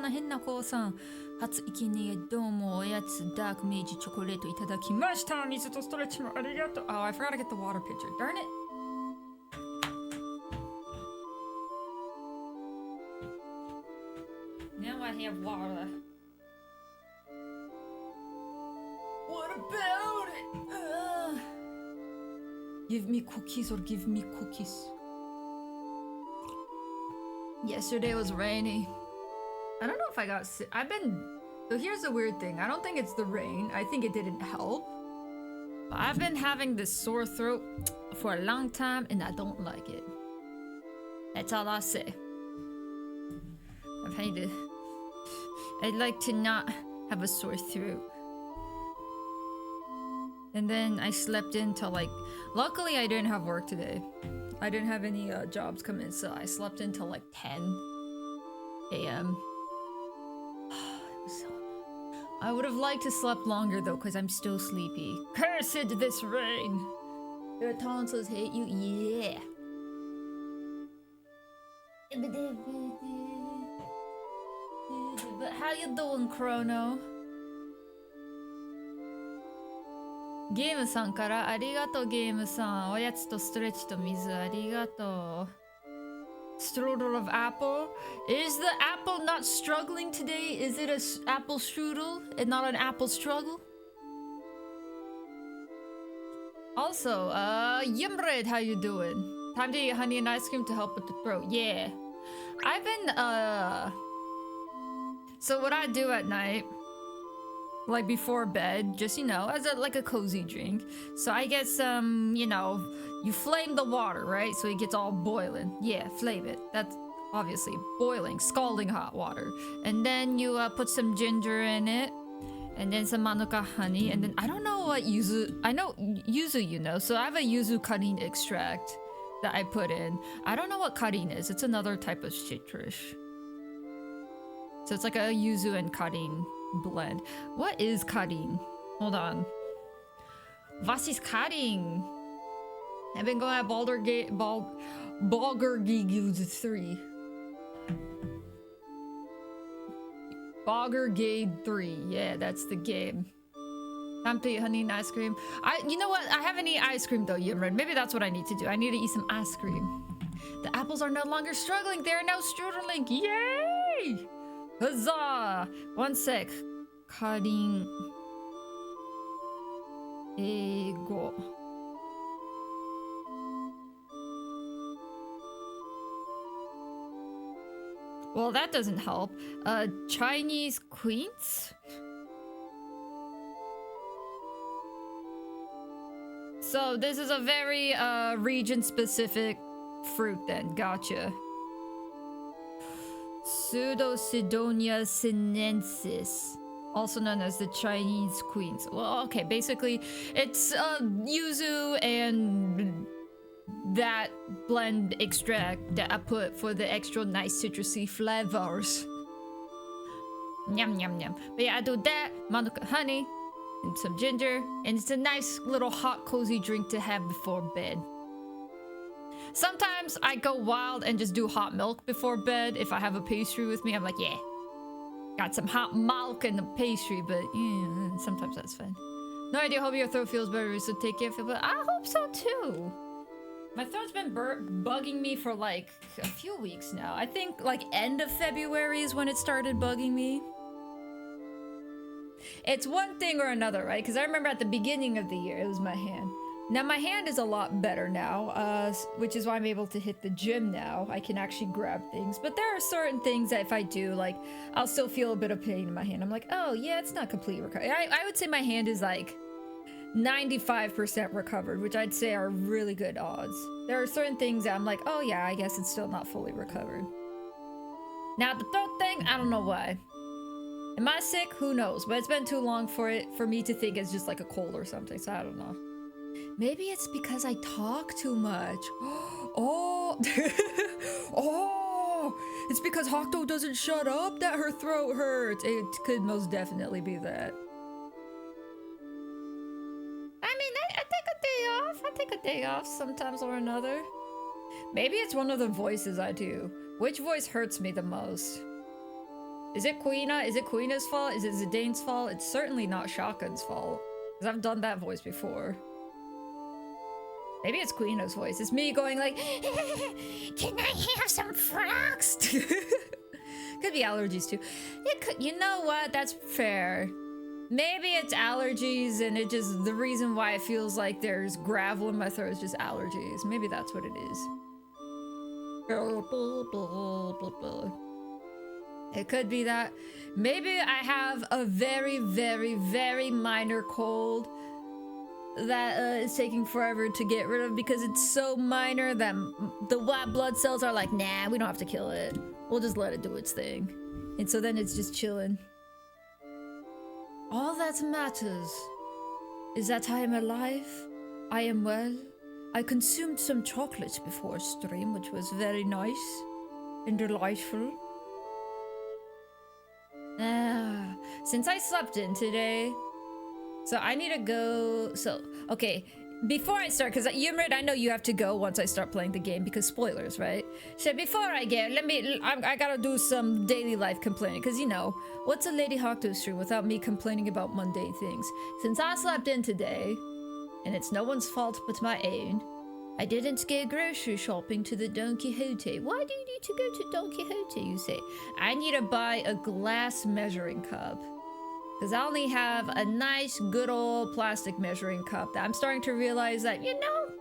な変な子さん。初生贄どうもおやつダークメイジチョコレートいただきました。水とストレッチもありがとう。Oh, I forgot to get the water pitcher. Darn it. Now I have water. What about it? Give me cookies or give me cookies. Yesterday was rainy. I don't know if I got sick. So here's the weird thing. I don't think it's the rain. I think it didn't help. But I've been having this sore throat for a long time and I don't like it. That's all I'll say. I'd like to not have a sore throat. And then I slept in till like, luckily I didn't have work today. I didn't have any jobs come in, so I slept until like 10 a.m. I would have liked to slept longer though, because I'm still sleepy. Cursed this rain! Your tonsils hate you? Yeah! But how you doing, Chrono? ゲームさんからありがとうゲームさん。おやつとストレッチと水ありがとう。Strudel of apple? Is the apple not struggling today? Is it an apple strudel and not an apple struggle? Also, Yimred, how you doing? Time to eat honey and ice cream to help with the throat. Yeah. I've been, so what I do at night, like before bed, just, you know, as like a cozy drink. So I get some, you know, you flame the water, right? So it gets all boiling. Yeah, flame it. That's obviously boiling, scalding hot water. And then you put some ginger in it. And then some manuka honey. And then I don't know what yuzu... I know yuzu, you know. So I have a yuzu karin extract that I put in. I don't know what karin is. It's another type of citrus. So it's like a yuzu and karin blend. What is karin? Hold on. Was ist karin? I've been going at Baldur Gate... Baldur 3. Baldur 3. Yeah, that's the game. Time to eat honey and ice cream. You know what? I haven't eaten ice cream though, Yimred. Maybe that's what I need to do. I need to eat some ice cream. The apples are no longer struggling. They are now strudeling. Yay! Huzzah! One sec. Karin. Ego. Well, that doesn't help. Chinese queens? So this is a very region-specific fruit then. Gotcha. Pseudosidonia sinensis, also known as the Chinese queens. Well, okay, basically it's yuzu and that blend extract that I put for the extra nice citrusy flavors. Yum yum yum. But yeah, I do that, manuka honey, and some ginger, and it's a nice little hot cozy drink to have before bed. Sometimes I go wild and just do hot milk before bed. If I have a pastry with me, I'm like, yeah, got some hot milk and the pastry, but yeah, sometimes that's fun. No idea, hope your throat feels better, so take care of it, but I hope so too. My throat's been bugging me for like a few weeks now. I think like end of February is when it started bugging me. It's one thing or another, right? Because I remember at the beginning of the year, it was my hand. Now my hand is a lot better now, which is why I'm able to hit the gym now. I can actually grab things. But there are certain things that if I do, like, I'll still feel a bit of pain in my hand. I'm like, oh yeah, it's not completely recovered. I would say my hand is like 95% recovered, which I'd say are really good odds. There are certain things that I'm like, oh yeah, I guess it's still not fully recovered. Now the throat thing, I don't know why. Am I sick? Who knows? But it's been too long for me to think it's just like a cold or something, so I don't know. Maybe it's because I talk too much. Oh, oh, it's because Hokuto doesn't shut up that her throat hurts. It could most definitely be that. I mean, I take a day off. I take a day off sometimes or another. Maybe it's one of the voices I do. Which voice hurts me the most? Is it Quina? Is it Quina's fault? Is it Zidane's fault? It's certainly not Shotgun's fault. Because I've done that voice before. Maybe it's Quina's voice. It's me going like, can I have some frogs? Could be allergies too. It could, you know what? That's fair. Maybe it's allergies and it just, the reason why it feels like there's gravel in my throat is just allergies. Maybe that's what it is. It could be that. Maybe I have a very, very, very minor cold that is taking forever to get rid of because it's so minor that the white blood cells are like, nah, we don't have to kill it. We'll just let it do its thing. And so then it's just chilling. All that matters is that I am alive, I am well. I consumed some chocolate before stream, which was very nice and delightful. Since I slept in today, so I need to go. So, okay, before I start, because Yumrid, I know you have to go once I start playing the game because spoilers, right? So before I get, I gotta do some daily life complaining because, you know, what's a Lady Hawkto stream without me complaining about mundane things? Since I slept in today, and it's no one's fault but my own, I didn't go grocery shopping to the Don Quixote. Why do you need to go to Don Quixote, you say? I need to buy a glass measuring cup. Because I only have a nice, good old plastic measuring cup that I'm starting to realize that, you know,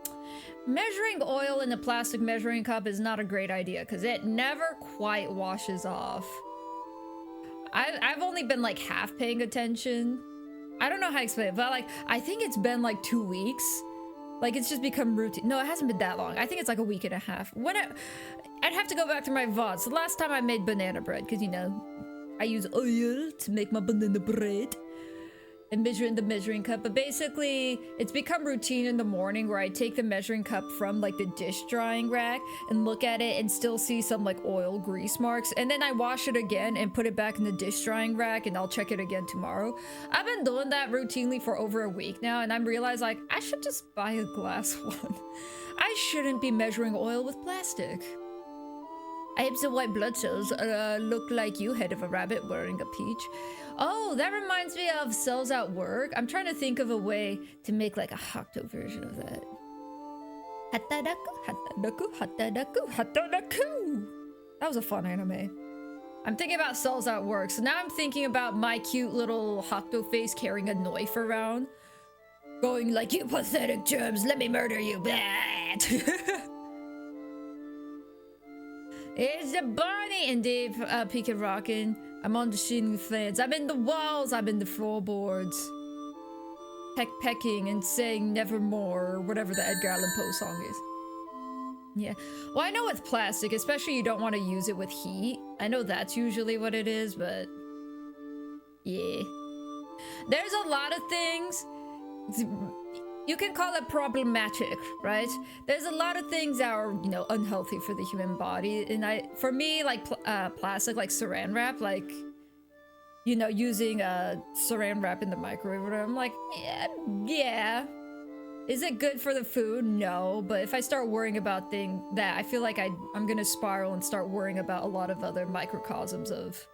measuring oil in a plastic measuring cup is not a great idea because it never quite washes off. I've only been like half paying attention. I don't know how to explain it, but like, I think it's been like 2 weeks. Like, it's just become routine. No, it hasn't been that long. I think it's like a week and a half. I'd have to go back to my VODs. The last time I made banana bread, because, you know, I use oil to make my banana bread and measure in the measuring cup. But basically, it's become routine in the morning where I take the measuring cup from like the dish drying rack and look at it and still see some like oil grease marks. And then I wash it again and put it back in the dish drying rack and I'll check it again tomorrow. I've been doing that routinely for over a week now and I'm realized like I should just buy a glass one. I shouldn't be measuring oil with plastic. I hope the white blood cells look like you, head of a rabbit wearing a peach. Oh, that reminds me of Cells at Work. I'm trying to think of a way to make like a Hawkto version of that. Hatadaku, hatadaku, hatadaku, hatadaku. That was a fun anime. I'm thinking about Cells at Work. So now I'm thinking about my cute little Hawkto face carrying a knife around. Going like, you pathetic germs, let me murder you. It's the Barney indeed, Pekin Rockin'. I'm on the ceiling fans. I'm in the walls. I'm in the floorboards. Pecking and saying nevermore, or whatever the Edgar Allan Poe song is. Yeah. Well, I know with plastic, especially you don't want to use it with heat. I know that's usually what it is, but yeah. There's a lot of things. You can call it problematic, right? There's a lot of things that are, you know, unhealthy for the human body. And for me, like plastic, like saran wrap, like, you know, using saran wrap in the microwave or whatever, I'm like, yeah. Is it good for the food? No. But if I start worrying about things that I feel like I'm gonna spiral and start worrying about a lot of other microcosms of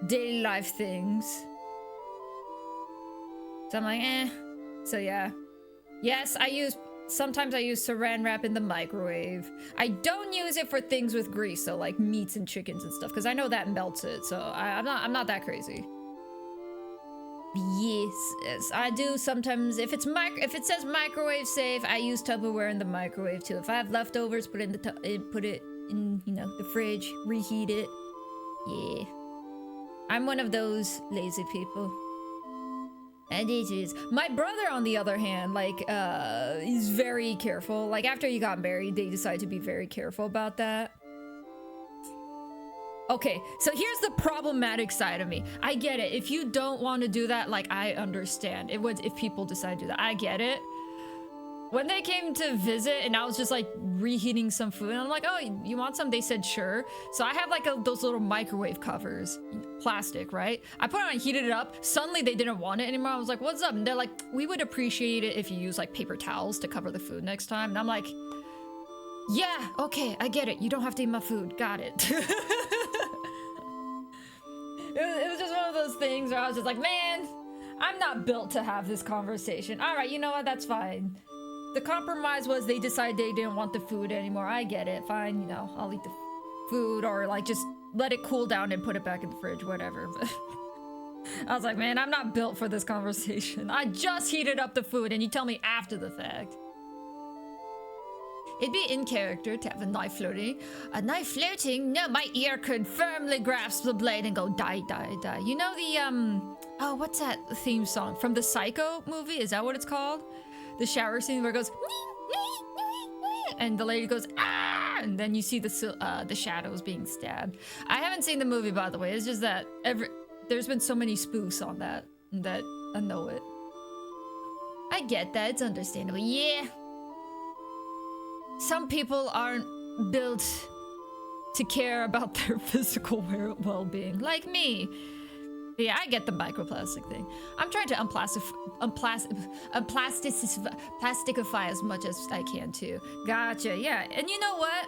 daily life things. So I'm like, So yeah. Yes, sometimes I use saran wrap in the microwave. I don't use it for things with grease, so like meats and chickens and stuff, because I know that melts it, so I'm not that crazy. Yes, I do sometimes. If it says microwave safe, I use Tupperware in the microwave too. If I have leftovers, put it in, you know, the fridge, reheat it. Yeah. I'm one of those lazy people. And it is. My brother, on the other hand, like, is very careful. Like, after he got married, they decided to be very careful about that. Okay, so here's the problematic side of me. I get it. If you don't want to do that, like, I understand. If people decide to do that, I get it. When they came to visit and I was just like reheating some food and I'm like, oh, you want some? They said sure. So I have like those little microwave covers, plastic, right? I put it on, heated it up. Suddenly they didn't want it anymore. I was like, what's up? And they're like, we would appreciate it if you use like paper towels to cover the food next time. And I'm like, yeah, okay, I get it. You don't have to eat my food. Got it. those things where I was just like, man, I'm not built to have this conversation. All right, you know what? That's fine. The compromise was they decided they didn't want the food anymore. I get it. Fine, you know, I'll eat the food or like just let it cool down and put it back in the fridge, whatever. But I was like, man, I'm not built for this conversation. I just heated up the food and you tell me after the fact. It'd be in character to have a knife floating. A knife floating? No, my ear could firmly grasp the blade and go die, die, die. You know the, oh, what's that theme song? From the Psycho movie? Is that what it's called? The shower scene where it goes, and the lady goes, ah! And then you see the shadows being stabbed. I haven't seen the movie, by the way. It's just that there's been so many spoofs on that I know it. I get that. It's understandable. Yeah. Some people aren't built to care about their physical well-being, like me. But yeah, I get the microplastic thing. I'm trying to plasticify as much as I can too. Gotcha, yeah. And you know what?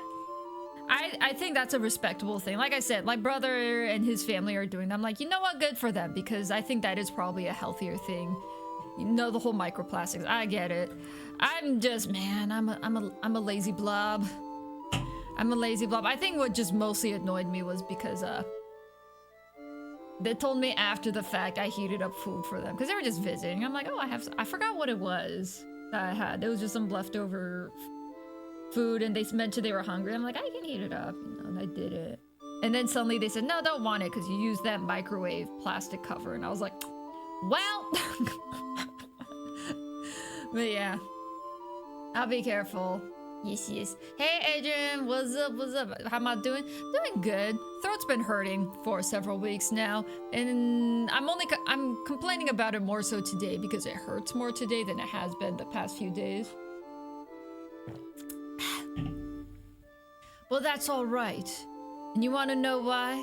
I think that's a respectable thing. Like I said, my brother and his family are doing that. I'm like, you know what? Good for them, because I think that is probably a healthier thing. You know, the whole microplastics. I get it. I'm just, man, I'm a lazy blob. I'm a lazy blob. I think what just mostly annoyed me was because they told me after the fact I heated up food for them because they were just visiting. I'm like, oh, I forgot what it was that I had. It was just some leftover food, and they mentioned they were hungry. I'm like, I can heat it up, you know, and I did it. And then suddenly they said, no, don't want it because you used that microwave plastic cover, and I was like, well. But yeah, I'll be careful. Yes, yes. Hey, Adrian, what's up? What's up? How am I doing? Doing good. Throat's been hurting for several weeks now, and I'm complaining about it more so today because it hurts more today than it has been the past few days. Well, that's all right. And you want to know why?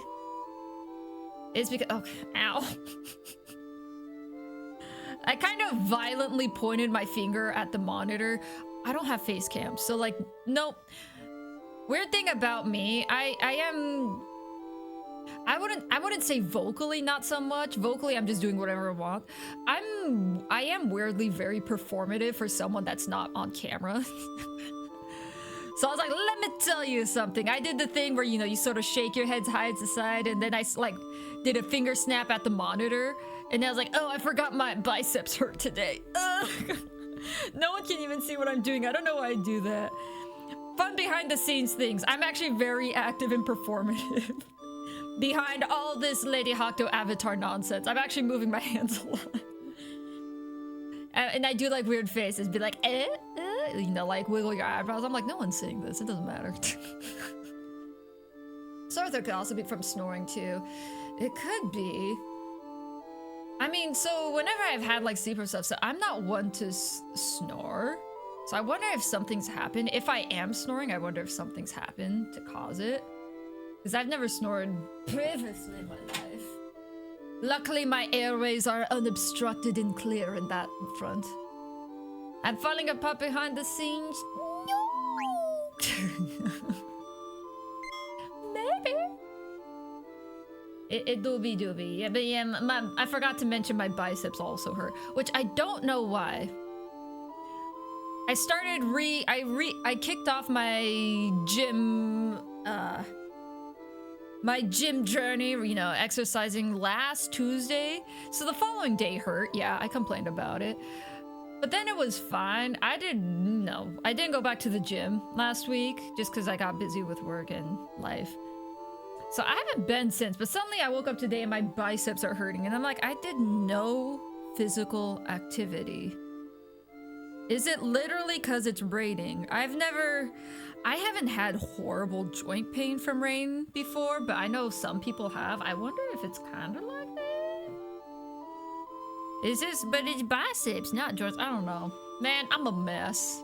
It's because ow. I kind of violently pointed my finger at the monitor. I don't have face cam, so like, nope. Weird thing about me, I wouldn't say vocally, not so much. Vocally, I'm just doing whatever I want. I am weirdly very performative for someone that's not on camera. So I was like, let me tell you something. I did the thing where, you know, you sort of shake your head side to side, and then I like did a finger snap at the monitor, and I was like, oh, I forgot my biceps hurt today. Ugh. No one can even see what I'm doing. I don't know why I do that. Fun behind the scenes things. I'm actually very active and performative. Behind all this Lady Hocto avatar nonsense, I'm actually moving my hands a lot. And I do like weird faces, be like, you know, like wiggle your eyebrows. I'm like, no one's seeing this, it doesn't matter. Sore throat could also be from snoring too. It could be. I mean, so whenever I've had like sleep or stuff, so I'm not one to snore. So I wonder if something's happened. If I am snoring, I wonder if something's happened to cause it. Because I've never snored previously in my life. Luckily, my airways are unobstructed and clear in that front. I'm falling apart behind the scenes. Maybe. It doobie. Yeah, but yeah, I forgot to mention my biceps also hurt, which I don't know why. I started I kicked off my gym journey, you know, exercising last Tuesday. So the following day hurt. Yeah, I complained about it. But then it was fine. I didn't go back to the gym last week just because I got busy with work and life. So I haven't been since, but suddenly I woke up today and my biceps are hurting. And I'm like, I did no physical activity. Is it literally because it's raining? I haven't had horrible joint pain from rain before, but I know some people have. I wonder if it's kind of like that. But it's biceps, not joints. I don't know. Man, I'm a mess.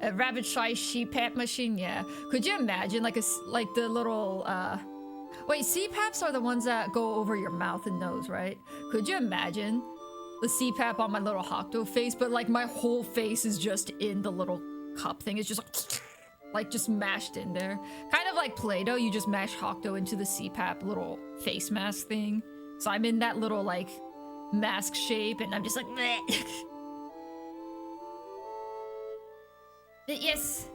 A rabbit-sized CPAP machine, yeah. Could you imagine like the little wait, CPAPs are the ones that go over your mouth and nose, right? Could you imagine the CPAP on my little Hocto face, but like my whole face is just in the little cup thing. It's just like like just mashed in there. Kind of like Play-Doh, you just mash Hokuto into the CPAP little face mask thing. So I'm in that little like mask shape and I'm just like bleh. Yes.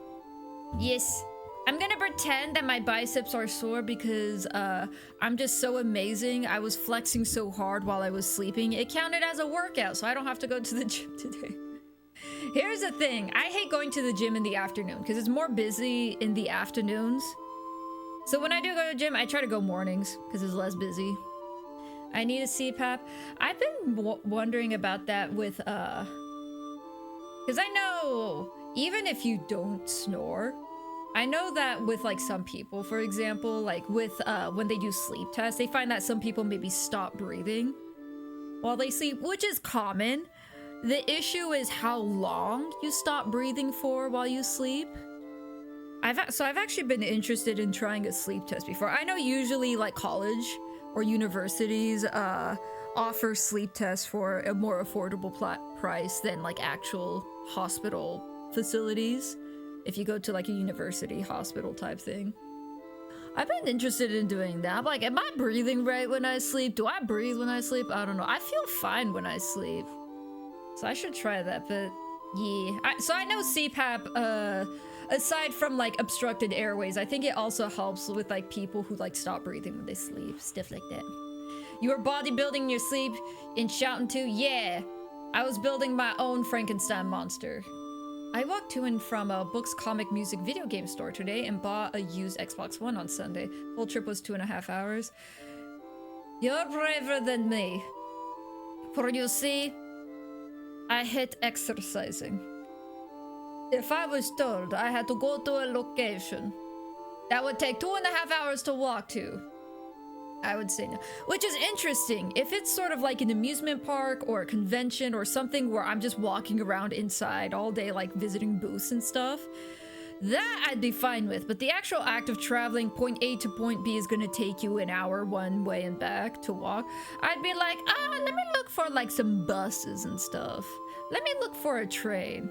Yes. I'm gonna pretend that my biceps are sore because I'm just so amazing. I was flexing so hard while I was sleeping. It counted as a workout, so I don't have to go to the gym today. Here's the thing. I hate going to the gym in the afternoon because it's more busy in the afternoons. So when I do go to the gym, I try to go mornings because it's less busy. I need a CPAP. I've been wondering about that with, because I know even if you don't snore, I know that with like some people, for example, like with when they do sleep tests, they find that some people maybe stop breathing while they sleep, which is common. The issue is how long you stop breathing for while you sleep. I've actually been interested in trying a sleep test before. I know usually like college or universities offer sleep tests for a more affordable price than like actual hospital facilities. If you go to like a university hospital type thing. I've been interested in doing that. I'm like, am I breathing right when I sleep? Do I breathe when I sleep? I don't know. I feel fine when I sleep. So I should try that, but yeah. So I know CPAP, aside from like obstructed airways, I think it also helps with like people who like stop breathing when they sleep, stuff like that. You were bodybuilding in your sleep and shouting too? Yeah. I was building my own Frankenstein monster. I walked to and from a books, comic, music, video game store today and bought a used Xbox One on Sunday. Full trip was 2.5 hours. You're braver than me. For you see, I hate exercising. If I was told I had to go to a location that would take 2.5 hours to walk to, I would say no. Which is interesting. If it's sort of like an amusement park or a convention or something where I'm just walking around inside all day, like visiting booths and stuff, that I'd be fine with. But the actual act of traveling point A to point B is gonna take you an hour one way and back to walk. I'd be like, let me look for like some buses and stuff. Let me look for a train.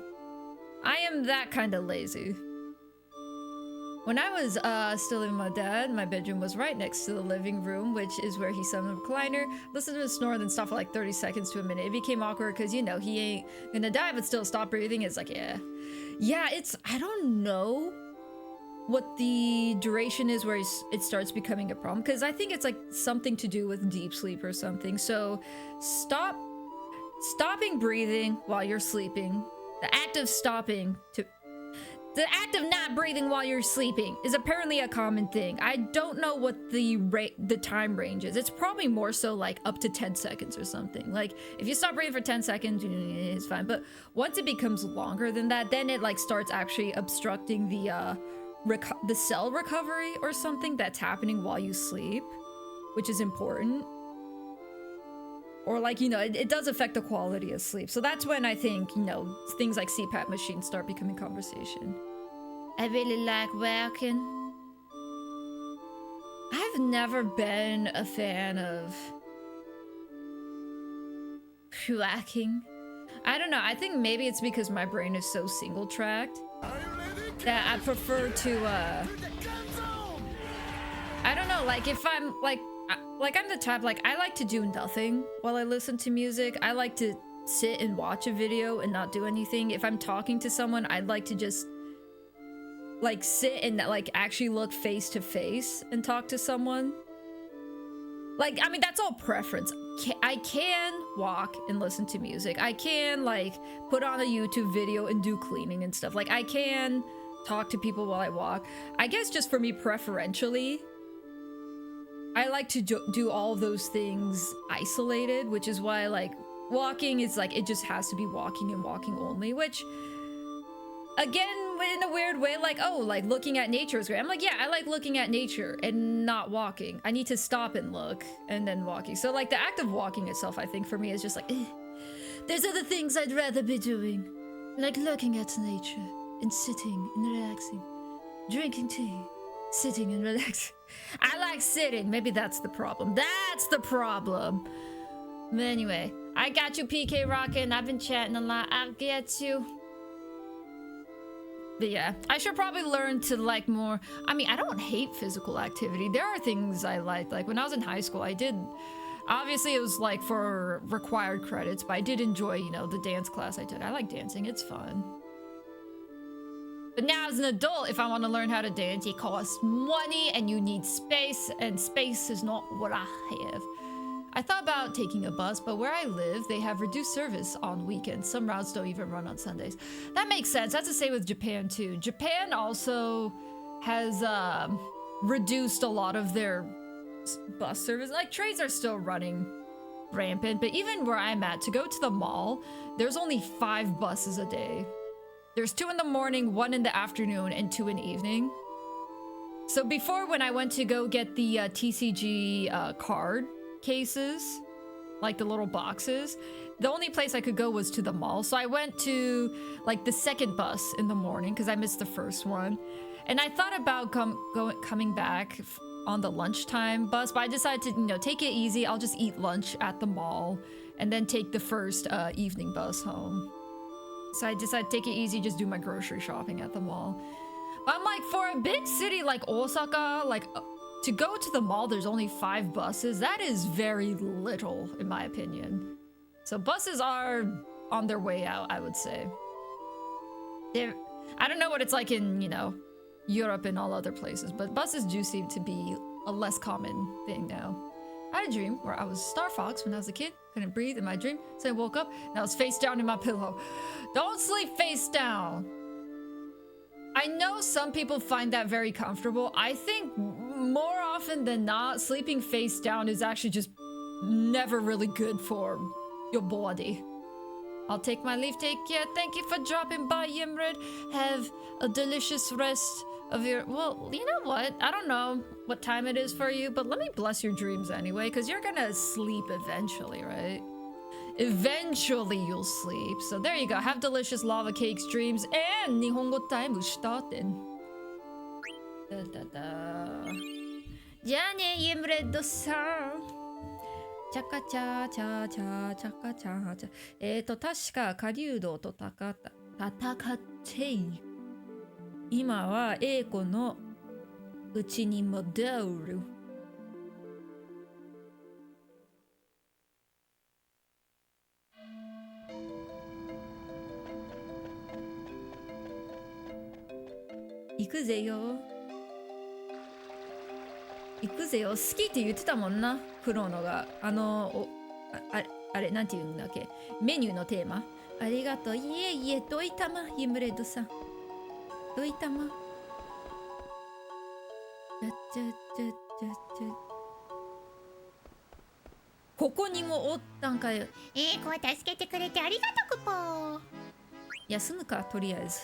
I am that kind of lazy. When I was still living with my dad, my bedroom was right next to the living room, which is where he sat in the recliner. Listened to him snore, then stop for like 30 seconds to a minute. It became awkward because, you know, he ain't gonna die, but still stop breathing. It's like, yeah. Yeah, I don't know what the duration is where it starts becoming a problem. Because I think it's like something to do with deep sleep or something. So stopping breathing while you're sleeping. The act of not breathing while you're sleeping is apparently a common thing. I don't know what the time range is. It's probably more so like up to 10 seconds or something. Like if you stop breathing for 10 seconds, it's fine. But once it becomes longer than that, then it like starts actually obstructing the cell recovery or something that's happening while you sleep, which is important. Or like, you know, it does affect the quality of sleep. So that's when I think, you know, things like CPAP machines start becoming conversation. I really like walking. I've never been a fan of walking. I don't know. I think maybe it's because my brain is so single-tracked that I prefer to, I don't know, like if I'm like I'm the type, like I like to do nothing while I listen to music. I like to sit and watch a video and not do anything. If I'm talking to someone, I'd like to just like sit and like actually look face to face and talk to someone. Like, I mean, that's all preference. I can walk and listen to music. I can like put on a YouTube video and do cleaning and stuff. Like I can talk to people while I walk. I guess just for me preferentially, I like to do all of those things isolated, which is why like walking is like, it just has to be walking and walking only, which again, in a weird way, like, oh, like looking at nature is great. I'm like, yeah, I like looking at nature and not walking. I need to stop and look and then walking. So like the act of walking itself, I think for me is just like, there's other things I'd rather be doing. Like looking at nature and sitting and relaxing, drinking tea, sitting and relaxing. I like sitting. Maybe that's the problem. That's the problem. But anyway, I got you, PK Rockin'. I've been chatting a lot. I'll get you. But yeah, I should probably learn to like more. I mean, I don't hate physical activity. There are things I like. Like when I was in high school, I did. Obviously, it was like for required credits, but I did enjoy, you know, the dance class I took. I like dancing, it's fun. But now as an adult, if I want to learn how to dance, it costs money and you need space, and space is not what I have. I thought about taking a bus, but where I live, they have reduced service on weekends. Some routes don't even run on Sundays. That makes sense. That's the same with Japan too. Japan also has reduced a lot of their bus service. Like trains are still running rampant, but even where I'm at, to go to the mall, there's only 5 buses a day. There's 2 in the morning, 1 in the afternoon, and 2 in the evening. So before, when I went to go get the TCG card cases, like the little boxes, the only place I could go was to the mall. So I went to like the second bus in the morning because I missed the first one. And I thought about coming back on the lunchtime bus, but I decided to, you know, take it easy. I'll just eat lunch at the mall and then take the first evening bus home. So I decided to take it easy, just do my grocery shopping at the mall. But I'm like, for a big city like Osaka, like to go to the mall, there's only 5 buses. That is very little, in my opinion. So buses are on their way out, I would say. I don't know what it's like in, you know, Europe and all other places, but buses do seem to be a less common thing now. I had a dream where I was Star Fox when I was a kid. Couldn't breathe in my dream, so I woke up and I was face down in my pillow. Don't sleep face down. I know some people find that very comfortable. I think more often than not, sleeping face down is actually just never really good for your body. I'll take my leave. Take care. Thank you for dropping by, Yimred. Have a delicious rest of your... Well, you know what? I don't know what time it is for you, but let me bless your dreams anyway, because you're gonna sleep eventually, right? Eventually you'll sleep. So there you go. Have delicious lava cakes, dreams, and Nihongo time started. Da da da. じゃあね、イエムレッドさん。チャカチャチャチャチャカチャチャ。確か狩人と戦って今は英子のうちに戻る。行くぜよ。行くぜよ。好きって言ってたもんな、クロノが。あれ、なんて言うんだっけ。メニューのテーマ。ありがとう。いえいえ、どいたま、イムレッドさん。どいたま。ここにもおったんかよ。こう助けてくれてありがとくぽー。休むか、とりあえず。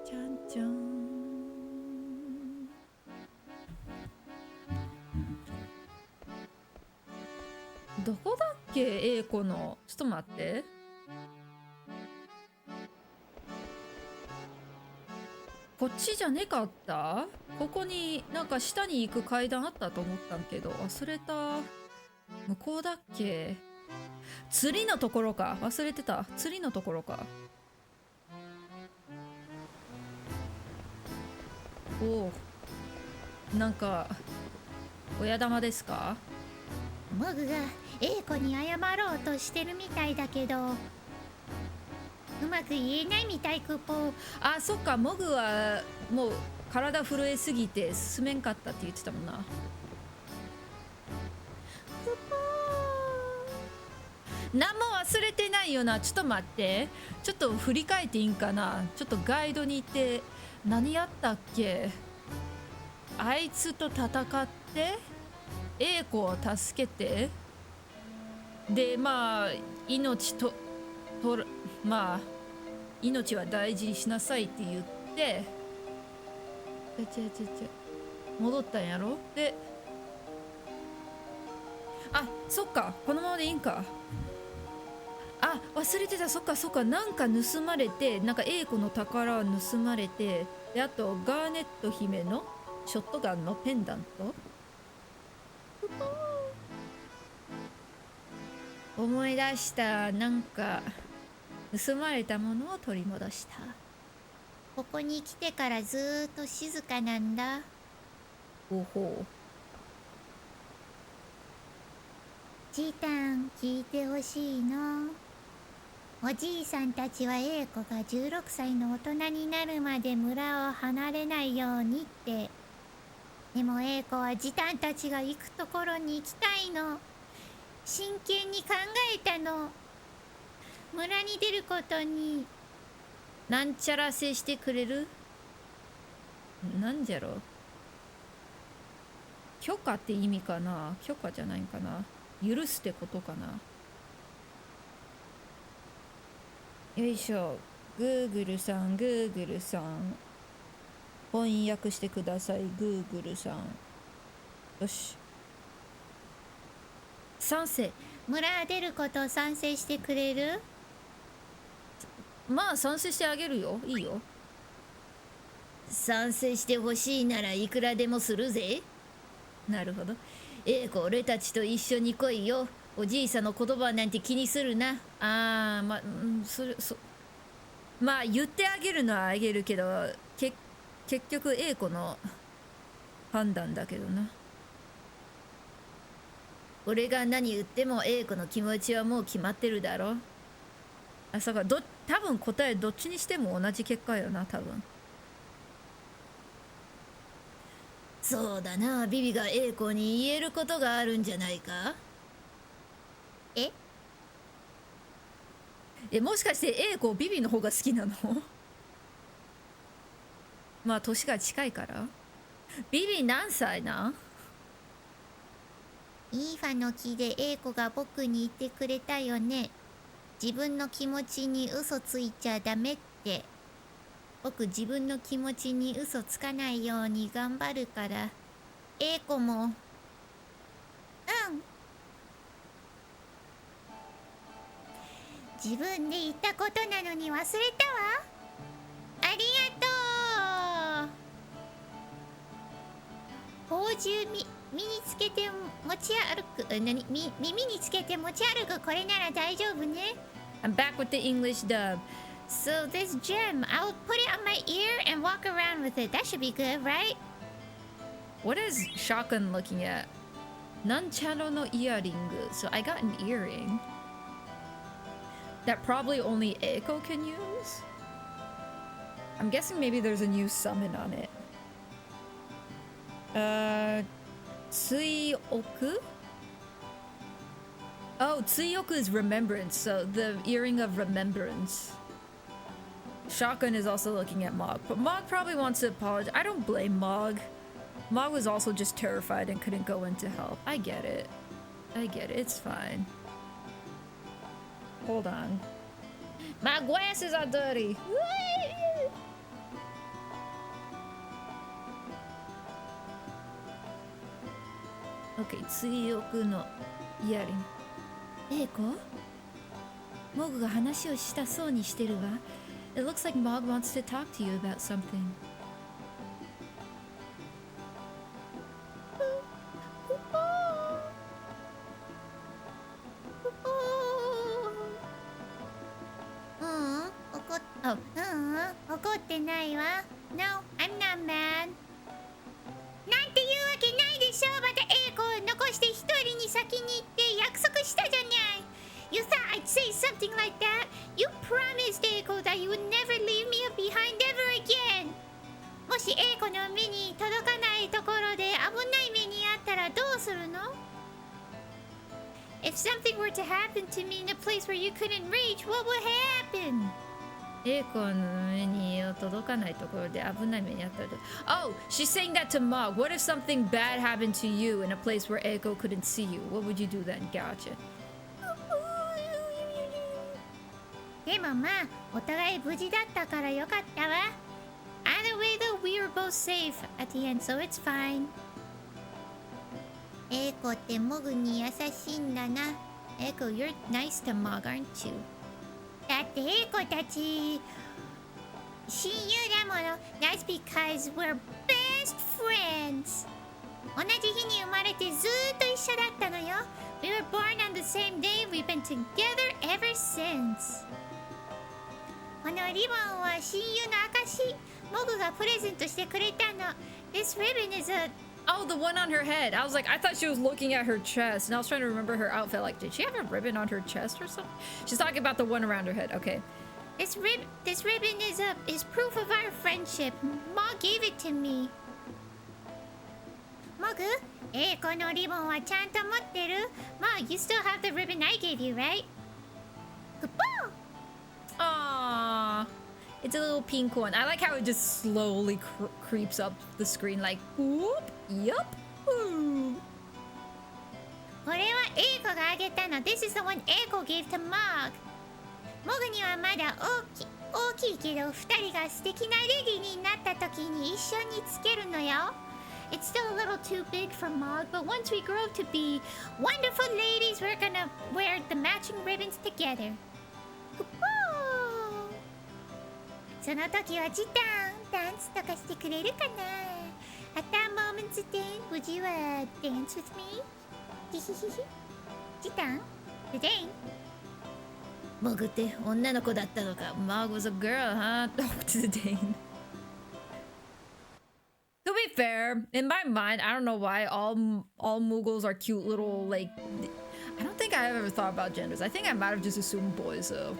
ちゃんちゃん。どこだっけ、英子の。ちょっと待って。こっちじゃねかった？ここになんか下に行く階段あったと思ったんけど忘れた。向こうだっけ？釣りのところか。忘れてた。釣りのところか。おお。なんか親玉ですか？モグが英子に謝ろうとしてるみたいだけどうまく言えないみたいくぽ。あ、そっか。モグはもう体震えすぎて進めんかったって言ってたもんな。くぽー。何も忘れてないよな。ちょっと待って。ちょっと振り返っていいんかな。ちょっとガイドに行って何やったっけ。あいつと戦って英子を助けてで、まあ命とまあ命は大事にしなさいって言って戻ったんやろ。で、あ、そっか。このままでいいんか。あ、忘れてた。そっかそっか。なんか盗まれて、なんか英子の宝は盗まれて、で、あとガーネット姫のショットガンのペンダント。思い出した。なんか盗まれたものを取り戻した。ここに来てからずーっと静かなんだ。おほチータン、聞いてほしいの。おじいさんたちは英子が16歳の大人になるまで村を離れないようにって。でも英子はジタンたちが行くところに行きたいの。真剣に考えたの。村に出ることに。なんちゃらせしてくれる？なんじゃろ。許可って意味かな？許可じゃないかな。許すってことかな。よいしょ。Google さん、Google さん。翻訳してください、Google さん。よし。賛成。村出ることを賛成してくれる？まあ賛成してあげるよ。いいよ。賛成してほしいならいくらでもするぜ。なるほど。英子、俺たちと一緒に来いよ。おじいさんの言葉なんて気にするな。まあ、まあ言ってあげるのはあげるけど、結局英子の判断だけどな。俺が何言っても英子の気持ちはもう決まってるだろ。そうか、多分答えどっちにしても同じ結果よな、多分。そうだな、ビビが英子に言えることがあるんじゃないか。もしかして英子ビビの方が好きなの？まあ年が近いから。ビビ何歳な？イーファの木で英子が僕に言ってくれたよね。自分の気持ちに嘘ついちゃダメって。僕自分の気持ちに嘘つかないように頑張るから。英子も。うん。自分で言ったことなのに忘れたわ。ありがとう。宝珠身につけて持ち歩く。耳につけて持ち歩く。これなら大丈夫ね。I'm back with the English dub. So this gem, I'll put it on my ear and walk around with it. That should be good, right? What is Shotgun looking at? Nanchano no earring. So I got an earring that probably only Eiko can use. I'm guessing maybe there's a new summon on it. Tsuioku? Oh, Tsuioku is remembrance, so the earring of remembrance. Shotgun is also looking at Mog, but Mog probably wants to apologize. I don't blame Mog. Mog was also just terrified and couldn't go in to help. I get it. It's fine. Hold on. My glasses are dirty. Okay, Tsuyoku no earring. Eiko? Mog が話をしたそうにしてるわ。It looks like Mog wants to talk to you about something.怒ってないわ。No, I'm not mad. なんていうわけないでしょ。また英子を残して一人に先に行って約束したじゃない。You thought I'd say something like that? You promised Eiko that you would never leave me behind ever again. もし英子の目に届かないところで危ない目にあったらどうするの？ If something were to happen to me in a place where you couldn't reach, what would happen? エイコの目に届かないところで危ない目にあったら。Oh, she's saying that to Mog. What if something bad happened to you in a place where Eiko couldn't see you? What would you do then? Gotcha. でもまあ、お互い無事だったからよかったわ。Either way though, we were both safe at the end, so it's fine. エイコってモグに優しいんだな。エイコ、you're nice to Mog, aren't you? だってエイコたち親友だもの。That's because we're best friends. 同じ日に生まれてずーっと一緒だったのよ。We were born on the same day. We've been together ever since. このリボンは親友の証。モグがプレゼントしてくれたの。This ribbon is a... Oh, the one on her head. I was like, I thought she was looking at her chest, and I was trying to remember her outfit. Like, did she have a ribbon on her chest or something? She's talking about the one around her head. Okay. This ribbon is proof of our friendship. Ma gave it to me. モグ、このリボンはちゃんと持ってる？ Ma, you still have the ribbon I gave you, right? Kapoo! Aww. It's a little pink one. I like how it just slowly creeps up the screen like, whoop, yup, woo. これはエイコがあげたの。This is the one Eiko gave to Mog. モグにはまだ大きいけど、二人が素敵なレディになった時に一緒につけるのよ。It's still a little too big for Mog, but once we grow to be wonderful ladies, we're gonna wear the matching ribbons together. Kapoo! その時はジタン、ダンスとかしてくれるかな？ At that moment, Zidane, would you dance with me? ヒヒヒヒ。ジタン？Zidane? モグって女の子だったのか。Mog was a girl, huh? Oh, Zidane. To be fair, in my mind, I don't know why all Muggles are cute little, like... I don't think I've ever thought about genders. I think I might have just assumed boys, though.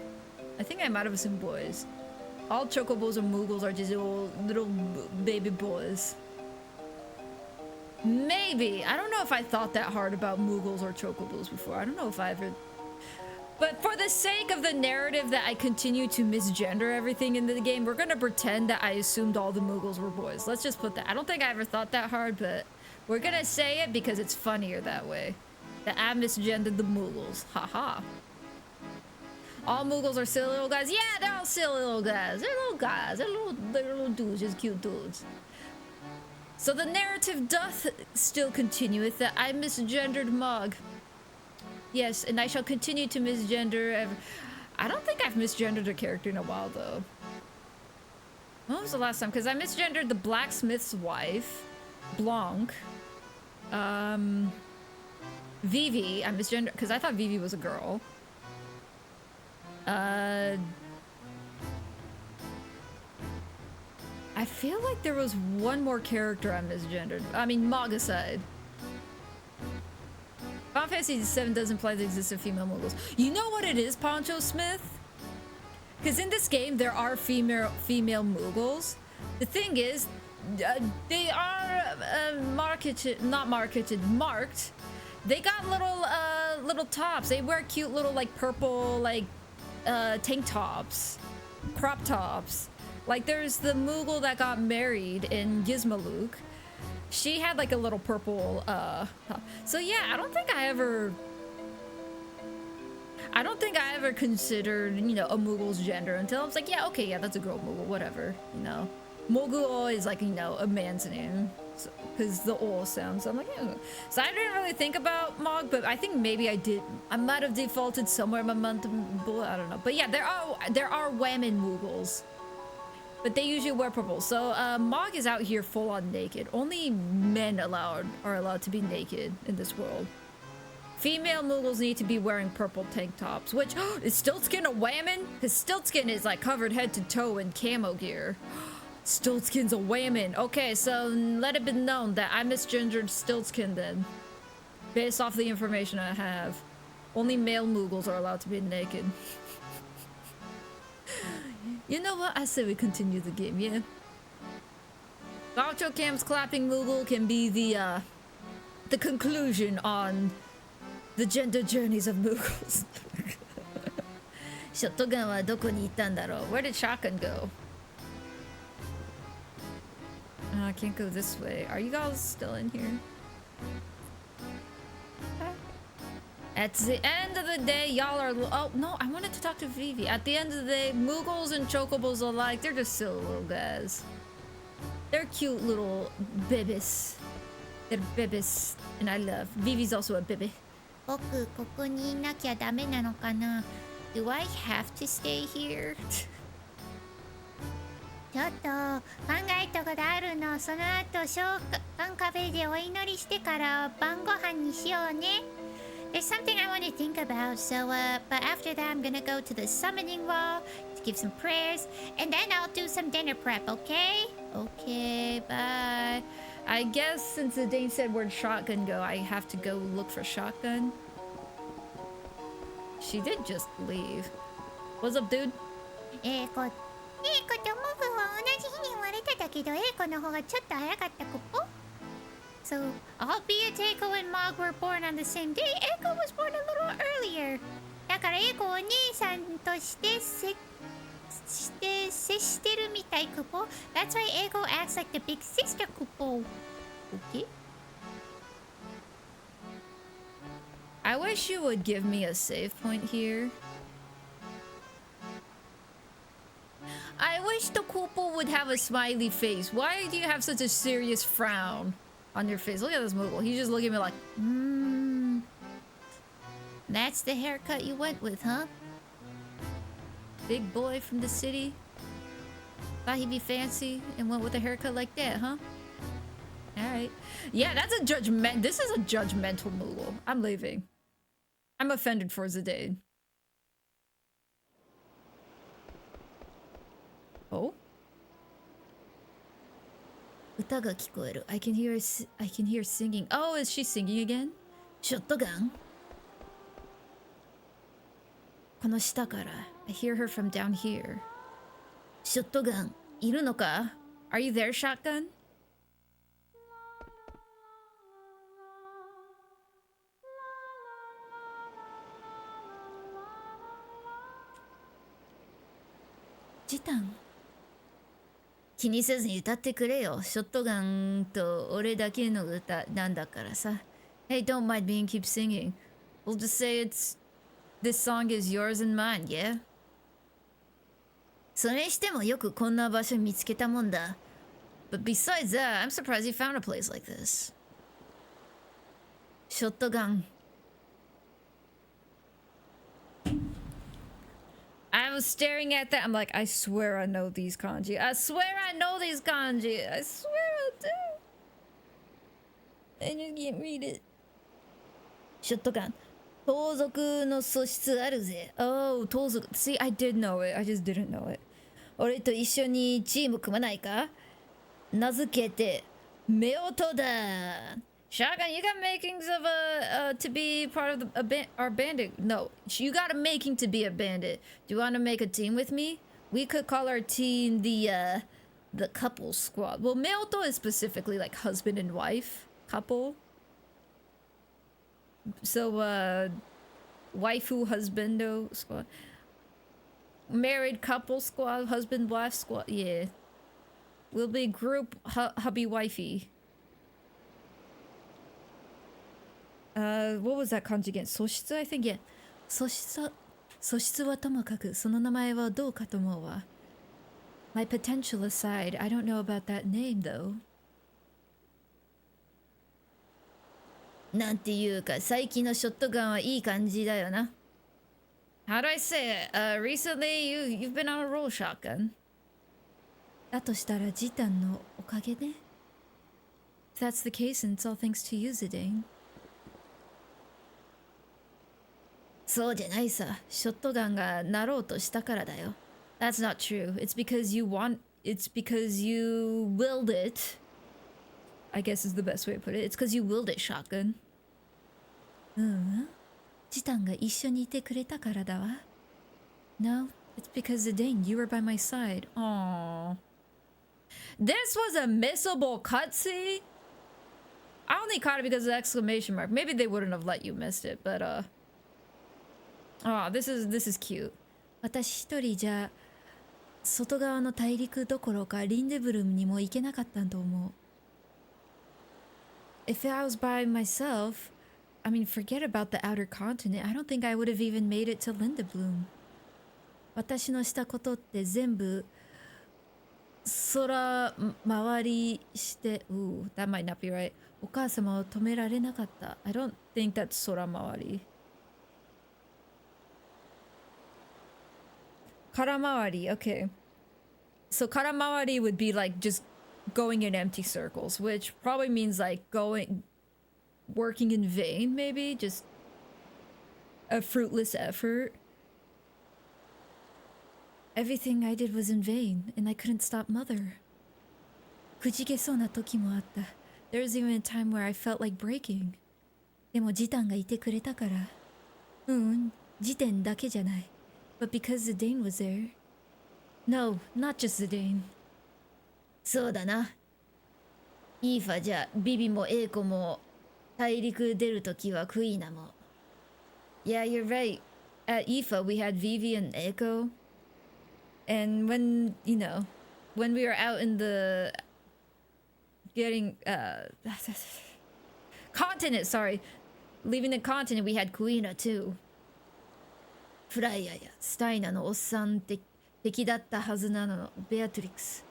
I think I might have assumed boys. All Chocobos and Muggles are just little baby boys. Maybe. I don't know if I thought that hard about Muggles or Chocobos before. I don't know if I ever... But for the sake of the narrative that I continue to misgender everything in the game, we're gonna pretend that I assumed all the Muggles were boys. Let's just put that. I don't think I ever thought that hard, but we're gonna say it because it's funnier that way. That I misgendered the Muggles. Haha. All Muggles are silly little guys. Yeah, they're all silly little guys. They're little guys. They're little dudes, just cute dudes. So the narrative doth still continueth that I misgendered Mog. Yes, and I shall continue to misgender. I don't think I've misgendered a character in a while, though. When was the last time? Because I misgendered the blacksmith's wife, Blanc. Vivi, I misgendered because I thought Vivi was a girl. I feel like there was one more character I misgendered. I mean, Mog aside. Final Fantasy VII doesn't imply the existence of female Muggles. You know what it is, Poncho Smith? Because in this game, there are female Muggles. The thing is, they are marked. They got little tops. They wear cute little like purple like tank tops, crop tops. Like there's the Moogle that got married in Gizmaluke. She had like a little purple so yeah, I don't think I ever considered, you know, a Moogle's gender until I was like, yeah, okay, yeah, that's a girl Moogle, whatever, you know. Moguo is like, you know, a man's name because the O sound, so I'm like, yeah. So I didn't really think about Mog, but I think maybe I might have defaulted somewhere in my month, I don't know. But yeah, there are women Moogles. But they usually wear purple. So Mog is out here full on naked. Only men are allowed to be naked in this world. Female Moogles need to be wearing purple tank tops. Which, is Stiltskin a whammon? Because Stiltskin is like covered head to toe in camo gear. Stiltskin's a whammon. Okay, so let it be known that I misgendered Stiltskin then. Based off the information I have. Only male Moogles are allowed to be naked. You know what? I say we continue the game, yeah? Gaucho Cam's clapping Moogle can be the conclusion on the gender journeys of Moogles. Shotgun wa doko ni ittan daro? Where did Shotgun go? I can't go this way. Are you guys still in here? At the end of the day, y'all are... Oh, no, I wanted to talk to Vivi. At the end of the day, Moogles and Chocobos alike, they're just silly little guys. They're cute little bibis. They're bibis. And I love. Vivi's also a bibi. 僕ここにいなきゃダメなのかな? Do I have to stay here? ちょっと考えたことあるの。その後、召喚カフェでお祈りしてから晩ご飯にしようね。There's something I want to think about, so, but after that I'm gonna go to the summoning wall to give some prayers, and then I'll do some dinner prep, okay? Okay, bye. I guess since the Dane said where'd shotgun go, I have to go look for shotgun. She did just leave. What's up, dude? 英子とモブは同じ日に生まれてたけど、英子の方がちょっと早かったコポ。So, albeit Eiko and Mog were born on the same day, Eiko was born a little earlier. だから英子をお姉さんとして接してるみたいコポ。That's why Eiko acts like the big sisterコポ。Okay? I wish you would give me a save point here. I wish the couple would have a smiley face. Why do you have such a serious frown on your face? Look at this Moogle. He's just looking at me like, That's the haircut you went with, huh? big boy from the city. Thought he'd be fancy and went with a haircut like that, huh? Alright. Yeah, that's a judgment. This is a judgmental Moogle. I'm leaving. I'm offended for Zidane. Oh? 歌が聞こえる。I can hear singing. Oh, is she singing again? ショットガンこの下から I hear her from down here. ショットガンいるのか Are you there, shotgun? Jitan 気にせずに歌ってくれよ。ショットガンと俺だけの歌なんだからさ。Hey, don't mind me and keep singing. We'll just say this song is yours and mine, yeah? それにしてもよくこんな場所見つけたもんだ。But besides that, I'm surprised you found a place like this. ショットガン I was staring at that. I'm like, I swear I know these kanji. I swear I know these kanji. I swear I do. And you can't read it. ショットガン盗賊の素質あるぜ。 Oh, 盗賊. See, I did know it. I just didn't know it. 俺と一緒にチーム組まないか名付けて夫婦だ。 Shotgun, you got makings of to be part of our bandit. No, you got a making to be a bandit. Do you want to make a team with me? We could call our team the couple squad. Well, Meoto is specifically like husband and wife couple. So waifu husbando squad. Married couple squad, husband wife squad. Yeah. We'll be group hubby wifey. What was that kanji again? 素質 I think, yeah. 素質はともかくその名前はどうかと思うわ。 My potential aside, I don't know about that name though. なんていうか最近のショットガンはいい感じだよな。 How do I say it? Recently you've been on a roll, shotgun. だとしたらジタンのおかげね。 If that's the case, and it's all thanks to you, Zidane. そうじゃないさ。ショットガンがなろうとしたからだよ。 That's not true. It's because you willed it. I guess is the best way to put it. It's because you willed it, shotgun. ジタンが一緒にいてくれたからだわ。 No, it's because Zidane, you were by my side. Aww. This was a missable cutscene. I only caught it because of the exclamation mark. Maybe they wouldn't have let you miss it, but oh, this is cute. 私一人じゃ外側の大陸どころかリンデブルムにも行けなかったと思う。 If I was by myself, I mean, forget about the outer continent. I don't think I would have even made it to Lindebloom. 私のしたことって全部空回りして、Ooh, that might not be right. お母様を止められなかった。 I don't think that's soramawari. Karamawari, okay. So karamawari would be like just going in empty circles, which probably means like working in vain, maybe just a fruitless effort. everything I did was in vain, and I couldn't stop Mother. くじけそうな時もあった。There was even a time where I felt like breaking. でもジタンがいてくれたから。ジテンだけじゃない。But because Zidane was there. No, not just Zidane. そうだな。イーファじゃビビもエイコも大陸出るときはクイーナも。Yeah, you're right. At IFA, we had Vivi and Echo. And when, you know, when we were out in the getting continent, sorry, leaving the continent, we had Kuina too. フライヤーやスタイナのおっさん敵だったはずなのベアトリックス。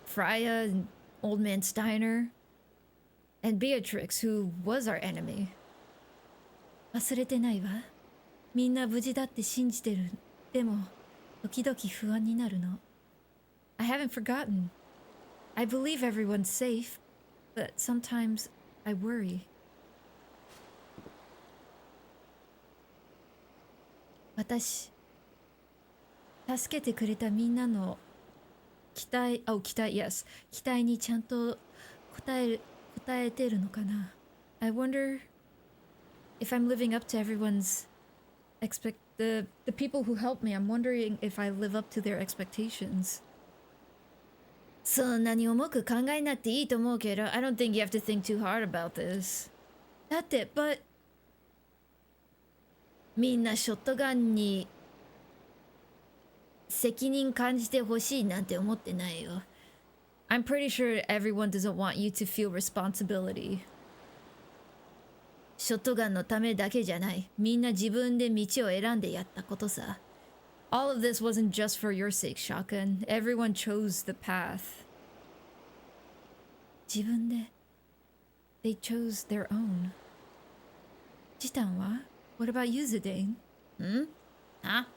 Freya and Old Man Steiner. And Beatrix, who was our enemy. 忘れてないわ。みんな無事だって信じてる。でも、時々不安になるの。I haven't forgotten. I believe everyone's safe, but sometimes I worry. 私、助けてくれたみんなの期待、yes. 期待にちゃんと応えてるのかな。I wonder if I'm living up to everyone's the people who helped me. I'm wondering if I live up to their expectations. そんなに重く考えなくていいと思うけど、I don't think you have to think too hard about this. だって、みんなショットガンに責任感じてほしいなんて思ってないよ。I'm pretty sure everyone doesn't want you to feel responsibility. ショットガンのためだけじゃない。みんな自分で道を選んでやったことさ。All of this wasn't just for your sake, Shotgun. Everyone chose the path. 自分で。They chose their own. ジタンは What about you, Zidane? あ？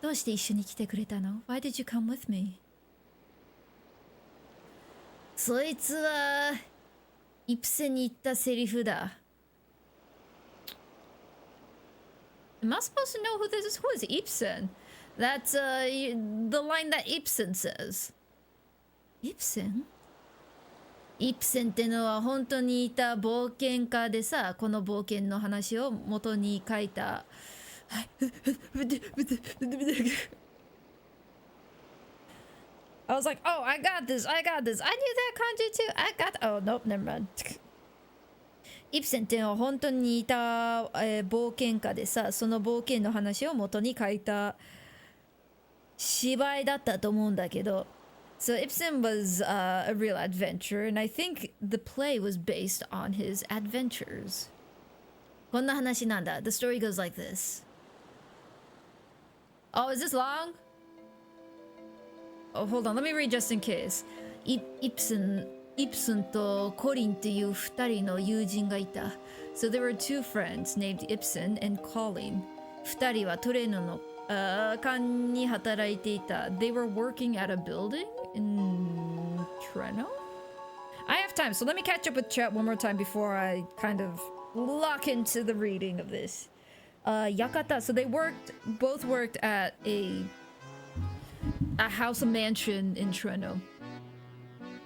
どうして一緒に来てくれたの？ Why did you come with me? そいつはイプセに言ったセリフだ。Am I supposed to know who this is? Who is Ibsen? That's the line that Ibsen says. Ibsen? イプセンってのは本当にいた冒険家でさ、この冒険の話を元に書いた。I was like, oh, I got this. I knew that kanji too. Oh, nope, never mind. イプセンってのは本当にいた、冒険家でさ、その冒険の話を元に書いた芝居だったと思うんだけど。So Ibsen was a real adventurer, and I think the play was based on his adventures. こんな話なんだ。The story goes like this. Oh, is this long? Oh, hold on. Let me read just in case. イプスンとコリンっていう二人の友人がいた。So there were two friends named Ibsen and Colin. 二人はトレーノの館に働いていた。They were working at a building in Treno? I have time, so let me catch up with chat one more time before I kind of lock into the reading of this. Yakata, so they both worked at a house, a mansion in Treno.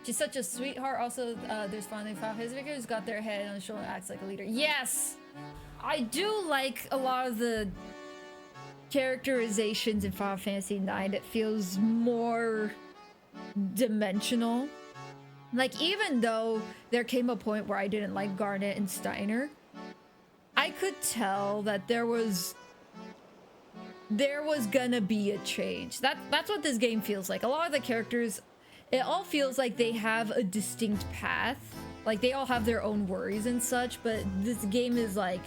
She's such a sweetheart. Also, there's finally 5 his figures got their head on the shoulder and acts like a leader. Yes! I do like a lot of the characterizations in Final Fantasy IX. It feels more dimensional. Like, even though there came a point where I didn't like Garnet and Steiner, I could tell that there was gonna be a change. That's what this game feels like. A lot of the characters, it all feels like they have a distinct path. Like, they all have their own worries and such, but this game is like,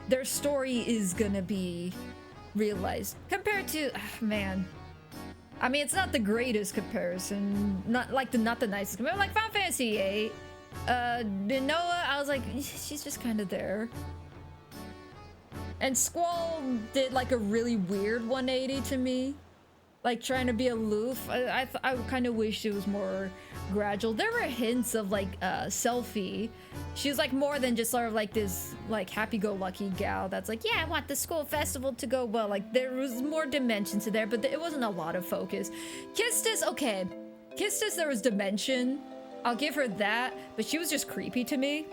their story is gonna be realized. Compared to, man. I mean, it's not the greatest comparison. Not the nicest comparison. Like Final Fantasy VIII. Noah, I was like, she's just kind of there. And Squall did like a really weird 180 to me. like trying to be aloof. I kind of wish it was more gradual. There were hints of like Selfie. She was like more than just sort of like this like happy-go-lucky gal that's like, yeah, I want the school festival to go well. Like there was more dimension to there, but it wasn't a lot of focus. Kistis, okay. Kistis, there was dimension. I'll give her that, but she was just creepy to me.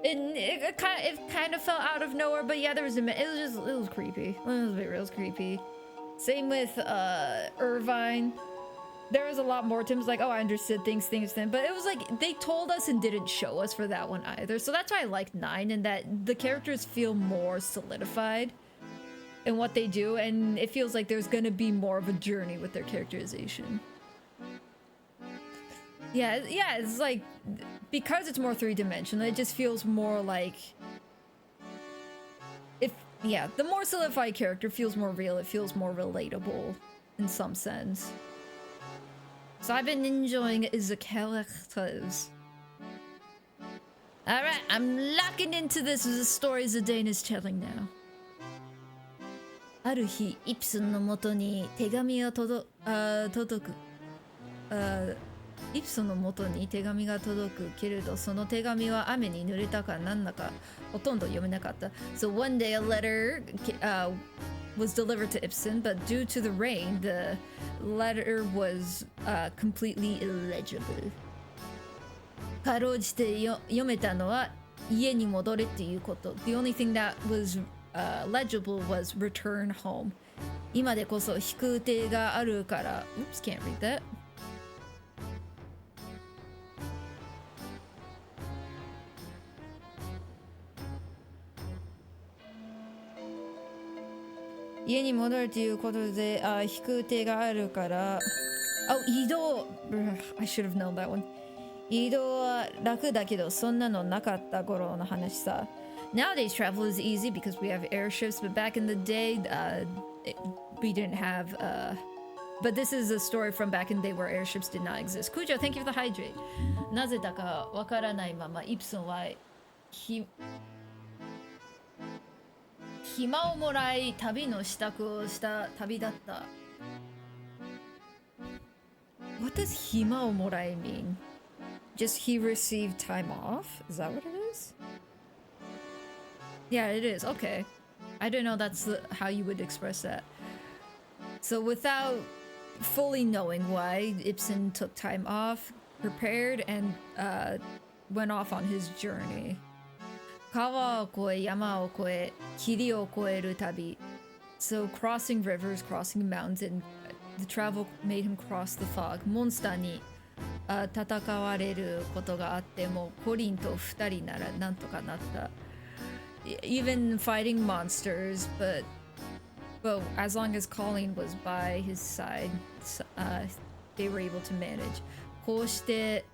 It kind of felt out of nowhere, but yeah, there was it was creepy. It was real creepy. Same with Irvine. There was a lot more to him. It was like, oh, I understood things, but it was like they told us and didn't show us for that one either. So that's why I like 9, and that the characters feel more solidified in what they do, and it feels like there's gonna be more of a journey with their characterization. Yeah, it's like, because it's more three-dimensional, it just feels more like, the more solidified character feels more real, it feels more relatable in some sense. So I've been enjoying the characters. Alright, I'm locking into this as the stories Zidane is telling now. ある日、イプスンのもとに手紙が届く。イプソンの元に手紙が届くけれど、その手紙は雨に濡れたかなんだかほとんど読めなかった。So one day a letter was delivered to Ibsen, but due to the rain, the letter was completely illegible. かろうじて読めたのは家に戻れっていうこと。The only thing that was legible was return home. 今でこそ飛空艇があるから。Oops, can't read that. 家に戻るということで、飛空艇があるから。移動。I should have known that one. 移動は楽だけど、そんなのなかった頃の話さ。Nowadays travel is easy because we have airships, but back in the day, we didn't have. But this is a story from back in the day where airships did not exist. Kujo, thank you for the hydrate. なぜだかわからないまま、イプソンは暇をもらい旅の支度をした旅だった。What does 暇をもらい mean? Just he received time off? Is that what it is? Yeah, it is. Okay. I didn't know that's how you would express that. So without fully knowing why, Ibsen took time off, prepared, and went off on his journey. 川を越え、山を越え、霧を越える旅。So crossing rivers, crossing mountains, and the travel made him cross the fog. モンスターに戦われることがあっても、コリンと2人ならなんとかなった。Even fighting monsters, but as long as Colleen was by his side, they were able to manage. こうして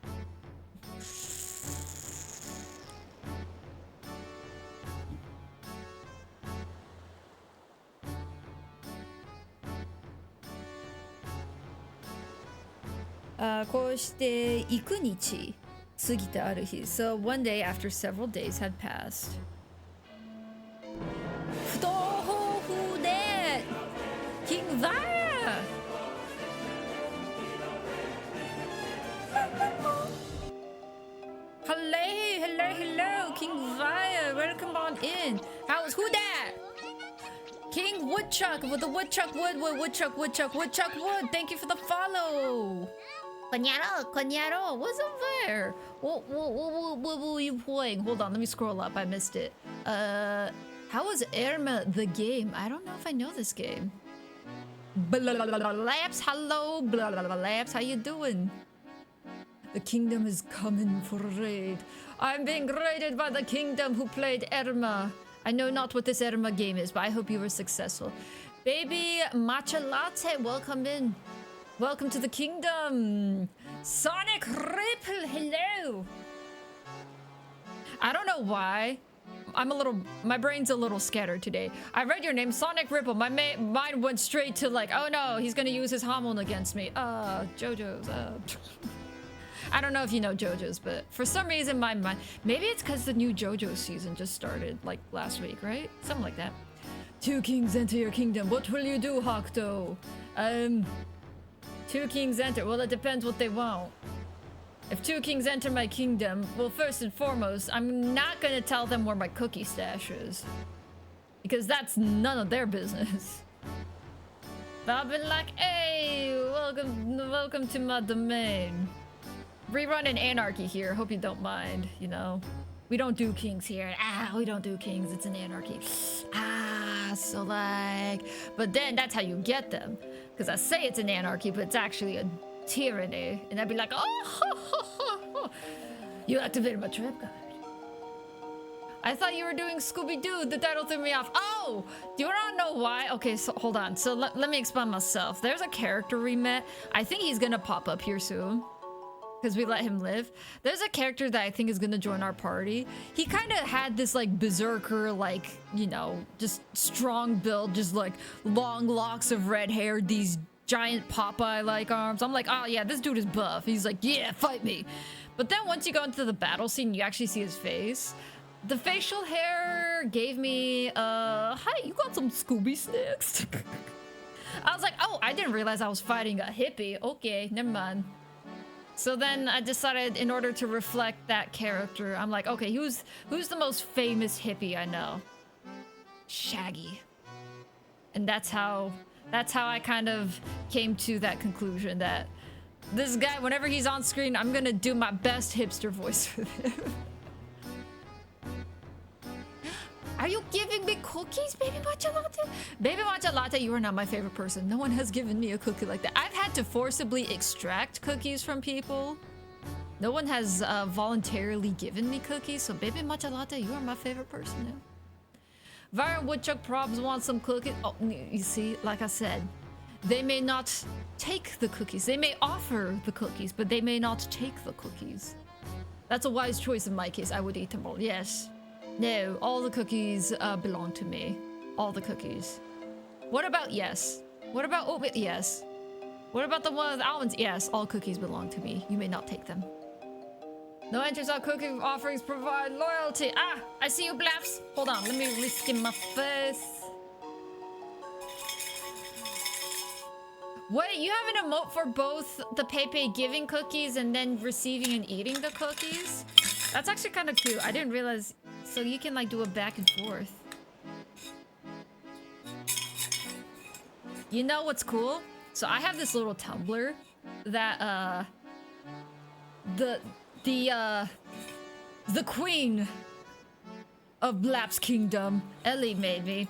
こうして幾日過ぎてある日。So one day after several days had passed. 不当法風でキングザーHello, King Vaya, welcome on in. Who that? King Woodchuck with the Woodchuck Wood. Thank you for the follow. Konyaro, what's up there? What were you playing? Hold on, let me scroll up. I missed it. How was Irma the game? I don't know if I know this game. Laps, hello, Laps, how you doing? The kingdom is coming for a raid. I'm being raided by the kingdom who played Irma. I know not what this Irma game is, but I hope you were successful. Baby Matcha Latte, welcome in. Welcome to the kingdom. Sonic Ripple, hello. I don't know why. My brain's a little scattered today. I read your name, Sonic Ripple. My mind went straight to like, oh no, he's gonna use his hormone against me. JoJo's. I don't know if you know JoJo's, but for some reason my mind, maybe it's because the new JoJo season just started like last week, right? Something like that. 2 kings enter your kingdom. What will you do, Hakuto? 2 kings enter. Well, it depends what they want. If 2 kings enter my kingdom, well, first and foremost, I'm not gonna tell them where my cookie stash is. Because that's none of their business. But I'll be like, hey, welcome to my domain. Rerunning anarchy here, hope you don't mind, you know. We don't do kings here. We don't do kings, it's an anarchy. So like, but then that's how you get them. Because I say it's an anarchy, but it's actually a tyranny. And I'd be like, oh, you activated my trap card. I thought you were doing Scooby-Doo. The title threw me off. Oh, do you want to know why? Okay, so hold on. So let me explain myself. There's a character we met. I think he's gonna pop up here soon. Because we let him live. There's a character that I think is gonna join our party. He kind of had this like berserker, like, you know, just strong build, just like long locks of red hair, these giant Popeye-like arms. I'm like, oh yeah, this dude is buff. He's like, yeah, fight me. But then once you go into the battle scene, you actually see his face. The facial hair gave me, hi, you got some Scooby snacks. I was like, oh, I didn't realize I was fighting a hippie. Okay, never mind. So then I decided, in order to reflect that character, I'm like, okay, who's the most famous hippie I know? Shaggy. And that's how I kind of came to that conclusion that this guy, whenever he's on screen, I'm gonna do my best hipster voice for him. Are you giving me cookies, Baby Matcha Latte? Baby Matcha Latte, you are not my favorite person. No one has given me a cookie like that. I've had to forcibly extract cookies from people. No one has voluntarily given me cookies, so Baby Matcha Latte, you are my favorite person now. Viral Woodchuck Probs want some cookies. Oh, you see, like I said, they may not take the cookies. They may offer the cookies, but they may not take the cookies. That's a wise choice in my case. I would eat them all, yes. No, all the cookies belong to me. All the cookies. What about yes? What about oatmeal? Yes. What about the one with almonds? Yes, all cookies belong to me. You may not take them. No entries on cookie offerings provide loyalty. Ah, I see you, Blaps. Hold on, let me reskin my face. Wait, you have an emote for both the Pepe giving cookies and then receiving and eating the cookies? That's actually kind of cute. I didn't realize. So you can like do a back and forth. You know what's cool? So I have this little Tumblr that the queen of Blaps Kingdom, Ellie, made me.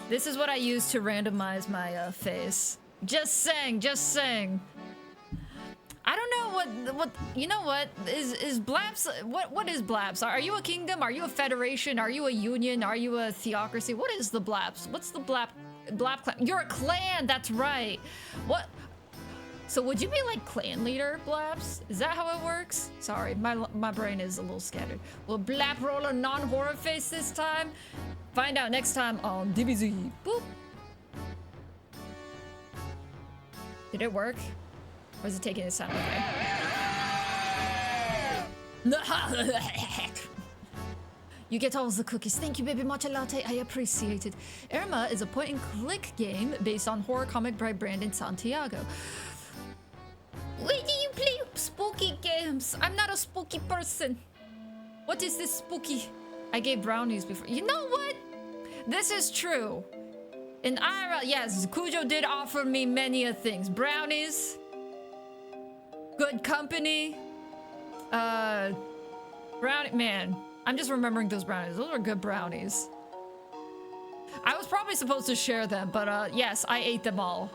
This is what I use to randomize my face. Just saying. I don't know what you know what is Blaps, what is Blaps? Are you a kingdom? Are you a federation? Are you a union? Are you a theocracy? What is the Blaps? What's the Blap clan? You're a clan, that's right. What? So would you be like clan leader, Blaps? Is that how it works? Sorry, my brain is a little scattered. Will Blap roll a non-horror face this time? Find out next time on DBZ. Boop. Did it work? Or is it taking its time away? You get all the cookies. Thank you, Baby Matcha Latte. I appreciate it. Irma is a point-and-click game based on horror comic by Brandon Santiago. Where do you play spooky games? I'm not a spooky person. What is this spooky? I gave brownies before. You know what? This is true. In IRL, yes, Cujo did offer me many a things. Brownies. Good company. Brownie, man. I'm just remembering those brownies. Those are good brownies. I was probably supposed to share them, but yes, I ate them all.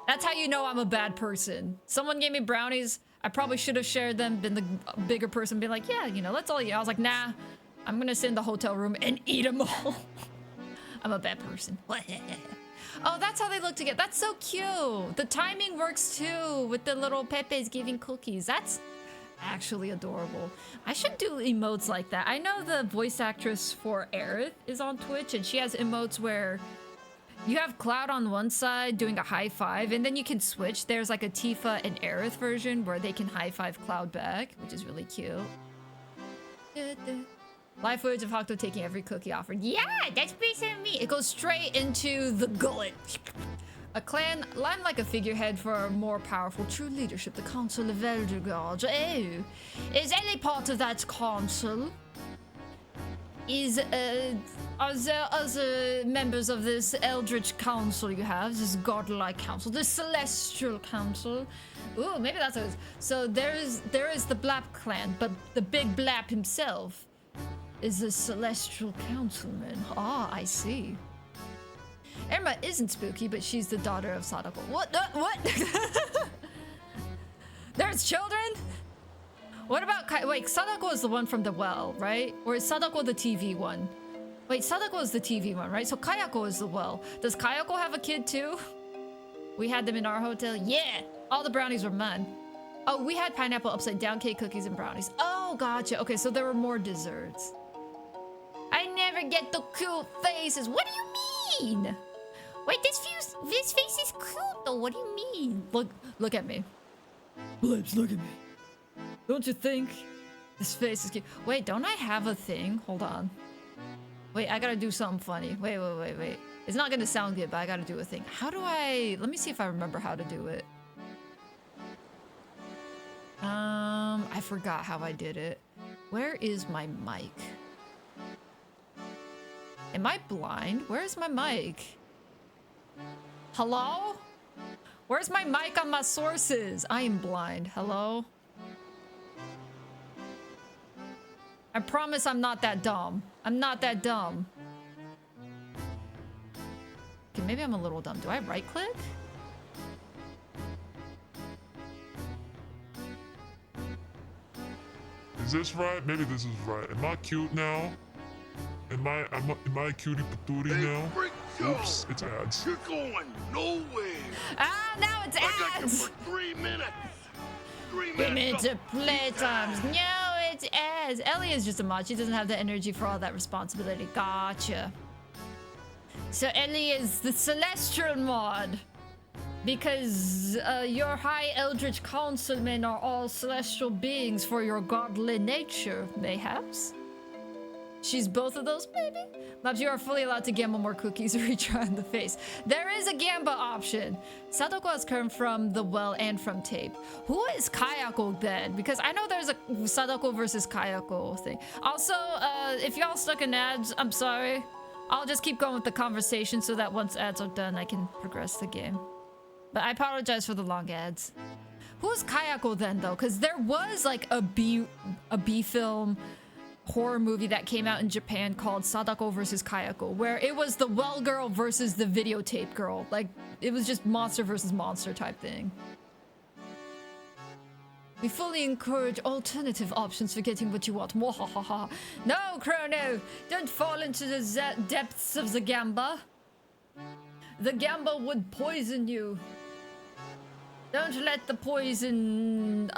That's how you know I'm a bad person. Someone gave me brownies. I probably should have shared them, been the bigger person, been like, yeah, you know, let's all eat. I was like, nah, I'm gonna sit in the hotel room and eat them all. I'm a bad person. Oh, that's how they look together. That's so cute. The timing works too with the little Pepe's giving cookies. That's actually adorable. I should do emotes like that. I know the voice actress for Aerith is on Twitch and she has emotes where you have Cloud on one side doing a high five and then you can switch. There's like a Tifa and Aerith version where they can high five Cloud back, which is really cute. Live footage of Hakuto taking every cookie offered. Yeah, That's based on me. it goes straight into the gullet. A clan line like a figurehead for a more powerful true leadership. The Council of Elder Gods. Oh, is any part of that council? Are there other members of this Eldritch Council you have? This godlike council, this celestial council? Ooh, maybe that's what it is. So there is the Blap clan, but the big Blap himself is a celestial councilman. Ah, I see. Irma isn't spooky, but she's the daughter of Sadako. What? What? There's children? What about wait, Sadako is the one from the well, right? Or is Sadako the TV one? Wait, Sadako is the TV one, right? So Kayako is the well. Does Kayako have a kid too? We had them in our hotel. Yeah, all the brownies were mine. Oh, we had pineapple upside down cake, cookies, and brownies. Oh, gotcha. Okay, so there were more desserts. I never get the cute faces. What do you mean? Wait, this face is cute though. What do you mean? Look at me. Blips, look at me. Don't you think this face is cute? Wait, don't I have a thing? Hold on. Wait, I gotta do something funny. Wait. It's not gonna sound good, but I gotta do a thing. How do I... Let me see if I remember how to do it. I forgot how I did it. Where is my mic? Am I blind? Where is my mic? Hello? Where's my mic on my sources? I am blind. Hello? I promise I'm not that dumb. I'm not that dumb. Okay, maybe I'm a little dumb. Do I right click? Is this right? Maybe this is right. Am I cute now? Am I cutie patootie now? Oops, it's ads. You're going nowhere. Ah, now it's I got you ads! for 3 minutes. 3 3 minutes minutes. of playtimes. No, it's ads. Ellie is just a mod. She doesn't have the energy for all that responsibility. Gotcha. So Ellie is the celestial mod. Because your high eldritch councilmen are all celestial beings for your godly nature, mayhaps? She's both of those, maybe? Labs, you are fully allowed to gamble more cookies or retry in the face. There is a gamba option. Sadako has come from the well and from tape. Who is Kayako then? Because I know there's a Sadako versus Kayako thing. Also, if y'all stuck in ads, I'm sorry. I'll just keep going with the conversation so that once ads are done, I can progress the game. But I apologize for the long ads. Who's Kayako then, though? Because there was like a B film horror movie that came out in Japan called Sadako versus Kayako, where it was the well girl versus the videotape girl. Like, it was just monster versus monster type thing. We fully encourage alternative options for getting what you want. Mwahaha. No, Chrono! Don't fall into the depths of the gamba. The gamba would poison you. Don't let the poison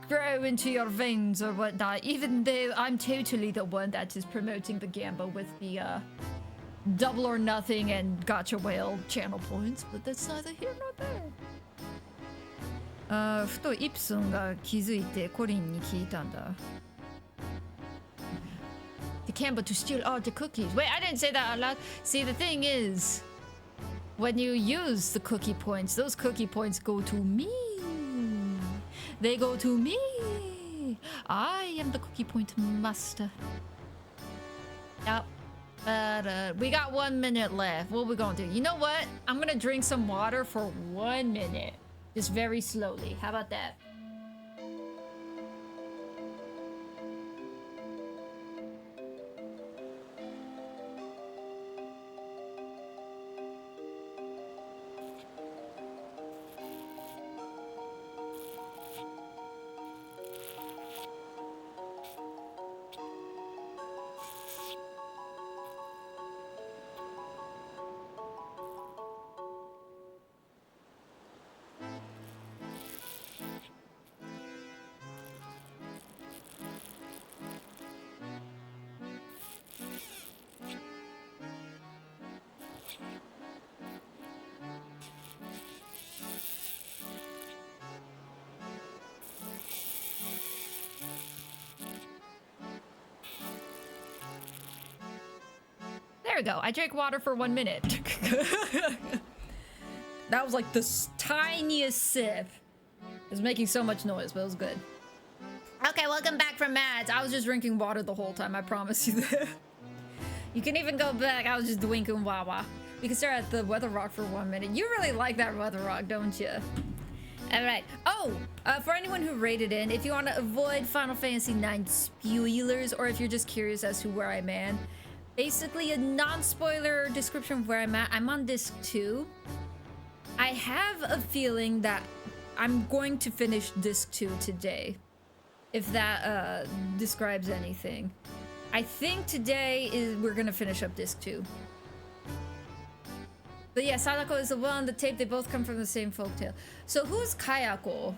grow into your veins or whatnot, even though I'm totally the one that is promoting the gamba with the double or nothing and gotcha whale channel points, but that's neither here nor there. ふとイプソンが気づいてコリンに聞いたんだ。The gamba to steal all the cookies. Wait, I didn't say that out loud. See, the thing is, when you use the cookie points, those cookie points go to me. They go to me. I am the cookie point master. Yep. But we got 1 minute left. What we gonna do? You know what? I'm gonna drink some water for 1 minute. Just very slowly. How about that? There we go. I drank water for 1 minute. That was like the tiniest sip. It was making so much noise, but it was good. Okay, welcome back from Mads. I was just drinking water the whole time. I promise you that. You can even go back. I was just drinking wawa. We can start at the Weather Rock for 1 minute. You really like that Weather Rock, don't you? All right. Oh, for anyone who rated in, if you want to avoid Final Fantasy IX spoilers, or if you're just curious as to where I'm at, basically a non-spoiler description of where I'm at. I'm on disc 2. I have a feeling that I'm going to finish disc 2 today, if that describes anything. I think today we're gonna finish up disc 2. But yeah, Sadako is the one on the tape. They both come from the same folktale. So who's Kayako?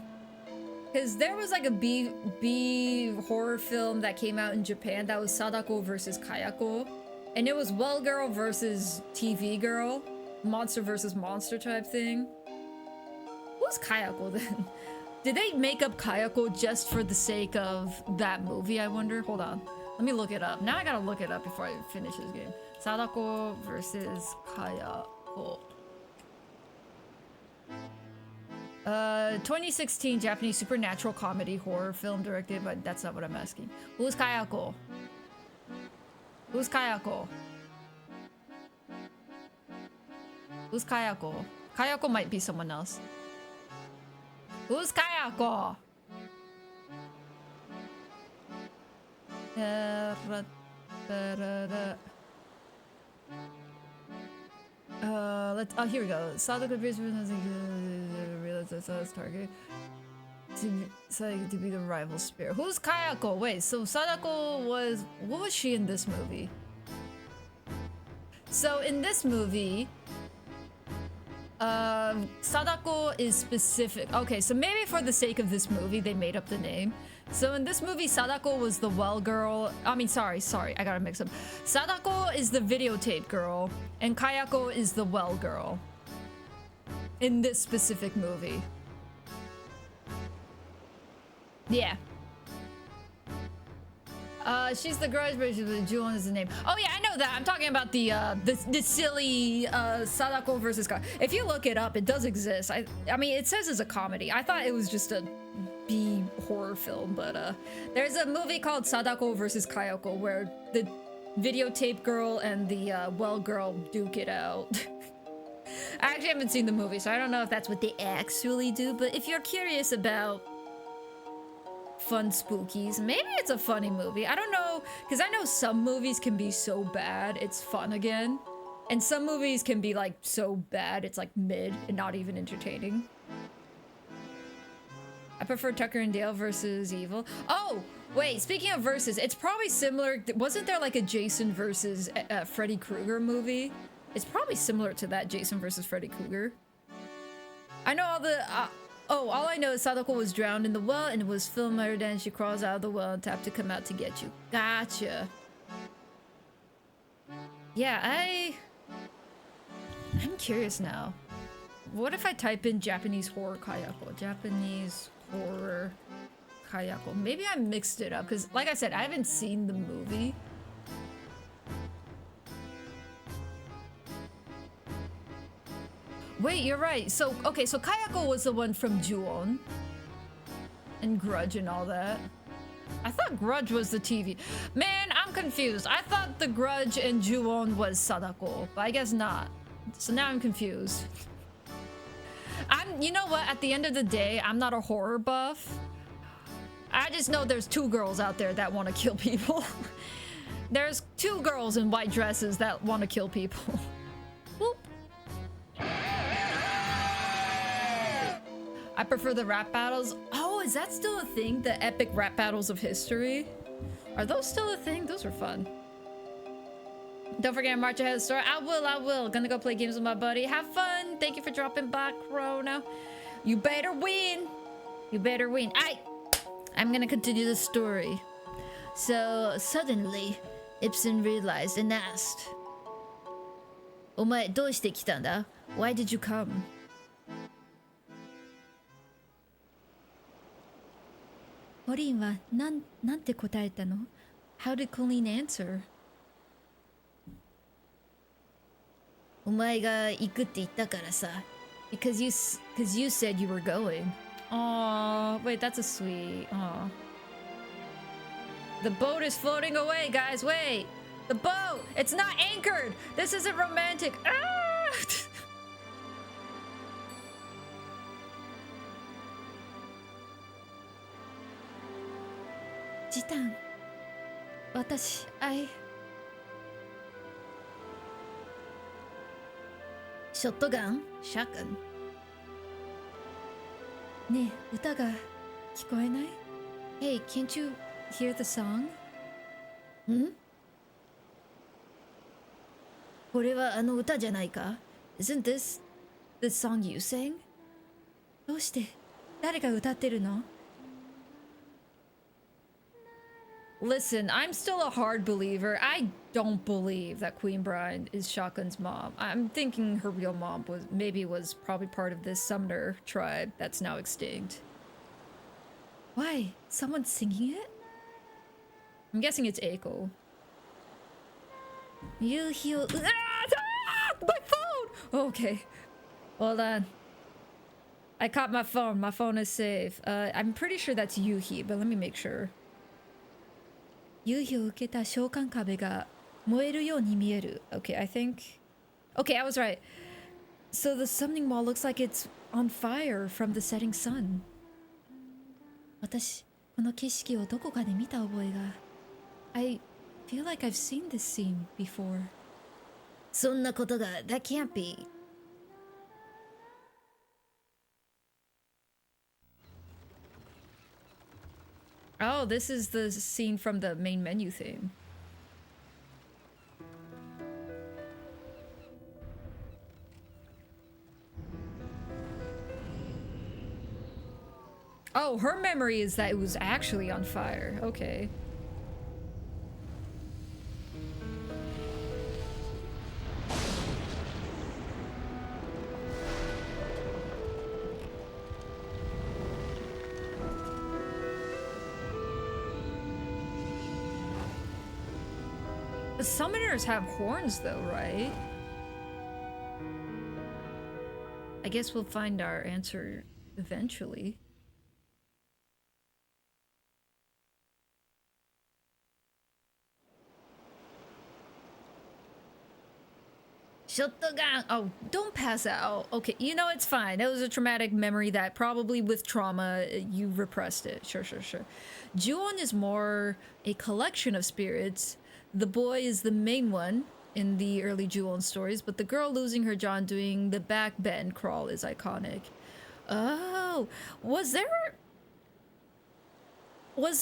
Because there was like a B horror film that came out in Japan that was Sadako versus Kayako. And it was Well Girl versus TV Girl. Monster versus monster type thing. Who's Kayako then? Did they make up Kayako just for the sake of that movie, I wonder? Hold on. Let me look it up. Now I gotta look it up before I finish this game. Sadako versus Kayako. 2016 Japanese supernatural comedy horror film directed by... That's not what I'm asking. Who's Kayako? Who's Kayako? Who's Kayako? Kayako might be someone else. Who's Kayako? Oh, here we go. Sadako appears realized I saw his target to be the rival spirit. Who's Kayako? Wait, so Sadako was... What was she in this movie? So in this movie... Sadako is specific. Okay, so maybe for the sake of this movie, they made up the name. So in this movie, Sadako was the well girl. I mean, sorry, I gotta mix up. Sadako is the videotape girl, and Kayako is the well girl. In this specific movie. Yeah. She's the garage, but Juon is the name. Oh yeah, I know that. I'm talking about the silly Sadako versus Kayako. If you look it up, it does exist. I mean, it says it's a comedy. I thought it was just a B horror film, but there's a movie called Sadako versus Kayako where the videotape girl and the well girl duke it out. I actually haven't seen the movie, so I don't know if that's what they actually do. But if you're curious about fun spookies, maybe it's a funny movie. I don't know, because I know some movies can be so bad it's fun again, and some movies can be like so bad it's like mid and not even entertaining. I prefer Tucker and Dale versus Evil. Oh wait, speaking of versus, it's probably similar. Wasn't there like a Jason versus Freddy Krueger movie? It's probably similar to that, Jason versus Freddy Krueger. I know all the all I know is Sadako was drowned in the well and was filmed later. Then she crawls out of the well and tapped to come out to get you. Gotcha. Yeah, I'm curious now. What if I type in Japanese horror Kayako? Japanese horror Kayako. Maybe I mixed it up because, like I said, I haven't seen the movie. Wait, you're right. So, okay, so Kayako was the one from Ju-on and Grudge and all that. I thought Grudge was the TV. Man, I'm confused. I thought the Grudge and Ju-on was Sadako, but I guess not. So now I'm confused. You know what? At the end of the day, I'm not a horror buff. I just know there's two girls out there that want to kill people. There's two girls in white dresses that want to kill people. Whoop. I prefer the rap battles. Oh, is that still a thing? The epic rap battles of history? Are those still a thing? Those are fun. Don't forget March Ahead store. I will. Gonna go play games with my buddy. Have fun. Thank you for dropping by, Corona. You better win. You better win. I'm gonna continue the story. So, suddenly, Ibsen realized and asked, お前どうして来たんだ? Why did you come? Morin はなんて答えたの? How did Colleen answer? お前が行くって言ったからさ。Because you said you were going. Aw, wait, that's a sweet. Aw. The boat is floating away, guys. Wait. The boat! It's not anchored! This isn't romantic. Ah! ジタン、私、ショットガン？シャッガン？ねえ、歌が聞こえない？ Hey, can't you hear the song? ん？これはあの歌じゃないか？ Isn't this the song you sang? どうして誰が歌ってるの？ Listen, I'm still a hard believer. I don't believe that Queen Bride is Shotgun's mom. I'm thinking her real mom was probably part of this Sumner tribe that's now extinct. Why? Someone's singing it? I'm guessing it's Eiko. You heal. My phone! Okay. Hold on. I caught my phone. My phone is safe. I'm pretty sure that's Yuhi, but let me make sure. 夕日を受けた召喚壁が燃えるように見える. Okay, I think. Okay, I was right. So the summoning wall looks like it's on fire from the setting sun. 私、この景色をどこかで見た覚えが. I feel like I've seen this scene before. そんなことが, that can't be. Oh, this is the scene from the main menu theme. Oh, her memory is that it was actually on fire. Okay. The summoners have horns though, right? I guess we'll find our answer eventually. Shotgun! Oh, don't pass out. Okay, you know, it's fine. It was a traumatic memory that probably with trauma, you repressed it. Sure. Ju-on is more a collection of spirits. The boy is the main one in the early Ju-on stories, but the girl losing her jaw and doing the back bend crawl is iconic. Oh, was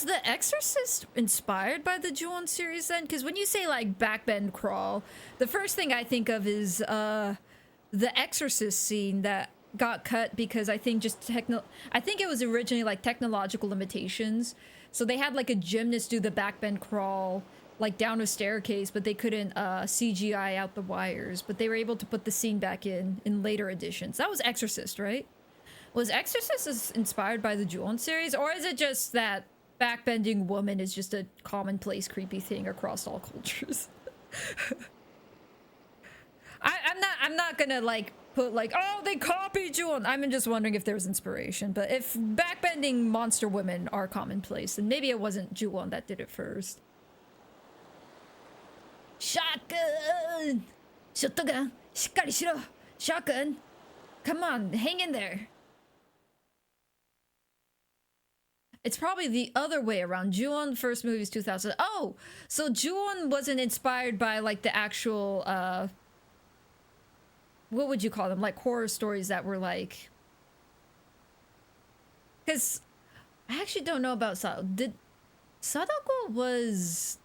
The Exorcist inspired by the Ju-on series then? Because when you say like backbend crawl, the first thing I think of is the Exorcist scene that got cut because I think I think it was originally like technological limitations. So they had like a gymnast do the backbend crawl like down a staircase, but they couldn't CGI out the wires. But they were able to put the scene back in later editions. That was Exorcist, right? Was Exorcist inspired by the Ju-on series, or is it just that backbending woman is just a commonplace creepy thing across all cultures? I'm not gonna like put like, oh, they copied Ju-on. I'm just wondering if there was inspiration. But if backbending monster women are commonplace, then maybe it wasn't Ju-on that did it first. Shotgun! Shotgun! しっかりしろ! Shotgun! Come on, hang in there. It's probably the other way around. Ju-on first movie is 2000. Oh, so Ju-on wasn't inspired by like the actual what would you call them? Like horror stories that were like, because I actually don't know about Sadako was,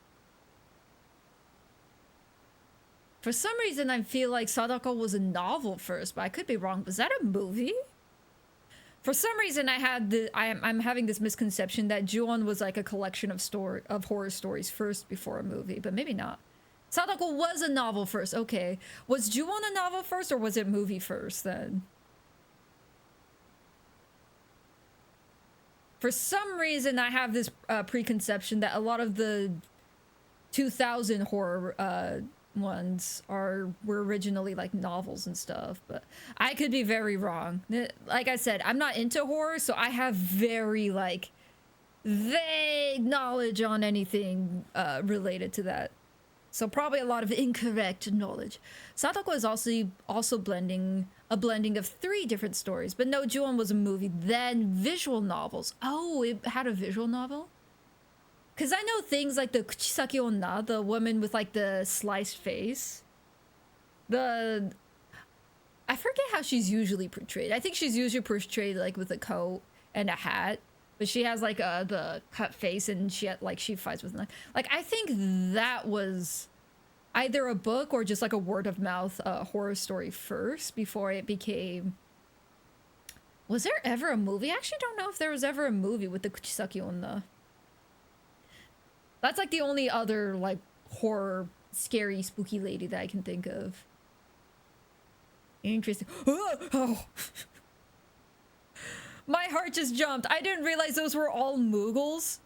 for some reason I feel like Sadako was a novel first, but I could be wrong. Was that a movie? For some reason, I'm having this misconception that Ju-on was like a collection of horror stories first before a movie, but maybe not. Sadako was a novel first. Okay, was Ju-on a novel first, or was it movie first then? For some reason, I have this preconception that a lot of the 2000 horror ones were originally like novels and stuff, but I could be very wrong. Like I said, I'm not into horror, so I have very like vague knowledge on anything related to that. So probably a lot of incorrect knowledge. Satoko is also blending of 3 different stories, but no, Ju-on was a movie, then visual novels. Oh, it had a visual novel? Because I know things like the Kuchisaki Onna, the woman with like the sliced face. I forget how she's usually portrayed. I think she's usually portrayed like with a coat and a hat. But she has like the cut face and she fights with like I think that was either a book or just like a word of mouth horror story first before it became. Was there ever a movie? I actually don't know if there was ever a movie with the Kuchisaki Onna. That's like the only other like horror, scary, spooky lady that I can think of. Interesting. Oh. My heart just jumped. I didn't realize those were all Mughals.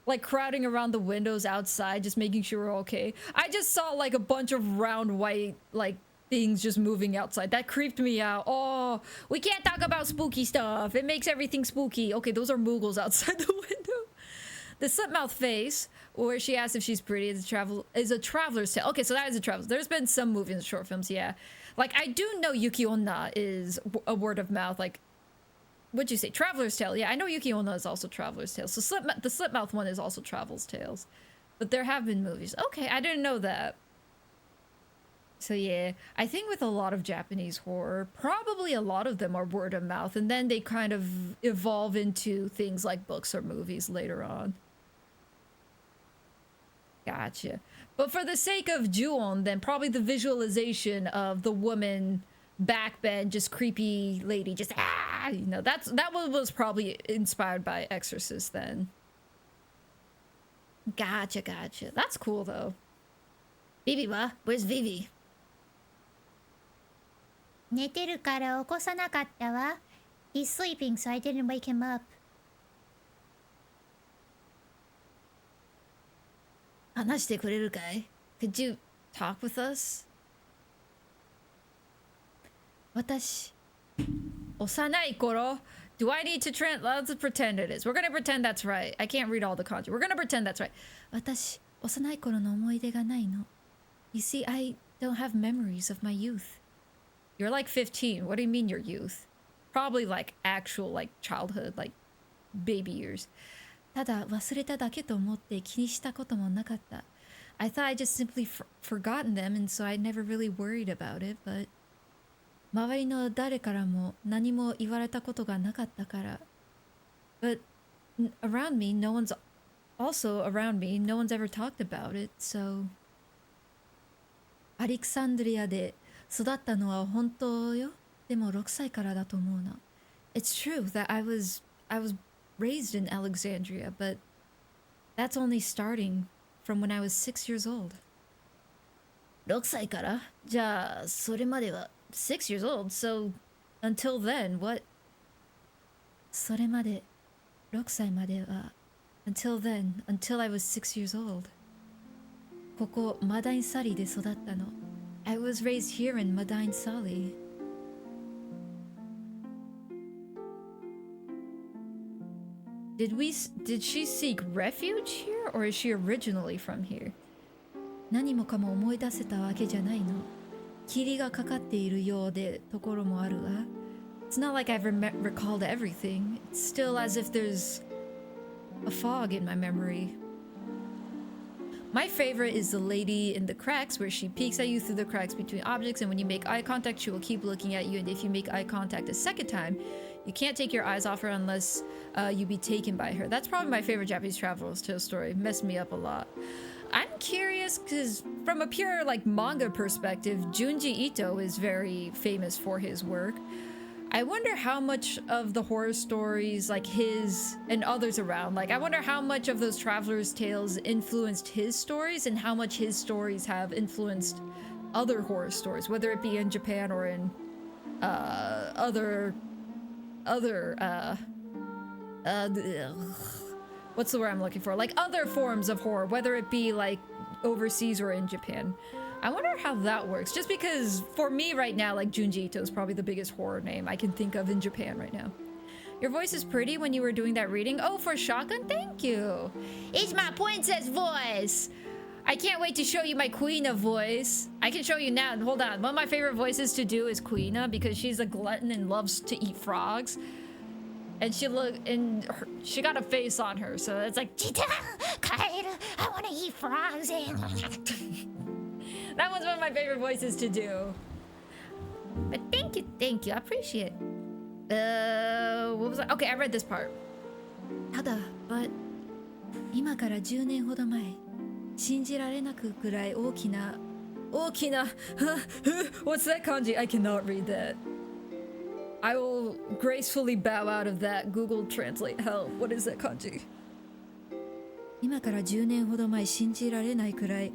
Like crowding around the windows outside, just making sure we're okay. I just saw like a bunch of round white like things just moving outside. That creeped me out. Oh, we can't talk about spooky stuff. It makes everything spooky. Okay, those are Mughals outside the window. The slipmouth face, where she asks if she's pretty, is a traveler's tale. Okay, so that is a traveler's. There's been some movies and short films, yeah. Like I do know Yuki Onna is a word of mouth, like. What'd you say? Traveler's Tale. Yeah, I know Yuki Onna is also Traveler's Tale. So the Slipmouth one is also Traveler's Tales. But there have been movies. Okay, I didn't know that. So yeah, I think with a lot of Japanese horror, probably a lot of them are word of mouth. And then they kind of evolve into things like books or movies later on. Gotcha. But for the sake of Ju-on, then probably the visualization of the woman... backbend, just creepy lady, just you know, that one was probably inspired by Exorcist then. Gotcha. That's cool though. Vivi wa? Where's Vivi? 寝てるから起こさなかったわ. He's sleeping, so I didn't wake him up. 話してくれるかい? Could you talk with us? 私、幼い頃 Do I need to let's pretend it is. We're gonna pretend that's right. I can't read all the kanji. We're gonna pretend that's right. 私、幼い頃の思い出がないの. You see, I don't have memories of my youth. You're like 15. What do you mean your youth? Probably like actual like childhood, like baby years. ただ忘れただけと思って気にしたこともなかった. I thought I just simply forgotten them, and so I never really worried about it, but 周りの誰からも何も言われたことがなかったから。But around me, no one's ever talked about it, so... アレクサンドリアで育ったのは本当よ。でも6歳からだと思うな。It's true that I was raised in Alexandria, but that's only starting from when I was 6 years old. 6歳から？じゃあ、それまでは 6 years old, so until then, what? それまで6歳までは until then, until I was 6 years old. ここマダインサリーで育ったの. I was raised here in Madain Sali. Did she seek refuge here, or is she originally from here? 何もかも思い出せたわけじゃないの。霧がかかっているようでところもあるわ。It's not like I've recalled everything. It's still as if there's a fog in my memory. My favorite is the lady in the cracks, where she peeks at you through the cracks between objects, and when you make eye contact, she will keep looking at you, and if you make eye contact a second time, you can't take your eyes off her unless you be taken by her. That's probably my favorite Japanese Traveler's Tale story. Messed me up a lot. I'm curious, because from a pure like manga perspective, Junji Ito is very famous for his work. I wonder how much of the horror stories, like his and others around, like I wonder how much of those Traveler's Tales influenced his stories and how much his stories have influenced other horror stories, whether it be in Japan or in what's the word I'm looking for? Like other forms of horror, whether it be like overseas or in Japan. I wonder how that works. Just because for me right now, like Junji Ito is probably the biggest horror name I can think of in Japan right now. Your voice is pretty when you were doing that reading. Oh, for Shotgun? Thank you. It's my princess voice. I can't wait to show you my Queena voice. I can show you now. Hold on. One of my favorite voices to do is Queena because she's a glutton and loves to eat frogs. And she she got a face on her, so it's like, Chita, Kaeru, I want to eat frogs. That was one of my favorite voices to do. But thank you, I appreciate it. What was I? Okay, I read this part. ただ, but 今から10年ほど前、信じられなくくらい大きな What's that kanji? I cannot read that. I will gracefully bow out of that. Google Translate help. What is that kanji? 今から10年ほど前、信じられないくらい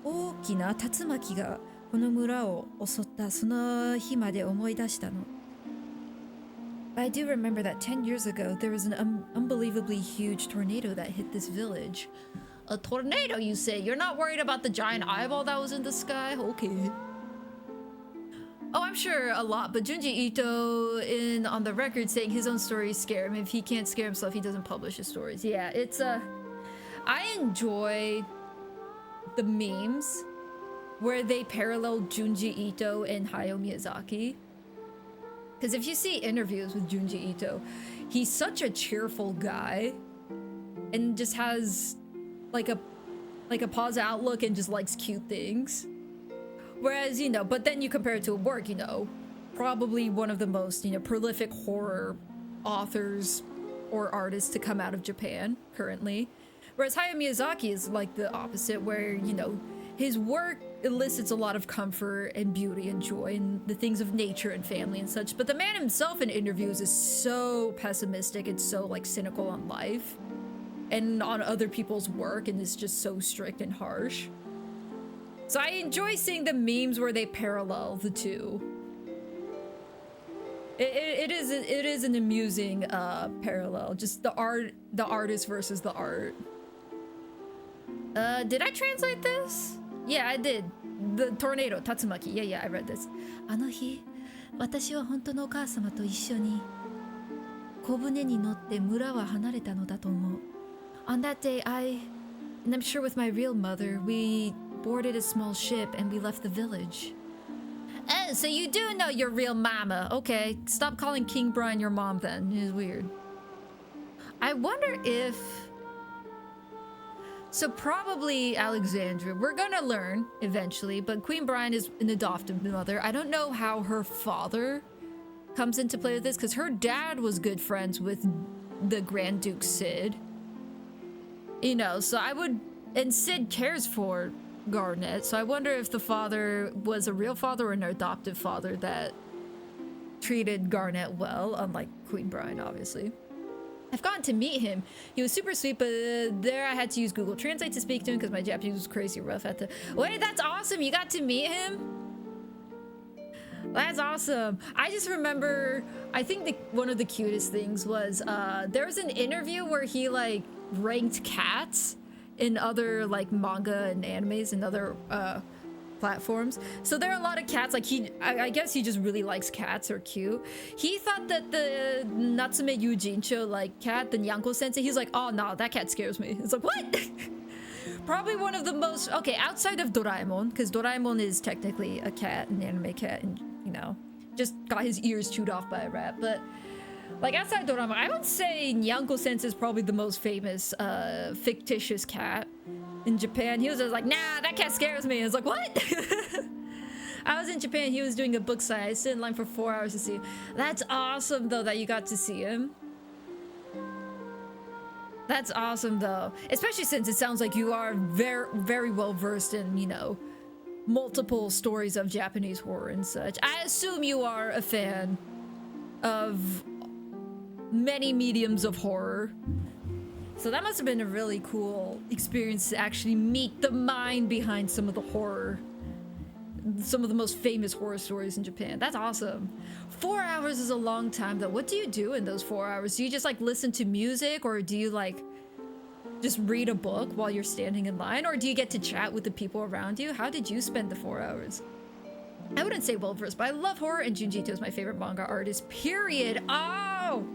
大きな竜巻がこの村を襲ったその日まで思い出したの。I do remember that 10 years ago there was an unbelievably huge tornado that hit this village. A tornado, you say? You're not worried about the giant eyeball that was in the sky? Okay. Oh, I'm sure a lot, but Junji Ito on the record saying his own stories scare him. If he can't scare himself, he doesn't publish his stories. Yeah, it's I enjoy the memes where they parallel Junji Ito and Hayao Miyazaki. Because if you see interviews with Junji Ito, he's such a cheerful guy and just has like a positive outlook and just likes cute things. Whereas, but then you compare it to work, probably one of the most, prolific horror authors or artists to come out of Japan currently. Whereas Hayao Miyazaki is like the opposite, where, his work elicits a lot of comfort and beauty and joy and the things of nature and family and such. But the man himself in interviews is so pessimistic and so like cynical on life and on other people's work, and is just so strict and harsh. So I enjoy seeing the memes where they parallel the two. It is an amusing parallel. Just the artist versus the art. Did I translate this? Yeah, I did. The tornado, Tatsumaki. Yeah, I read this. あの日、私は本当のお母様と一緒に小舟に乗って村は離れたのだと思う. On that day, and I'm sure with my real mother, we boarded a small ship and we left the village. Oh, so you do know your real mama. Okay, stop calling King Brian your mom then. It's weird. I wonder if... So probably Alexandra. We're gonna learn eventually, but Queen Brian is an adoptive mother. I don't know how her father comes into play with this, because her dad was good friends with the Grand Duke Sid. So I would... And Sid cares for Garnet, so I wonder if the father was a real father or an adoptive father that treated Garnet well, unlike Queen Brian, obviously. I've gotten to meet him. He was super sweet, but there I had to use Google Translate to speak to him because my Japanese was crazy rough at the... Wait, that's awesome! You got to meet him? That's awesome. I just remember, I think one of the cutest things was, there was an interview where he, like, ranked cats in other, like, manga and animes and other, platforms. So there are a lot of cats, like, I guess he just really likes cats, or cute. He thought that the Natsume Yujincho, like, cat, the Nyanko Sensei, he's like, oh, no, that cat scares me. It's like, what? Probably one of the most, okay, outside of Doraemon, because Doraemon is technically a cat, an anime cat, and, just got his ears chewed off by a rat, but, like, outside Doraemon, I would say Nyanko Sensei is probably the most famous, fictitious cat in Japan. He was just like, nah, that cat scares me. I was like, what? I was in Japan, he was doing a book sign. I stood in line for 4 hours to see him. That's awesome, though, that you got to see him. That's awesome, though. Especially since it sounds like you are very, very well versed in, multiple stories of Japanese horror and such. I assume you are a fan of many mediums of horror. So that must have been a really cool experience to actually meet the mind behind some of the horror. Some of the most famous horror stories in Japan. That's awesome. 4 hours is a long time, though. What do you do in those 4 hours? Do you just, like, listen to music, or do you, like... just read a book while you're standing in line, or do you get to chat with the people around you? How did you spend the 4 hours? I wouldn't say well versed, but I love horror, and Junji Ito is my favorite manga artist, period. Oh!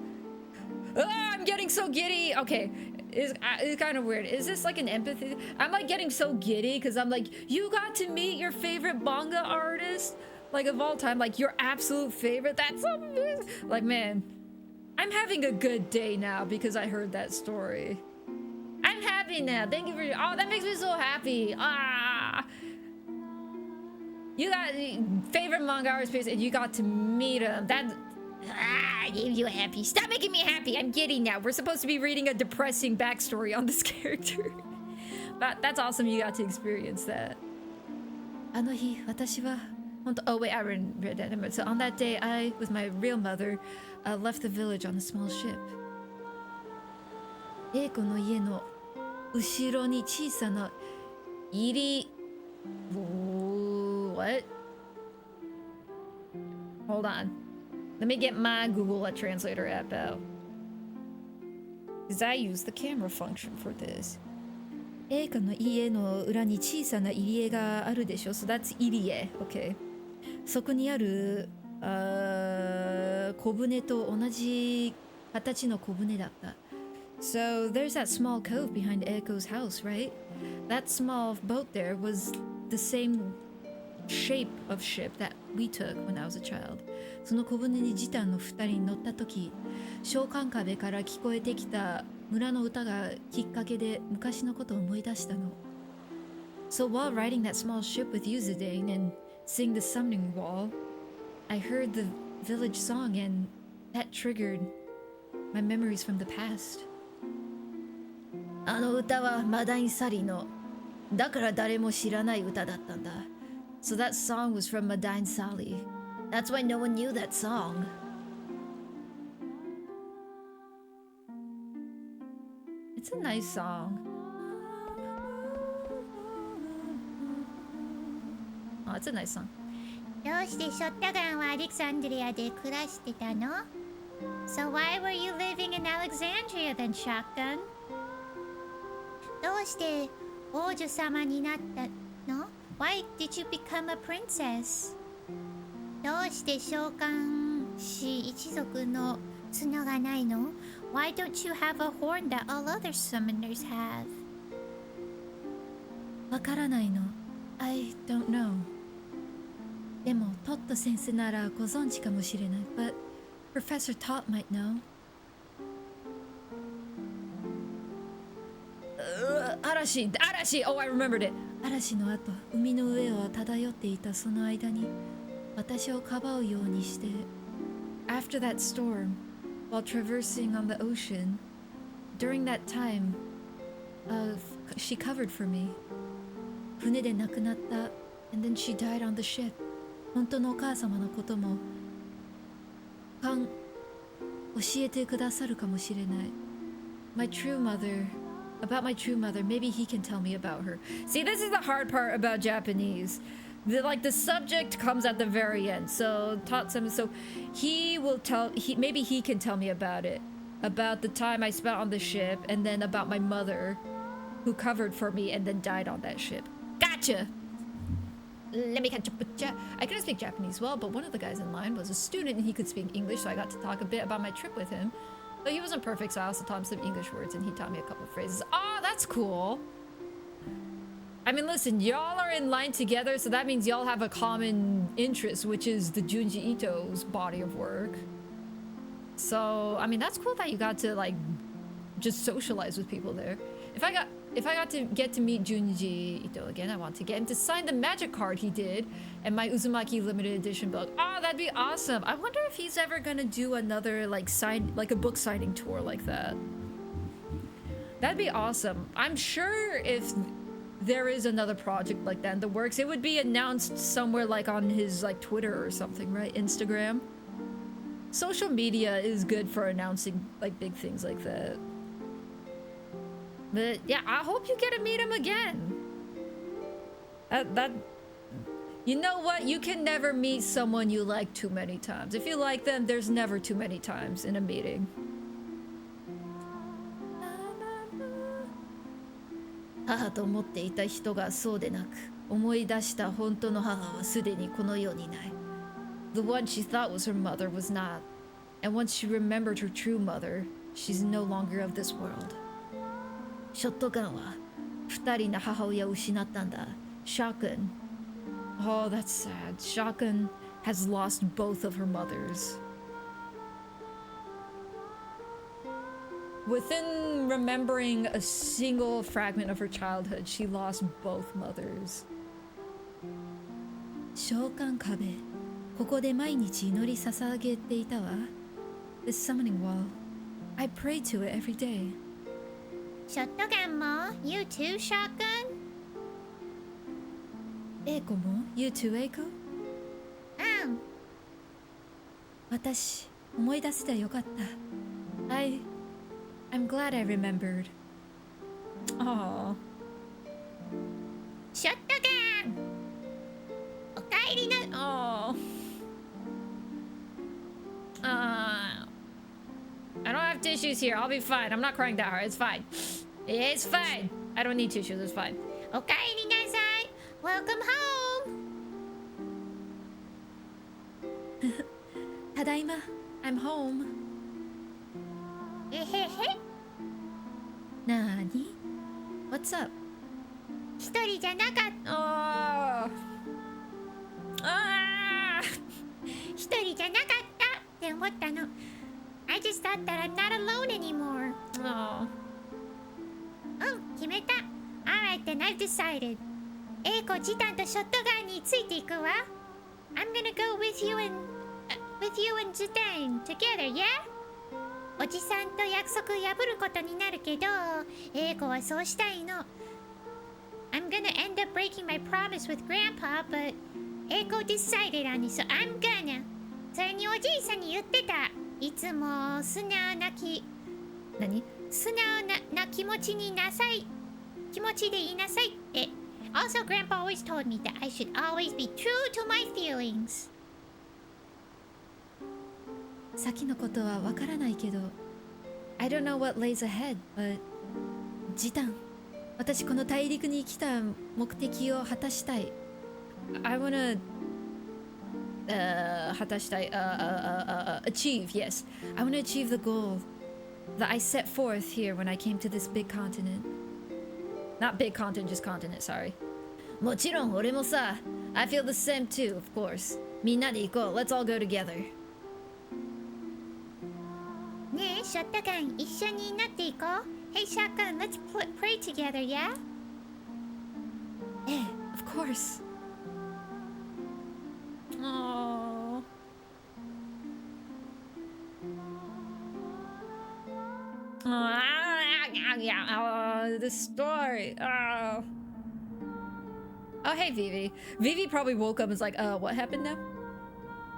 I'm getting so giddy. Okay, it's kind of weird. Is this like an empathy? I'm like getting so giddy because I'm like, you got to meet your favorite manga artist, like of all time, like your absolute favorite. That's amazing. Like, man, I'm having a good day now because I heard that story. I'm happy now. Thank you for. Oh, that makes me so happy. Ah. You got favorite manga artist, and you got to meet him. That gave you happy. Stop making me happy. I'm giddy now. We're supposed to be reading a depressing backstory on this character. But that's awesome. You got to experience that. あの日、私は Oh wait, I read that. So on that day, I, with my real mother, left the village on a small ship. 英子の家の後ろに小さな入り。What? Hold on. Let me get my Google Translator app out. Because I use the camera function for this. 英子の家の裏に小さな入り江があるでしょ。So that's 入り江。Okay. そこにある小舟と同じ形の小舟だった。So there's that small cove behind Eiko's house, right? That small boat there was the same shape of ship that we took when I was a child. その小舟にジタンの2人乗った時、召喚壁から聞こえてきた村の歌がきっかけで昔のことを思い出したの。So while riding that small ship with Yuzadane and seeing the summoning wall, I heard the village song and that triggered my memories from the past. あの歌はマダインサリのだから誰も知らない歌だったんだ。So that song was from Madain Sali. That's why no one knew that song. It's a nice song. Oh, it's a nice song. どうしてショットガンはアレクサンドリアで暮らしてたの？ So why were you living in Alexandria then, Shotgun? どうして王女様になったの？ Why did you become a princess? どうして召喚士一族の角がないの？ Why don't you have a horn that all other summoners have? わからないの。I don't know. でもトット先生ならご存知かもしれない。But Professor Todd might know. 嵐 Oh, I remembered it. 嵐の後、海の上を漂っていたその間に私をかばうようにして After that storm, while traversing on the ocean, during that time, she covered for me. 船で亡くなった and then she died on the ship. 本当のお母様のことも教えてくださるかもしれない。My true mother...About my true mother, maybe he can tell me about her. See, this is the hard part about Japanese. The subject comes at the very end. So he will tell. Maybe he can tell me about it, about the time I spent on the ship, and then about my mother, who covered for me and then died on that ship. Gotcha. Let me catch up. I couldn't speak Japanese well, but one of the guys in line was a student and he could speak English, so I got to talk a bit about my trip with him. Though he wasn't perfect, so I also taught him some English words and he taught me a couple phrases. Oh, that's cool. I mean, listen, y'all are in line together, so that means y'all have a common interest, which is the Junji Ito's body of work. So, I mean, that's cool that you got to, like, just socialize with people there. If I got to get to meet Junji Ito again, I want to get him to sign the magic card he did and my Uzumaki limited edition book. Oh, that'd be awesome. I wonder if he's ever gonna do another like a book signing tour like that. That'd be awesome. I'm sure if there is another project like that in the works, it would be announced somewhere like on his like Twitter or something, right? Instagram. Social media is good for announcing like big things like that. But yeah, I hope you get to meet him again. You know what? You can never meet someone you like too many times. If you like them, there's never too many times in a meeting. 母と思っていた人がそうでなく、思い出した本当の母はすでにこの世にない。The one she thought was her mother was not. And once she remembered her true mother, she's no longer of this world. ショットガンは二人の母親を失ったんだ。Shotgun. Oh, that's sad. Shotgun has lost both of her mothers. Within remembering a single fragment of her childhood, she lost both mothers. 召喚壁。ここで毎日祈り捧げていたわ。The summoning wall. I pray to it every day. ショットガンも You too, shotgun? エイコも You too, エイコ？うん。私、思い出せてよかった。I'm glad I remembered. Aww. ショットガンおかえりな。Aww. I don't have tissues here. I'll be fine. I'm not crying that hard. It's fine. It's fine. I don't need tissues. It's fine. おかえりなさい。Welcome home. ただいま。I'm home. えへへ。なーに？ What's up? 一人じゃなかった。一人じゃなかったって思ったの。I just thought that I'm not alone anymore. 決めた。Alright, then I've decided. エイコ、ジタンとショットガンについていくわ。I'm gonna go with you and Zidane together, yeah? おじさんと約束破ることになるけど、エイコはそうしたいの。I'm gonna end up breaking my promise with Grandpa, but エイコ decided on it, so I'm gonna. それにおじいさんに言ってた。いつも素直な気持ちになさい。気持ちでいなさいって。Also, Grandpa always told me that I should always be true to my feelings. 先のことはわからないけど I don't know what lays ahead, but ジタン、私この大陸に来た目的を果たしたい。I wanna 果たしたいachieve, yes. I wanna achieve the goal that I set forth here when I came to this big continent. Not big continent, just continent, sorry. もちろん俺もさ I feel the same too, of course. みんなで行こう Let's all go together. ねえ、ショットガン一緒になっていこう。Hey, shotgun, let's pray together, yeah? ええ、of course. Aww. The story. Oh, hey, Vivi. Vivi probably woke up and was like, what happened now?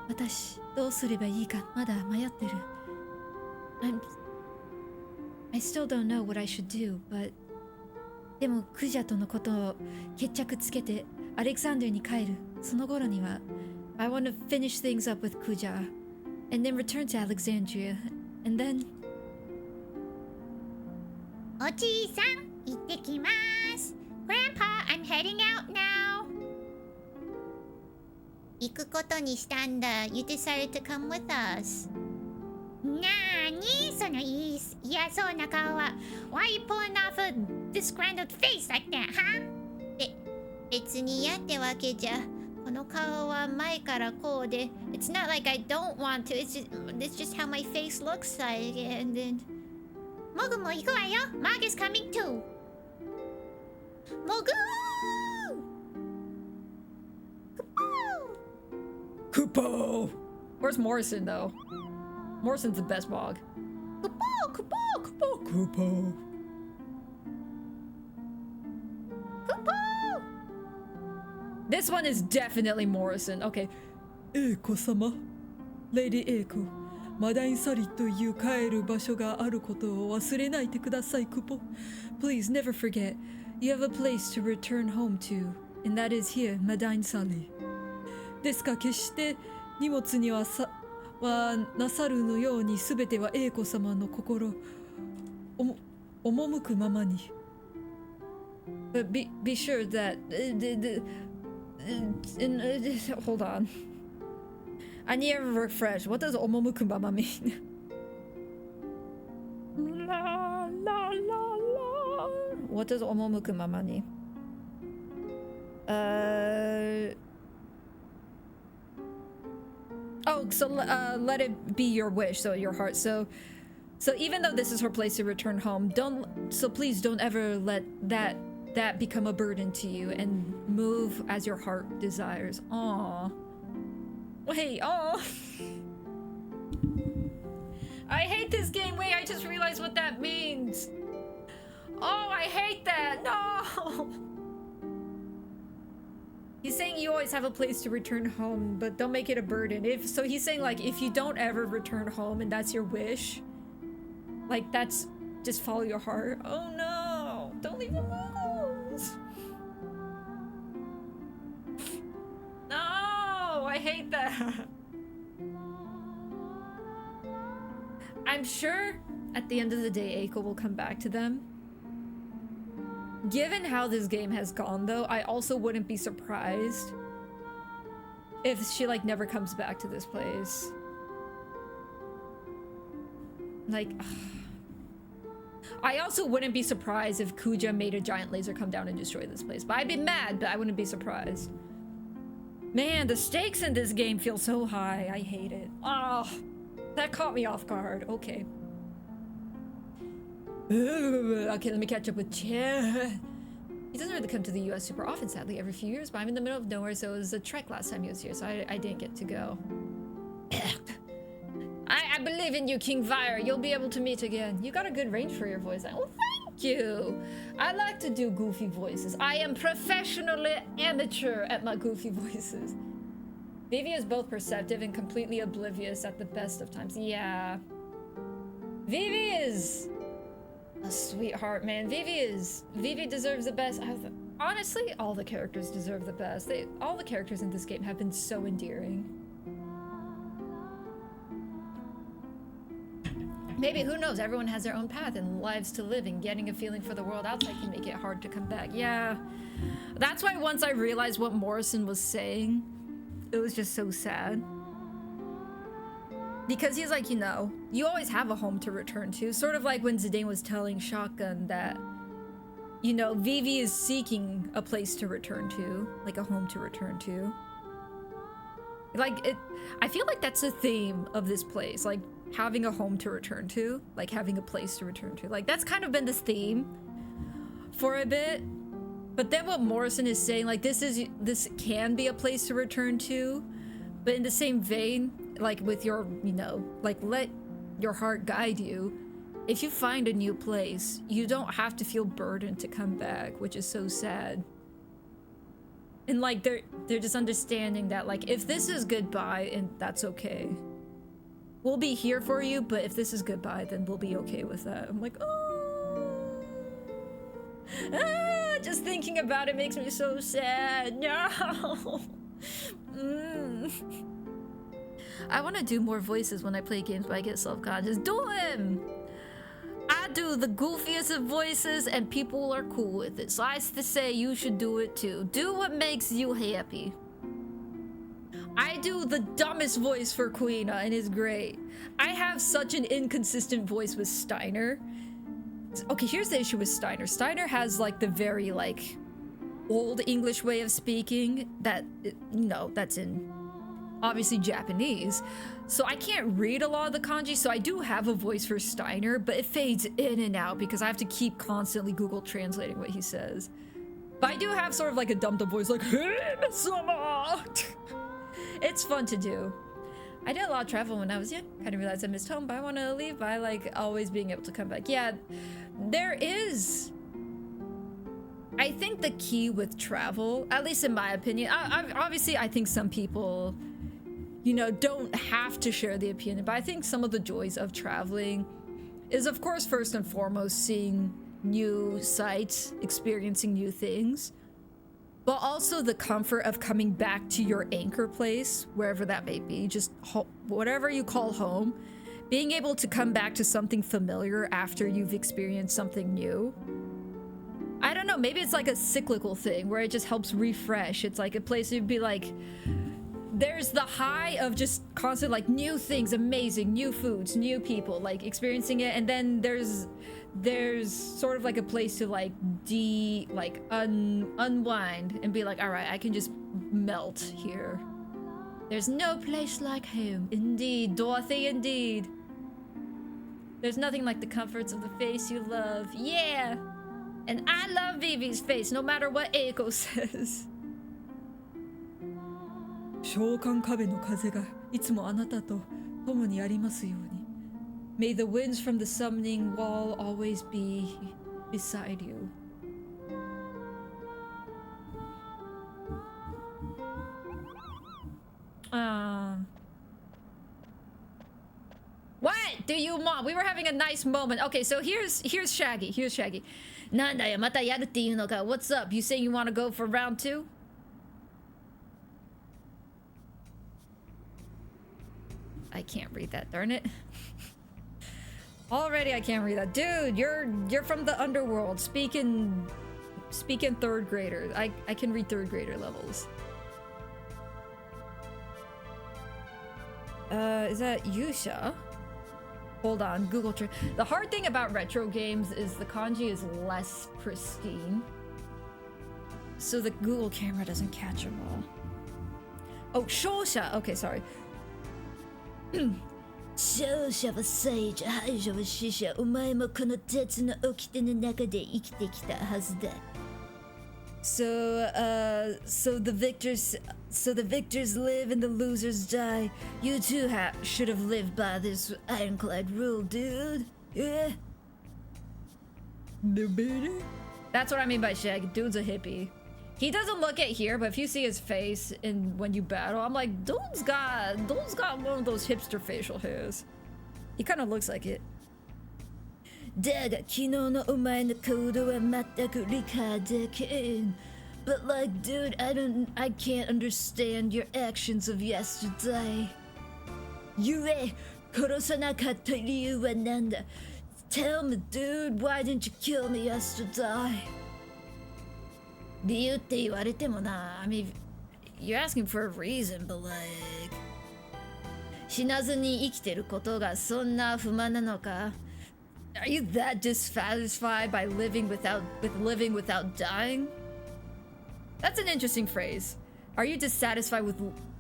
私、どうすればいいかまだ迷ってる。I still don't know what I should do, but でもクジャとのことを決着つけてアレクサンダーに帰る。その頃には I want to finish things up with Kuja and then return to Alexandria and then おじいさん、行ってきます。Grandpa, I'm heading out now. 行くことにしたんだ。You decided to come with us. なーにその嫌そうな顔は。Why are you pulling off a disgruntled face like that, huh? 別に嫌ってわけじゃ。この顔は前からこうで。It's not like I don't want to. It's just how my face looks like. And then... モグも行くわよ。Mog is coming too. モグーKupo! Where's Morrison though? Morrison's the best Mog. Kupo! This one is definitely Morrison. Okay. エイコ様、レイディエイコ、マダインサリという帰る場所があることを忘れないでください、クポ。Please never forget, you have a place to return home to, and that is here, Madain Sali. ですが決して荷物にはなさるのようにすべてはエイコ様の心赴くままに。But be sure that hold on. I need a refresh. What does omomuku mama mean? La la la la. What does omomuku mama mean? Oh, so let it be your wish, so your heart. So even though this is her place to return home, please don't ever let that become a burden to you, and move as your heart desires. Aww. Wait, aw. I hate this game. Wait, I just realized what that means. Oh, I hate that. No. He's saying you always have a place to return home, but don't make it a burden. So he's saying, like, if you don't ever return home and that's your wish, like, that's just follow your heart. Oh no, don't leave him alone. No, I hate that. I'm sure at the end of the day, Eiko will come back to them. Given how this game has gone, though, I also wouldn't be surprised if she, like, never comes back to this place. Like, I also wouldn't be surprised if Kuja made a giant laser come down and destroy this place. But I'd be mad, but I wouldn't be surprised. Man, the stakes in this game feel so high. I hate it. Oh, that caught me off guard. Okay. Okay, let me catch up with Chad. He doesn't really come to the US super often, sadly, every few years, but I'm in the middle of nowhere, so it was a trek last time he was here, so I didn't get to go. I believe in you, King Vire. You'll be able to meet again. You got a good range for your voice. Oh, thank you. I like to do goofy voices. I am professionally amateur at my goofy voices. Vivi is both perceptive and completely oblivious at the best of times. Yeah. Vivi is a sweetheart, man. Vivi deserves the best. Honestly, all the characters deserve the best. All the characters in this game have been so endearing. Maybe, who knows, everyone has their own path and lives to live, and getting a feeling for the world outside can make it hard to come back. Yeah. That's why once I realized what Morrison was saying, it was just so sad. Because he's like, you know, you always have a home to return to. Sort of like when Zidane was telling Shotgun that, you know, Vivi is seeking a place to return to, like a home to return to. Like, I feel like that's the theme of this place, like having a home to return to, like having a place to return to. Like, that's kind of been this theme for a bit. But then what Morrison is saying, like, this can be a place to return to, but in the same vein, like with your, you know, like let your heart guide you. If you find a new place, you don't have to feel burdened to come back, which is so sad. And like they're just understanding that, like, if this is goodbye, and that's okay. We'll be here for you, but if this is goodbye, then we'll be okay with that. I'm like, oh. Ah, just thinking about it makes me so sad. No. I want to do more voices when I play games, but I get self-conscious. Do them! I do the goofiest of voices, and people are cool with it. So I say you should do it too. Do what makes you happy. I do the dumbest voice for Quina, and it's great. I have such an inconsistent voice with Steiner. Okay, here's the issue with Steiner. Steiner has, like, the very, like, old English way of speaking that, you know, that's in obviously Japanese. So I can't read a lot of the kanji, so I do have a voice for Steiner, but it fades in and out because I have to keep constantly Google translating what he says. But I do have sort of like a dumb voice, like, hey, Sama! It's fun to do. I did a lot of travel when I was young. Kind of realized I missed home, but I want to leave by, like, always being able to come back. Yeah, there is... I think the key with travel, at least in my opinion, obviously I think some people, you know, don't have to share the opinion, but I think some of the joys of traveling is, of course, first and foremost, seeing new sights, experiencing new things, but also the comfort of coming back to your anchor place, wherever that may be, just whatever you call home, being able to come back to something familiar after you've experienced something new. I don't know, maybe it's like a cyclical thing where it just helps refresh. It's like a place to be like, there's the high of just constant like new things, amazing, new foods, new people, like experiencing it, and then there's sort of like a place to like unwind and be like, all right, I can just melt here. There's no place like home. Indeed, Dorothy, indeed. There's nothing like the comforts of the face you love. Yeah! And I love Vivi's face, no matter what Eiko says. 召喚壁の風がいつもあなたと共にありますように。 May the winds from the summoning wall always be beside you. What do you want? We were having a nice moment. Okay, so here's Shaggy. Here's Shaggy. なんだよ、またやるっていうのか? What's up? You saying you want to go for round 2? I can't read that, darn it. Already I can't read that. Dude, you're from the underworld. Speaking third grader. I can read third grader levels. Is that Yusha? Hold on, Google the hard thing about retro games is the kanji is less pristine. So the Google camera doesn't catch them all. Oh, Shosha! Okay, sorry. 勝者は聖者、敗者は死者。お前もこの鉄の掟の中で生きてきたはずだ。So the victors live and the losers die. You too should have lived by this ironclad rule, dude. Yeah. That's what I mean by Shag. Dude's a hippie. He doesn't look it here, but if you see his face and when you battle, I'm like, dude's got one of those hipster facial hairs. He kind of looks like it. だが昨日のお前の行動は全く理解できん。But like, dude, I can't understand your actions of yesterday. ゆえ、殺さなかった理由は何だ? Tell me, dude, why didn't you kill me yesterday? 理由って言われてもな。I mean, you're asking for a reason, but like... 死なずに生きてることがそんな不満なのか? Are you that dissatisfied by living without dying? That's an interesting phrase. Are you dissatisfied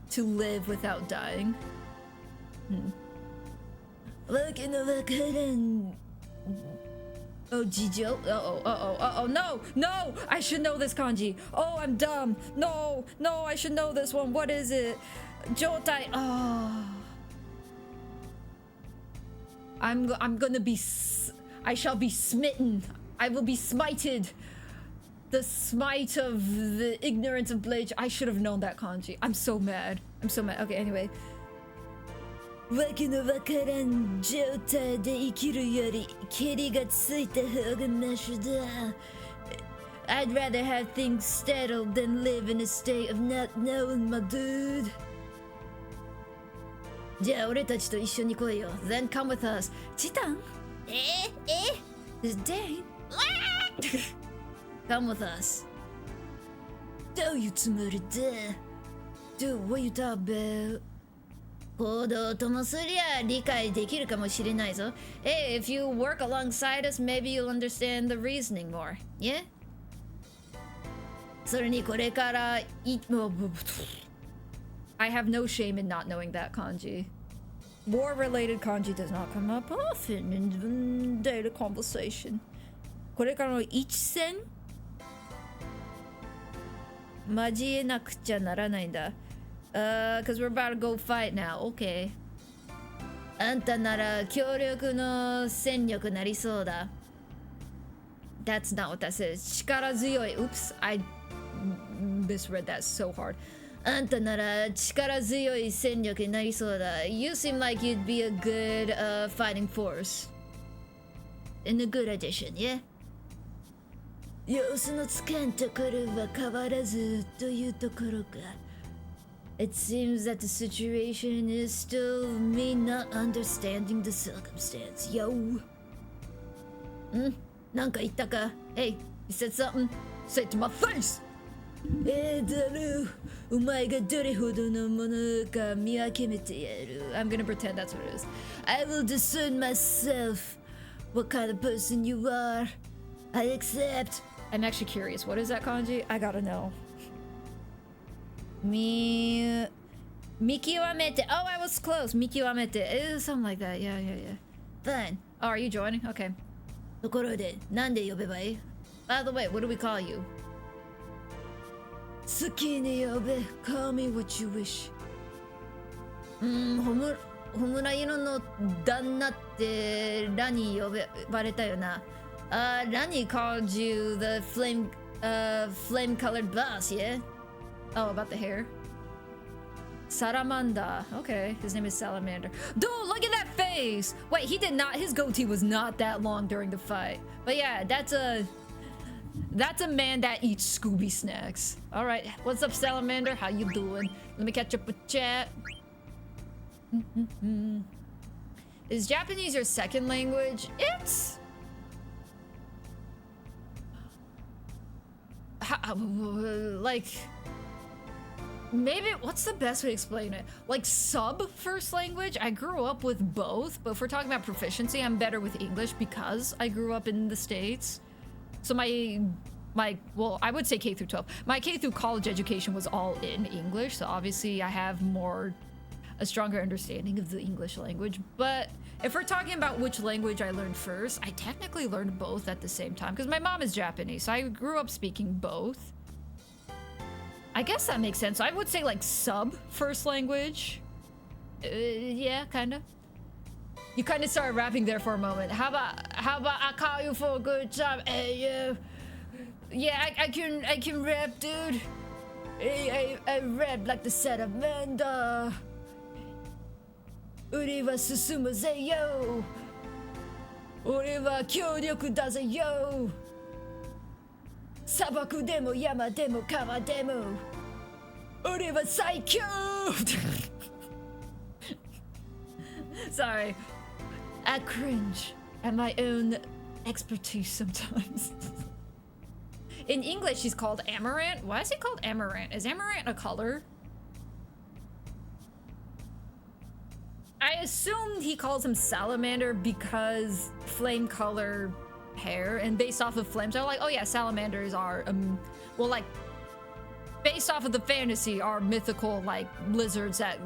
to live without dying? Oh, Jijo. Uh-oh. No! I should know this kanji. Oh, I'm dumb. No, I should know this one. What is it? Jotai. Oh. I'm gonna be... I shall be smitten. I will be smited. The smite of the ignorance of Blade. I should have known that kanji. I'm so mad. Okay, anyway. わけのわからん状態で生きるより蹴りがついた方がマシだ。I'd rather have things settled than live in a state of not knowing, my dude. じゃあ俺たちと一緒に来いよ。Then come with us. チタン? This Dane? Come with us. どういうつもりだ? Dude, what you talking about? 行動ともすりゃ理解できるかもしれないぞ。Hey, if you work alongside us, maybe you'll understand the reasoning more. Yeah? それにこれからI have no shame in not knowing that kanji. War-related kanji does not come up often in daily conversation. これからの一戦交えなくちゃならないんだ。Cause we're about to go fight now. Okay. あんたなら強力の戦力なりそうだ。That's not what that says. 力強い。Oops, I misread that so hard. あんたなら力強い戦力になりそうだ。You seem like you'd be a good fighting force. In a good addition, yeah? 様子のつかんところは変わらずというところか。It seems that the situation is still me not understanding the circumstance. Yo. なんか言ったか? Hey, You said something? Say it to my face. だろうお前がどれほどのものか見分けめてやる I'm gonna pretend that's what it is. I will discern myself what kind of person you are. I accept. I'm actually curious. What is that kanji? I gotta know. Mikiwamete. Oh, I was close. Mikiwamete. It is something like that. Yeah. Fine. Oh, are you joining? Okay. ところでなんで呼べばいい By the way, what do we call you? 好きに呼べ Call me what you wish ホムライロの旦那ってラに呼ばれたよな Rani called you the flame colored boss, yeah? Oh, about the hair. Salamanda. Okay, his name is Salamander. Dude, look at that face! Wait, he did not. His goatee was not that long during the fight. But yeah, that's a man that eats Scooby snacks. All right, what's up, Salamander? How you doing? Let me catch up with chat. Is Japanese your second language? It's like maybe what's the best way to explain it? Like sub first language. I grew up with both, but if we're talking about proficiency, I'm better with English because I grew up in the States. So my well, I would say K through 12. My K through college education was all in English, so obviously I have a stronger understanding of the English language. But if we're talking about which language I learned first, I technically learned both at the same time because my mom is Japanese, so I grew up speaking both. I guess that makes sense. I would say like sub first language. Yeah, kind of. You kind of started rapping there for a moment. How about I call you for a good time? Hey, yeah, I can rap, dude. I rap like the salamander. 俺は進むぜよ俺は強力だぜよ砂漠でも山でも川でも俺は最強 Sorry, I cringe at my own expertise sometimes. In English, he's called Amaranth. Why is he called Amaranth? Is Amaranth a color? I assumed he calls him Salamander because flame color hair, and based off of flames, I'm like, oh yeah, salamanders are, well, like, based off of the fantasy, are mythical, like, lizards that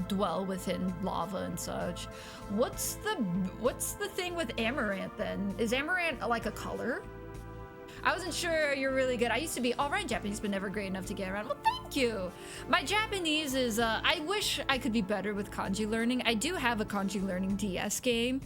dwell within lava and such. What's the thing with Amaranth then? Is Amaranth like a color? I wasn't sure. You're really good. I used to be alright Japanese, but never great enough to get around. Well, thank you. My Japanese is, I wish I could be better with kanji learning. I do have a kanji learning DS game.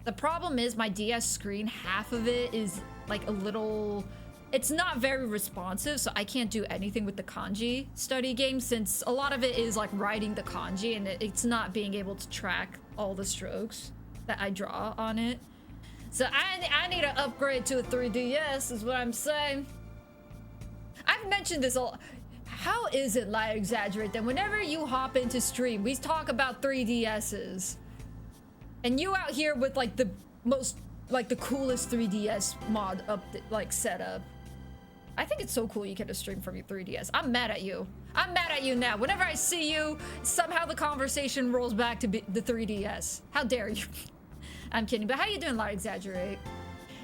The problem is my DS screen, half of it is like a little, it's not very responsive, so I can't do anything with the kanji study game since a lot of it is like writing the kanji and it's not being able to track all the strokes that I draw on it. So I need to upgrade to a 3DS is what I'm saying. I've mentioned this all. How is it, Lie Exaggerate, that whenever you hop into stream, we talk about 3DSs. And you out here with like the most, like the coolest 3DS mod up, like setup. I think it's so cool you get a stream from your 3DS. I'm mad at you. I'm mad at you now. Whenever I see you, somehow the conversation rolls back to the 3DS. How dare you? I'm kidding, but how you doing, Lie Exaggerate?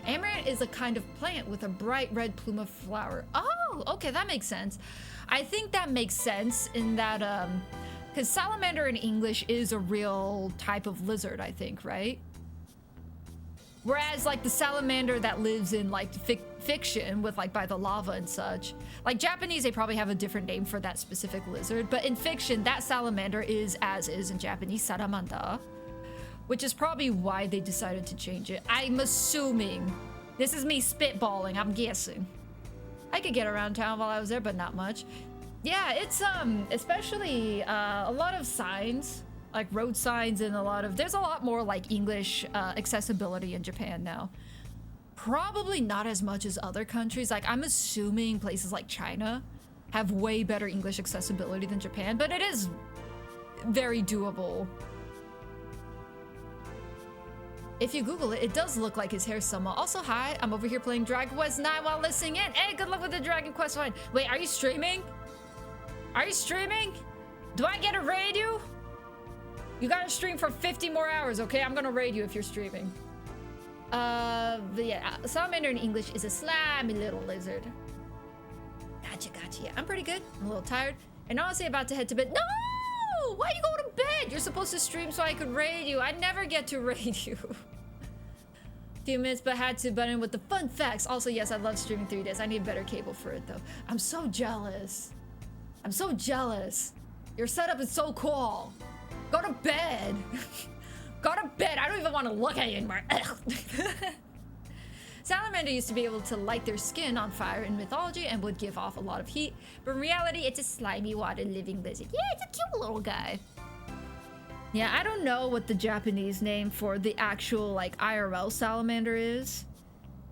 Amaranth is a kind of plant with a bright red plume of flower. Oh, okay, that makes sense. I think that makes sense in that, because salamander in English is a real type of lizard, I think, right? Whereas, like, the salamander that lives in, like, fiction with, like, by the lava and such. Like, Japanese, they probably have a different name for that specific lizard, but in fiction, that salamander is as is in Japanese, salamanda. Which is probably why they decided to change it. I'm assuming. This is me spitballing, I'm guessing. I could get around town while I was there, but not much. Yeah, it's, especially, a lot of signs, like road signs and there's a lot more, like, English, accessibility in Japan now. Probably not as much as other countries. Like, I'm assuming places like China have way better English accessibility than Japan, but it is very doable. If you Google it, it does look like his hair's Sama. Also, hi, I'm over here playing Dragon Quest 9 while listening in. Hey, good luck with the Dragon Quest 9. Wait, are you streaming? Are you streaming? Do I get to raid you? You gotta stream for 50 more hours, okay? I'm gonna raid you if you're streaming. But yeah, salamander in English is a slimy little lizard. Gotcha. Yeah, I'm pretty good. I'm a little tired. And honestly, about to head to bed. No! Why you go to bed? You're supposed to stream so I could raid you. I never get to raid you. Few minutes, but had to butt in with the fun facts. Also, yes, I love streaming 3 days. I need better cable for it, though. I'm so jealous. I'm so jealous. Your setup is so cool. Go to bed. Go to bed. I don't even want to look at you anymore. Salamander used to be able to light their skin on fire in mythology and would give off a lot of heat. But in reality, it's a slimy water living lizard. Yeah, it's a cute little guy. Yeah, I don't know what the Japanese name for the actual, like, IRL salamander is.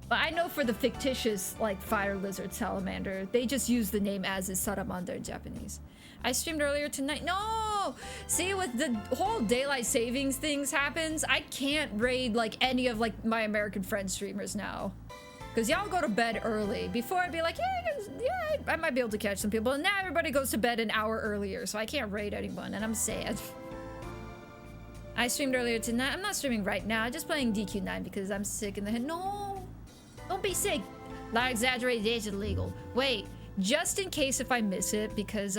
But I know for the fictitious, like, fire lizard salamander, they just use the name as is Salamandra in Japanese. I streamed earlier tonight. No! See, with the whole daylight savings things happens, I can't raid, like, any of, like, my American friend streamers now. Because y'all go to bed early. Before I'd be like, yeah, I might be able to catch some people. And now everybody goes to bed an hour earlier, so I can't raid anyone, and I'm sad. I streamed earlier tonight. I'm not streaming right now. I'm just playing DQ9 because I'm sick in the head. No! Don't be sick. Not exaggerate, it's illegal. Wait, just in case if I miss it, because,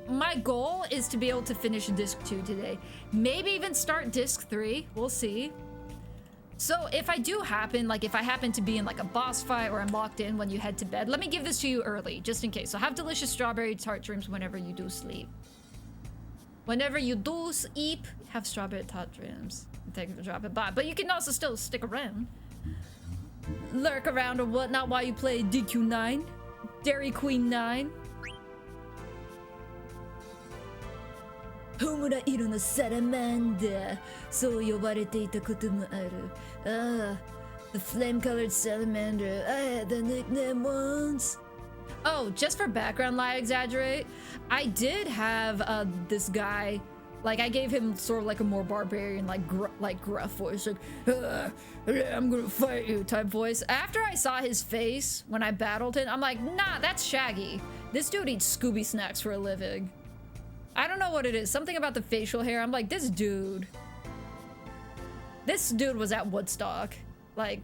my goal is to be able to finish disc 2 today. Maybe even start disc 3. We'll see. So if I do happen, like if I happen to be in like a boss fight or I'm locked in when you head to bed, let me give this to you early, just in case. So have delicious strawberry tart dreams whenever you do sleep. Whenever you do sleep, have strawberry tart dreams. Thank you for dropping by. But you can also still stick around. Lurk around or whatnot while you play DQ9. Dairy Queen 9. ホムラ色のサラマンダー、そう呼ばれていたこともある。Ah, the flame-colored salamander. I had the nickname once. Oh, just for background, lie exaggerate. I did have this guy, like I gave him sort of like a more barbarian, like gruff voice, like I'm gonna fight you type voice. After I saw his face when I battled him, I'm like, nah, that's Shaggy. This dude eats Scooby snacks for a living. I don't know what it is. Something about the facial hair. I'm like, this dude was at Woodstock. Like,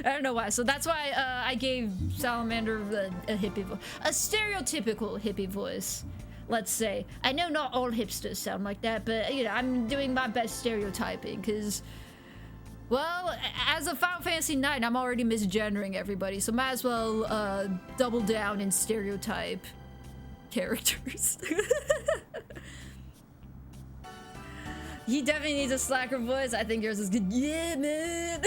I don't know why. So that's why I gave Salamander a hippie voice. A stereotypical hippie voice, let's say. I know not all hipsters sound like that, but, you know, I'm doing my best stereotyping, because, well, as a Final Fantasy 9, I'm already misgendering everybody, so might as well double down and stereotype characters. He definitely needs a slacker voice. I think yours is good. Yeah, man.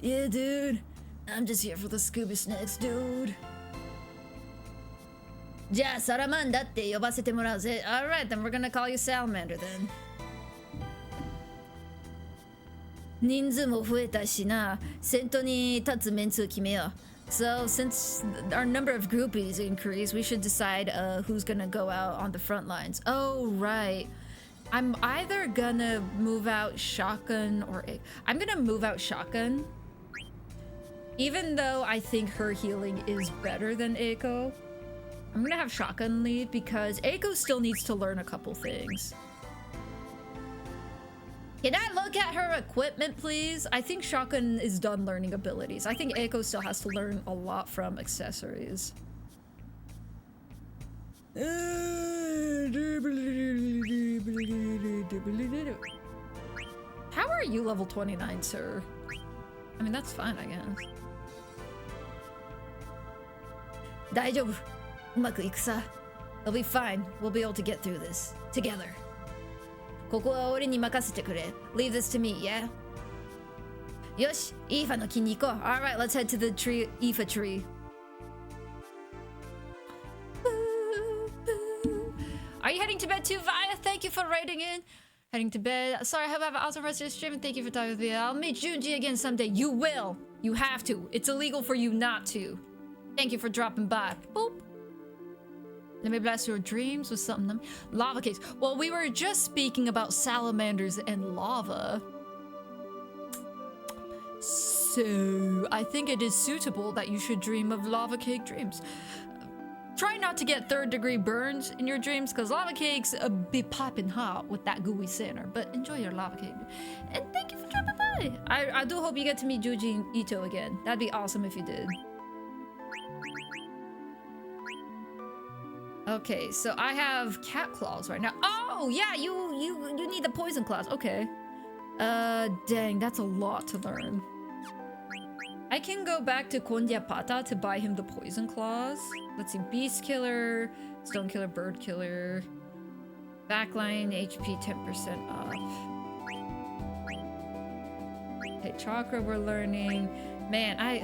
Yeah, dude. I'm just here for the Scooby snacks, dude. じゃあサラマンダって呼ばせてもらうぜ. Alright, then we're gonna call you Salamander then. 人数も増えたしな。先頭に立つメンツを決めよう。So, since our number of groupies increase, we should decide who's gonna go out on the front lines. Oh, right. I'm either gonna move out Shotgun or... I'm gonna move out Shotgun. Even though I think her healing is better than Eiko. I'm gonna have Shotgun lead because Eiko still needs to learn a couple things. Can I look at her equipment, please? I think Shotgun is done learning abilities. I think Eiko still has to learn a lot from accessories. How are you level 29, sir? I mean, that's fine, I guess. 大丈夫。うまくいくさ。It'll be fine. We'll be able to get through this together. ここは俺に任せてくれ. Leave this to me, yeah? よし、イーファの木に行こう. Alright, let's head to the tree, Ifa tree. Are you heading to bed too, Via? Thank you for writing in. Heading to bed. Sorry, I hope I have an awesome rest of your stream, and thank you for talking with me. I'll meet Junji again someday. You will. You have to. It's illegal for you not to. Thank you for dropping by. Boop. Let me blast your dreams with something. Lava cakes. Well, we were just speaking about salamanders and lava. So I think it is suitable that you should dream of lava cake dreams. Try not to get third-degree burns in your dreams, because lava cakes be popping hot with that gooey center. But enjoy your lava cake. And thank you for dropping by. I do hope you get to meet Juji Ito again. That'd be awesome if you did. Okay, so I have cat claws right now. Oh, yeah, you need the poison claws. Okay. Dang, that's a lot to learn. I can go back to Kondyapata to buy him the poison claws. Let's see, beast killer, stone killer, bird killer, backline HP 10% up. Okay, chakra we're learning. Man, I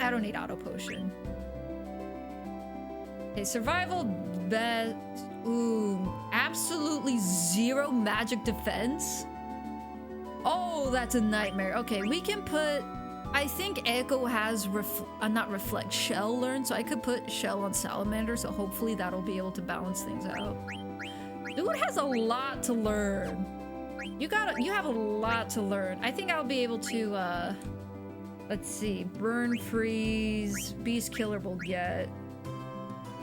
don't need auto potion. Okay, survival best. Ooh, absolutely zero magic defense. Oh, that's a nightmare. Okay, we can put. I think Echo has not reflect, shell learn, so I could put shell on salamander. So hopefully that'll be able to balance things out. Dude has a lot to learn. You have a lot to learn. I think I'll be able to. Let's see, burn, freeze, beast killer will get.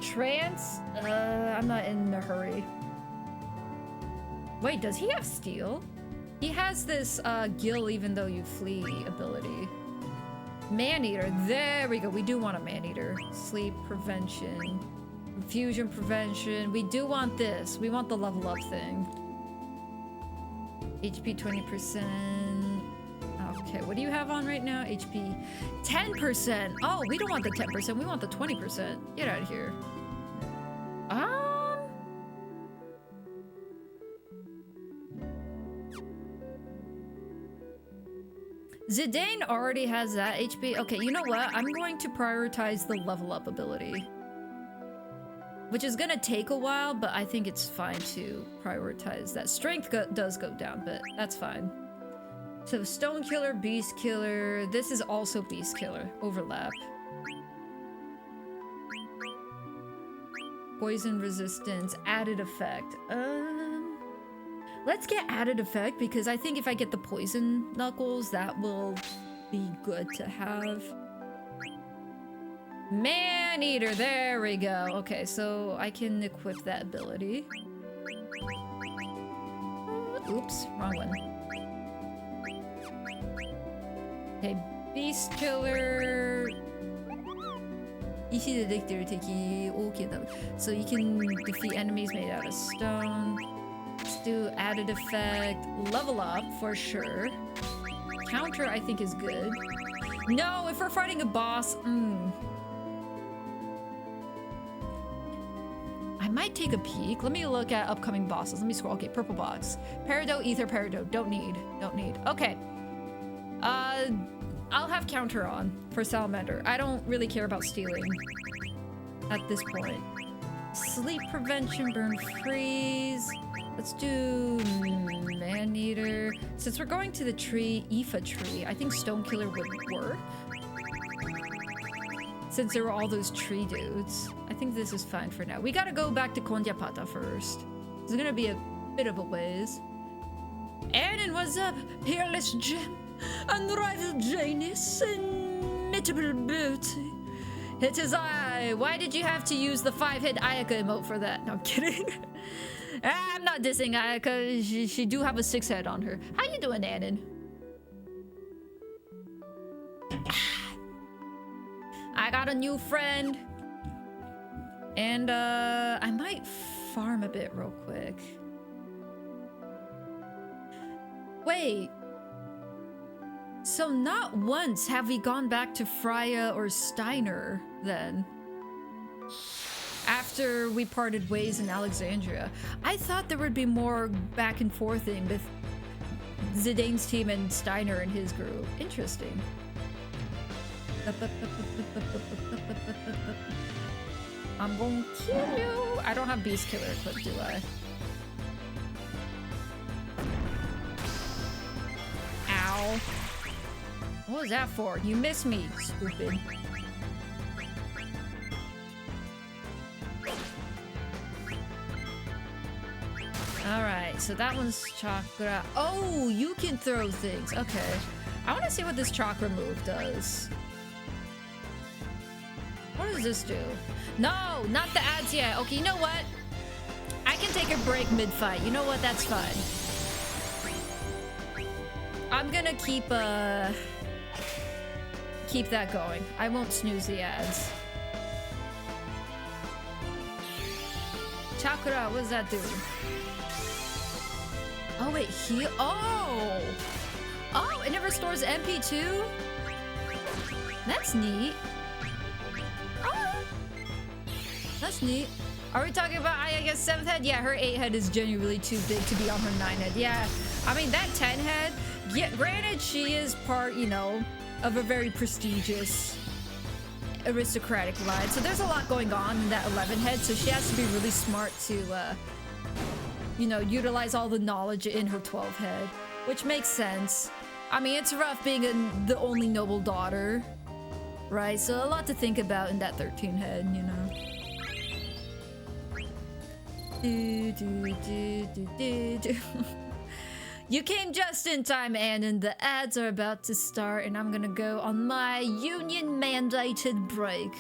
Trance? I'm not in a hurry. Wait, does he have steel? He has this gill even though you flee ability. Man-eater, there we go. We do want a man-eater. Sleep prevention. Confusion prevention. We do want this. We want the level up thing. HP 20%. Okay, what do you have on right now? HP 10%. Oh, we don't want the 10%. We want the 20%. Get out of here. Zidane already has that HP. Okay, you know what? I'm going to prioritize the level up ability. Which is gonna take a while, but I think it's fine to prioritize that. Strength does go down, but that's fine. So stone killer, beast killer. This is also beast killer. Overlap. Poison resistance, added effect. Let's get added effect because I think if I get the poison knuckles, that will be good to have. Man-eater, there we go. Okay, so I can equip that ability. Oops, wrong one. Okay, beast killer. So you can defeat enemies made out of stone. Let's do added effect. Level up for sure. Counter I think is good. No, if we're fighting a boss, I might take a peek. Let me look at upcoming bosses. Let me scroll. Okay, purple box. Peridot, ether, peridot. Don't need. Okay. I'll have counter on for salamander. I don't really care about stealing at this point. Sleep prevention, burn, freeze. Let's do man-eater. Since we're going to the tree, Ifa tree, I think stone killer would work. Since there were all those tree dudes. I think this is fine for now. We gotta go back to Kondyapata first. It's gonna be a bit of a ways. Anon, what's up? Peerless gem, unrivaled Janus, inimitable beauty. It is I. Why did you have to use the 5-hit Ayaka emote for that? No, I'm kidding. I'm not dissing Ayaka. She do have a 6-head on her. How you doing, Anon? I got a new friend. And I might farm a bit real quick. Wait. So not once have we gone back to Freya or Steiner then. After we parted ways in Alexandria. I thought there would be more back and forthing with Zidane's team and Steiner and his group. Interesting. I'm gonna kill you. I don't have Beast Killer equipped, do I? Ow. What was that for? You missed me, stupid. Alright, so that one's chakra. Oh, you can throw things. Okay. I want to see what this chakra move does. What does this do? No, not the ads yet. Okay, you know what? I can take a break mid-fight. You know what? That's fine. I'm gonna keep that going. I won't snooze the ads. Chakra, what does that do? Oh wait, heal. Oh, it never stores MP too. That's neat. Oh, that's neat. Are we talking about, I guess, 7th head? Yeah, her 8 head is genuinely too big to be on her 9 head. Yeah, I mean, that 10 head, yeah, granted, she is part, you know, of a very prestigious aristocratic line. So there's a lot going on in that 11 head. So she has to be really smart to, you know, utilize all the knowledge in her 12 head, which makes sense. I mean, it's rough being the only noble daughter, right? So a lot to think about in that 13 head, you know. You came just in time, Annan. The ads are about to start, and I'm gonna go on my union-mandated break.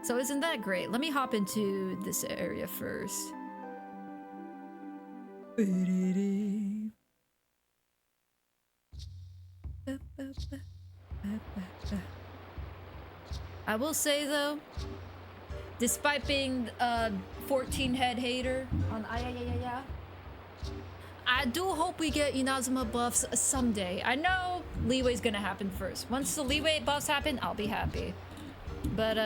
So isn't that great? Let me hop into this area first. I will say though, despite being a 14 head hater on Ayayayaya, I do hope we get Inazuma buffs someday. I know Leeway's gonna happen first. Once the Leeway buffs happen, I'll be happy. But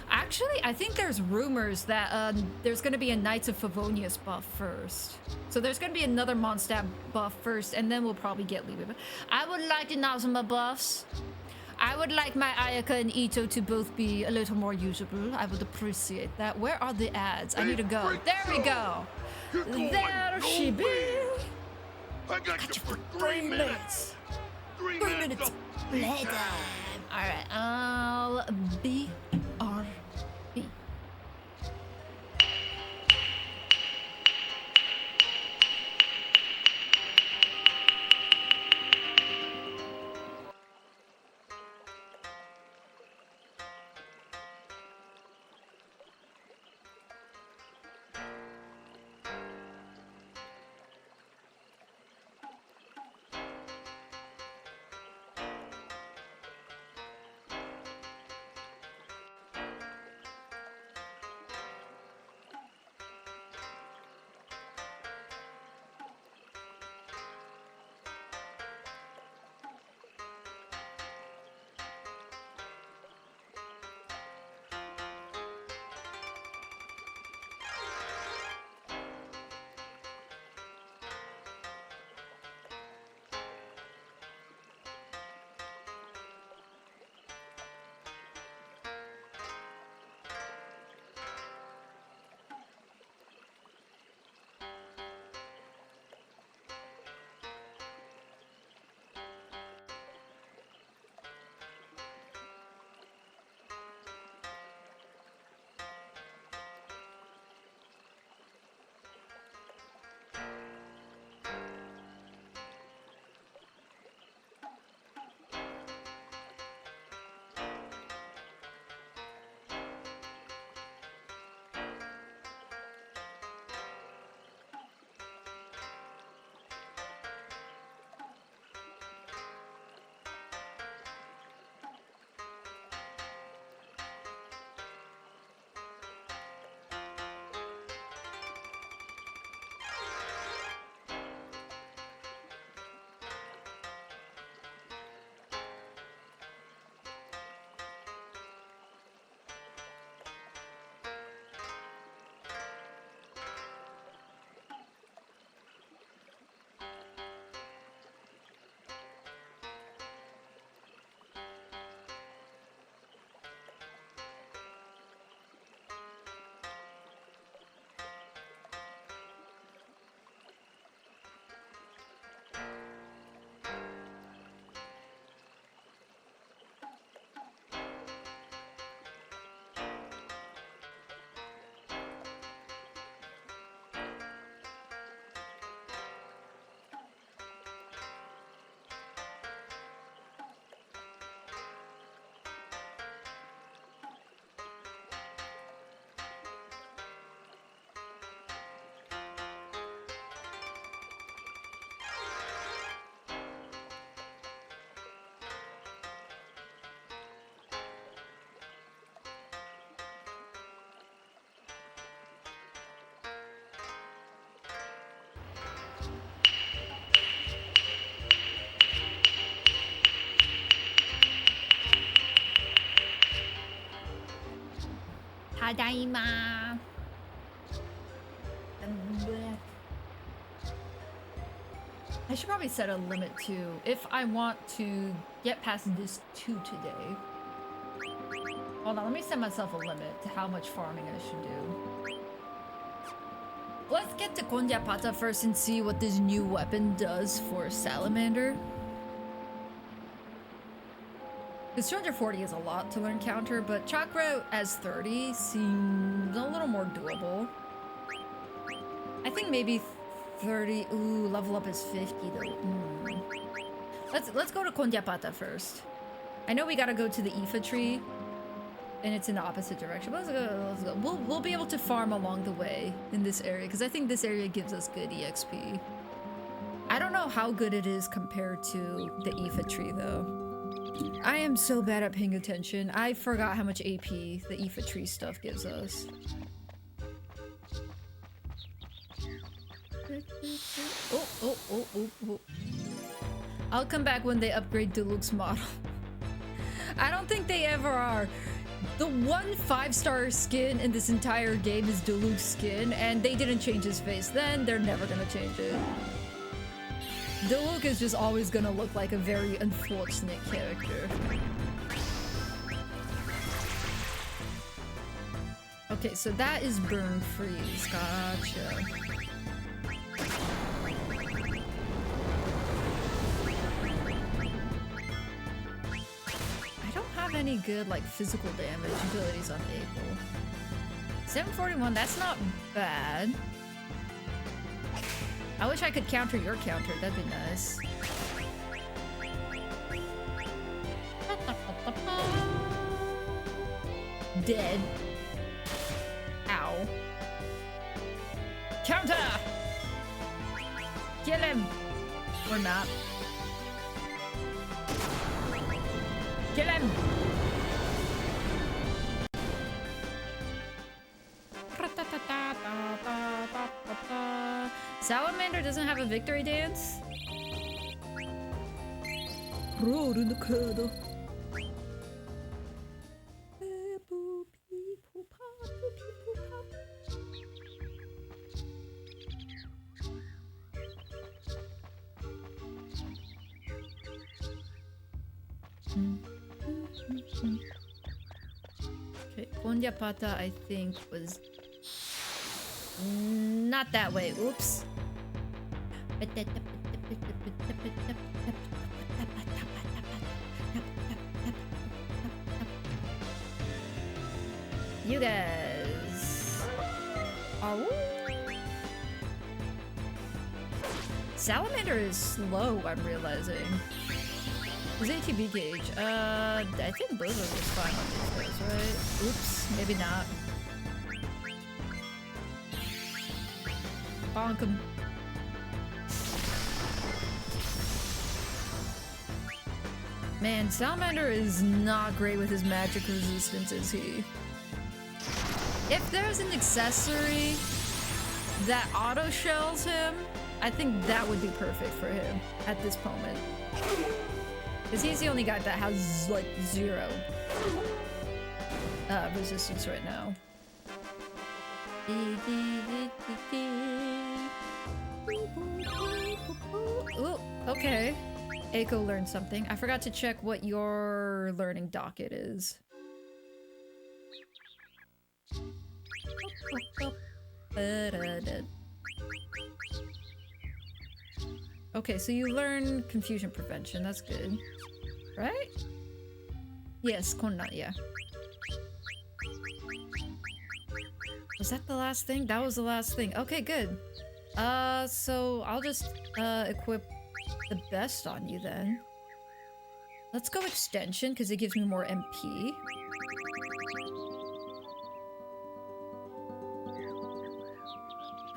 actually, I think there's rumors that there's gonna be a Knights of Favonius buff first. So there's gonna be another Mondstadt buff first, and then we'll probably get Leeway. But I would like Inazuma buffs. I would like my Ayaka and Ito to both be a little more usable. I would appreciate that. Where are the ads? I need to go. There we go. There she be. I got you for 3 minutes. 3 minutes. Alright, I'll be Tadaima. I should probably set a limit too if I want to get past this 2 today. Hold on, let me set myself a limit to how much farming I should do. Let's get to Kondyapata first and see what this new weapon does for Salamander. Because 240 is a lot to learn counter, but Chakra as 30 seems a little more doable. I think maybe 30. Ooh, level up is 50 though. Let's go to Kondyapata first. I know we gotta go to the Ifa tree, and it's in the opposite direction. But let's go. We'll be able to farm along the way in this area because I think this area gives us good EXP. I don't know how good it is compared to the Ifa tree though. I am so bad at paying attention. I forgot how much AP the Ifa tree stuff gives us. Oh. I'll come back when they upgrade Deluxe model. I don't think they ever are. The one 5-star skin in this entire game is Deluxe skin, and they didn't change his face then. They're never gonna change it. Deluxe is just always gonna look like a very unfortunate character. Okay, so that is burn freeze. Gotcha. I don't have any good like physical damage abilities on April. 741, that's not bad. I wish I could counter your counter, that'd be nice. Dead. Ow. Counter! Kill him! Or not. Kill him! Salamander doesn't have a victory dance? Roll in the cradle. Okay, Kondyapata I think was not that way. Oops. You guys. Oh. Salamander is slow, I'm realizing. His ATB gauge. I think Blizzard was fine on these guys, right? Oops, maybe not. Bonk him. Man, Salamander is not great with his magic resistance, is he? If there's an accessory that auto shells him, I think that would be perfect for him at this moment. Because he's the only guy that has like 0 resistance right now. Ooh, okay. Eiko learned something. I forgot to check what your learning docket is. Okay, so you learn confusion prevention. That's good. Right? Yes, Konna, yeah. Was that the last thing? That was the last thing. Okay, good. So I'll just equip the best on you then. Let's go extension because it gives me more MP.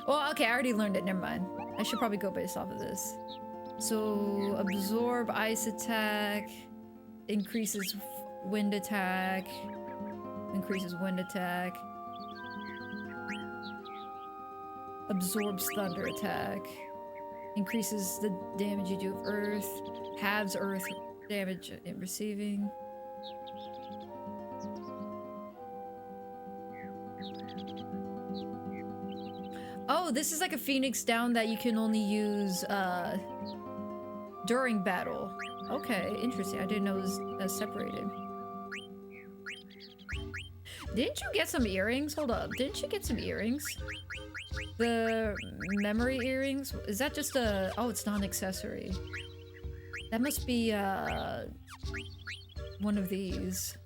Well, okay, I already learned it. Never mind. I should probably go based off of this. So absorb ice attack, increases wind attack, increases wind attack. Absorbs thunder attack. Increases the damage you do of earth. Halves earth damage in receiving. Oh, this is like a Phoenix Down that you can only use during battle. Okay, interesting. I didn't know it was separated. Didn't you get some earrings? Hold up. Didn't you get some earrings? The memory earrings? Is that just a... Oh, it's not an accessory. That must be one of these.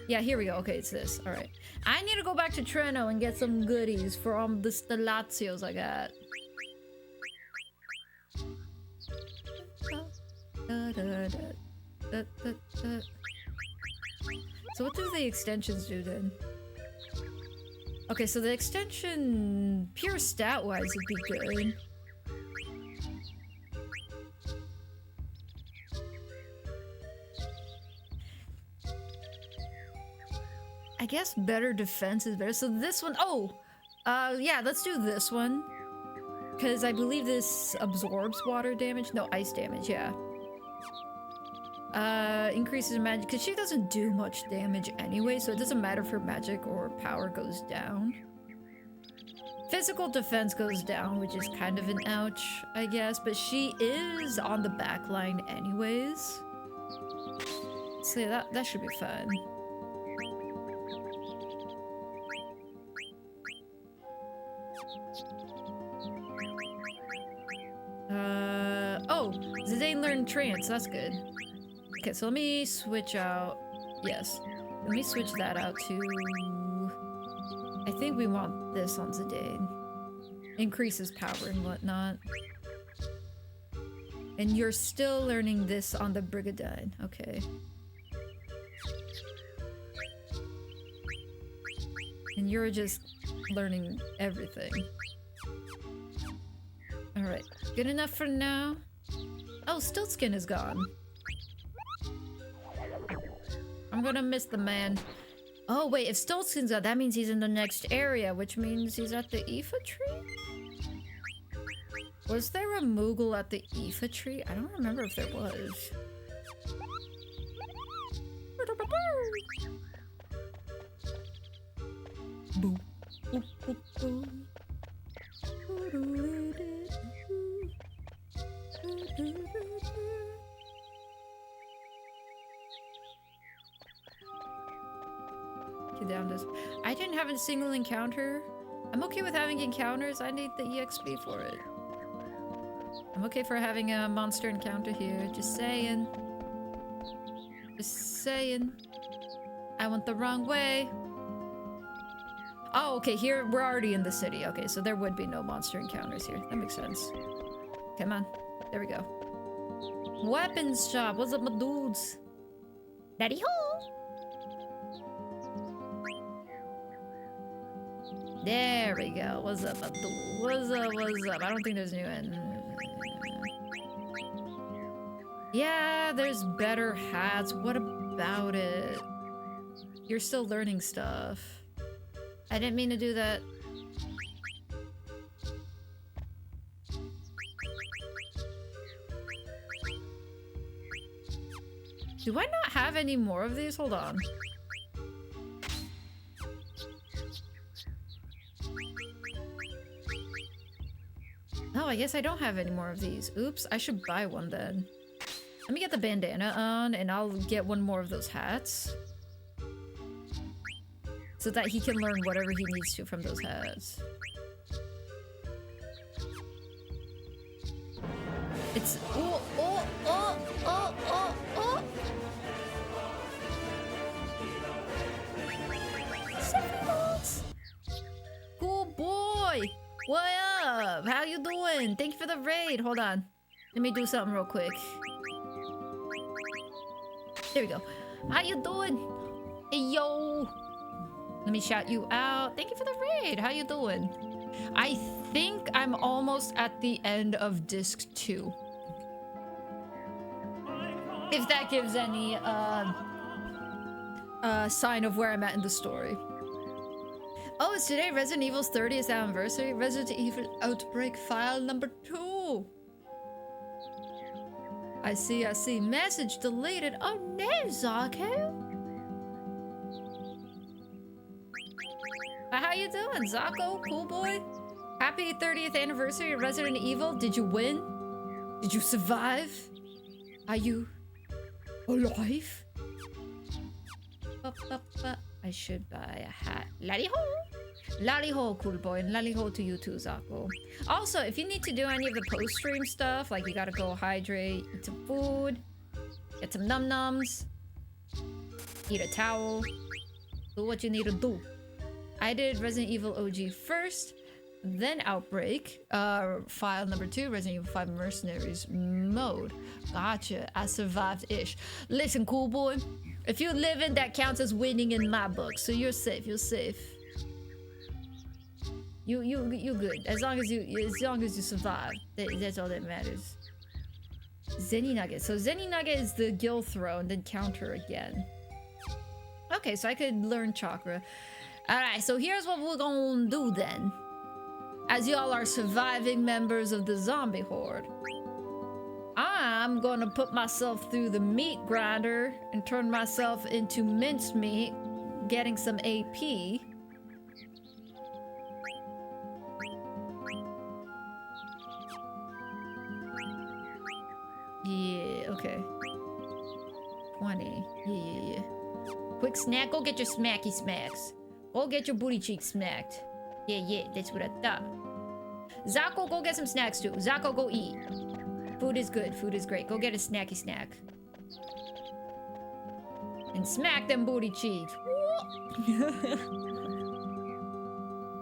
Yeah, here we go. Okay, it's this. All right. I need to go back to Treno and get some goodies for all the Stellatios I got. So what do the extensions do then? Okay, so the extension, pure stat-wise, would be good. I guess better defense is better. So this one, yeah, let's do this one. Because I believe this absorbs water damage. No, ice damage, yeah. Increases magic, because she doesn't do much damage anyway, so it doesn't matter if her magic or power goes down. Physical defense goes down, which is kind of an ouch, I guess, but she is on the back line anyways. So yeah, that should be fun. Oh, Zidane learned trance, that's good. Okay, so let me switch out, yes. Let me switch that out to, I think we want this on Zidane. Increases power and whatnot. And you're still learning this on the Brigadine, okay. And you're just learning everything. Alright, good enough for now. Oh, Stiltskin is gone. I'm gonna miss the man. Oh wait, if Stiltskin's gone, that means he's in the next area, which means he's at the Aoife tree? Was there a Moogle at the Aoife tree? I don't remember if there was. Boo. Boo, boo, boo. Get down this. I didn't have a single encounter. I'm okay with having encounters. I need the EXP for it. I'm okay for having a monster encounter here. Just saying. Just saying. I went the wrong way. Oh, okay, here, we're already in the city. Okay, so there would be no monster encounters here. That makes sense. Come on. There we go. Weapons shop. What's up, my dudes? Daddy ho! There we go. What's up, my dude? What's up, what's up? I don't think there's new end. Yeah, there's better hats. What about it? You're still learning stuff. I didn't mean to do that. Do I not have any more of these? Hold on. Oh, I guess I don't have any more of these. Oops, I should buy one then. Let me get the bandana on and I'll get one more of those hats. So that he can learn whatever he needs to from those hats. It's... Oh, oh, oh, oh, oh, oh! Sephiroth! Cool boy! What up? How you doing? Thank you for the raid. Hold on. Let me do something real quick. There we go. How you doing? Hey, yo! Let me shout you out. Thank you for the raid. How you doing? I think I'm almost at the end of disc 2. If that gives any sign of where I'm at in the story. Oh, it's today Resident Evil's 30th anniversary. Resident Evil Outbreak file number 2. I see. Message deleted. Oh no, Zarko. How you doing, Zako? Cool boy? Happy 30th anniversary of Resident Evil. Did you win? Did you survive? Are you alive? I should buy a hat. Lally ho! Lally ho, cool boy, and lally ho to you too, Zako. Also, if you need to do any of the post-stream stuff, like you gotta go hydrate, eat some food, get some num-nums, eat a towel, do what you need to do. I did Resident Evil OG first, then Outbreak, file number 2, Resident Evil 5 Mercenaries mode. Gotcha, I survived-ish. Listen, cool boy, if you're living, that counts as winning in my book, so you're safe, you're safe. You good. As long as you survive, that's all that matters. Zenny Nugget. So Zenny Nugget is the Gil Throne, then counter again. Okay, so I could learn Chakra. Alright, so here's what we're gonna do then. As y'all are surviving members of the zombie horde, I'm gonna put myself through the meat grinder and turn myself into mincemeat, getting some AP. Yeah, okay. 20. Yeah. Quick snack, go get your smacky smacks. Go get your booty cheeks smacked. Yeah, that's what I thought. Zako, go get some snacks too. Zako, go eat. Food is good, food is great. Go get a snacky snack. And smack them booty cheeks.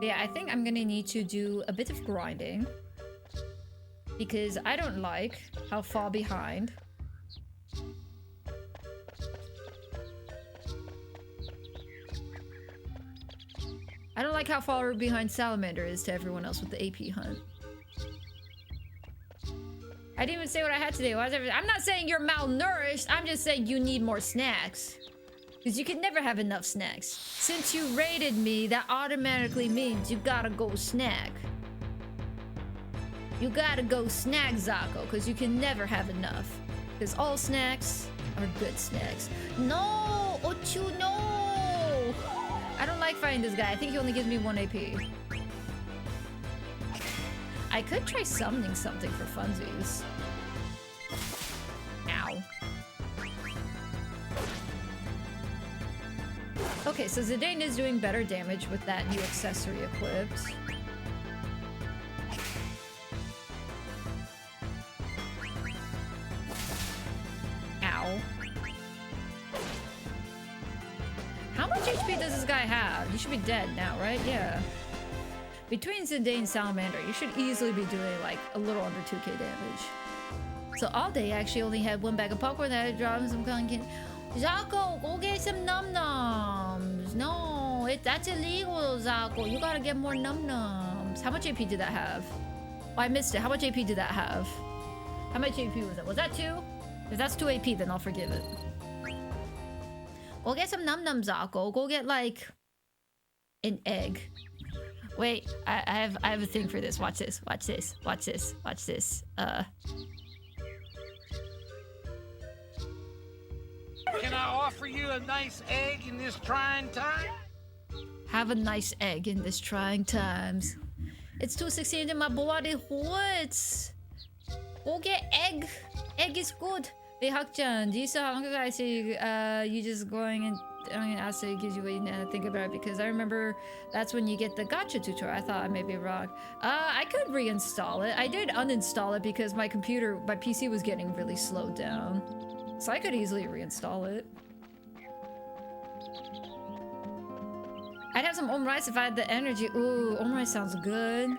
Yeah, I think I'm gonna need to do a bit of grinding. Because I don't like how far behind Salamander is to everyone else with the AP hunt. I didn't even say what I had today. I'm not saying you're malnourished. I'm just saying you need more snacks. Because you can never have enough snacks. Since you raided me, that automatically means you gotta go snack. You gotta go snack, Zako, because you can never have enough. Because all snacks are good snacks. No! Ochu, no! I don't like fighting this guy. I think he only gives me 1 AP. I could try summoning something for funsies. Ow. Okay, so Zidane is doing better damage with that new accessory equipped. Ow. How much HP does this guy have? You should be dead now, right? Yeah. Between Zidane and Salamander, you should easily be doing like a little under 2k damage. So all day I actually only had 1 bag of popcorn that I dropped some pumpkin. Zako, go get some num-nums. No, that's illegal, Zako. You gotta get more num-nums. How much AP did that have? Oh, I missed it. How much AP did that have? How much AP was that? Was that 2? If that's 2 AP, then I'll forgive it. Go get some num-nums, Zako. Go get like an egg. Wait, I have a thing for this. Watch this. Watch this. Watch this. Watch this. Can I offer you a nice egg in this trying time? Have a nice egg in this trying times. It's 2:16 in my body. What? Go get egg. Egg is good. Hey, Hakchan, do you still have I say you just going and I'm gonna ask it gives you waiting to think about it because I remember that's when you get the gotcha tutorial. I thought I may be wrong. I could reinstall it. I did uninstall it because my PC was getting really slowed down. So I could easily reinstall it. I'd have some omrice if I had the energy. Ooh, omrice sounds good.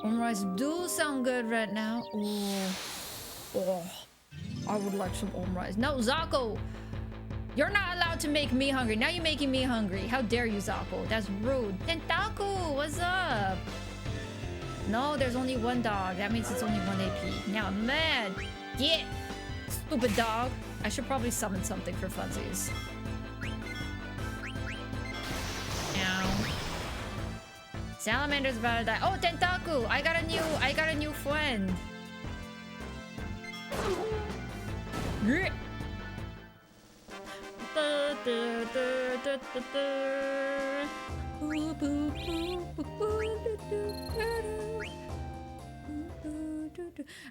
Omrice do sound good right now. Ooh. Oh, I would like some omrice. No, Zako! You're not allowed to make me hungry. Now you're making me hungry. How dare you, Zako? That's rude. Tentaku, what's up? No, there's only 1 dog. That means it's only 1 AP. Now I'm mad. Get! Stupid dog. I should probably summon something for funsies. Ow. Salamander's about to die. Oh, Tentaku! I got a new friend.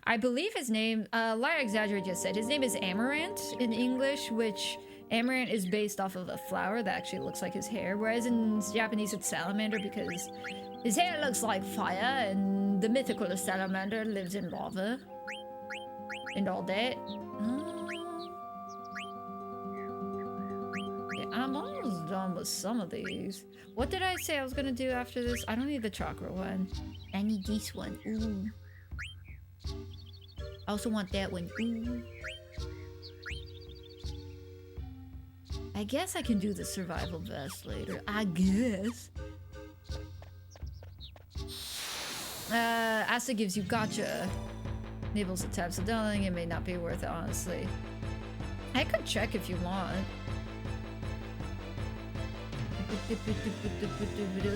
I believe his name, Lyra Exaggerate just said, his name is Amaranth in English, which Amaranth is based off of a flower that actually looks like his hair, whereas in Japanese it's salamander because his hair looks like fire and the mythical salamander lives in lava and all that. Yeah, I'm almost done with some of these. What did I say I was gonna do after this? I don't need the chakra one. I need this one. Ooh. I also want that one. Ooh. I guess I can do the survival vest later. I guess. Asa gives you gotcha. Nibbles at tabs of dulling. It may not be worth it, honestly. I could check if you want.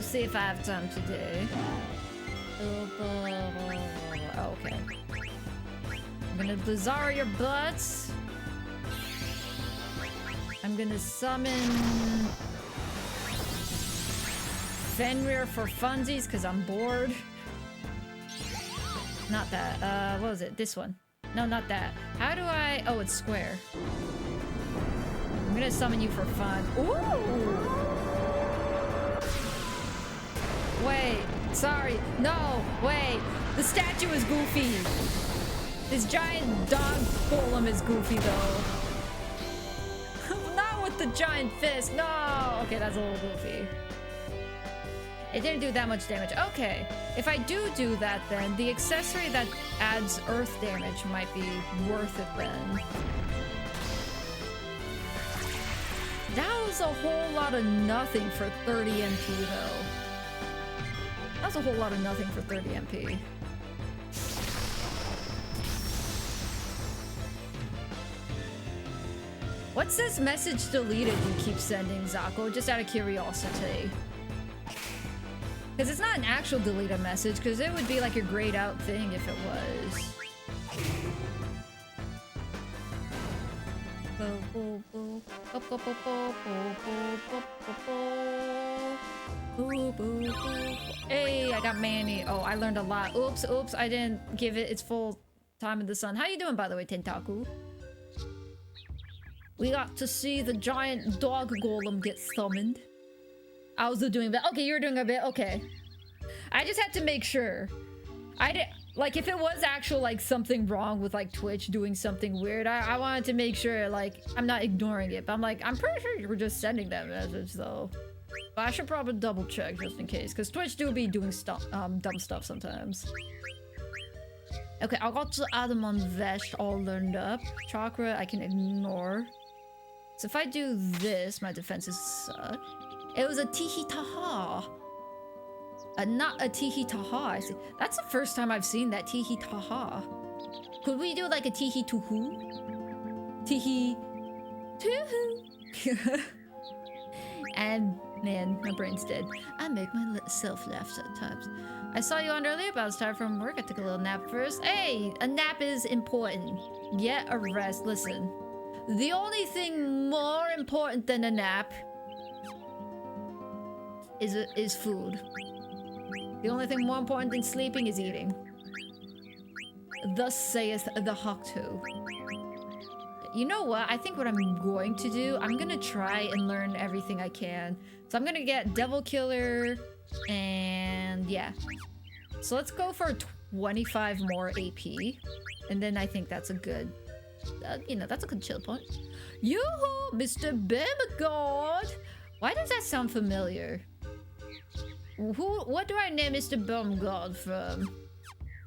See if I have time today. Oh, okay. I'm gonna Blizzard your butts. I'm gonna summon Fenrir for funsies because I'm bored. Not that. What was it? This one. No, not that. How do I... Oh, it's square. I'm gonna summon you for fun. Ooh! Wait. Sorry. No. Wait. The statue is goofy. This giant dog golem is goofy, though. Not with the giant fist. No. Okay, that's a little goofy. It didn't do that much damage. Okay. If I do that, then the accessory that adds earth damage might be worth it then. That was a whole lot of nothing for 30 MP, though. That was a whole lot of nothing for 30 MP. What's this message deleted you keep sending, Zako? Just out of curiosity. Because it's not an actual deleted message, because it would be like a grayed out thing if it was. Hey, I got Manny. Oh, I learned a lot. Oops, I didn't give it its full time in the sun. How you doing, by the way, Tentaku? We got to see the giant dog golem get summoned. I was doing that. Okay, you're doing a bit. Okay. I just had to make sure. I did like if it was actual like something wrong with like Twitch doing something weird. I wanted to make sure like I'm not ignoring it. But I'm like I'm pretty sure you were just sending that message though. But I should probably double check just in case because Twitch do be doing stuff dumb stuff sometimes. Okay, I got the Adamon vest all learned up. Chakra I can ignore. So if I do this, my defenses suck. It was a Tihitaha. Not a Tihitaha, I see. That's the first time I've seen that Tihitaha. Could we do like a Tihituhu? Tuhu. And man, my brain's dead. I make myself laugh at times. I saw you on earlier, but I was tired from work. I took a little nap first. Hey, a nap is important. Get a rest. Listen. The only thing more important than a nap is food. The only thing more important than sleeping is eating. Thus saith the Hokuto. You know what? I think what I'm going to do, I'm gonna try and learn everything I can. So I'm gonna get Devil Killer and yeah. So let's go for 25 more AP. And then I think that's a good... you know, that's a good chill point. Yoo-hoo, Mr. Bemagod! Why does that sound familiar? What do I name Mr. Bemagod from?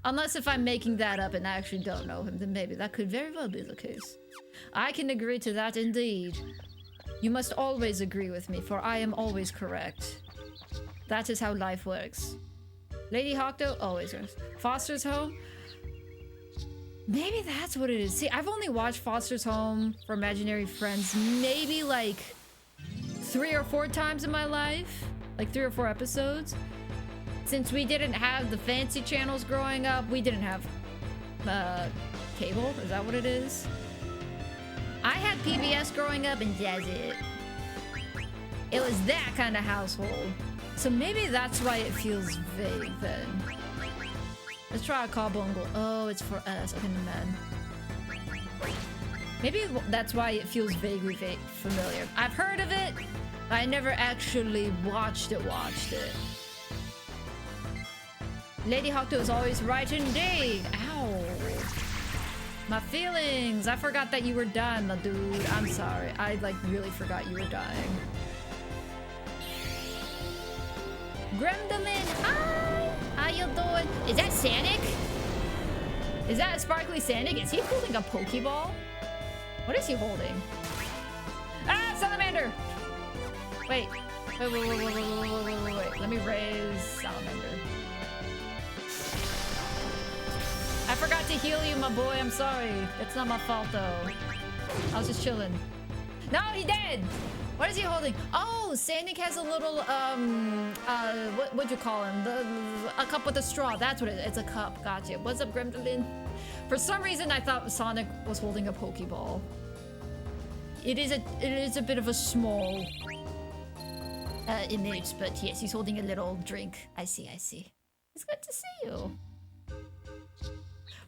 Unless if I'm making that up and I actually don't know him, then maybe that could very well be the case. I can agree to that indeed. You must always agree with me, for I am always correct. That is how life works. Lady Hokuto always works. Foster's Home? Maybe that's what it is. See, I've only watched Foster's Home for Imaginary Friends maybe like 3 or 4 times in my life. Like 3 or 4 episodes. Since we didn't have the fancy channels growing up, we didn't have cable. Is that what it is? I had PBS growing up and that's it. It was that kind of household. So maybe that's why it feels vague then. Let's try a Carbuncle. Oh, it's for us. Okay, man. Maybe that's why it feels vaguely familiar. I've heard of it, but I never actually watched it. Lady Hawkto is always right indeed. Ow. My feelings. I forgot that you were dying, my dude. I'm sorry. I like really forgot you were dying. Gremlin, hi! How you doing? Is that Sonic? Is that Sparkly Sonic? Is he holding a Pokeball? What is he holding? Ah, Salamander! Wait. Wait. Let me raise Salamander. I forgot to heal you, my boy. I'm sorry. It's not my fault, though. I was just chilling. No, he dead! What is he holding? Oh, Sonic has a little, what'd you call him? A cup with a straw. That's what it is. It's a cup. Gotcha. What's up, Gremlin? For some reason, I thought Sonic was holding a Pokeball. It is a bit of a small image, but yes, he's holding a little drink. I see. It's good to see you.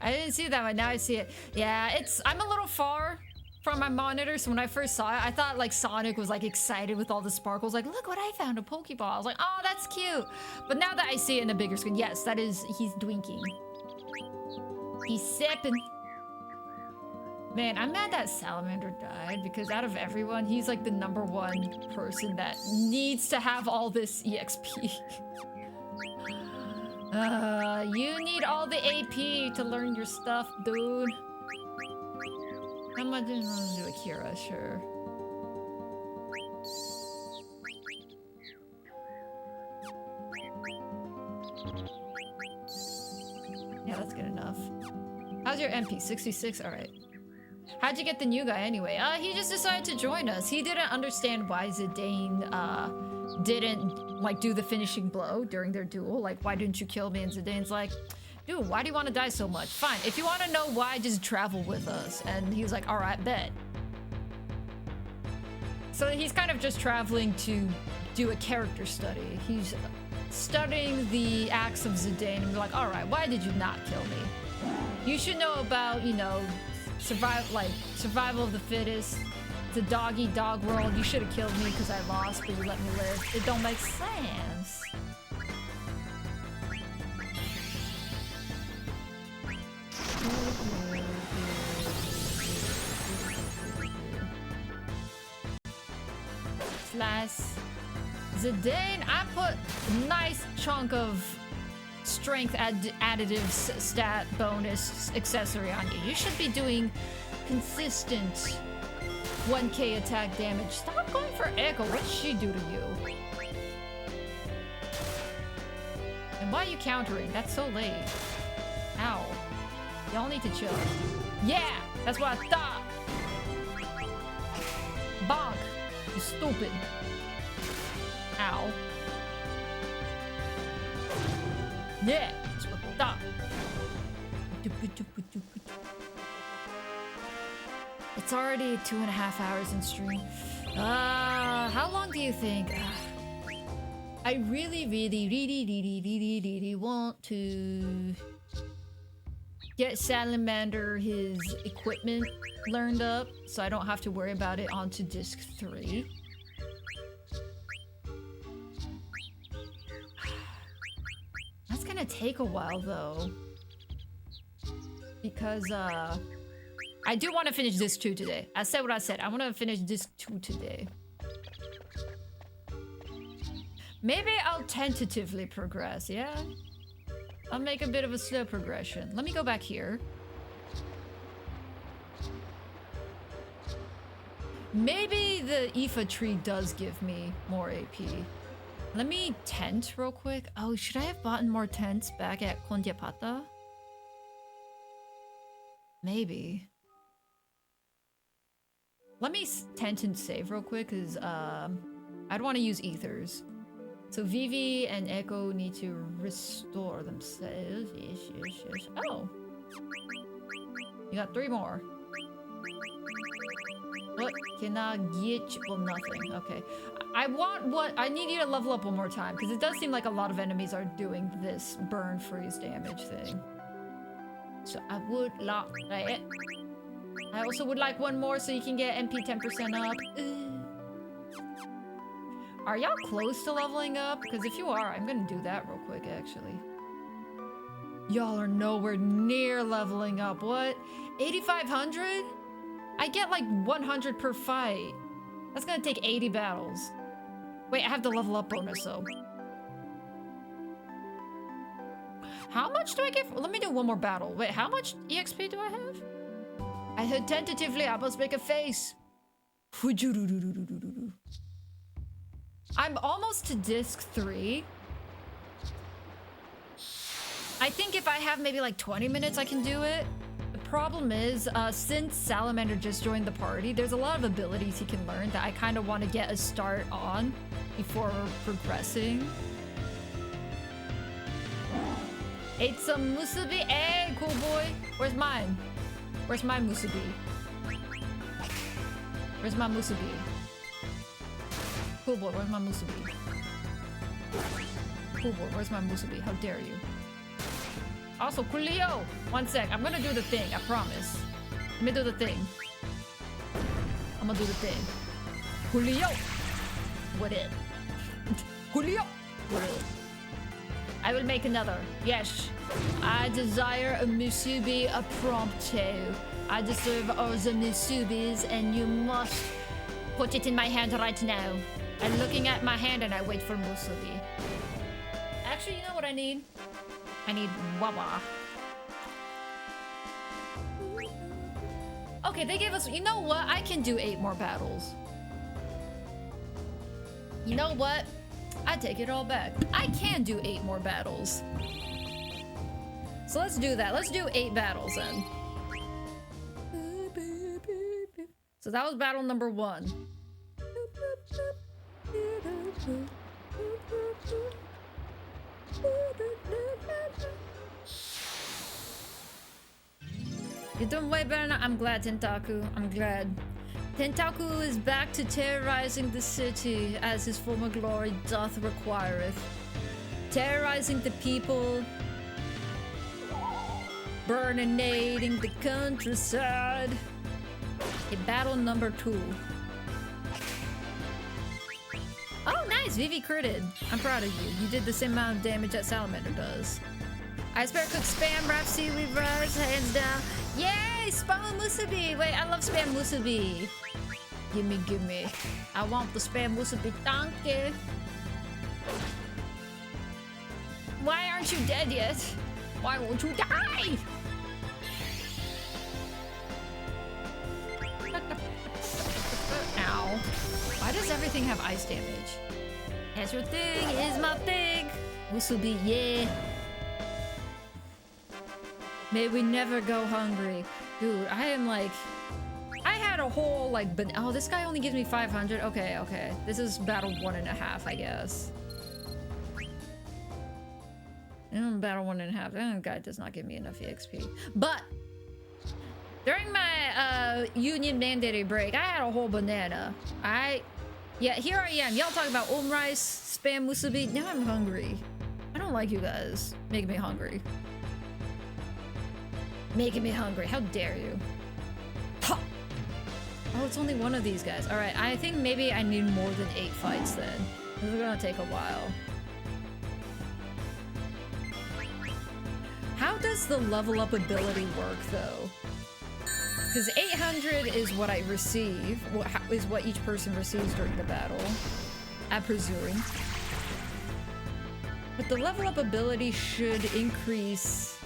I didn't see that one. Now I see it. Yeah, I'm a little far from my monitor, so when I first saw it, I thought like Sonic was like excited with all the sparkles, like, look what I found, a Pokeball. I was like, oh, that's cute. But now that I see it in a bigger screen, yes, that is, he's drinking. He's sipping. Man, I'm mad that Salamander died, because out of everyone, he's like the #1 person that needs to have all this EXP. You need all the AP to learn your stuff, dude. I'm gonna do Akira, sure. Yeah, that's good enough. How's your MP? 66? Alright. How'd you get the new guy anyway? He just decided to join us. He didn't understand why Zidane, didn't, like, do the finishing blow during their duel. Like, why didn't you kill me? And Zidane's like, dude, why do you want to die so much? Fine, if you want to know why, just travel with us. And he was like, alright, bet. So he's kind of just traveling to do a character study. He's studying the acts of Zidane and be like, alright, why did you not kill me? You should know about, you know, survival of the fittest. It's a dog-eat-dog world. You should have killed me because I lost, but you let me live. It don't make sense. Slice. Zidane, I put a nice chunk of strength additives stat bonus accessory on you. You should be doing consistent 1k attack damage. Stop going for Echo. What did she do to you? And why are you countering? That's so late. Ow. Y'all need to chill. Yeah! That's what I thought! Bonk! You stupid. Ow. Yeah! That's what I thought. It's already 2.5 hours in stream. How long do you think? I really want to get Salamander his equipment learned up so I don't have to worry about it onto disc 3. That's gonna take a while though. Because I do want to finish disc 2 today. I said what I said. I want to finish disc 2 today. Maybe I'll tentatively progress, yeah? I'll make a bit of a slow progression. Let me go back here. Maybe the Ifa tree does give me more AP. Let me tent real quick. Oh, should I have bought more tents back at Kondiapata? Maybe. Let me tent and save real quick, because I'd want to use ethers. So Vivi and Echo need to restore themselves. Yes. Oh! You got 3 more. What can I get you? Well, nothing. Okay. I want what I need you to level up one more time because it does seem like a lot of enemies are doing this burn freeze damage thing. So I would like it. I also would like one more so you can get MP 10% up. Are y'all close to leveling up? Because if you are, I'm gonna do that real quick actually. Y'all are nowhere near leveling up. What? 8,500? I get like 100 per fight. That's gonna take 80 battles. Wait, I have the level up bonus though. How much do I get? Let me do one more battle. Wait, how much EXP do I have? I heard tentatively I must make a face. I'm almost to disc 3. I think if I have maybe like 20 minutes, I can do it. The problem is, since Salamander just joined the party, there's a lot of abilities he can learn that I kind of want to get a start on before progressing. Ate some musubi. Hey, cool boy. Where's mine? Where's my musubi? Where's my musubi? Cool boy, where's my musubi? Cool boy, where's my musubi? How dare you? Also, Coolio! 1 sec, I'm gonna do the thing, I promise. Let me do the thing. I'm gonna do the thing. Coolio! What it? Coolio! What it? I will make another. Yes. I desire a musubi a prompto. I deserve all the musubis and you must put it in my hand right now. I'm looking at my hand and I wait for musubi. Actually, you know what I need? I need Wawa. Okay, they gave us... You know what? I can do 8 more battles. You know what? I take it all back. I can do 8 more battles. So let's do that. Let's do 8 battles then. So that was battle number 1. You're doing way better now. I'm glad, Tentaku. I'm glad. Tentaku is back to terrorizing the city as his former glory doth requireth. Terrorizing the people, burninating the countryside. Okay, battle number 2. Oh, nice! Vivi critted. I'm proud of you. You did the same amount of damage that Salamander does. I spare cook spam wrap seaweed rice, hands down. Yay! Spam musubi! Wait, I love spam musubi. Gimme, gimme. I want the spam musubi. Thank you. Why aren't you dead yet? Why won't you die? Ow. Why does everything have ice damage? That's your thing, is my thing. Musubi, yeah. May we never go hungry. Dude, I am like... I had a whole like... Oh, this guy only gives me 500? Okay, okay. This is battle 1.5, I guess. Battle 1.5. That guy does not give me enough EXP. But... during my union mandated break, I had a whole banana. Yeah, here I am. Y'all talking about rice, spam musubi. Now I'm hungry. I don't like you guys making me hungry. Making me hungry. How dare you? Ha! Oh, it's only one of these guys. All right, I think maybe I need more than 8 fights then. This is gonna take a while. How does the level up ability work though? Because 800 is what I receive, is what each person receives during the battle, I presume. But the level up ability should increase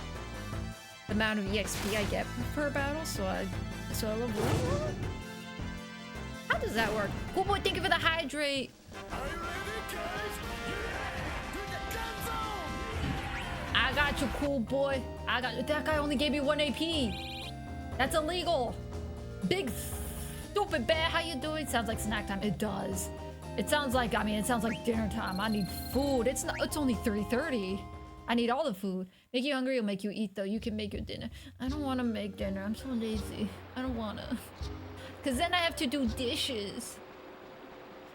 the amount of EXP I get per battle, so I level up. How does that work? Cool boy, thank you for the hydrate. Are you ready, guys? Yeah! To the gun zone! I got you, cool boy. I got you. That guy only gave me 1 AP. That's illegal. Big stupid bear, how you doing? Sounds like snack time. It does. It sounds like, I mean, it sounds like dinner time. I need food. It's only 3:30. I need all the food. Make you hungry, it'll make you eat though. You can make your dinner. I don't want to make dinner. I'm so lazy. I don't want to. Cause then I have to do dishes.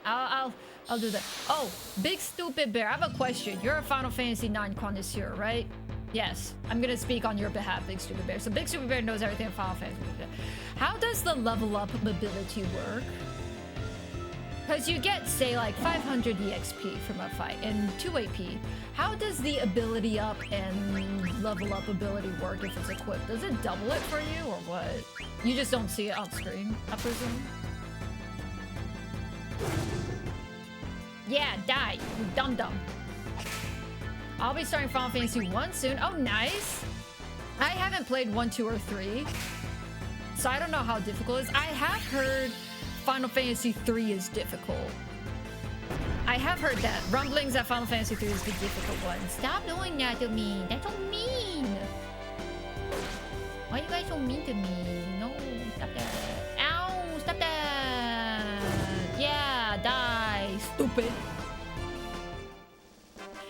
I'll do that. Oh, Big Stupid Bear, I have a question. You're a Final Fantasy IX connoisseur, right? Yes, I'm gonna speak on your behalf, Big Stupid Bear. So Big Stupid Bear knows everything in Final Fantasy. How does the level up ability work? Because you get, say, like 500 EXP from a fight and 2 AP. How does the ability up and level up ability work if it's equipped? Does it double it for you or what? You just don't see it on screen, I presume? Yeah, die, you dum-dum. I'll be starting Final Fantasy 1 soon. Oh, nice. I haven't played 1, 2, or 3. So I don't know how difficult it is. I have heard Final Fantasy 3 is difficult. I have heard that. Rumblings that Final Fantasy 3 is the difficult one. Stop doing that to me. That's so mean. Why are you guys so mean to me? No, stop that. Ow, stop that. Yeah, die, stupid.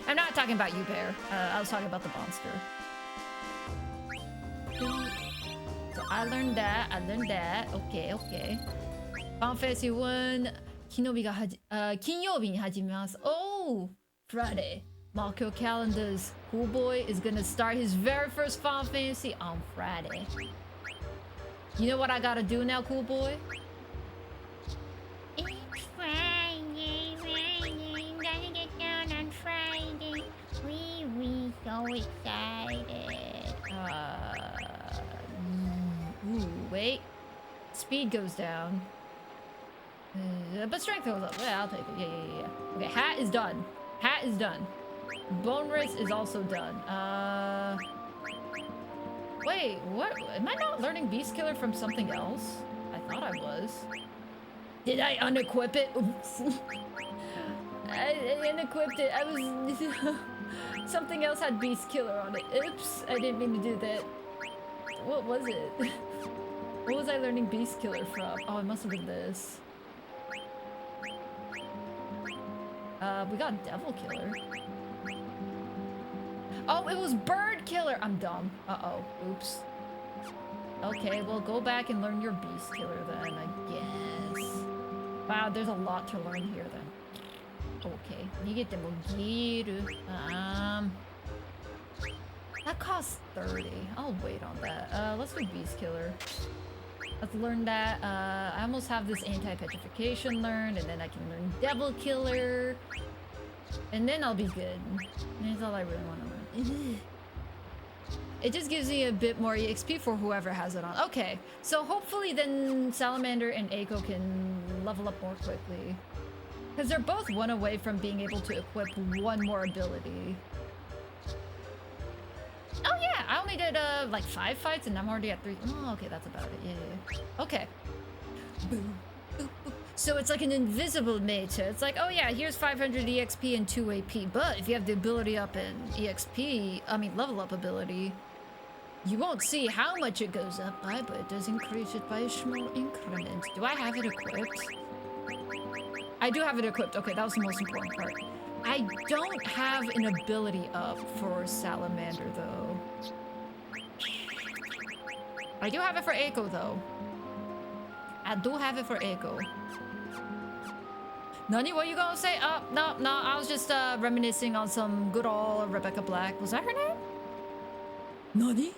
I'm not talking about you, Bear. I was talking about the monster. So I learned that. Okay, okay. Final Fantasy 1, 金曜日に始めます。Oh, Friday. Mark your calendars. Cool Boy is gonna start his very first Final Fantasy on Friday. You know what I gotta do now, Cool Boy? It's Friday, Friday. Gotta get down on Friday. We so excited. Ooh, wait. Speed goes down. But strength goes up. Yeah, I'll take it. Yeah. Okay, hat is done. Hat is done. Bone wrist is also done. Wait, what? Am I not learning Beast Killer from something else? I thought I was. Did I unequip it? Oops. I unequipped it. I was... something else had Beast Killer on it. Oops, I didn't mean to do that. What was it? What was I learning Beast Killer from? Oh, it must have been this. We got Devil Killer. Oh, it was Bird Killer. I'm dumb. Uh-oh. Oops. Okay, well, go back and learn your Beast Killer then, I guess. Wow, there's a lot to learn here then. Okay. Nigete Mogiru. That costs 30. I'll wait on that. Let's do Beast Killer. Let's learn that. I almost have this anti-petrification learned, and then I can learn Devil Killer. And then I'll be good. That's all I really want to learn. It just gives me a bit more EXP for whoever has it on. Okay, so hopefully then Salamander and Eiko can level up more quickly. Because they're both one away from being able to equip one more ability. Oh yeah, I only did like 5 fights and I'm already at 3. Oh, okay, that's about it. Yeah. Okay. Boom. So it's like an invisible meta. It's like, oh yeah, here's 500 EXP and 2 AP. But if you have the ability up in level up ability, you won't see how much it goes up by, but it does increase it by a small increment. Do I have it equipped? I do have it equipped. Okay, that was the most important part. I don't have an ability up for Salamander, though. I do have it for Eiko, though. I do have it for Eiko. Nani, what you gonna say? Oh, no, I was just reminiscing on some good old Rebecca Black. Was that her name? Nani?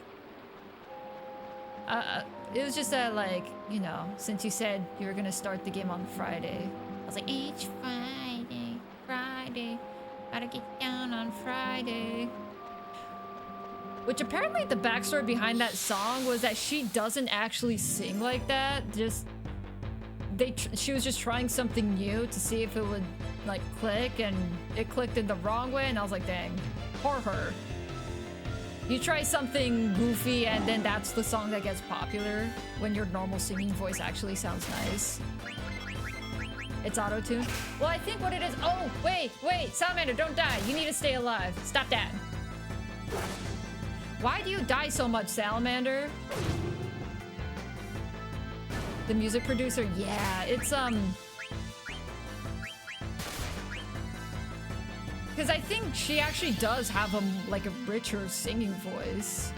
It was just like, you know, since you said you were gonna start the game on Friday. I was like, It's Friday. Gotta get down on Friday. which apparently the backstory behind that song was that she doesn't actually sing like that. She was just trying something new to see if it would like click, and it clicked in the wrong way, and I was like, dang, poor her. You try something goofy and then that's the song that gets popular when your normal singing voice actually sounds nice. It's auto-tune. Well, I think what it is... Oh, wait! Salamander, don't die. You need to stay alive. Stop that. Why do you die so much, Salamander? The music producer? Yeah, it's, because I think she actually does have a richer singing voice.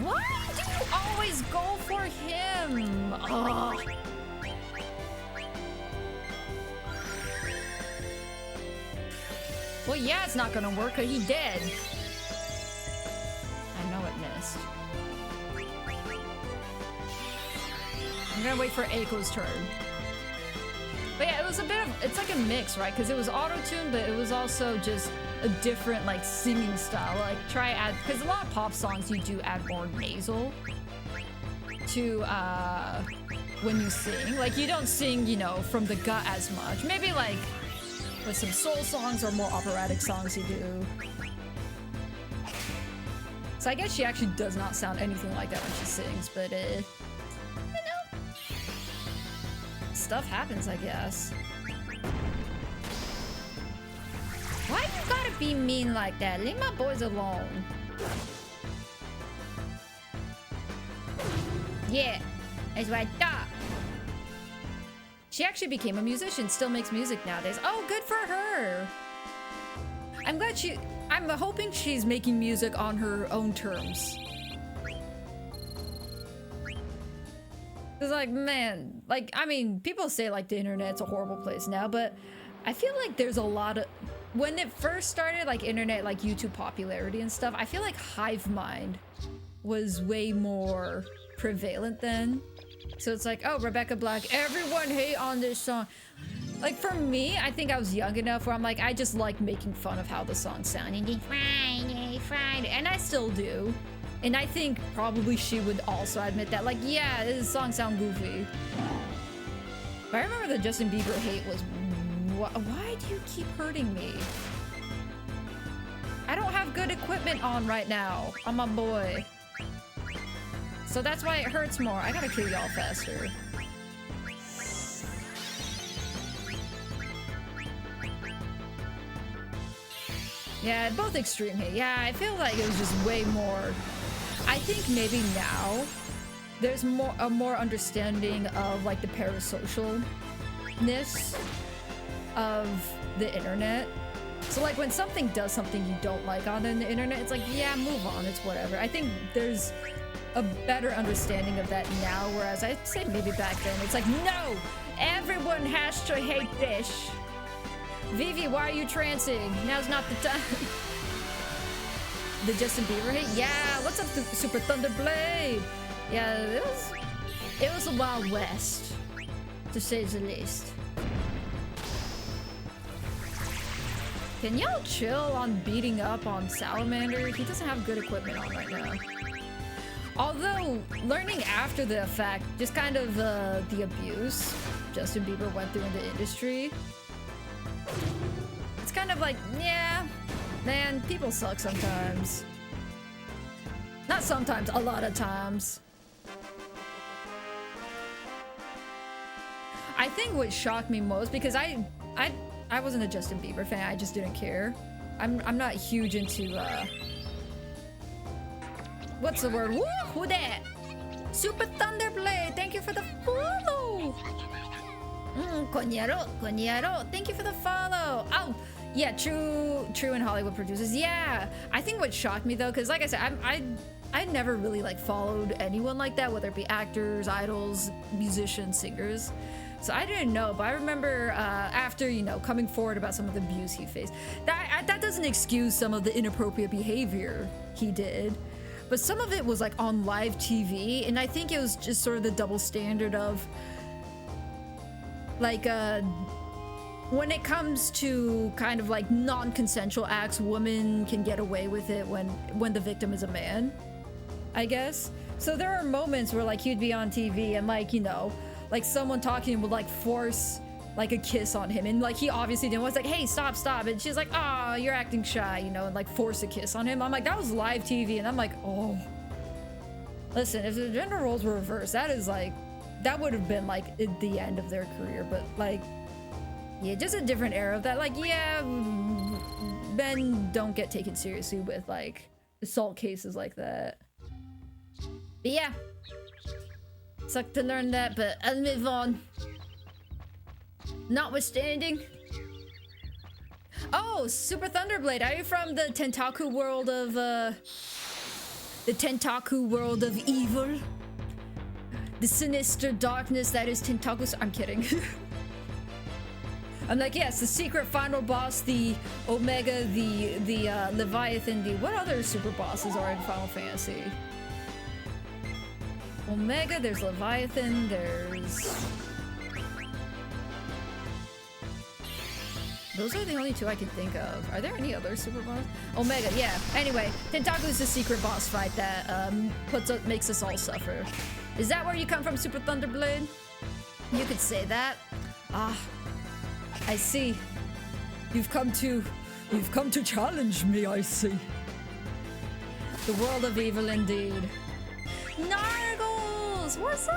Why do you always go for him? Ugh. Well, yeah, it's not gonna work because he's dead. I know it missed. I'm gonna wait for Eiko's turn. But yeah, it was a bit of, it's like a mix, right? Because it was auto-tuned, but it was also just a different like singing style. Like try add, because a lot of pop songs you do add more nasal to when you sing. Like you don't sing, you know, from the gut as much. Maybe like with some soul songs or more operatic songs you do. So I guess she actually does not sound anything like that when she sings, but you know, stuff happens, I guess. Why you gotta be mean like that? Leave my boys alone. Yeah, that's what I thought. She actually became a musician, still makes music nowadays. Oh, good for her. I'm glad I'm hoping she's making music on her own terms. It's like, man, like, I mean, people say like the internet's a horrible place now, but I feel like there's a lot of, when it first started, like internet, like YouTube popularity and stuff, I feel like Hive Mind was way more prevalent then. So it's like, oh, Rebecca Black, everyone hate on this song. Like for me, I think I was young enough where I'm like, I just like making fun of how the song sounded. Friday, and I still do. And I think probably she would also admit that, like, yeah, this song sounds goofy. But I remember the Justin Bieber hate was, why do you keep hurting me? I don't have good equipment on right now. I'm a boy. So that's why it hurts more. I gotta kill y'all faster. Yeah, both extreme hate. Yeah, I feel like it was just way more. I think maybe now there's a more understanding of like the parasocialness of the internet. So like when something does something you don't like on the internet, it's like, yeah, move on, it's whatever. I think there's a better understanding of that now, whereas I'd say maybe back then it's like, no, everyone has to hate this. Vivi, why are you trancing? Now's not the time. The Justin Bieber hate? Yeah, what's up, Super Thunderblade? Yeah, it was a Wild West, to say the least. Can y'all chill on beating up on Salamander? He doesn't have good equipment on right now. Although, learning after the fact, just kind of the abuse Justin Bieber went through in the industry, it's kind of like, yeah, man, people suck sometimes. Not sometimes, a lot of times. I think what shocked me most, because I wasn't a Justin Bieber fan, I just didn't care. I'm not huge into what's the word? Woo! Who that? Super Thunderblade, thank you for the follow! Konyaro, thank you for the follow! Oh, yeah, true in Hollywood producers. Yeah, I think what shocked me though, because like I said, I never really like followed anyone like that, whether it be actors, idols, musicians, singers. So I didn't know, but I remember after, you know, coming forward about some of the abuse he faced, that doesn't excuse some of the inappropriate behavior he did. But some of it was like on live TV, and I think it was just sort of the double standard of like when it comes to kind of like non-consensual acts, women can get away with it when the victim is a man, I guess. So there are moments where like he'd be on TV and like, you know, like someone talking would like force like a kiss on him, and like he obviously didn't want, like, hey, stop, and she's like, oh, you're acting shy, you know, and like force a kiss on him. I'm like, that was live TV, and I'm like, oh, listen, if the gender roles were reversed, that is like, that would have been like the end of their career. But like, yeah, just a different era of that. Like, yeah, men don't get taken seriously with like assault cases like that. But yeah, sucked to learn that, but I'll move on. Notwithstanding. Oh, Super Thunderblade, are you from the Tentaku world of the the Tentaku world of evil. The sinister darkness that is Tentakus. I'm kidding. I'm like, yes, the secret final boss, the Omega, the Leviathan, the what other super bosses are in Final Fantasy? Omega, there's Leviathan, there's... Those are the only two I can think of. Are there any other super boss? Omega, yeah. Anyway, Tentaku's the secret boss fight that makes us all suffer. Is that where you come from, Super Thunderblade? You could say that. Ah, I see. You've come to challenge me, I see. The world of evil indeed. Nargles, what's up?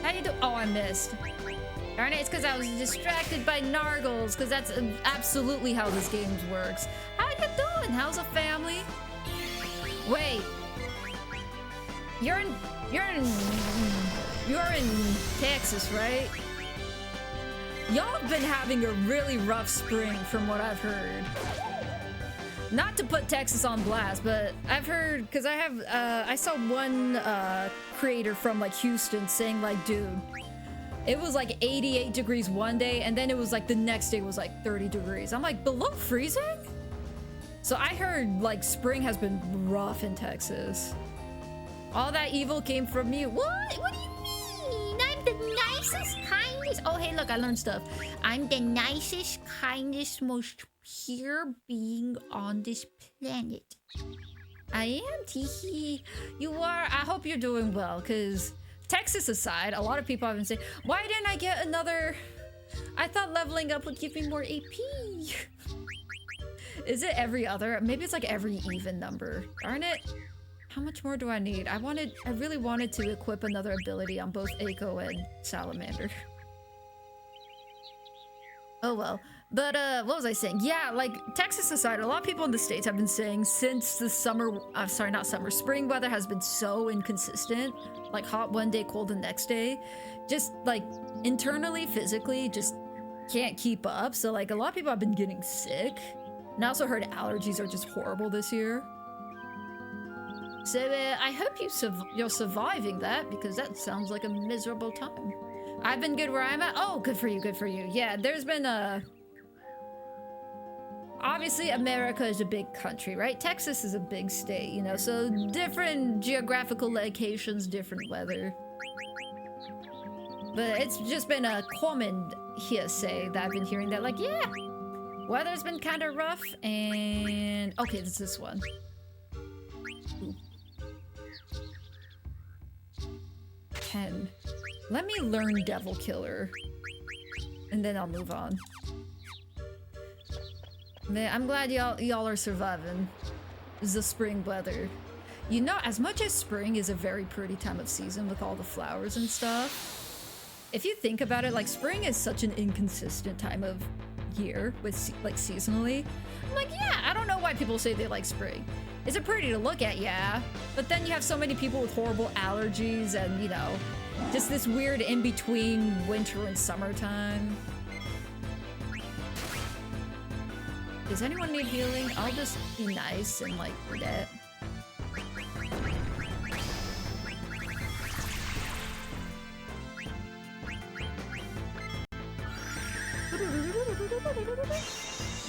How you do? Oh, I missed. Darn it, it's because I was distracted by Nargles, because that's absolutely how this game works. How you doing? How's the family? Wait. You're in Texas, right? Y'all have been having a really rough spring from what I've heard. Not to put Texas on blast, but I've heard, because I saw one creator from like Houston saying like, dude, it was like 88 degrees one day, and then it was like the next day was like 30 degrees. I'm like, below freezing? So I heard like spring has been rough in Texas. All that evil came from you. What? What do you mean? I'm the nicest, kindest. Oh, hey, look, I learned stuff. I'm the nicest, kindest, most pure being on this planet. I am, Teehee. You are. I hope you're doing well, because Texas aside, a lot of people have been saying, why didn't I get another? I thought leveling up would give me more AP. Is it every other? Maybe it's like every even number. Darn it. How much more do I need? I really wanted to equip another ability on both Eiko and Salamander. Oh well. But what was I saying? Yeah, like Texas aside, a lot of people in the States have been saying since the spring weather has been so inconsistent, like hot one day, cold the next day, just like internally, physically, just can't keep up. So like a lot of people have been getting sick. And I also heard allergies are just horrible this year. So I hope you're surviving that, because that sounds like a miserable time. I've been good where I'm at. Oh, good for you, good for you. Yeah, there's been obviously America is a big country, right? Texas is a big state, you know, so different geographical locations, different weather. But it's just been a common hearsay that I've been hearing that, like, yeah, weather's been kind of rough, and okay, it's this one. Ooh. 10. Let me learn Devil Killer, and then I'll move on. Man, I'm glad y'all are surviving the spring weather. You know, as much as spring is a very pretty time of season with all the flowers and stuff, if you think about it, like spring is such an inconsistent time of year with like seasonally. I'm like, yeah, I don't know why people say they like spring. Is it pretty to look at? Yeah. But then you have so many people with horrible allergies and, you know, just this weird in-between winter and summertime. Does anyone need healing? I'll just be nice and like forget.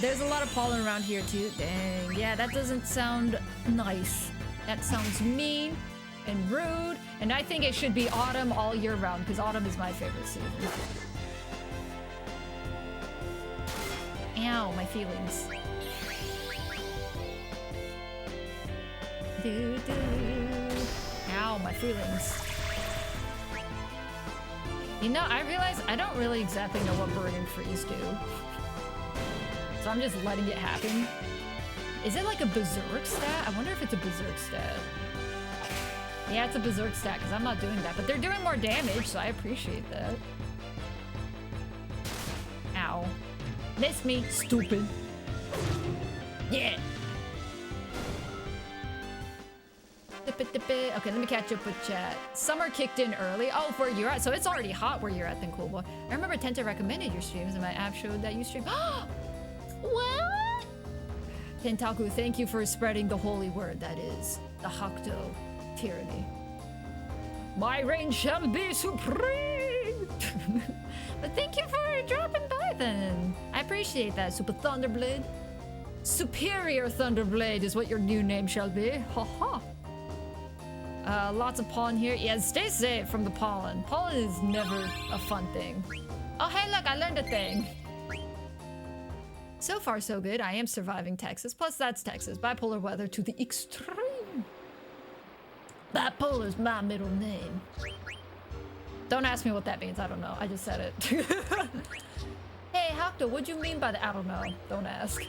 There's a lot of pollen around here too. Dang, yeah, that doesn't sound nice. That sounds mean and rude, and I think it should be autumn all year round, because autumn is my favorite season. Ow, my feelings. Ow, my feelings. You know, I realize I don't really exactly know what burn and freeze do. So I'm just letting it happen. Is it like a berserk stat? I wonder if it's a berserk stat. Yeah, it's a berserk stat, because I'm not doing that. But they're doing more damage, so I appreciate that. Ow. Miss me, stupid. Yeah. Okay, let me catch up with chat. Summer kicked in early. Oh, for where you're at. So it's already hot where you're at then, cool boy. I remember Tenta recommended your streams and my app showed that you stream. What? Kentaku, thank you for spreading the holy word that is the Hakuto tyranny. My reign shall be supreme! But thank you for dropping by then. I appreciate that, Super Thunderblade. Superior Thunderblade is what your new name shall be. Haha. Lots of pollen here. Yeah, stay safe from the pollen. Pollen is never a fun thing. Oh, hey, look, I learned a thing. So far, so good. I am surviving Texas. Plus, that's Texas. Bipolar weather to the extreme. Bipolar's my middle name. Don't ask me what that means. I don't know. I just said it. Hey, Hakuto, what'd you mean by the... I don't know. Don't ask.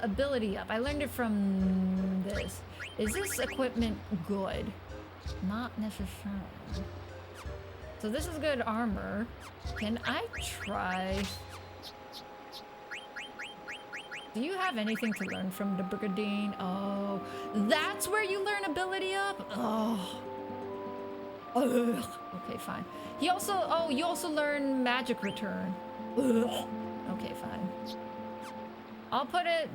Ability up. I learned it from this. Is this equipment good? Not necessarily. So this is good armor. Can I try... Do you have anything to learn from the Brigadine? Oh, that's where you learn ability up? Oh. Ugh. Okay, fine. He also, oh, you also learn magic return. Ugh. Okay, fine. I'll put it...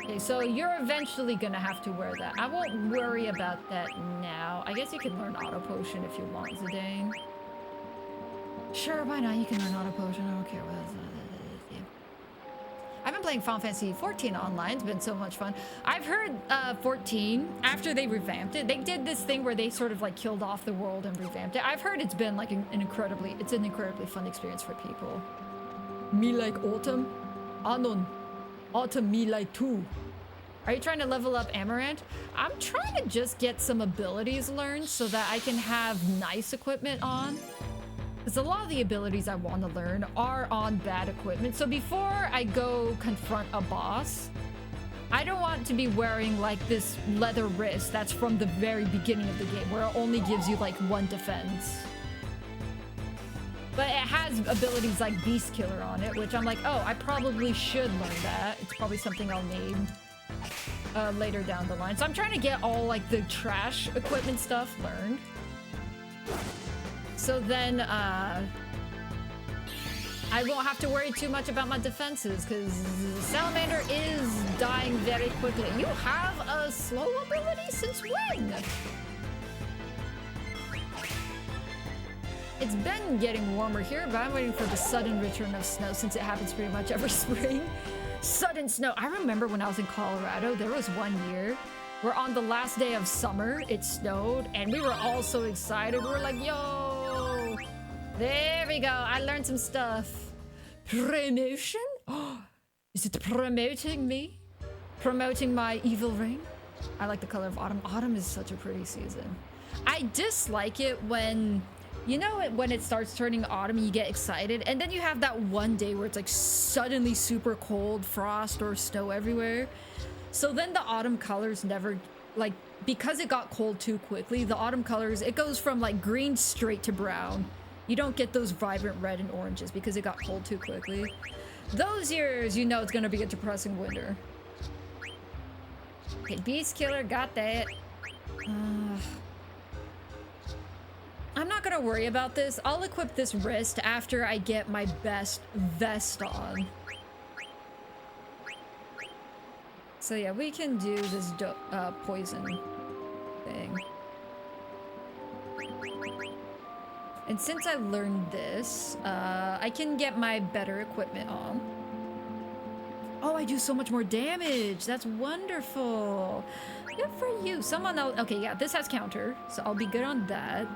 Okay, so you're eventually gonna have to wear that. I won't worry about that now. I guess you can learn auto potion if you want, Zidane. Sure, why not? You can learn auto potion. I don't care what else. I've been playing Final Fantasy 14 online. It's been so much fun. I've heard 14, after they revamped it, they did this thing where they sort of like killed off the world and revamped it. I've heard it's been like an incredibly fun experience for people. Me like autumn? Anon. Autumn me like too. Are you trying to level up Amaranth? I'm trying to just get some abilities learned so that I can have nice equipment on. Because a lot of the abilities I want to learn are on bad equipment. So before I go confront a boss, I don't want to be wearing like this leather wrist that's from the very beginning of the game where it only gives you like 1 defense. But it has abilities like Beast Killer on it, which I'm like, oh, I probably should learn that. It's probably something I'll need later down the line. So I'm trying to get all like the trash equipment stuff learned. So then, I won't have to worry too much about my defenses, because Salamander is dying very quickly. You have a slow ability? Since when? It's been getting warmer here, but I'm waiting for the sudden return of snow, since it happens pretty much every spring. Sudden snow. I remember when I was in Colorado, there was one year where on the last day of summer, it snowed, and we were all so excited. We were like, yo, there we go. I learned some stuff. Promotion? Is it promoting me? Promoting my evil ring? I like the color of autumn. Autumn is such a pretty season. I dislike it when, you know, when it starts turning autumn, you get excited, and then you have that one day where it's like suddenly super cold, frost or snow everywhere. So then the autumn colors never, like, because it got cold too quickly, the autumn colors, it goes from like green straight to brown. You don't get those vibrant red and oranges because it got cold too quickly. Those years, you know it's gonna be a depressing winter. Okay, Beast Killer, got that. I'm not gonna worry about this. I'll equip this wrist after I get my best vest on. So yeah, we can do this poison thing. And since I learned this, I can get my better equipment on. Oh, I do so much more damage. That's wonderful. Good for you. Someone else. Okay, yeah, this has counter, so I'll be good on that.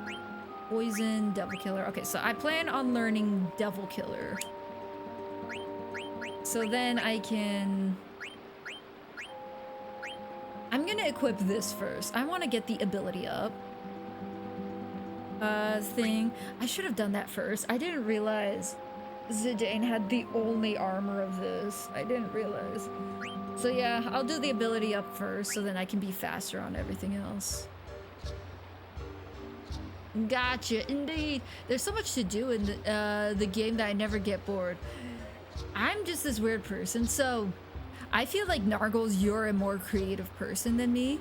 Poison, Devil Killer. Okay, so I plan on learning Devil Killer. So then I can... I'm gonna equip this first. I want to get the ability up. Thing. I should have done that first. I didn't realize Zidane had the only armor of this. I didn't realize. So yeah, I'll do the ability up first so then I can be faster on everything else. Gotcha, indeed. There's so much to do in the game that I never get bored. I'm just this weird person, so I feel like Nargles, you're a more creative person than me.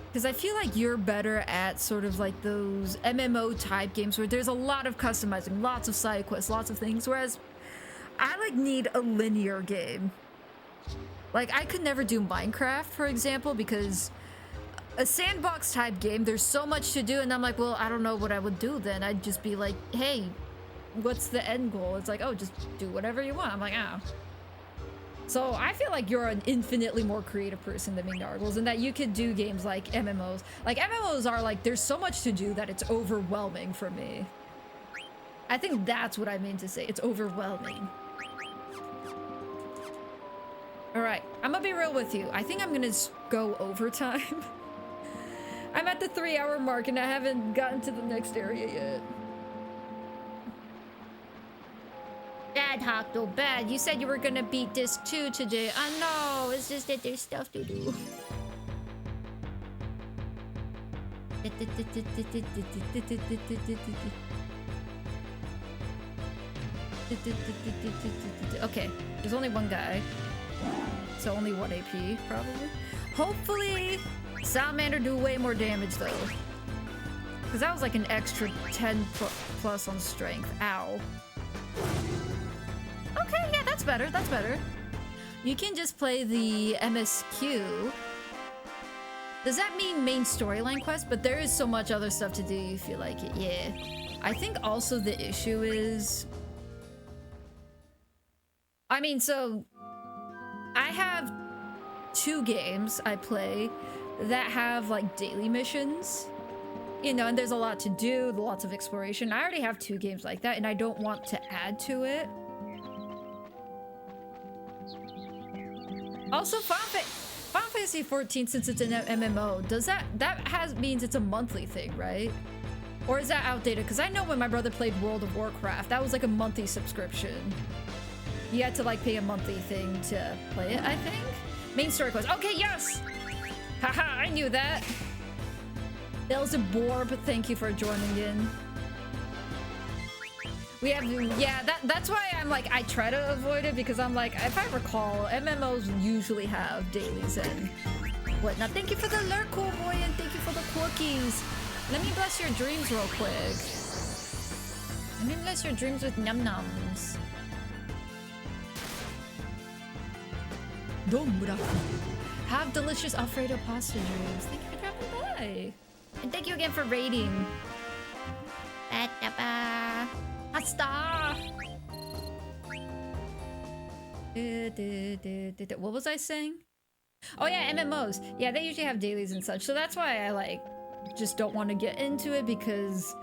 Because I feel like you're better at sort of like those MMO type games where there's a lot of customizing, lots of side quests, lots of things. Whereas I like need a linear game. Like I could never do Minecraft, for example, because a sandbox type game, there's so much to do, and I'm like, well, I don't know what I would do then. I'd just be like, hey, what's the end goal? It's like, oh, just do whatever you want. I'm like, ah. So I feel like you're an infinitely more creative person than me, Nargles, and that you could do games like MMOs. Like MMOs are like, there's so much to do that it's overwhelming for me. I think that's what I mean to say. It's overwhelming. All right, I'm gonna be real with you. I think I'm gonna go overtime. I'm at the 3-hour mark and I haven't gotten to the next area yet. Bad, Hocto, bad. You said you were gonna beat Disc 2 today. I know, it's just that there's stuff to do. Okay, there's only one guy. So only 1 AP, probably. Hopefully, Salamander do way more damage, though. Because that was like an extra 10 plus on strength. Ow. Okay, yeah, that's better, that's better. You can just play the MSQ. Does that mean main storyline quest? But there is so much other stuff to do, you feel like it, yeah. I think also the issue is... I mean, so... I have 2 games I play that have like daily missions, you know, and there's a lot to do, lots of exploration. I already have 2 games like that, and I don't want to add to it. Also, Final Fantasy 14, since it's an MMO, does that means it's a monthly thing, right? Or is that outdated? Because I know when my brother played World of Warcraft, that was like a monthly subscription. You had to like pay a monthly thing to play it, I think. Main story quest. Okay, yes! Haha, I knew that. Beelzebub, thank you for joining in. We have, yeah, that's why I'm like, I try to avoid it, because I'm like, if I recall, MMOs usually have dailies and whatnot. Thank you for the lurk, cool boy, and thank you for the cookies. Let me bless your dreams real quick. Let me bless your dreams with num-nums. Have delicious Alfredo pasta dreams. Thank you for dropping by. And thank you again for raiding. Pasta! What was I saying? Oh yeah, MMOs. Yeah, they usually have dailies and such. So that's why I like just don't want to get into it, because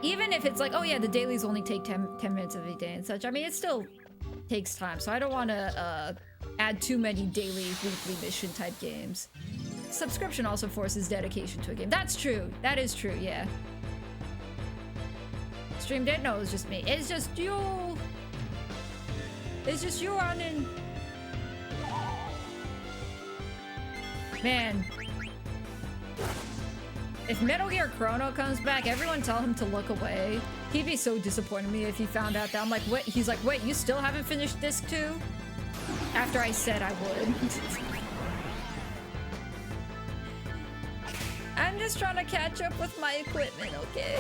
even if it's like, oh yeah, the dailies only take 10 minutes of a day and such, I mean, it still takes time. So I don't want to add too many daily, weekly mission type games. Subscription also forces dedication to a game. That's true. That is true, yeah. Stream dead? No, it's just me. It's just you. It's just you running. Man. If Metal Gear Chrono comes back, everyone tell him to look away. He'd be so disappointed in me if he found out that I'm like, what? He's like, wait, you still haven't finished Disc 2? After I said I would. I'm just trying to catch up with my equipment, okay?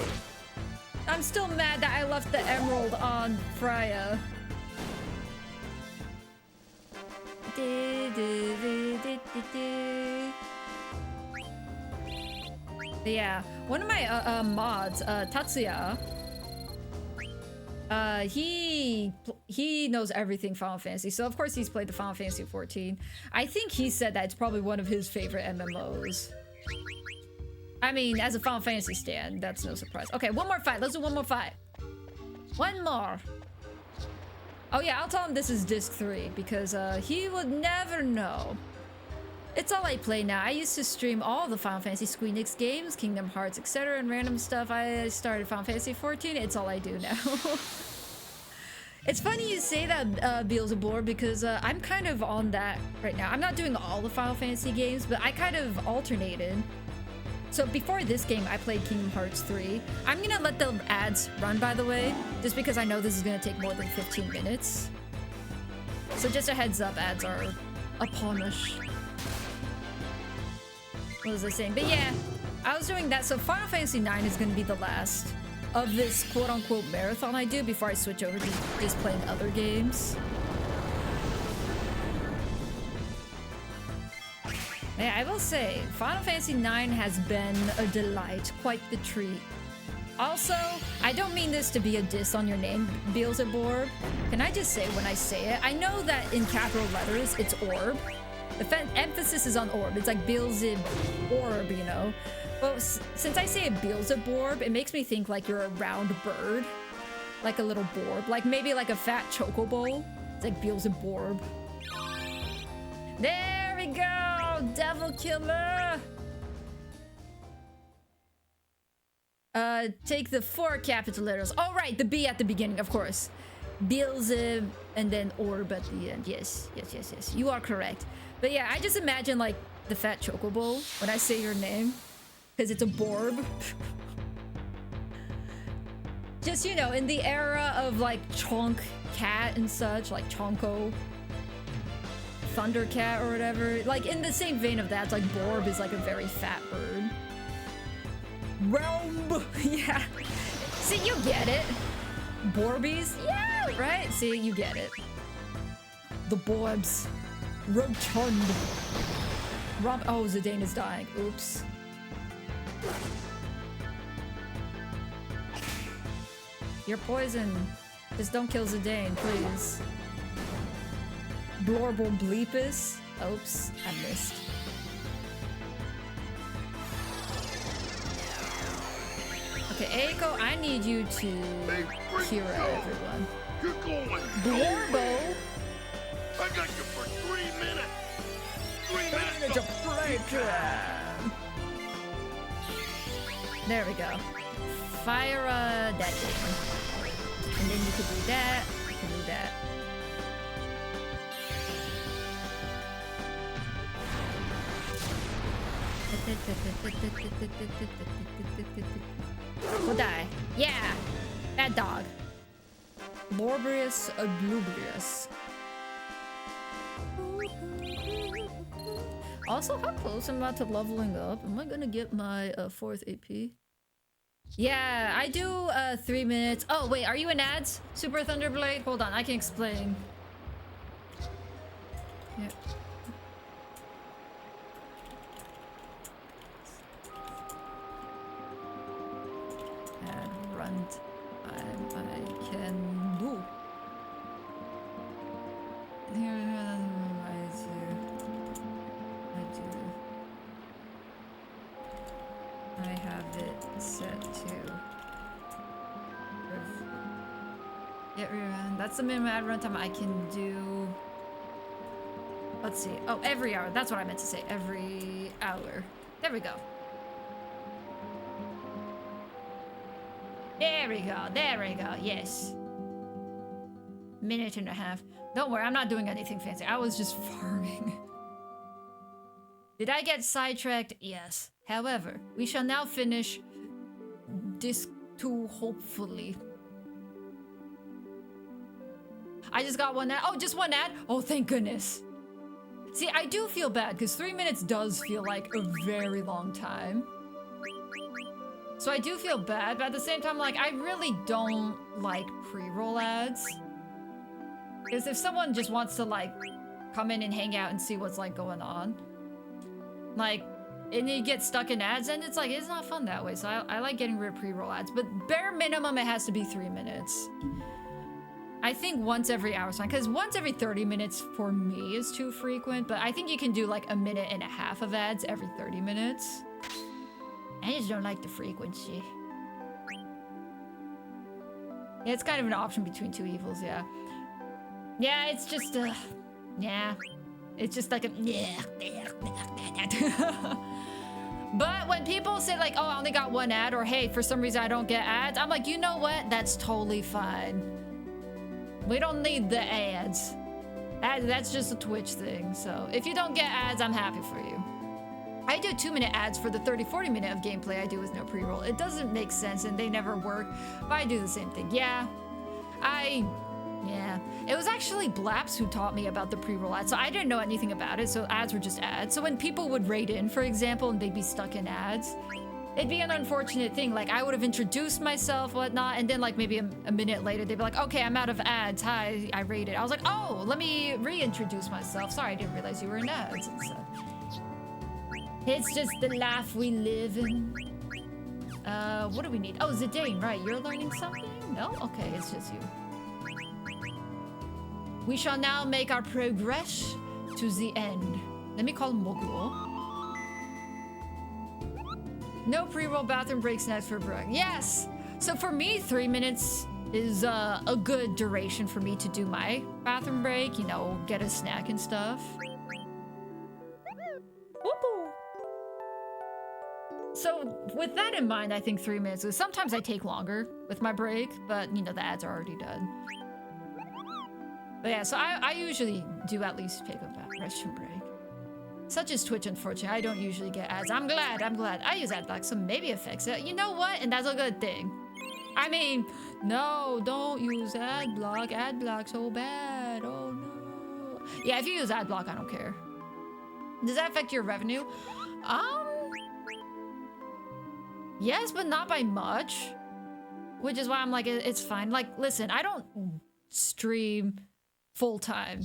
I'm still mad that I left the emerald on Freya. Yeah, one of my mods, Tatsuya, he knows everything Final Fantasy, so of course he's played the Final Fantasy 14. I think he said that it's probably one of his favorite MMOs. I mean, as a Final Fantasy stan, that's no surprise. Okay, one more fight. Let's do one more fight. One more. Oh yeah, I'll tell him this is Disc 3, because he would never know. It's all I play now. I used to stream all the Final Fantasy Square Enix games, Kingdom Hearts, etc., and random stuff. I started Final Fantasy 14. It's all I do now. It's funny you say that, Beelzebub, because I'm kind of on that right now. I'm not doing all the Final Fantasy games, but I kind of alternated. So before this game, I played Kingdom Hearts 3. I'm gonna let the ads run, by the way, just because I know this is gonna take more than 15 minutes. So just a heads up, ads are upon us. What was I saying? But yeah, I was doing that. So Final Fantasy 9 is gonna be the last of this quote-unquote marathon I do before I switch over to just playing other games. Yeah, I will say, Final Fantasy IX has been a delight, quite the treat. Also, I don't mean this to be a diss on your name, Beelzebub. Can I just say when I say it, I know that in capital letters it's orb. The emphasis is on orb. It's like Beelzebub orb, you know? But since I say a Beelzebub, it makes me think like you're a round bird. Like a little borb. Like maybe like a fat chocobo. It's like Beelzebub. There we go! Devil Killer! Take the 4 capital letters. Oh, right, the B at the beginning, of course. Beelzebub and then orb at the end. Yes. You are correct. But yeah, I just imagine like the fat chocobo when I say your name. Because it's a borb. Just, you know, in the era of like Chonk Cat and such, like Chonko. Thundercat or whatever. Like in the same vein of that, it's like Borb is like a very fat bird. Realm! Yeah. See, you get it. Borbies? Yeah, right? See, you get it. The Borbs. Rochund. Oh, Zidane is dying. Oops. You're poison. Just don't kill Zidane, please. Blorble Bleepus. Oops, I missed. Okay, Eiko, I need you to Kira everyone. You're going. Blorbo. I got you for 3 minutes. 3 minutes of playtime. There we go. Fire that thing. And then you could do that. You can do that. We'll die. Yeah! That dog. Lorbrius Oblivious. Also, how close I'm about to leveling up? Am I gonna get my 4th AP? Yeah, I do 3 minutes. Oh, wait, are you in ads? Super Thunderblade? Hold on, I can explain. Yeah. Ad run time I can do. Here, I have it set to get rerun. That's the minimum ad runtime I can do. Let's see. Oh, every hour. That's what I meant to say. Every hour. There we go. There we go. There we go. Yes. Minute and a half. Don't worry. I'm not doing anything fancy. I was just farming. Did I get sidetracked? Yes. However, we shall now finish Disc 2, hopefully. I just got one ad. Oh, just one ad? Oh, thank goodness. See, I do feel bad because 3 minutes does feel like a very long time. So I do feel bad, but at the same time, like, I really don't like pre-roll ads. Because if someone just wants to, like, come in and hang out and see what's, like, going on, like, and you get stuck in ads, and it's like, it's not fun that way. So I like getting rid of pre-roll ads, but bare minimum, it has to be 3 minutes. I think once every hour is fine, because once every 30 minutes for me is too frequent, but I think you can do like 1.5 minutes of ads every 30 minutes. I just don't like the frequency. Yeah, it's kind of an option between two evils, yeah. Yeah, it's just, yeah. It's just like a, yeah. But when people say like, oh, I only got one ad, or hey, for some reason I don't get ads, I'm like, you know what? That's totally fine. We don't need the ads. That's just a Twitch thing. So if you don't get ads, I'm happy for you. I do 2-minute ads for the 30-40 minute of gameplay I do with no pre-roll. It doesn't make sense and they never work, but I do the same thing. Yeah, yeah. It was actually Blaps who taught me about the pre-roll ads, so I didn't know anything about it, so ads were just ads. So when people would raid in, for example, and they'd be stuck in ads, It'd be an unfortunate thing. Like, I would have introduced myself, whatnot, and then, like, maybe a minute later, they'd be like, okay, I'm out of ads. Hi, I rated. I was like, oh, let me reintroduce myself. Sorry, I didn't realize you were in ads and stuff. It's just the life we live in. What do we need? Oh, Zidane, right. You're learning something? No? Okay, it's just you. We shall now make our progress to the end. Let me call Mogul. No pre-roll bathroom break snacks for Brooke. Yes! So for me, 3 minutes is a good duration for me to do my bathroom break. You know, get a snack and stuff. Whoopoo! So with that in mind, I think 3 minutes. Sometimes I take longer with my break, but you know, the ads are already done. But yeah, so I usually do at least take a restroom break. Such as Twitch, unfortunately, I don't usually get ads. I'm glad. I use adblock, so maybe it fixes it. You know what? And that's a good thing. I mean, no, don't use adblock. Adblock so bad. Oh no. Yeah, if you use adblock, I don't care. Does that affect your revenue? Yes, but not by much. Which is why I'm like, it's fine. Like, listen, I don't stream full time,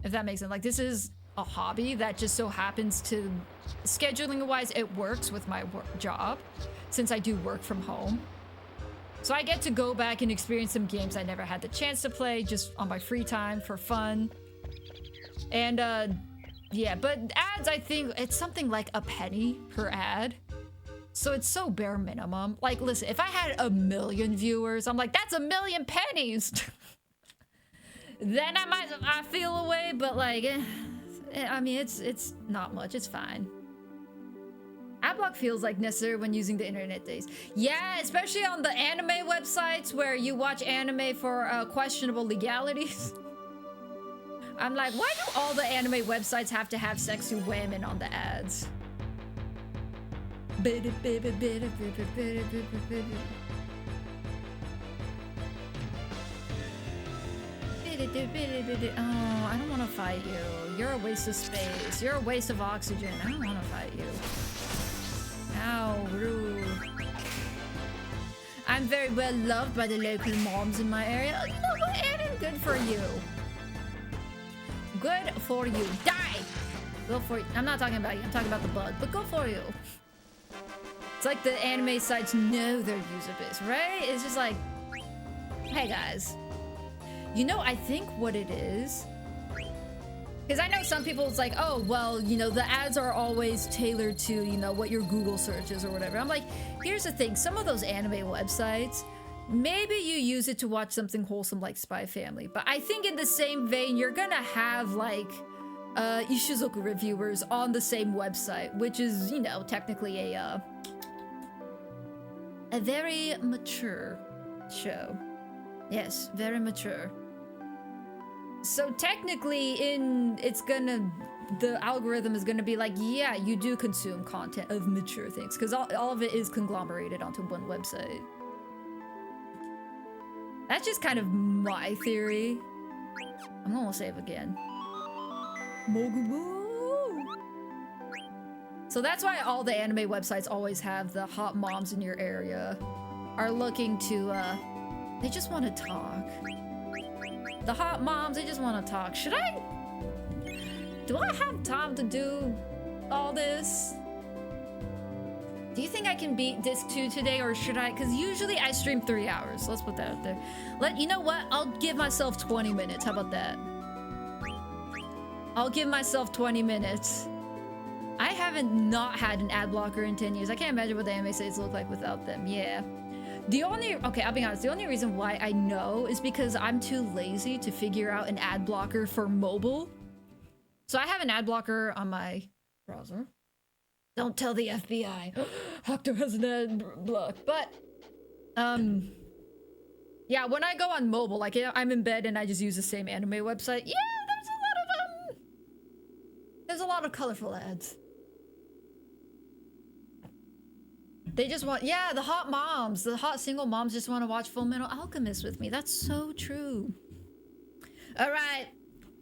if that makes sense. Like, this is a hobby that just so happens to, scheduling wise, it works with my job since I do work from home. So I get to go back and experience some games I never had the chance to play just on my free time for fun. And yeah, but ads, I think it's something like a penny per ad. So it's so bare minimum. Like, listen, if I had 1 million viewers, I'm like, that's 1 million pennies. Then I feel away, but like, I mean, it's not much. It's fine. Adblock feels like necessary when using the internet days. Yeah, especially on the anime websites where you watch anime for questionable legalities. I'm like, why do all the anime websites have to have sexy women on the ads? Oh, I don't want to fight you. You're a waste of space. You're a waste of oxygen. I don't want to fight you. Ow, rude. I'm very well loved by the local moms in my area. You know what, Aaron? Good for you. Good for you. Die! Go for it. I'm not talking about you. I'm talking about the bug. But go for you. It's like the anime sites know their user base, right? It's just like, hey guys. You know, I think what it is, because I know some people, it's like, oh, well, you know, the ads are always tailored to, you know, what your Google search is or whatever. I'm like, here's the thing. Some of those anime websites, maybe you use it to watch something wholesome like Spy Family. But I think in the same vein, you're gonna have, like, Ishizoku reviewers on the same website, which is, you know, technically a very mature show. Yes, very mature. So technically the algorithm is gonna be like, yeah, you do consume content of mature things, because all of it is conglomerated onto one website. That's just kind of my theory. I'm gonna save again. So that's why all the anime websites always have the hot moms in your area are looking to, they just want to talk. The hot moms, they just want to talk. Do I have time to do all this? Do you think I can beat Disc 2 today, or should I? Because usually I stream 3 hours. Let's put that out there. You know what? I'll give myself 20 minutes. How about that? I'll give myself 20 minutes. I haven't not had an ad blocker in 10 years. I can't imagine what the anime sites look like without them. Yeah. Okay, I'll be honest. The only reason why I know is because I'm too lazy to figure out an ad blocker for mobile. So I have an ad blocker on my browser. Don't tell the FBI. Hector has an ad block. But, yeah, when I go on mobile, like, I'm in bed and I just use the same anime website. Yeah, there's a lot of colorful ads. They just want, yeah, the hot moms, the hot single moms just want to watch Full Metal Alchemist with me. That's so true. All right.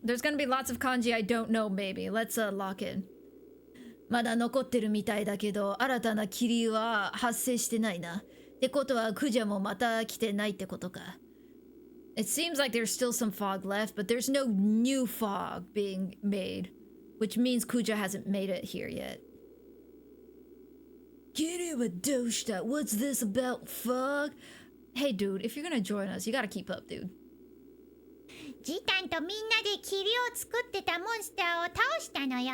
There's going to be lots of kanji I don't know, maybe. Let's lock in. まだ残ってるみたいだけど、新たな霧は発生してないな。ってことはクジャもまた来てないってことか。It seems like there's still some fog left, but there's no new fog being made, which means Kuja hasn't made it here yet. 霧はどうした？ What's this about fog? Hey dude, if you're gonna join us, you gotta keep up, dude. ジタンとみんなで霧を作ってたモンスターを倒したのよ。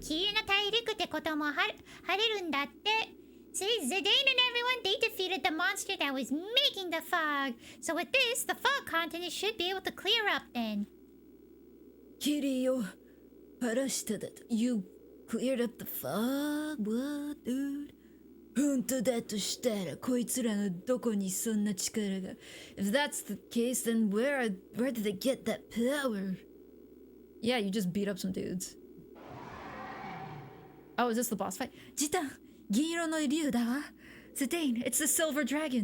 霧の大陸ってことも晴れるんだって。Says Zidane and everyone, they defeated the monster that was making the fog. So with this, the fog continent should be able to clear up then. 霧を晴らしただと。You cleared up the fog? What, dude? 本当だとしたらこいつらのどこにそんな力が。If that's the case, then where did they get that power? Yeah, you just beat up some dudes. Oh, is this the boss fight? ジタン、銀色の竜だわ。Zidane, it's the silver dragon.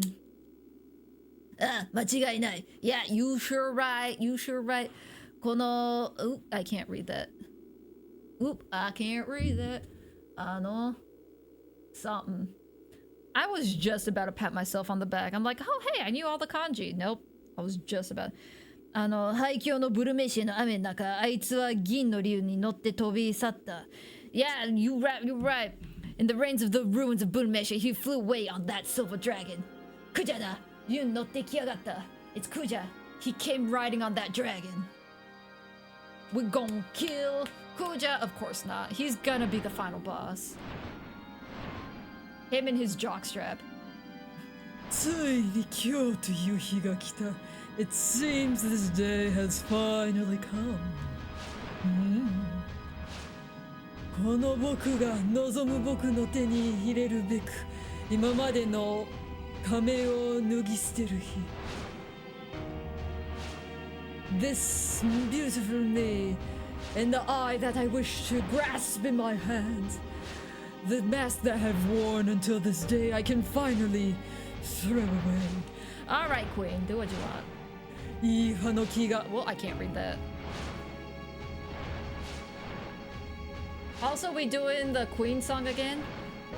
あ、間違いない。Yeah, you sure right, you sure right. この... Oop, I can't read that. Oop, I can't read that. Something. I was just about to pat myself on the back. I'm like, oh, hey, I knew all the kanji. Nope, I was just about... 廃墟のブルメシェの雨の中、あいつは銀の竜に乗って飛び去った。Yeah, you're right. In the reigns of the ruins of Bulmesha, he flew away on that silver dragon. クジャだ、竜に乗ってきやがった。It's Kuja. He came riding on that dragon. We're gonna kill Kuja? Of course not. He's gonna be the final boss. Him and his jockstrap. ついに今日という日が来た。It seems this day has finally come. この僕が望む僕の手に入れるべく、今までの仮面を脱ぎ捨てる日。This beautiful me, and the eye that I wish to grasp in my hands. The mask that I've worn until this day I can finally throw away. Alright, Queen, do what you want. イーファの木が Well, I can't read that. Also, we doing the Queen song again?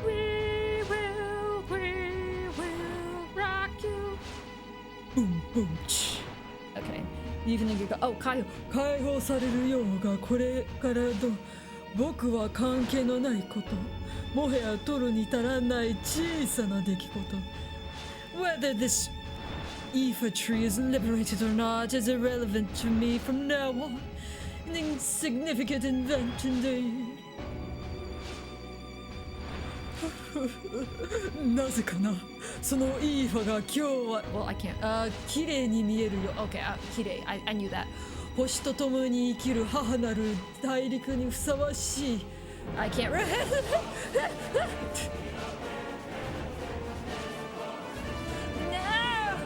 We will rock you. Boom, boom, ch. Okay. Evening you go. Oh, Kaio. 解放されるようがこれから僕は関係のないこと、もはや取るに足らない小さな出来事。Whether this Aoife tree is liberated or not is irrelevant to me from now on. An insignificant event indeed. なぜかな、そのイーファが今日は Well, I can't. 綺麗に見えるよ。 Okay, Kirei. I knew that. 星と共に生きる母なる大陸にふさわしい。 I can't read. No!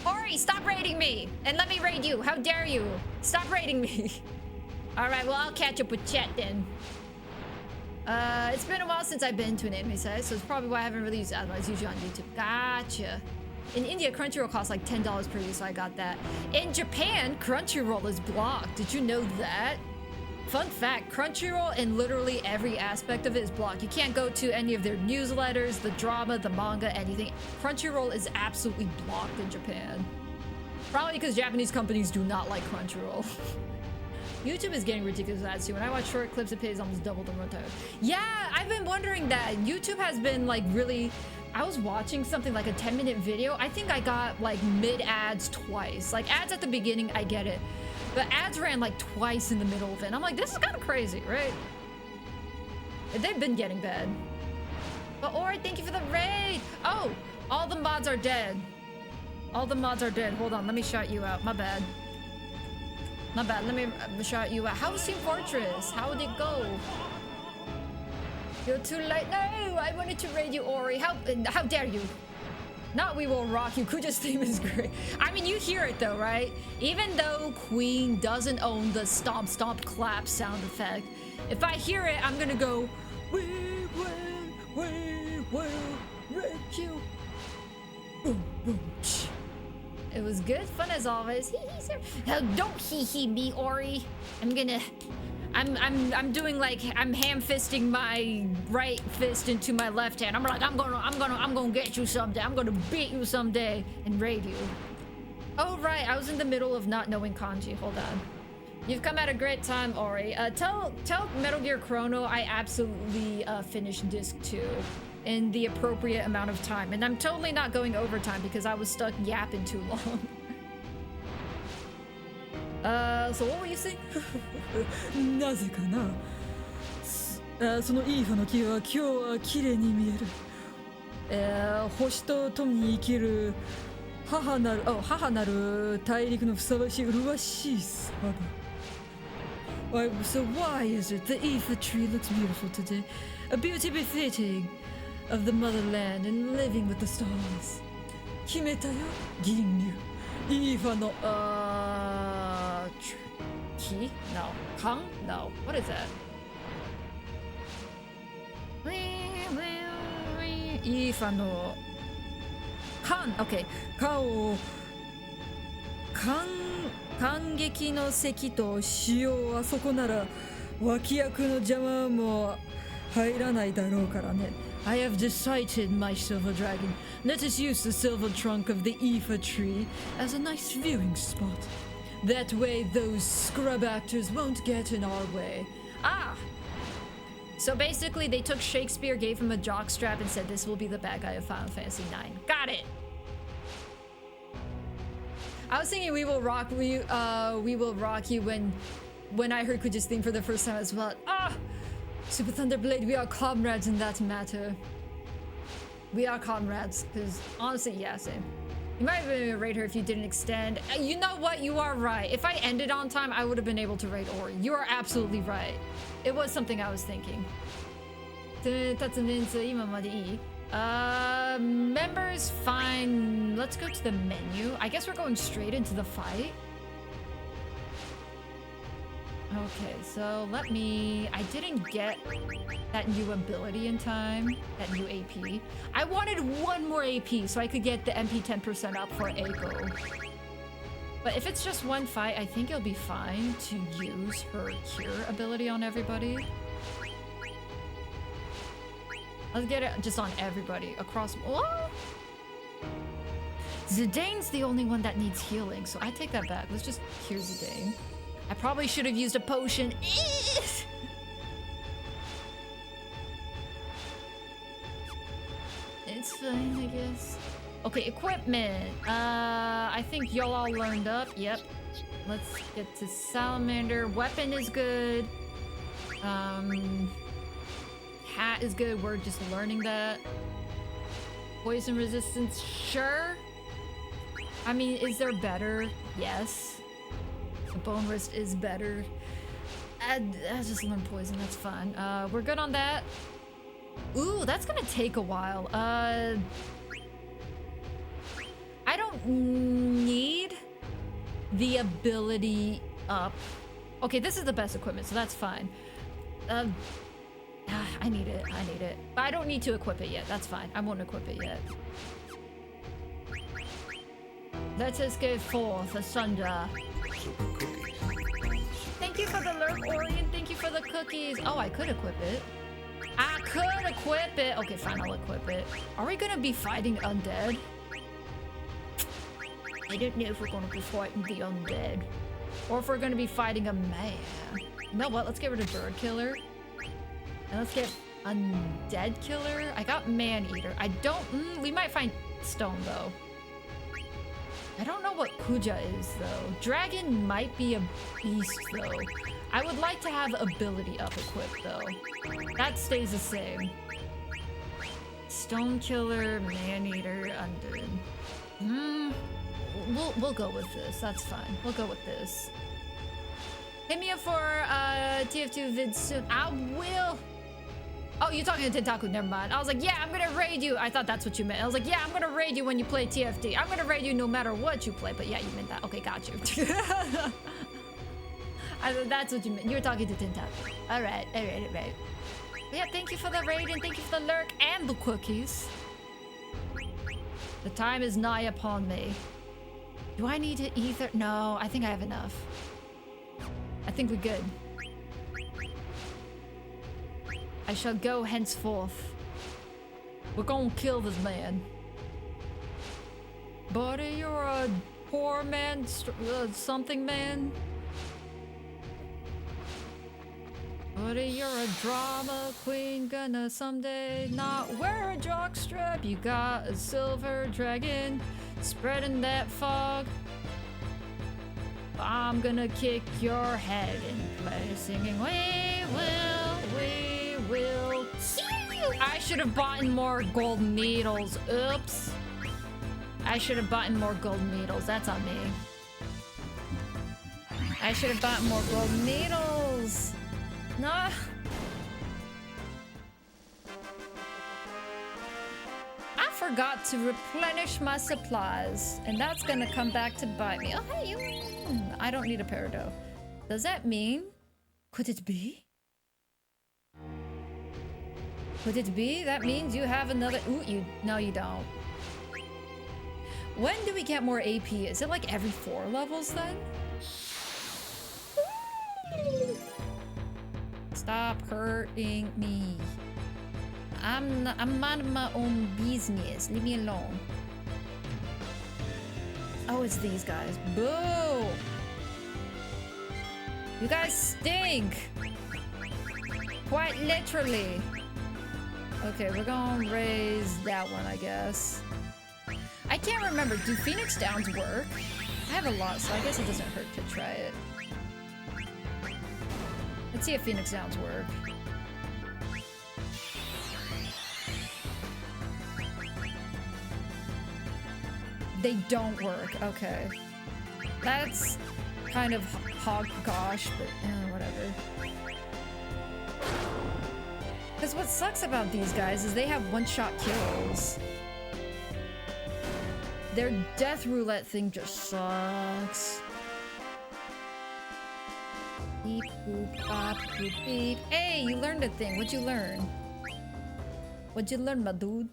Ori, stop raiding me! And let me raid you! How dare you! Stop raiding me! Alright, well, I'll catch up with chat then. It's been a while since I've been to an anime site, so it's probably why I haven't really used it. It's usually on YouTube. Gotcha. In India, Crunchyroll costs like $10 per view, so I got that. In Japan, Crunchyroll is blocked. Did you know that? Fun fact, Crunchyroll in literally every aspect of it is blocked. You can't go to any of their newsletters, the drama, the manga, anything. Crunchyroll is absolutely blocked in Japan. Probably because Japanese companies do not like Crunchyroll. YouTube is getting ridiculous ads too. When I watch short clips, it pays almost double the runtime. Yeah, I've been wondering that. YouTube has been like really... I was watching something like a 10-minute video. I think I got like mid-ads twice. Like ads at the beginning, I get it. But ads ran like twice in the middle of it. And I'm like, this is kind of crazy, right? They've been getting bad. But Ori, thank you for the raid. Oh, all the mods are dead. All the mods are dead. Hold on, let me shout you out. My bad. My bad, let me shout you out. How was Team Fortress? How would it go? You're too late. No, I wanted to raid you, Ori. How dare you? Not we will rock you. Kuja's theme is great. I mean, you hear it though, right? Even though Queen doesn't own the stomp stomp clap sound effect, if I hear it, I'm gonna go, we will wreck you. Boom, boom, shh. It was good fun as always. Hee hee, sir. Don't hee hee me, Ori. I'm I'm doing like I'm ham fisting my right fist into my left hand. I'm like I'm gonna get you someday. I'm gonna beat you someday and raid you. Oh right, I was in the middle of not knowing kanji. Hold on. You've come at a great time, Ori. Tell Metal Gear Chrono I absolutely finished disc 2 in the appropriate amount of time, and I'm totally not going overtime because I was stuck yapping too long. So what were you saying? なぜかな。そのイーファの木は今日は綺麗に見える。星と共に生きる母なる大陸のふさわしい麗しいさだ。So why is it the Aoife tree looks beautiful today? A beauty befitting of the motherland and living with the stars. 決めたよ、銀龍。イーファのKey? No. Kang? No. What is that? Ifa no Kan. Okay. 感激の席と使用あそこなら脇役の邪魔も入らないだろうからね。I have decided, my silver dragon. Let us use the silver trunk of the Aoife tree as a nice viewing spot. That way those scrub actors won't get in our way. Ah! So basically they took Shakespeare, gave him a jockstrap, and said this will be the bad guy of Final Fantasy IX. Got it! I was thinking we will rock you when I heard Kuja's theme for the first time as well. Ah! Super Thunderblade, we are comrades in that matter. We are comrades, because honestly, yeah, same. You might have been able to raid her if you didn't extend. You know what? You are right. If I ended on time, I would have been able to raid Ori. You are absolutely right. It was something I was thinking. Members, fine. Let's go to the menu. I guess we're going straight into the fight. Okay, so let me... I didn't get that new ability in time, that new AP. I wanted one more AP so I could get the MP 10% up for Eiko. But if it's just one fight, I think it'll be fine to use her cure ability on everybody. Let's get it just on everybody across... Oh! Zidane's the only one that needs healing, so I take that back. Let's just cure Zidane. I probably should have used a potion. It's fine, I guess. Okay, equipment. I think y'all all learned up. Yep. Let's get to Salamander. Weapon is good. Hat is good. We're just learning that. Poison resistance, sure. I mean, is there better? Yes. The bone wrist is better. I just learned poison, that's fine. We're good on that. Ooh, that's gonna take a while. I don't need the ability up. Okay, this is the best equipment, so that's fine. I need it, But I don't need to equip it yet, that's fine. I won't equip it yet. Let us go forth asunder. Thank you for the lurk, Orion. Thank you for the cookies. Oh, I could equip it. I could equip it. Okay, fine, I'll equip it. Are we gonna be fighting undead? I don't know if we're gonna be fighting the undead. Or if we're gonna be fighting a man. You know what? Let's get rid of Bird Killer. And let's get Undead Killer. I got Man Eater. I don't... we might find Stone, though. I don't know what Kuja is, though. Dragon might be a beast, though. I would like to have ability up equipped, though. That stays the same. Stone Killer, Man Eater, Undead. We'll go with this. That's fine. We'll go with this. Hit me up for TF2 vid soon. I will. Oh, you're talking to Tentaku, never mind. I was like, yeah, I'm gonna raid you. I thought that's what you meant. I was like, yeah, I'm gonna raid you when you play TFT. I'm gonna raid you no matter what you play. But yeah, you meant that. Okay, got you. That's what you meant. You're talking to Tentaku. Alright. But yeah, thank you for the raid and thank you for the lurk and the cookies. The time is nigh upon me. Do I need to ether? No, I think I have enough. I think we're good. I shall go henceforth. We're gonna kill this man. Buddy, you're a poor man, something man. Buddy, you're a drama queen, gonna someday not wear a jockstrap. You got a silver dragon spreading that fog. I'm gonna kick your head in place, singing, we will. I should have bought more gold needles. Oops. I should have bought more gold needles. That's on me. I should have bought more gold needles. Nah. I forgot to replenish my supplies, and that's gonna come back to bite me. Oh, hey, you. I don't need a peridot. Does that mean? Could it be? Could it be? That means you have another. Ooh, no, you don't. When do we get more AP? Is it like every 4 levels then? Stop hurting me. I'm minding my own business. Leave me alone. Oh, it's these guys. Boo! You guys stink! Quite literally. Okay, we're gonna raise that one, I guess. I can't remember. Do Phoenix Downs work? I have a lot, so I guess it doesn't hurt to try it. Let's see if Phoenix Downs work. They don't work. Okay. That's kind of gosh, but whatever. Because what sucks about these guys is they have one-shot kills. Their death roulette thing just sucks. Beep, boop, bop, boop, beep. Hey, you learned a thing. What'd you learn? What'd you learn, my dude?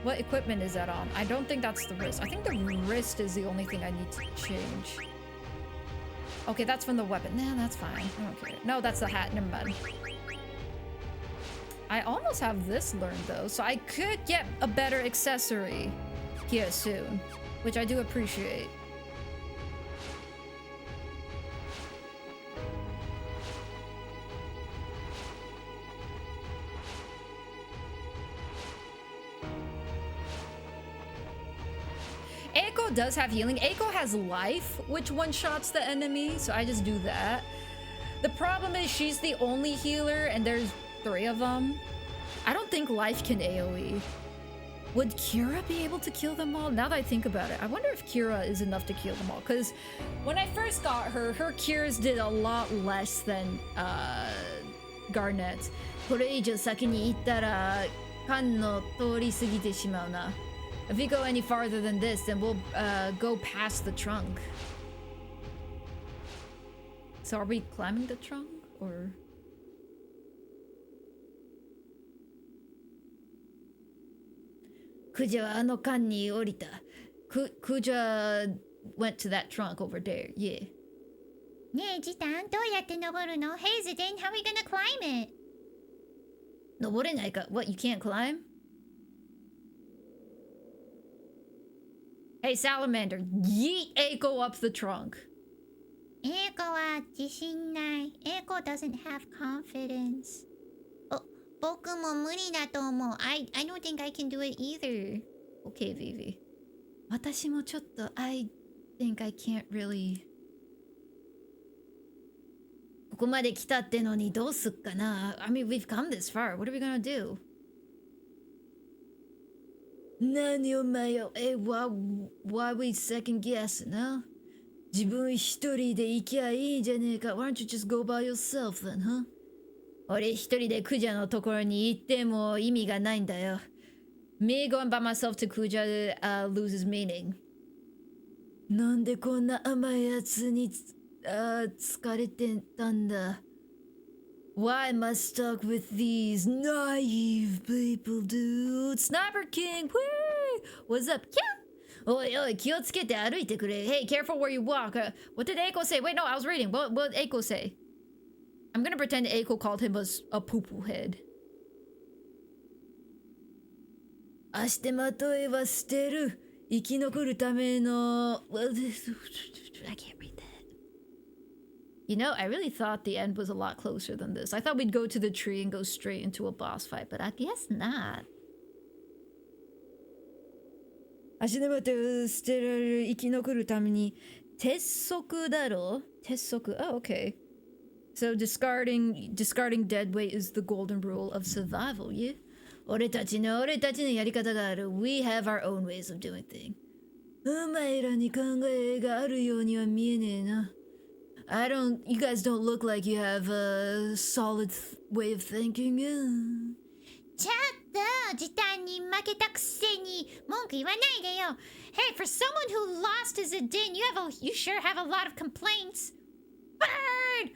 What equipment is that on? I don't think that's the wrist. I think the wrist is the only thing I need to change. Okay, that's from the weapon. Nah, that's fine. I don't care. No, that's the hat. Never mind. I almost have this learned though, so I could get a better accessory here soon, which I do appreciate. Eiko does have healing. Eiko has life, which one-shots the enemy, so I just do that. The problem is she's the only healer, and there's 3 of them. I don't think life can AoE. Would Kira be able to kill them all? Now that I think about it, I wonder if Kira is enough to kill them all. Because when I first got her, her cures did a lot less than Garnet's. これ以上先に行ったら缶の通り過ぎてしまうな. If we go any farther than this, then we'll go past the trunk. So are we climbing the trunk, or? Kuja はあの缶に降りた. Kuja went to that trunk over there, yeah. ねえ、ジタン、どうやって登るの? Hey, Zidane, how are we gonna climb it? 登れないか? What, you can't climb? Hey, Salamander, yeet Eiko up the trunk. Eiko は自信ない. Eiko doesn't have confidence. 僕も無理だと思う. I don't think I can do it either. Okay, Vivi. 私もちょっと I think I can't really. ここまで来たってのにどうすっかな? I mean, we've come this far. What are we gonna do? 何お前よ. Hey, why we second guessing, huh? 自分一人で行きゃいいじゃねえか. Why don't you just go by yourself then, huh? 俺一人でクジャのところに行っても意味がないんだよ. Me going by myself to Kuja loses meaning. なんでこんな甘いやつに疲れてたんだ? Why am I stuck with these naive people, dude? Sniper King, whee! What's up? Yeah. おいおい、気をつけて歩いてくれ. Hey, careful where you walk. What did Eiko say? Wait, no, I was reading. What did Eiko say? I'm gonna pretend Eiko called him a poo-poo head. 明日まとえは捨てる生き残るための I can't read that. You know, I really thought the end was a lot closer than this. I thought we'd go to the tree and go straight into a boss fight, but I guess not. 明日まとえを捨てられる生き残るために鉄則だろ鉄則 Oh, okay. So discarding dead weight is the golden rule of survival, yeah? 俺たちのやり方がある We have our own ways of doing things お前らに考えがあるようには見えねえな You guys don't look like you have a solid way of thinking ちょっと時短に負けたくせに文句言わないでよ Hey, for someone who lost as a din, you sure have a lot of complaints. Bird!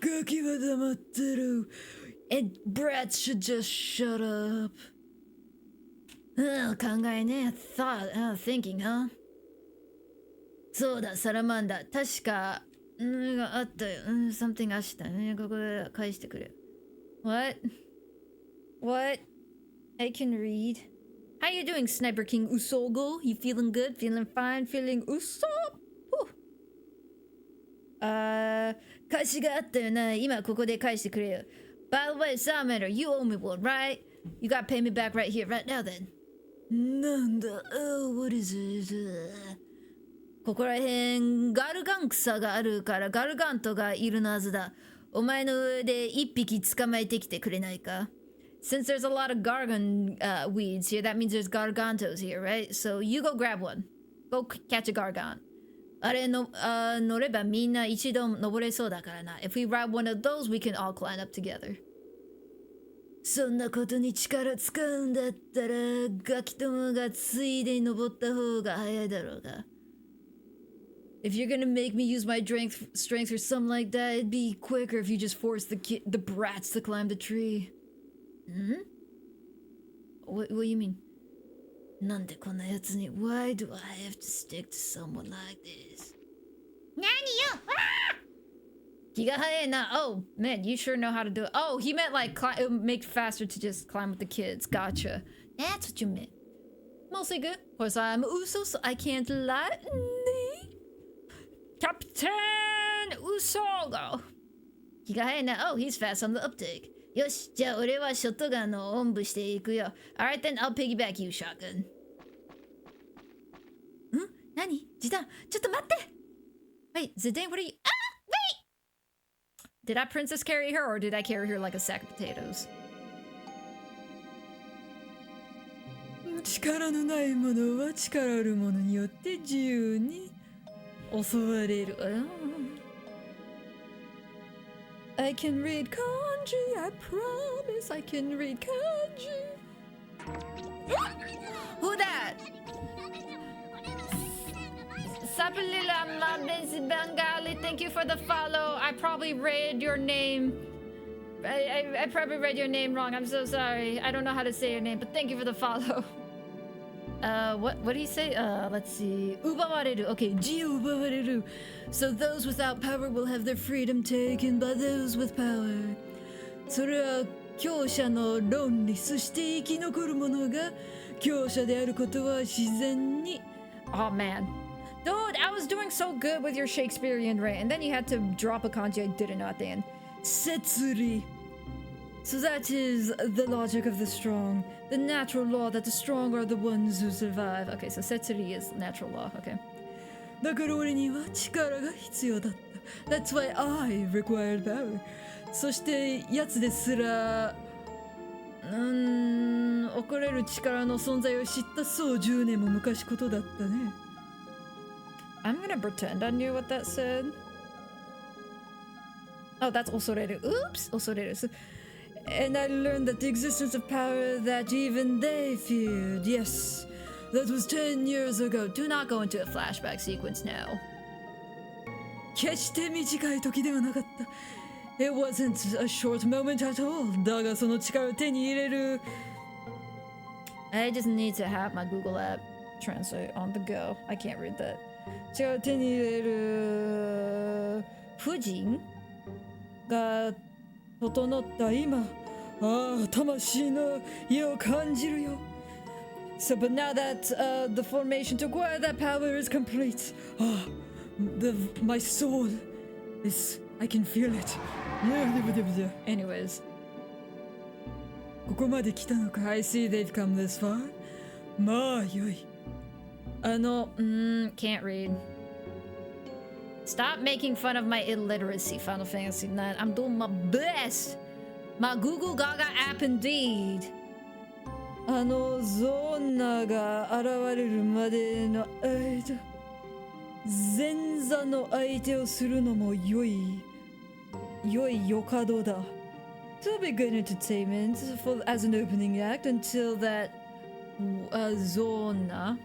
ガキは黙ってる And brats should just shut up 考えね Thinking, huh? そうだサラマンダ確かがあったよ Something あしたここで返してくれ What? What? I can read. How you doing, Sniper King Usogo? You feeling good? Feeling fine? Feeling Usopp? 返しがあったよな今ここで返してくれよ By the way, Salamander, you owe me one, right? You gotta pay me back right here, right now then なんだ what is it? ここらへんガルガン草があるからガルガントがいるはずだお前の上で一匹捕まえてきてくれないか Since there's a lot of gargan weeds here, that means there's gargantos here, right? So you go grab one. Go catch a gargant. あれの乗ればみんな一度登れそうだからな If we ride one of those, we can all climb up together. そんなことに力使うんだったらガキどもがついでに登った方が早いだろうが If you're gonna make me use my strength or something like that, it'd be quicker if you just force the brats to climb the tree. What do you mean? なんでこんなやつに Why do I have to stick to someone like this? 何よ気が早いな Oh, man, you sure know how to do it. Oh, he meant like it would make faster to just climb with the kids. Gotcha. That's what you meant. Mostly good. Of course, I'm Uso, so I can't lie. Captain Usogo. 気が早いな Oh, he's fast on the uptake. よし、じゃあ俺はショットガンのおんぶしていくよ Alright then, I'll piggyback you, shotgun ん何時短ちょっと待って Wait, Zidane, what are you... Wait! Did I princess carry her or did I carry her like a sack of potatoes? 力のない者は力ある者によって自由に襲われる I can read kanji, I promise I can read kanji. Who that? Sapalila Mabes Bengali, thank you for the follow. I probably read your name. I probably read your name wrong. I'm so sorry. I don't know how to say your name, but thank you for the follow. What did he say? Let's see. Ubawareru. Okay, ji ubawareru. So those without power will have their freedom taken by those with power. それは強者の論理そして生き残る者が強者であることは自然に Oh man. Dude, I was doing so good with your Shakespearean rant, and then you had to drop a kanji I didn't know at the end. 摂理 So that is the logic of the strong, the natural law that the strong are the ones who survive. Okay, so setsuri is natural law. Okay. だから俺には力が必要だった That's why I required power そして奴ですら怒れる力の存在を知ったそう10年も昔ことだったね I'm gonna pretend I knew what that said. Oh, that's osoreru. Oops, osoreru. And I learned that the existence of power that even they feared. Yes, that was 10 years ago. Do not go into a flashback sequence now. 決して短い時ではなかった It wasn't a short moment at all だがその力を手に入れる I just need to have my Google app translate on the go. I can't read that. 力を手に入れる婦人が整った今、ああ、魂の意を感じるよ。So, but now that the formation to acquire that power is complete, my soul is, I can feel it. Anyways. ここまで来たのか。I see they've come this far. まあよい。can't read. Stop making fun of my illiteracy, Final Fantasy IX. I'm doing my best. My Google Gaga app indeed. ゾーナが現れるまでの間、前座の相手をするのも良いよかどだ。To be good entertainment as an opening act until that Zona.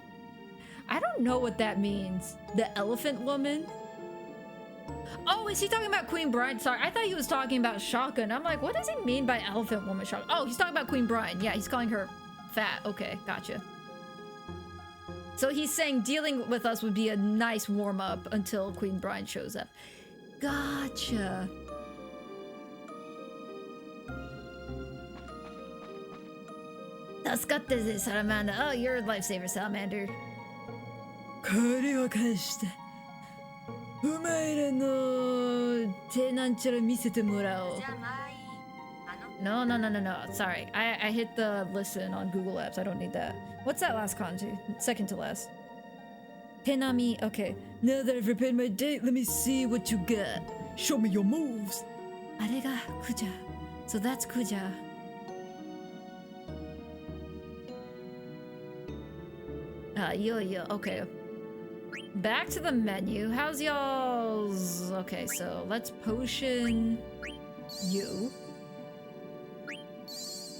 I don't know what that means. The elephant woman? Oh, is he talking about Queen Bride? Sorry, I thought he was talking about Shotgun. I'm like, what does he mean by elephant woman Shotgun? Oh, he's talking about Queen Bride. Yeah, he's calling her fat. Okay, gotcha. So he's saying dealing with us would be a nice warm-up until Queen Bride shows up. Gotcha. Salamander. Oh, you're a lifesaver, Salamander. 借りを返して。うまいれの手なんちゃら見せてもらおう。No. Sorry, I hit the listen on Google Apps. I don't need that. What's that last kanji? Second to last. Tenami. Okay. Now that I've prepared my date, let me see what you got. Show me your moves. あれがクジャ. So that's Kuja. Yo. Okay. Back to the menu. How's y'all's? Okay, so let's potion you.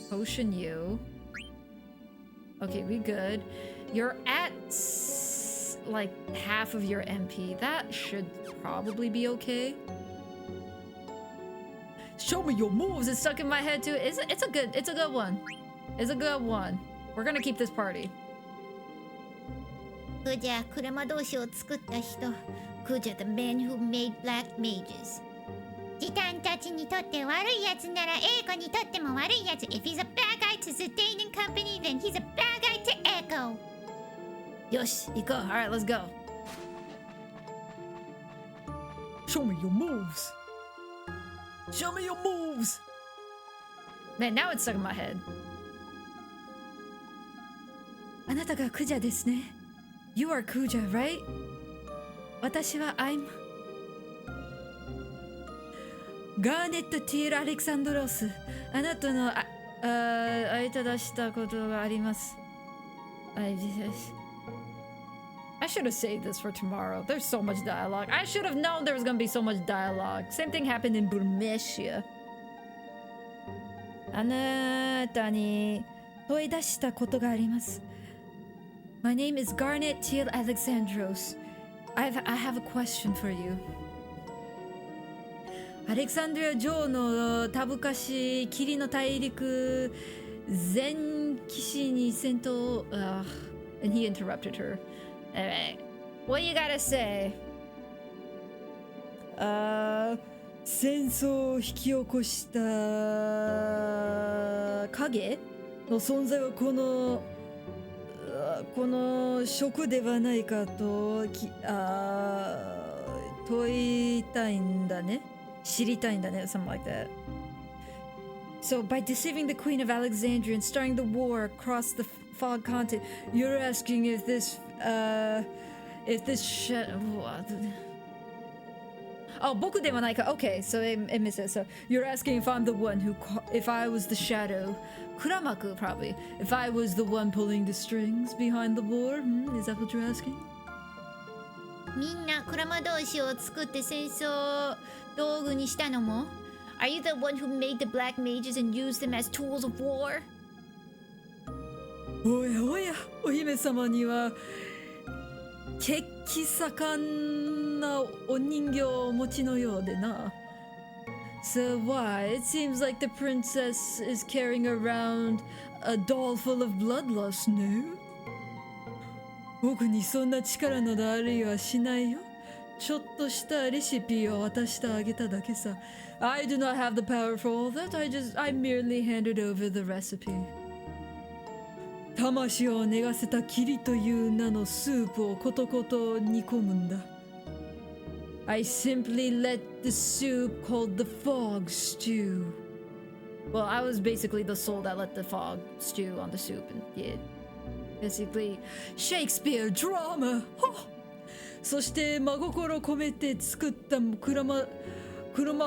Potion you. Okay, we good. You're at like half of your MP. That should probably be okay. Show me your moves. It's stuck in my head too. It's a good one. It's a good one. We're gonna keep this party. クジャ、車同士を作った人。クジャ、the man who made black mages。ティタンたちにとって悪いやつならエーコにとっても悪いやつ。If he's a bad guy to Zidane and company, then he's a bad guy to Echo. よし、行こう。Alright, let's go. Show me your moves. Show me your moves. Man, now it's stuck in my head. あなたがクジャですね。You are Kuja, right? 私は I'm ガーネット・ティール・アレクサンドロス。あなたの相手出したことがあります。I should have saved this for tomorrow. There's so much dialogue. I should have known there was gonna be so much dialogue. Same thing happened in Burmecia. あなたに問い出したことがあります。My name is Garnet Teal Alexandros. I have a question for you. アレクサンドリア女王のたぶかし霧の大陸全騎士に戦闘 and he interrupted her. Alright. What you gotta say? 戦争を引き起こした影の存在はこの職ではないかと問いたいんだね。知りたいんだね。Something like that. So, by deceiving the Queen of Alexandria and starting the war across the Fog Continent, you're asking if this Oh, 僕ではないか. Okay, so it misses. So you're asking if I'm the one if I was the shadow. Kuramaku, probably. If I was the one pulling the strings behind the war. Is that what you're asking? みんな車同士を作って戦争道具にしたのも Are you the one who made the black mages and used them as tools of war? おやおや、お姫様には血気盛んなお人形をお持ちのようでな。So why? It seems like the princess is carrying around a doll full of bloodlust, no? 僕にそんな力などあるいはしないよ。ちょっとしたレシピを渡してあげただけさ。I do not have the power for all that. I merely handed over the recipe. 魂を寝かせた霧という名のスープをことこと煮込むんだ。I simply let the soup called the fog stew. Well, I was basically the soul that let the fog stew on the soup, and yeah, basically Shakespeare drama! そして真心込めて作った黒魔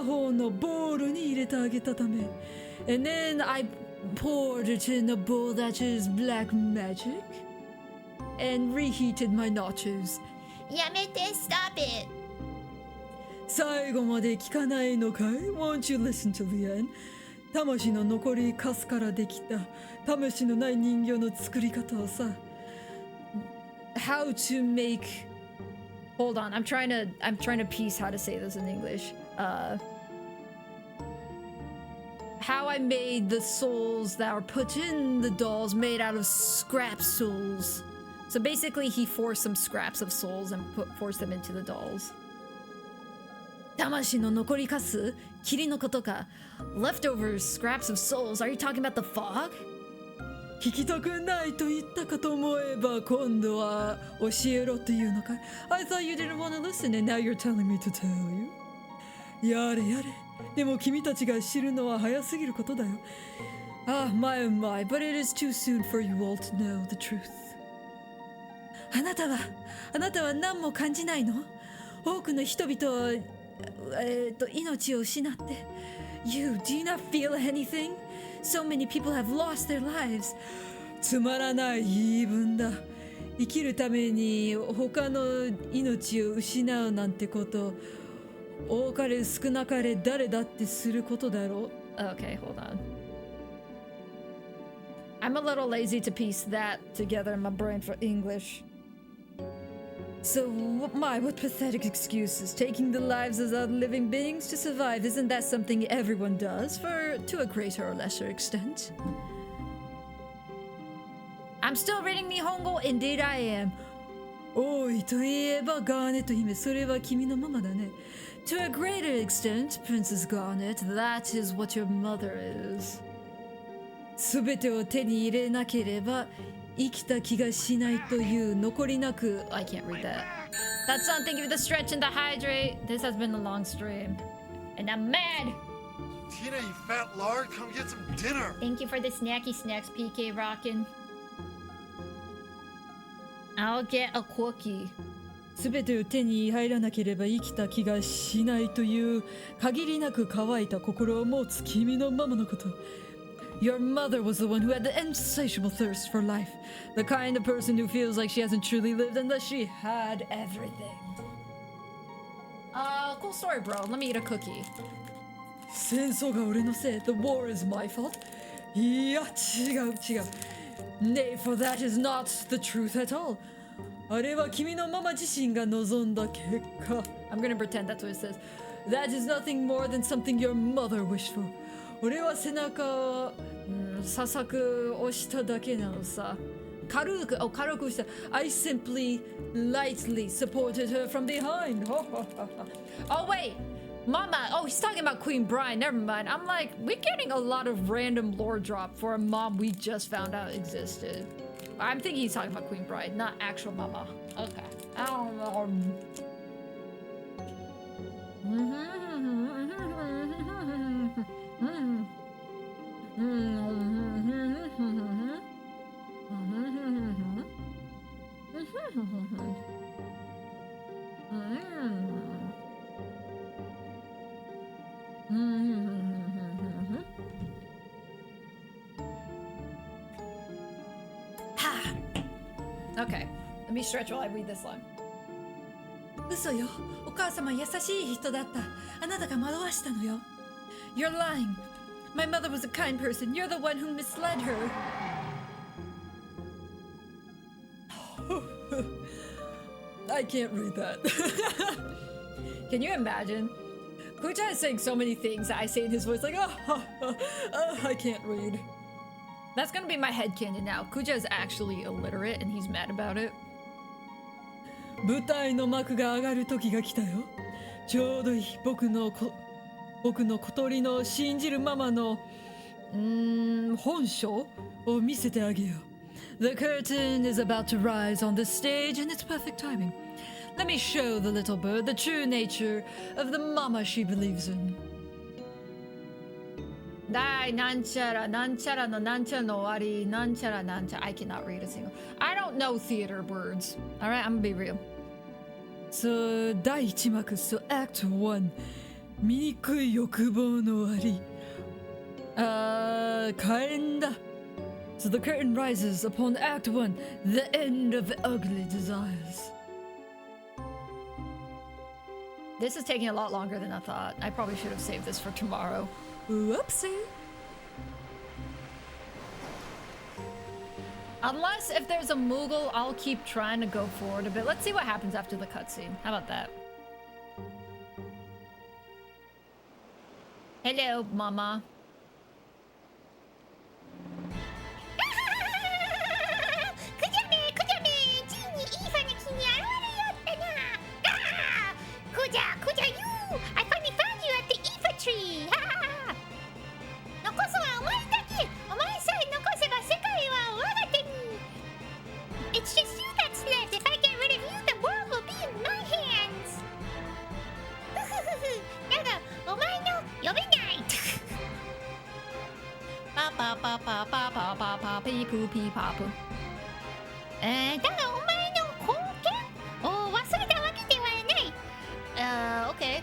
法のボールに入れてあげたため And then I poured it in a bowl that is black magic and reheated my nachos. やめて Stop it 最後まで聞かないのかい Won't you listen to the end? 魂の残りカスからできた魂のない人形の作り方をさ how to make. Hold on, I'm trying to piece how to say this in English. How I made the souls that were put in the dolls made out of scrap souls. So basically, he forced some scraps of souls and forced them into the dolls. 魂の残りカス霧のことか Leftover scraps of souls. Are you talking about the fog? 聞きたくないと言ったかと思えば今度は教えろというのかい I thought you didn't want to listen and now you're telling me to tell you やれやれでも君たちが知るのは早すぎることだよ my oh my but it is too soon for you all to know the truth あなたは何も感じないの多くの人々命を失って You, do you not feel anything? So many people have lost their lives. つまらない言い分だ生きるために他の命を失うなんてこと多かれ少なかれ誰だってすることだろう Okay, hold on. I'm a little lazy to piece that together in my brain for English. So, what pathetic excuses. Taking the lives of other living beings to survive, isn't that something everyone does, to a greater or lesser extent? I'm still reading Nihongo, indeed I am. おいといえばガーネット姫、それは君のママだね。To a greater extent, Princess Garnet, that is what your mother is. すべてを手に入れなければ生きた気がしないという残りなく I can't read that. That's on. Thank you for the stretch and the hydrate. This has been a long stream, and I'm mad. Tina, you fat lard, come get some dinner. Thank you for the snacky snacks PK Rockin'. I'll get a cookie. すべてを手に入らなければ生きた気がしないという限りなく乾いた心を持つ君のママのこと Your mother was the one who had the insatiable thirst for life, the kind of person who feels like she hasn't truly lived unless she had everything. Cool story, bro. Let me eat a cookie. 戦争が俺のせい The war is my fault. いや違う Nay, for that is not the truth at all. あれは君のママ自身が望んだ結果 I'm gonna pretend that's what it says. That is nothing more than something your mother wished for. 俺は背中をささく押しただけなのさ軽く押した I simply lightly supported her from behind. Oh wait, Mama. Oh, he's talking about Queen Bride. Never mind. I'm like, we're getting a lot of random lore drop for a mom we just found out existed. I'm thinking he's talking about Queen Bride, not actual Mama. Okay. I don't know. Okay, let me stretch while I read this line. 嘘よ。お母様優しい人だった。あなたが惑わしたのよ。You're lying. My mother was a kind person. You're the one who misled her. I can't read that. Can you imagine? Kucha is saying so many things that I say in his voice, like, I can't read. That's gonna be my headcanon now. Kuja is actually illiterate and he's mad about it. 舞台の幕が上がる時が来たよ。ちょうどいい。僕の小鳥の信じるママの本性を見せてあげよう。The curtain is about to rise on the stage and it's perfect timing. Let me show the little bird the true nature of the mama she believes in. なんちゃらなんちゃらのなんちゃらの終わりなんちゃらなんちゃら I cannot read a single I don't know theater words. Alright, I'm gonna be real. So 第1幕 So Act 1醜い欲望の終わり火炎だ So the curtain rises upon Act 1 The end of ugly desires. This is taking a lot longer than I thought. I probably should have saved this for tomorrow. Whoopsie. Unless if there's a Moogle, I'll keep trying to go forward a bit. Let's see what happens after the cutscene. How about that? Hello, Mama. クジャメついにイーファの木に現れよったな。クジャ you I finally found you at the Ifa tree. 残すはお前だけ。お前さえ残せば世界は我が手に。It's just you that's left. If I get rid of you, the world will be in my hands. だがお前の呼べない。パパパパパパパパピープーピーパープ。だがお前の貢献を忘れたわけではない。OK。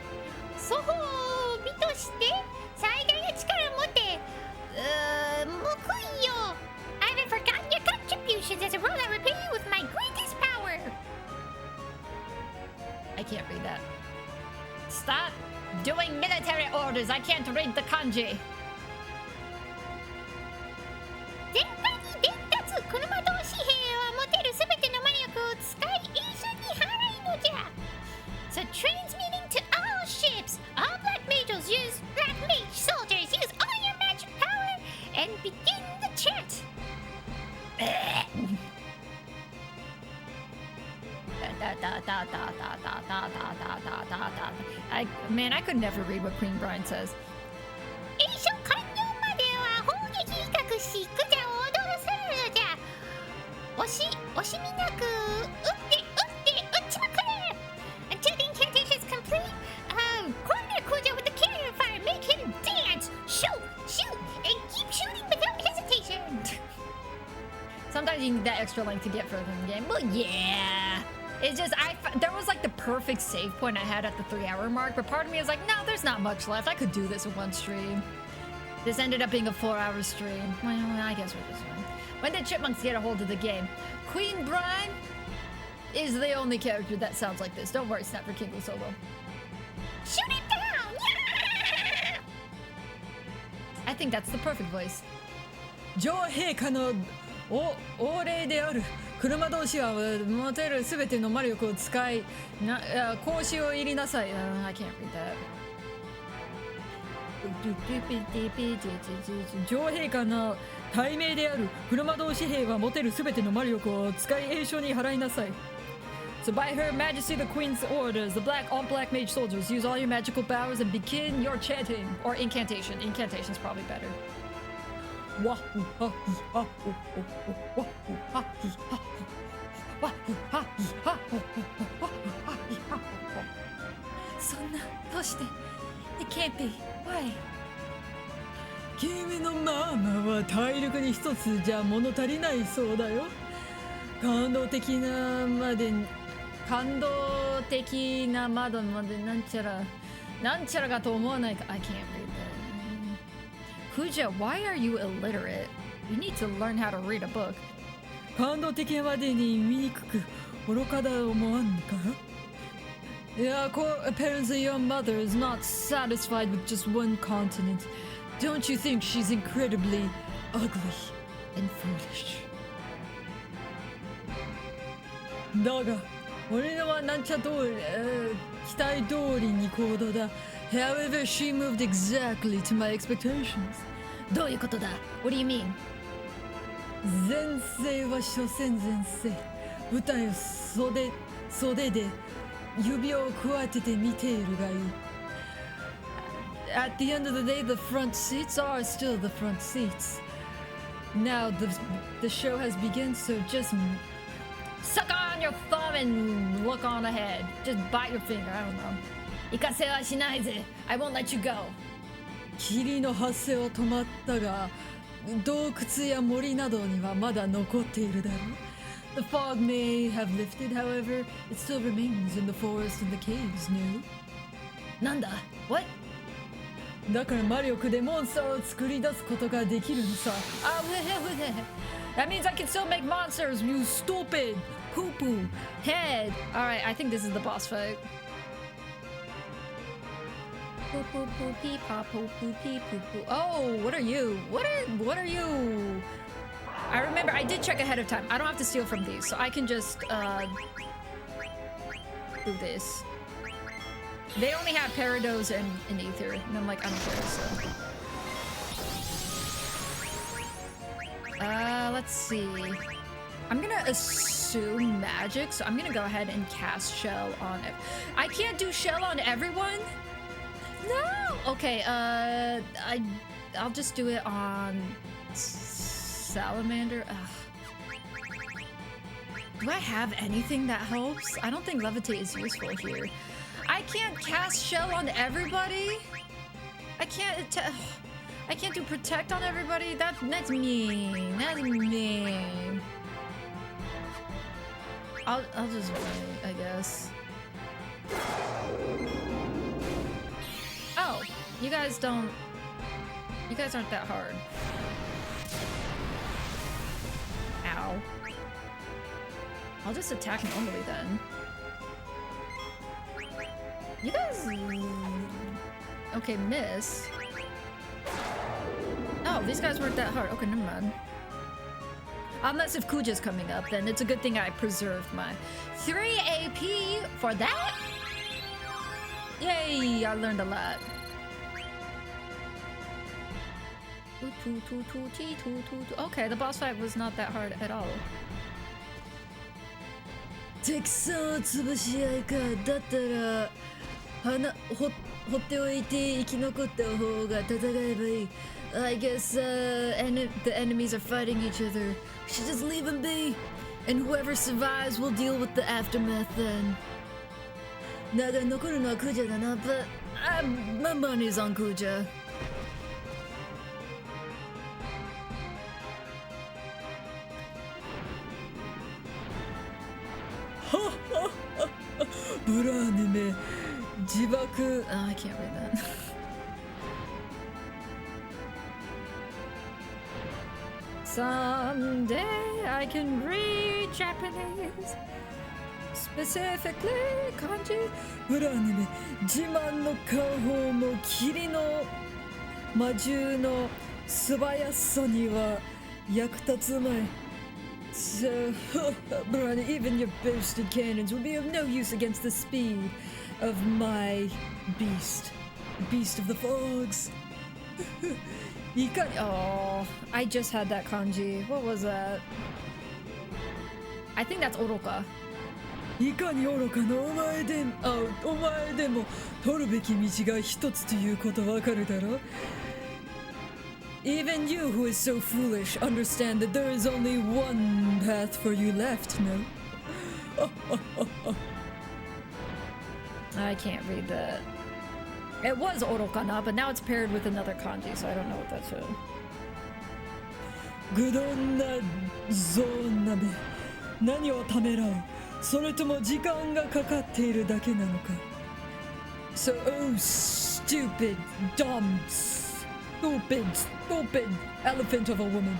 そう美として最大の力を持って報いよ。I haven't forgotten your contributions. As a rule, I repay you with my greatest power. I can't read that. Stop doing military orders. I can't read the kanji. 全体に伝達車同士兵は持てるすべての魔力を使い一緒に払いのじゃ。So transmitting to all ships, all black mages use black mage soldiers use all your magic power and begin the chant. Man, I could never read what Queen Brine says. 一緒完了までは砲撃威嚇しクジャを踊らせるのじゃ。惜しみなく撃っちまくれ。Until the incantation is complete, corner Kuja with the cannon fire, make him dance, shoot, and keep shooting without hesitation. Sometimes you need that extra length to get further in the game. Well, yeah. It's just, there was like the perfect save point I had at the 3-hour mark, but part of me is like, no, there's not much left. I could do this in one stream. This ended up being a 4-hour stream. Well, I guess we're just fine. When did Chipmunks get a hold of the game? Queen Brine is the only character that sounds like this. Don't worry, Snapper King Solo. Shoot it down! Yeah! I think that's the perfect voice. 女王陛下の王令である。車同士は持てるすべての魔力を使い格子を入りなさい。I can't read that. 女王陛下の大命である車同士兵は持てるすべての魔力を使い栄翔に払いなさい。So by Her Majesty the Queen's orders, the all black mage soldiers use all your magical powers and begin your chanting or incantation. Incantation's probably better. そんなどうして It can't be. Why? 君のママは体力に一つじゃ物足りないそうだよ。感動的なまでなんちゃらがと思わないか。I can't read that. Kuja, why are you illiterate? You need to learn how to read a book. 感動的なまでに醜く愚かだ思わんか。Apparently your mother is not satisfied with just one continent. Don't you think she's incredibly ugly and foolish? だが俺のはなんちゃ通り、期待通りに行動だ。However, she moved exactly to my expectations. どういうことだ What do you mean? 前世は所詮前世。舞台を袖袖で指をくわえて見ているがいい。At the end of the day, the front seats are still the front seats. Now the show has begun, so just Suck on your thumb and look on ahead. Just bite your finger. I don't know. 行かせはしないぜ. I won't let you go. 霧の発生は止まったが、洞窟や森などにはまだ残っているだろう。The fog may have lifted, however, it still remains in the forest and the caves, no? なんだ? What? だから魔力でモンスターを作り出すことができるのさ。That means I can still make monsters, you stupid poo-poo head. Alright, I think this is the boss fight. Poo poo poo pee pop poo poo pee poo poo. Oh, what are you? What are you? I remember I did check ahead of time. I don't have to steal from these, so I can just do this. They only have Parados and Ether, and I'm like, I don't care, so. Let's see. I'm gonna assume magic, so I'm gonna go ahead and cast Shell on it. I can't do Shell on everyone? No! Okay, I'll just do it on Salamander. Ugh. Do I have anything that helps? I don't think Levitate is useful here. I can't cast Shell on everybody? I can't do Protect on everybody? That's mean. That's mean. I'll just wait, I guess. Oh, you guys aren't that hard. Ow. I'll just attack normally then. You guys... Okay, miss. Oh, these guys weren't that hard. Okay, never mind. Unless if Kuja's coming up, then it's a good thing I preserved my 3 AP for that. Yay, I learned a lot. Okay, the boss fight was not that hard at all. 敵さんを潰し合いか。だったら放っておいて生き残った方が戦えばいい。I guess the enemies are fighting each other. We should just leave them be. And whoever survives will deal with the aftermath then. だが残るのはクージャだな。But my money's on Kuja. ブラーネめ、自爆。Oh, I can't read that. Someday I can read Japanese. Specifically, kanji. ブラーネめ、自慢の下方も霧の魔獣の素早さには役立つまい。So, Brother, even your boasted cannons will be of no use against the speed of my beast. Beast of the fogs. Oh, I just had that kanji. What was that? I think that's Oroka. いかに愚かなお前でも取るべき道が一つということわかるだろ? Even you who is so foolish understand that there is only one path for you left, no? I can't read that. It was Orokana, but now it's paired with another kanji, so I don't know what that's from. 愚鈍なゾーンなめ、何をためらう？それとも時間がかかっているだけなのか? So, oh, stupid, dumb, stupid elephant of a woman.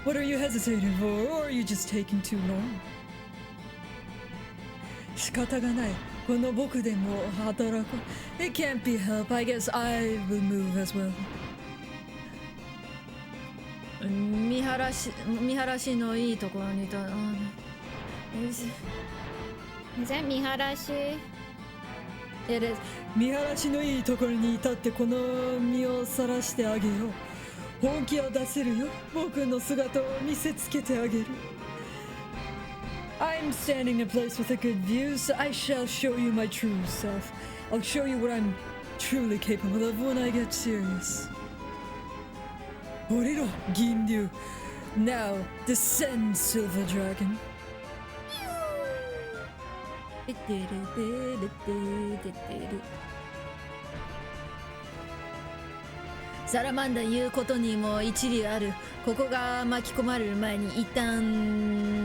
What are you hesitating for, or are you just taking too long? 仕方がない。この僕でも働く。It can't be helped. I guess I will move as well. 見晴らしのいいところにいた。Is that 見晴らし? It is. 見晴らしのいいところにいたってこの身を晒してあげよう。本気を出せるよ。僕の姿を見せつけてあげる。I'm standing in a place with a good view, so I shall show you my true self. I'll show you what I'm truly capable of when I get serious. Oriro, Ginryu. Now, descend, Silver Dragon. Salamanda 言うことにも一理ある。ここが巻き込まれる前に一旦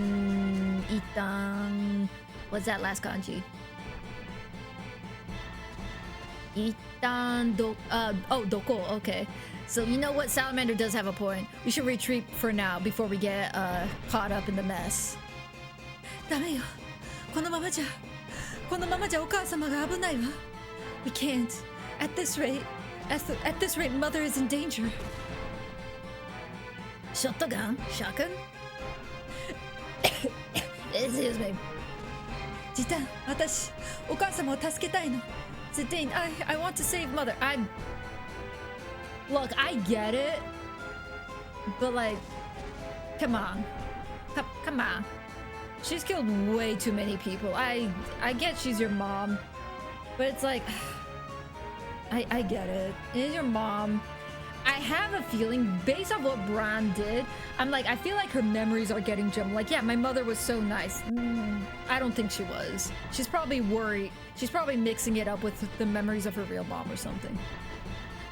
What's that last kanji? 一旦どこ? Okay. So you know what? Salamander does have a point. We should retreat for now before we get caught up in the mess. ダメよ。このままじゃお母様が危ないわ。We can't. At this rate, mother is in danger. Shotgun? Shotgun? Excuse me. ジタン、私、お母様を助けたいの。Zidane, I want to save mother. Look, I get it. But like, come on. Come on. She's killed way too many people. I get she's your mom, but it's like, I get it. It is your mom. I have a feeling, based on what Bran did, I'm like, I feel like her memories are getting jumbled. Like, yeah, my mother was so nice. I don't think she was. She's probably worried. She's probably mixing it up with the memories of her real mom or something.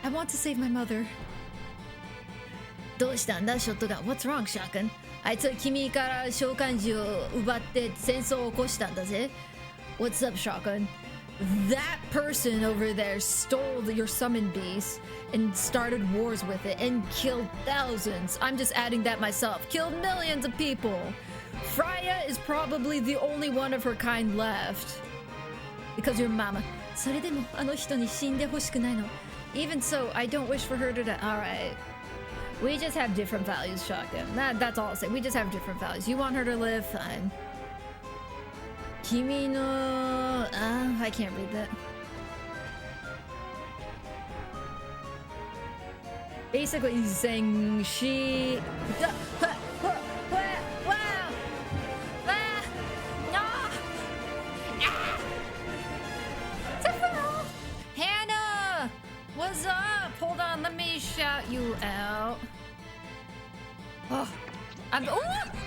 I want to save my mother. どうしたんだ、ショットガン。What's wrong, Shotgun? あいつは君から召喚獣を奪って戦争を起こしたんだぜ。What's up, Shotgun? That person over there stole your summon beast and started wars with it and killed thousands. I'm just adding that myself. Killed millions of people. Freya is probably the only one of her kind left. Because your mama. それでもあの人に死んでほしくないの。Even so, I don't wish for her to die. Alright. We just have different values, Shotgun. That's all I'll say. We just have different values. You want her to live? Fine. Kimi no... I can't read that. Basically, he's saying she... Hannah! What's up? Hold on, let me shout you out. Oh,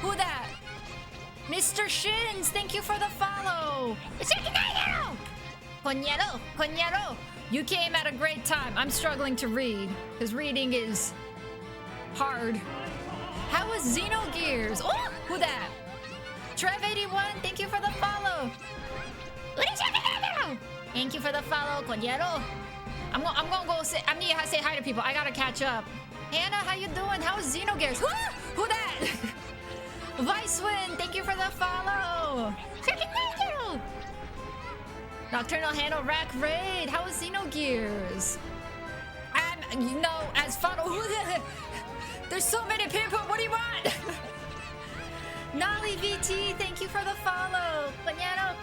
who that? Mr. Shins, thank you for the follow. Konyero. You came at a great time. I'm struggling to read, because reading is hard. How was Xenogears? Oh, who that? Trev81, thank you for the follow. Thank you for the follow, Konyero. I'm gonna go say, I need to say hi to people. I gotta catch up. Hannah, how you doing? How is Xenogears? Who that? Vicewind, thank you for the follow. Nocturnal Handle Rack Raid. How is Xenogears? You know, as follow. There's so many people. What do you want? Nolly VT, thank you for the follow. Konyero.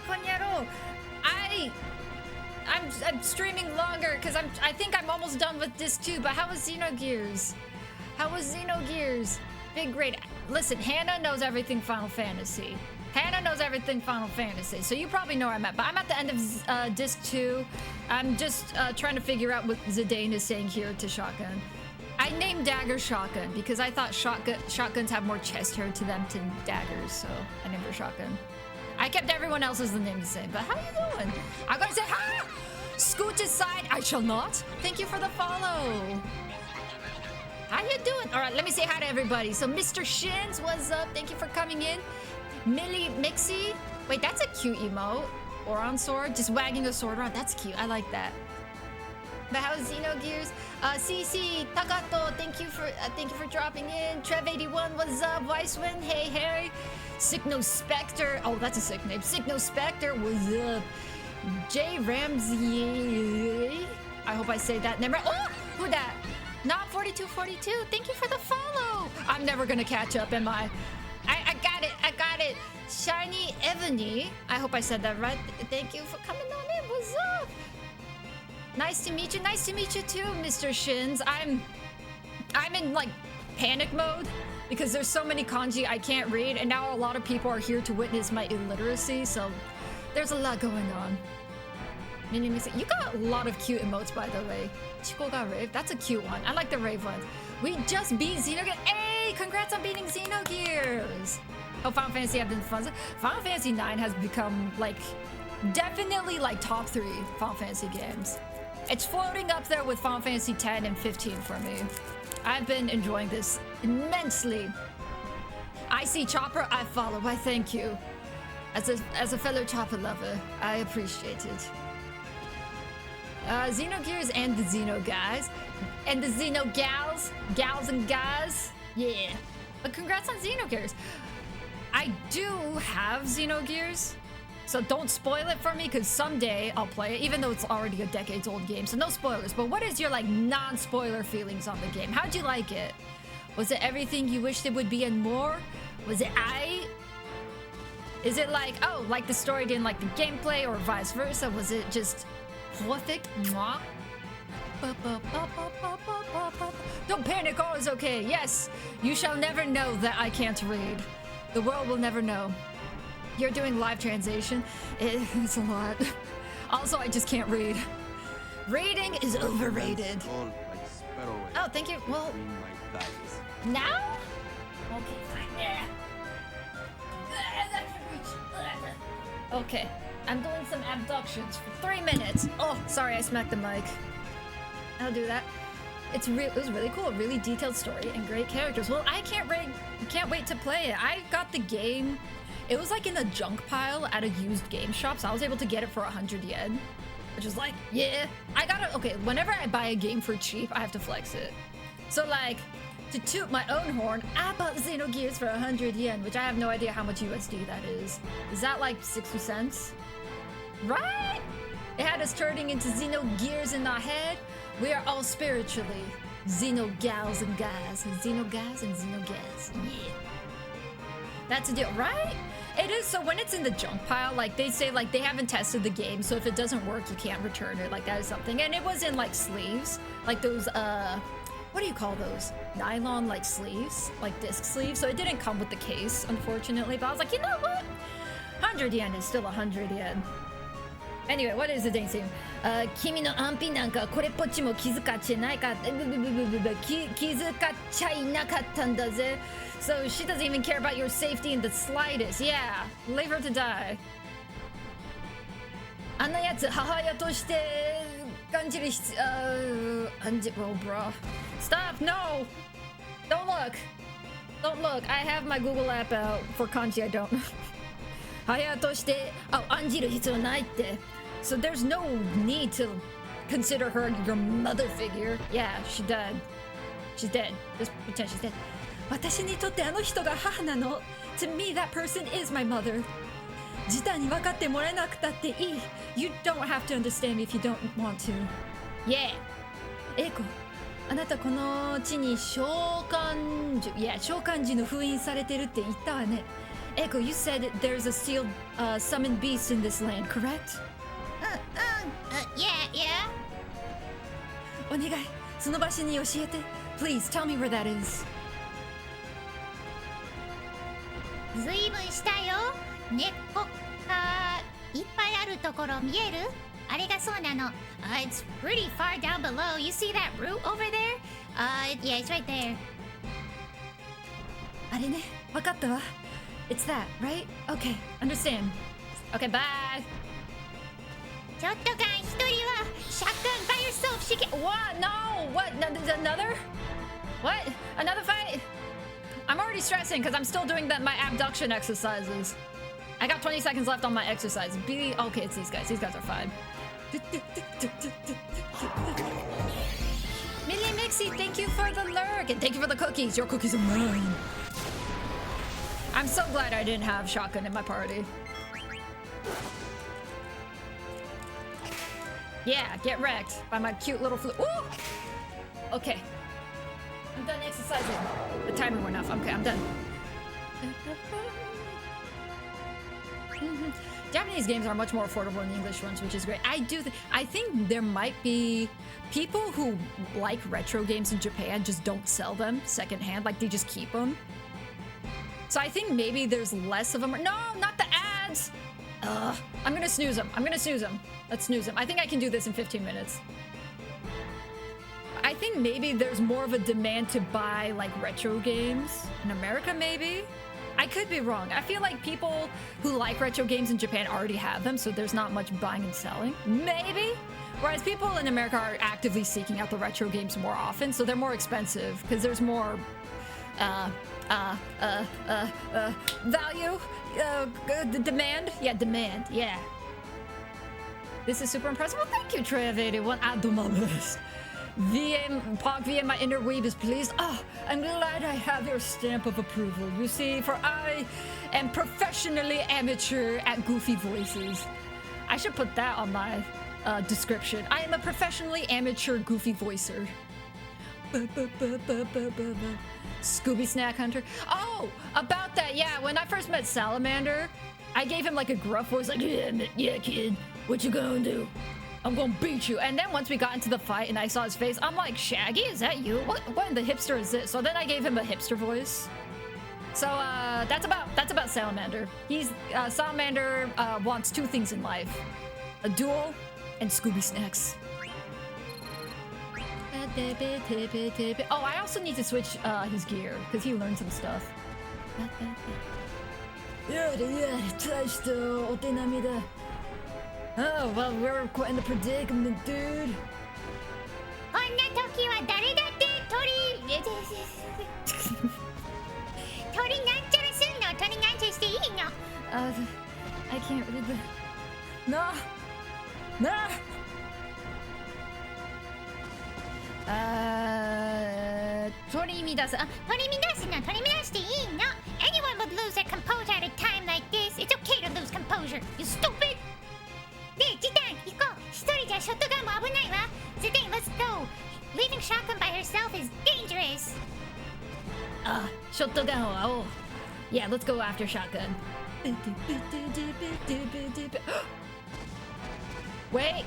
I'm streaming longer because I think I'm almost done with this too. But how was Xenogears? Big great. Listen, Hannah knows everything Final Fantasy. So you probably know where I'm at. But I'm at the end of Disc 2. I'm just trying to figure out what Zidane is saying here to Shotgun. I named Dagger Shotgun because I thought shotguns have more chest hair to them than daggers. So I named her Shotgun. I kept everyone else's the name the same. But how you doing? I'm gonna say hi! Scooch aside, I shall not. Thank you for the follow. How you doing? All right, let me say hi to everybody. So Mr. Shins, what's up? Thank you for coming in. Millie Mixie. Wait, that's a cute emote. Oron sword, just wagging a sword around. That's cute. I like that. But how's Xenogears? CC Takato, thank you for dropping in. Trev81, what's up? Vicewind, hey Harry. Sickno Spectre. Oh, that's a sick name. Sickno Spectre, what's up? J Ramsey. I hope I say that name right. Oh, who that? Not 4242. Thank you for the follow. I'm never gonna catch up, am I? I got it. Shiny Ebony. I hope I said that right. Thank you for coming on in. What's up? Nice to meet you. Nice to meet you too, Mr. Shins. I'm in like panic mode because there's so many kanji I can't read, and now a lot of people are here to witness my illiteracy, so there's a lot going on. You got a lot of cute emotes, by the way. Chico got Rave. That's a cute one. I like the Rave one. We just beat Xenogears. Hey, congrats on beating Xenogears. Oh, Final Fantasy have been fun. Final Fantasy 9 has become like definitely like top 3 Final Fantasy games. It's floating up there with Final Fantasy 10 and 15 for me. I've been enjoying this immensely. I see Chopper, I follow. Why, thank you. As a fellow Chopper lover, I appreciate it. Xenogears and the Xeno guys. And the Xeno gals. Gals and guys. Yeah. But congrats on Xenogears. I do have Xenogears. So don't spoil it for me, because someday I'll play it, even though it's already a decades old game. So no spoilers. But what is your like non-spoiler feelings on the game? How'd you like it? Was it everything you wished it would be and more? Was it Is it like, oh, like the story didn't like the gameplay, or vice versa? Was it just perfect? Mwah. Don't panic, all is okay. Yes, you shall never know that I can't read. The world will never know. You're doing live translation. It's a lot. Also, I just can't read. Reading is overrated. Oh, thank you. Well, now? Okay, fine. Yeah. Okay, I'm doing some abductions for 3 minutes. Oh, sorry, I smacked the mic. I'll do that. It was really cool, really detailed story and great characters. Well, I can't wait to play it. I got the game. It was like in a junk pile at a used game shop, so I was able to get it for 100 yen, which is like, yeah. I gotta, okay, whenever I buy a game for cheap, I have to flex it. So like, to toot my own horn, I bought Xenogears for 100 yen, which I have no idea how much USD that is. Is that like 60 cents? Right? It had us turning into Xenogears in our head. We are all spiritually Xeno gals and guys. Xeno guys and Xeno gals. Yeah. That's a deal, right? It is. So when it's in the junk pile, like they say, like they haven't tested the game, so if it doesn't work, you can't return it. Like that is something. And it was in like sleeves, like those what do you call those? Nylon like sleeves, like disc sleeves. So it didn't come with the case, unfortunately. But I was like, you know what? 100 yen is still 100 yen. Anyway, what is the dancing? 君の安否なんかこれっぽっちも気づかっちゃいなかった気づかっちゃいなかったんだぜ So she doesn't even care about your safety in the slightest. Yeah, leave her to die. あんなやつ母親として感じる必要Oh bro. Stop, no! Don't look! Don't look, I have my Google app out. For kanji I don't. 母親として案じる必要ないって So there's no need to consider her your mother figure. Yeah, she's dead. She's dead. Just pretend she's dead. 私にとってあの人が母なの To me, that person is my mother. 自他に分かってもらえなくたっていい You don't have to understand me if you don't want to. Yeah. エイコ、あなたこの地に召喚獣 Yeah, 召喚獣の封印されてるって言ったわね Echo, you said there's a sealed summoned beast in this land, correct? Yeah. お願い、その場所に教えて Please, tell me where that is. ずいぶん下よ。根っこがいっぱいあるところ見える？あれがそうなの。It's pretty far down below. You see that root over there? Yeah, it's right there. あれね、わかったわ。It's that, right? Okay, understand. Okay, bye. ちょっとがん一人はshotgun by yourself. She can. What? No. What? Another? What? Another fight? I'm already stressing because I'm still doing my abduction exercises. I got 20 seconds left on my exercise. Okay, it's these guys. These guys are fine. Millie Mixie, thank you for the lurk and thank you for the cookies. Your cookies are mine. I'm so glad I didn't have shotgun in my party. Yeah, get wrecked by my cute little flute. Ooh! Okay. I'm done exercising. The timer went off. Okay, I'm done. Japanese games are much more affordable than the English ones, which is great. I think there might be people who like retro games in Japan just don't sell them secondhand. Like they just keep them. So I think maybe there's less of them. No, not the ads. I'm gonna snooze them. Let's snooze them. I think I can do this in 15 minutes. I think maybe there's more of a demand to buy like retro games in America, maybe. I could be wrong. I feel like people who like retro games in Japan already have them, so there's not much buying and selling. Maybe. Whereas people in America are actively seeking out the retro games more often, so they're more expensive because there's more value, demand. Yeah, demand. Yeah. This is super impressive. Well, thank you, Trev81. I do my best. Park VM, my inner weeb is pleased. Oh, I'm glad I have your stamp of approval. You see, for I am professionally amateur at goofy voices. I should put that on my description. I am a professionally amateur goofy voicer. Scooby Snack Hunter. Oh, about that, yeah. When I first met Salamander, I gave him like a gruff voice, like, yeah, kid, what you gonna do? I'm gonna beat you. And then once we got into the fight and I saw his face, I'm like, Shaggy, is that you? What in the hipster is this? So then I gave him a hipster voice. So that's about Salamander. Salamander wants two things in life: a duel and Scooby Snacks. Oh, I also need to switch his gear because he learned some stuff. Oh, well, we're quite in the predicament, dude. こんな時は誰だって鳥なんちゃらすんの？鳥なんちゃらしていいの？ I can't read the... No! No! 取り乱す。取り乱すの？取り乱していいの？ Anyone would lose their composure at a time like this. It's okay to lose composure. You stupid! で、ジタン、行こう。一人じゃショットガンも危ないわ。Zidane, let's go. Leaving shotgun by herself is dangerous. Shotgun. Oh, yeah, let's go after shotgun. Wait.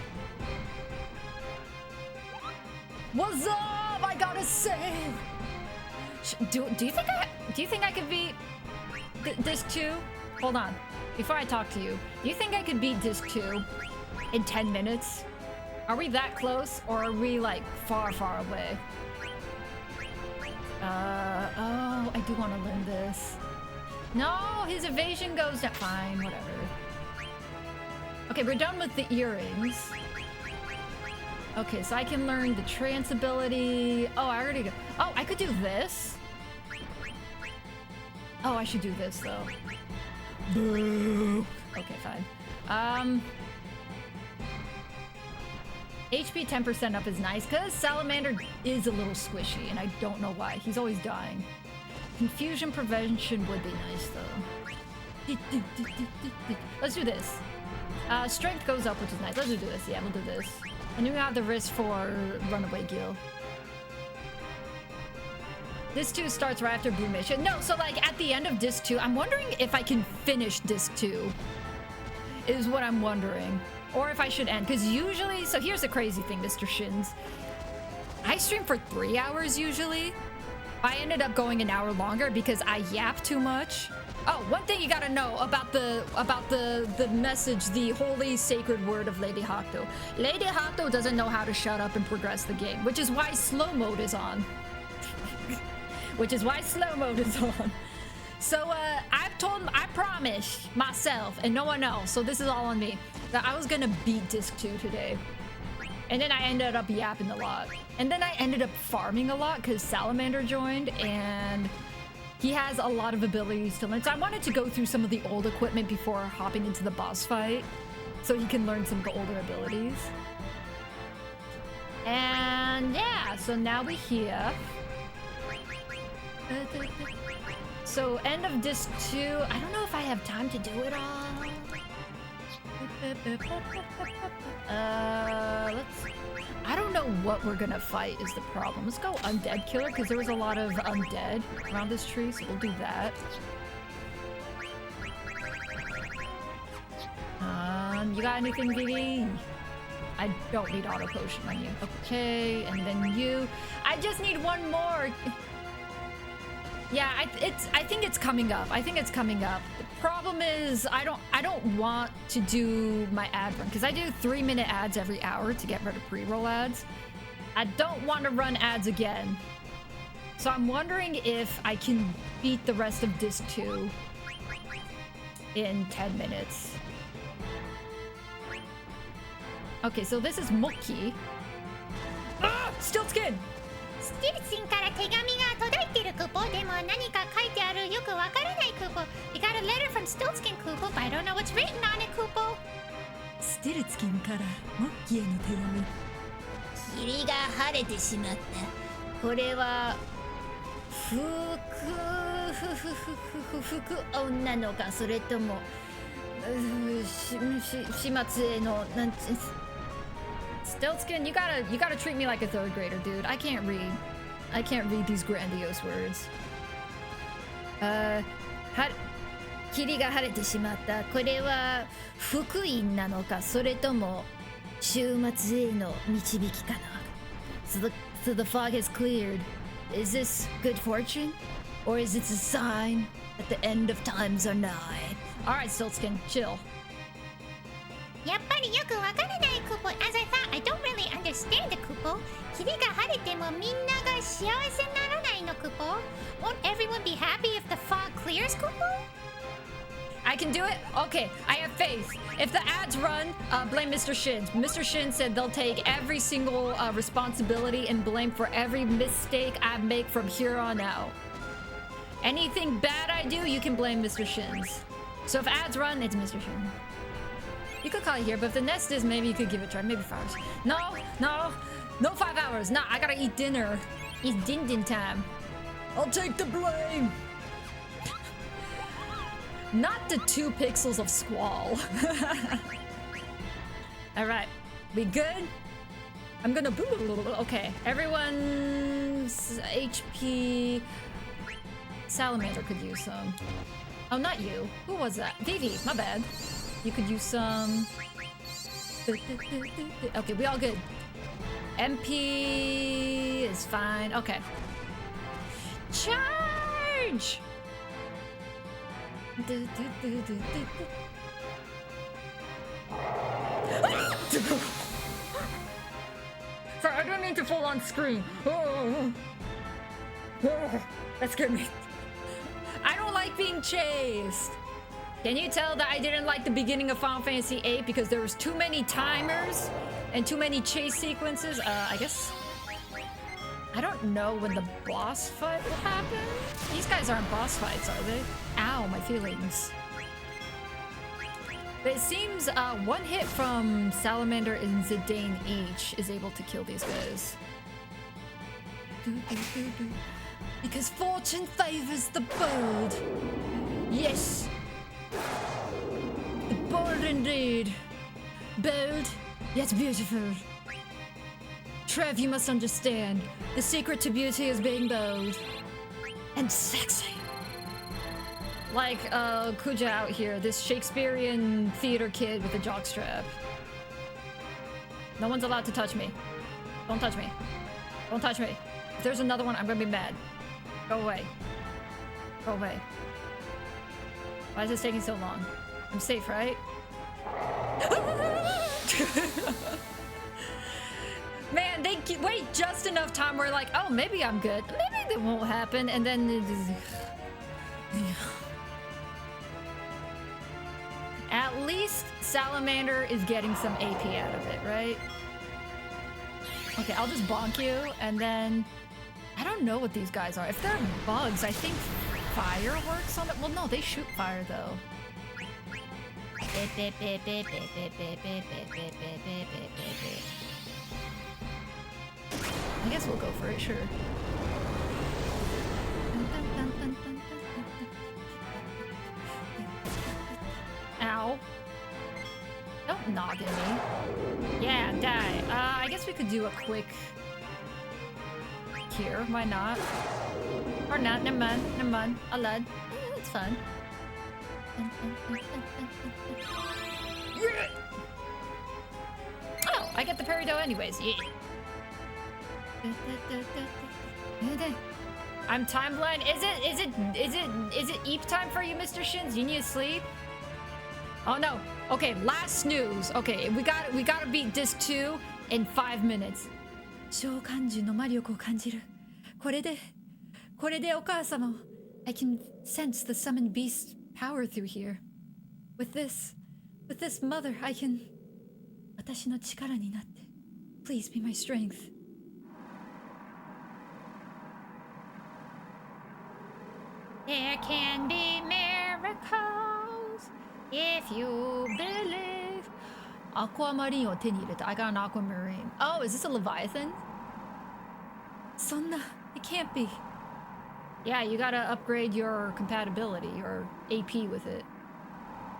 What's up? I gotta save. Do you think I could beat Disc 2? Hold on. Before I talk to you, do you think I could beat Disc 2 in 10 minutes? Are we that close, or are we like far away? Oh, I do want to learn this. No, his evasion goes down. Fine, whatever. Okay, we're done with the earrings. Okay, so I can learn the trance ability. Oh, I already go. Oh, I could do this. Oh, I should do this though. Boo. Okay, fine. HP 10% up is nice because Salamander is a little squishy and I don't know why. He's always dying. Confusion prevention would be nice though. Let's do this. Strength goes up, which is nice. Let's do this. Yeah, we'll do this. And then we have the wrist for Runaway Gil. Disc 2 starts right after Blue Mission. No, so like at the end of Disc 2, I'm wondering if I can finish Disc 2. Is what I'm wondering. Or if I should end. Because usually, so here's the crazy thing, Mr. Shins. I stream for 3 hours usually. I ended up going an hour longer because I yap too much. Oh, one thing you gotta know about the message, the holy sacred word of Lady Hakuto. Lady Hakuto doesn't know how to shut up and progress the game, which is why slow mode is on. So I promised myself and no one else, so this is all on me, that I was gonna beat Disc 2 today. And then I ended up yapping a lot. And then I ended up farming a lot because Salamander joined and he has a lot of abilities to learn. So I wanted to go through some of the old equipment before hopping into the boss fight so he can learn some of the older abilities. And yeah, so now we're here. So end of Disc 2. I don't know if I have time to do it all. I don't know what we're gonna fight is the problem. Let's go Undead Killer because there was a lot of undead around this tree, so we'll do that. You got anything, Vivi? I don't need auto potion on you. Okay, and then you. I just need one more. Yeah, I think it's coming up. I think it's coming up. The problem is I don't want to do my ad run because I do 3-minute ads every hour to get rid of pre-roll ads. I don't want to run ads again. So I'm wondering if I can beat the rest of Disc 2 in 10 minutes. Okay, so this is Moki. Ah! Stilt skin! ステルチンから手紙が届いてるクポ。でも何か書いてあるよくわからないクポ。You got a letter from Stiltskin クポ but I don't know what's written on it クポ。ステルツキンからモッキーへの手紙。霧が晴れてしまった。これは服女のか、それとも始末へのなんて。Stiltskin, you gotta treat me like a 3rd grader, dude. I can't read these grandiose words. 霧が晴れてしまった。これは福音なのか、それとも終末への導きかな。So the fog has cleared. Is this good fortune? Or is it a sign that the end of times are nigh? Alright, Stiltskin, chill. やっぱりよくわからないクポ。As I thought, I don't really understand the クポ。霧が晴れてもみんなが幸せにならないのクポ。Won't everyone be happy if the fog clears クポ? I can do it? Okay, I have faith. If the ads run, blame Mr. Shins. Mr. Shins said they'll take every single responsibility and blame for every mistake I make from here on out. Anything bad I do, you can blame Mr. Shins. So if ads run, it's Mr. Shins. You could call it here, but if the nest is, maybe you could give it a try. Maybe 5 hours. No 5 hours. Nah, I gotta eat dinner. It's din time. I'll take the blame. Not the 2 pixels of squall. Alright, we good? I'm gonna okay. Everyone's HP. Salamander could use some. Oh, not you. Who was that? Vivi, my bad. You could use some. Okay, we all good. MP is fine. Okay. Charge! Sorry, I don't mean to fall on screen. That scared me. I don't like being chased. Can you tell that I didn't like the beginning of Final Fantasy VIII because there was too many timers and too many chase sequences? I guess... I don't know when the boss fight will happen. These guys aren't boss fights, are they? Ow, my feelings. But it seems 1 hit from Salamander and Zidane each is able to kill these guys. Because fortune favors the bold. Yes. The bold indeed. Bold, yet beautiful. Trev, you must understand. The secret to beauty is being bold. And sexy. Like Kuja out here, this Shakespearean theater kid with a jockstrap. No one's allowed to touch me. Don't touch me. Don't touch me. If there's another one, I'm gonna be mad. Go away. Go away. Why is this taking so long? I'm safe, right? Man, they wait just enough time where like, oh, maybe I'm good. Maybe that won't happen, and then it just... At least Salamander is getting some AP out of it, right? Okay, I'll just bonk you, and then... I don't know what these guys are. If they're bugs, I think fire works on it. Well, no, they shoot fire, though. I guess we'll go for it, sure. Ow. Don't noggin me. Yeah, die. I guess we could do a quick... here. Why not? Or not. Never mind. Never mind. I'll let. It's fun. Yeah. Oh, I get the peridot anyways. Yeah. I'm time blind. Is it eep time for you, Mr. Shins? You need to sleep? Oh no. Okay, last snooze. Okay, we gotta beat disc 2 in 5 minutes. 召喚獣の魔力を感じる。これでお母様を I can sense the summoned beast's power through here. With this mother, I can 私の力になって Please be my strength. There can be miracles if you believe. Aquamarine を手に入れた. I got an aquamarine. Oh, is this a Leviathan? そんな It can't be. Yeah, you gotta upgrade your compatibility or AP with it.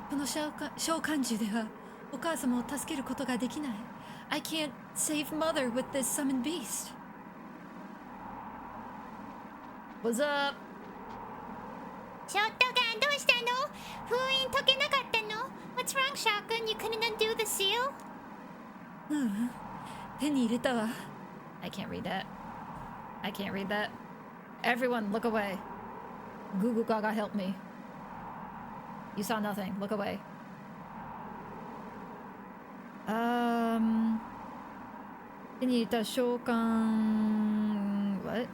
この召喚獣ではお母様を助けることができない。I can't save mother with this summoned beast. What's up? ショットガンどうしたの？封印解けなかったの？ What's wrong, Shotgun? You couldn't undo the seal? 手に入れたわ。 I can't read that. I can't read that. Everyone, look away. Google Gaga, help me. You saw nothing. Look away. Benita Shokan. What?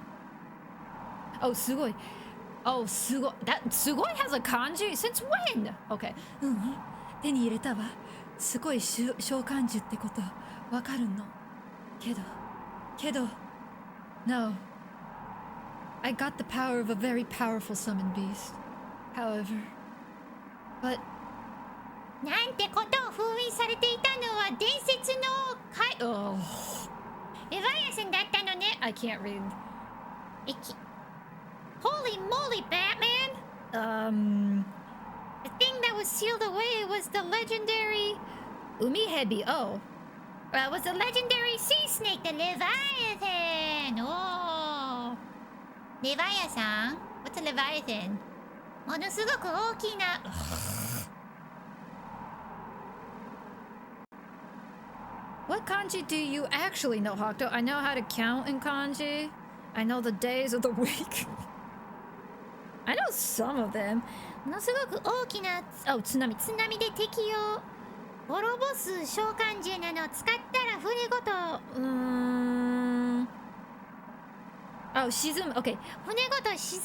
Oh, Sugoi. Oh, Sugoi. That Sugoi has a kanji? Since when? Okay. 手に入れたわ。すごい召喚獣ってことわかるの。けど No. I got the power of a very powerful summoned beast. However. But. なんてことを封印されていたのは伝説のOh. レバイアセンだったのね。I can't read. Holy moly, Batman! The thing that was sealed away was the legendary Umihebi. Oh. It was the legendary sea snake, the Leviathan! Oh! Leviathan? What's a Leviathan? ものすごく大きな What kanji do you actually know, Hakuto? I know how to count in kanji. I know the days of the week. I know some of them. ものすごく大きな Oh, tsunami. 津波で敵を滅ぼす召喚獣なのを使ったら船ごと Oh, Shizum. Okay. 船ごと沈ん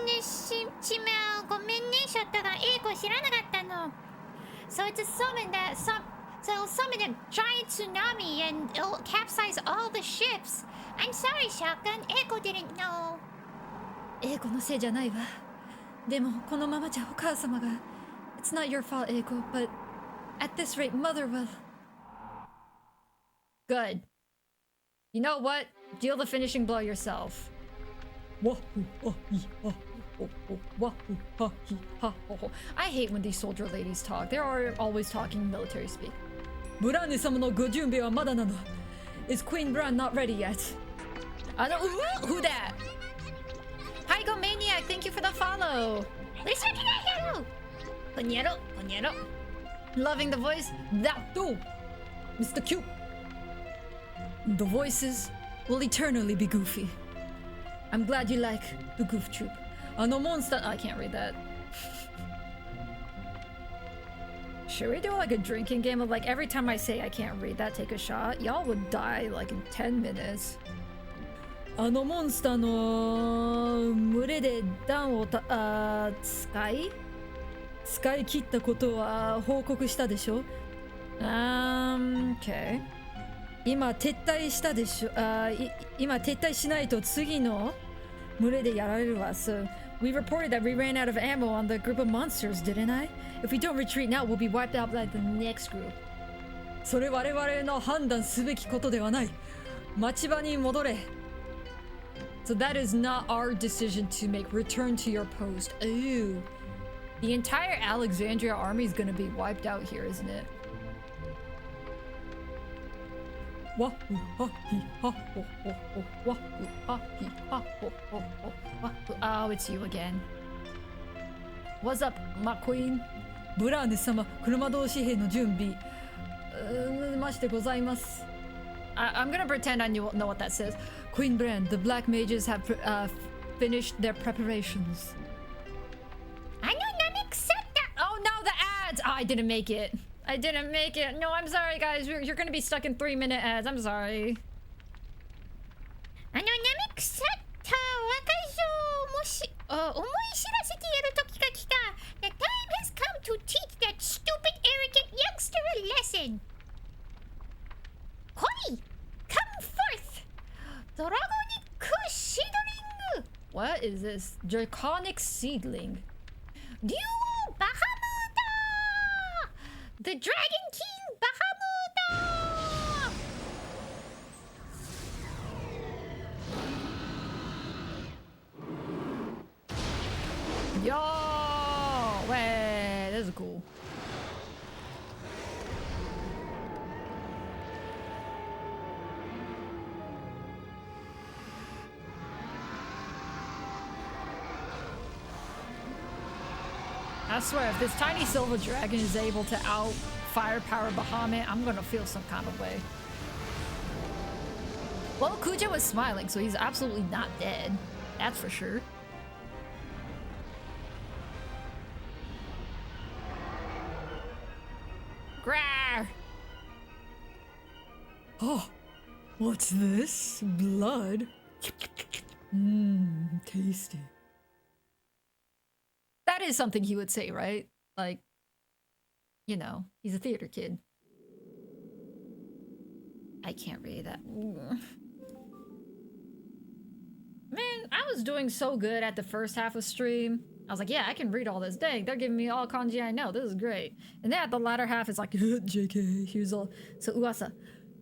でしまう。ごめんね、ショットガン。英語知らなかったの。So it's a summon that so it'll summon a giant tsunami and it'll capsize all the ships. I'm sorry, Shotgun. Eiko didn't know. 英子のせいじゃないわ。でもこのままじゃお母様が It's not your fault, Eiko, but at this rate, mother will. Good. You know what? Deal the finishing blow yourself. I hate when these soldier ladies talk. They're always talking military speak. ブラーネ様のご準備はまだなの。Is Queen Bran not ready yet? Who that? Hi, Go Maniac. Thank you for the follow. Listen to that hero! Puñero. Loving the voice. That too. Mr. Q. The voices will eternally be goofy. I'm glad you like the Goof Troop. あのモンスター I can't read that. Should we do like a drinking game of like every time I say I can't read that, take a shot? Y'all would die like in 10 minutes. あのモンスターの群れで弾を使い切ったことは報告したでしょ Okay. 今撤退したでしょ今撤退しないと次の群れでやられるわ So we reported that we ran out of ammo on the group of monsters, didn't I? If we don't retreat now, we'll be wiped out by the next group. それ我々の判断すべきことではない町場に戻れ So that is not our decision to make. Return to your post. Ooh. The entire Alexandria army is gonna be wiped out here, isn't it? Oh, it's you again. What's up, my queen? ブラーネ様車同士兵の準備ましてございます I'm gonna pretend I know what that says. Queen Brand, the black mages have finished their preparations. Oh no, the ads! Oh, I didn't make it. I didn't make it. No, I'm sorry, guys. You're gonna be stuck in 3-minute ads. I'm sorry. ナミ腐った若造もし思い知らせてやる時が来た。The time has come to teach that stupid arrogant youngster a lesson. Koi, come forth. Dragonic seedling. What is this? Draconic seedling. Duo Bahamut. The Dragon King Bahamut. Yo! Wait, this is cool. I swear, if this tiny silver dragon is able to out firepower Bahamut, I'm gonna feel some kind of way. Well, Kuja was smiling, so he's absolutely not dead. That's for sure. Grar! Oh, what's this? Blood? Mmm, tasty. That is something he would say, right? Like, you know, he's a theater kid. I can't read that. Man, I was doing so good at the first half of stream. I was like, yeah, I can read all this. Dang, they're giving me all kanji I know. This is great. And then at the latter half, it's like, JK, here's all. So Uasa.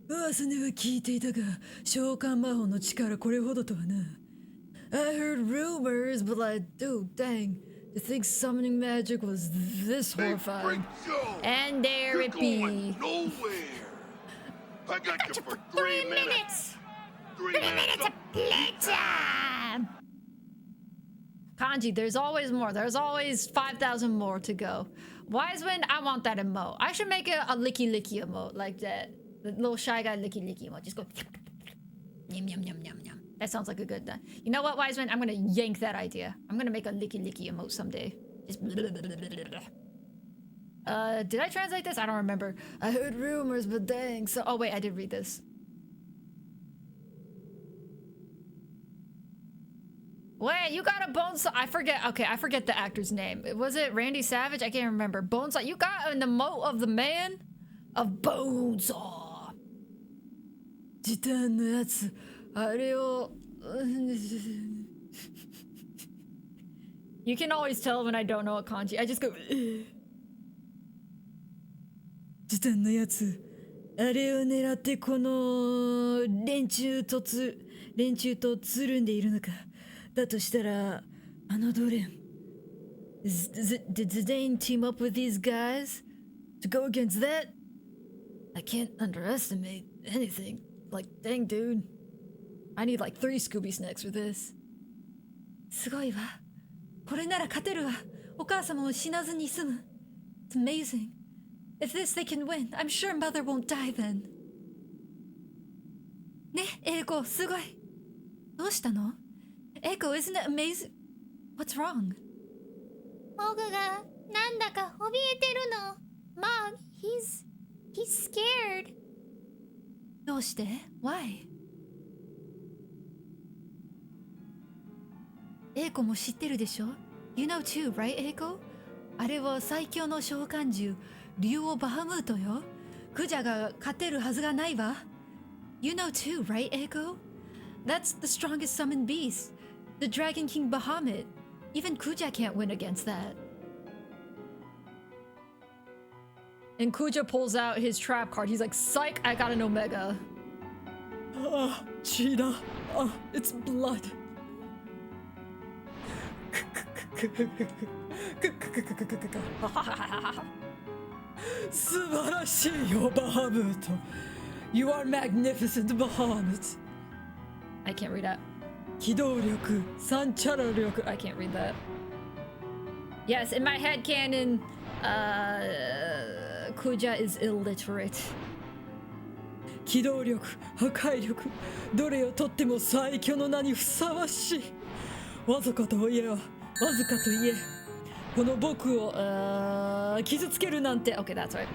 噂では聞いていたが、召喚魔法の力これほどとはな。I heard rumors, but like, dude, dang. To think summoning magic was this horrifying. And there it be. Nowhere. I got you for 3 minutes. 3 minutes of playtime. Kanji, there's always more. There's always 5,000 more to go. Wisewind, I want that emote. I should make a licky licky emote like that. The little shy guy licky licky emote. Just go. Yum yum yum yum yum. That sounds like a good one. You know what, Wiseman? I'm gonna yank that idea. I'm gonna make a licky licky emote someday. Just did I translate this? I don't remember. I heard rumors, but dang. So, oh wait, I did read this. Wait, you got a Bonesaw. I forget. Okay, I forget the actor's name. Was it Randy Savage? I can't remember. Bonesaw. You got an emote of the man of Bonesaw. 時短のやつ。あれを You can always tell when I don't know a kanji. I just go 時短のやつあれを狙ってこの連中とつるんでいるのかだとしたらあのドレン Did Zidane team up with these guys to go against that? I can't underestimate anything. Like, dang, dude. I need like 3 Scooby Snacks for this. すごいわ。これなら勝てるわ。お母様も死なずに済む。It's amazing. If this they can win, I'm sure Mother won't die then. ね、エイコ、すごい。どうしたの？エイコ、isn't it amazing? What's wrong? 僕がなんだか怯えてるの。Mom, he's scared. どうして？ Why? エイコも知ってるでしょ？ You know too, right, エイコ？あれは最強の召喚獣、竜王バハムートよ。クジャが勝てるはずがないわ。You know too, right, エイコ？ That's the strongest summoned beast, the Dragon King Bahamut. Even Kuja can't win against that. And Kuja pulls out his trap card. He's like, psych, I got an Omega. Ah, Cheetah. Ah, it's blood. 素晴らしいよ、バハムート。You are magnificent, Bahamut. I can't read that. 機動力、三チャラ力。I can't read that. Yes, in my head canon, Kuja is illiterate. 機動力、破壊力、どれをとっても最強の名にふさわしい。わずかといえ、この僕を傷つけるなんて。 Okay, that's right.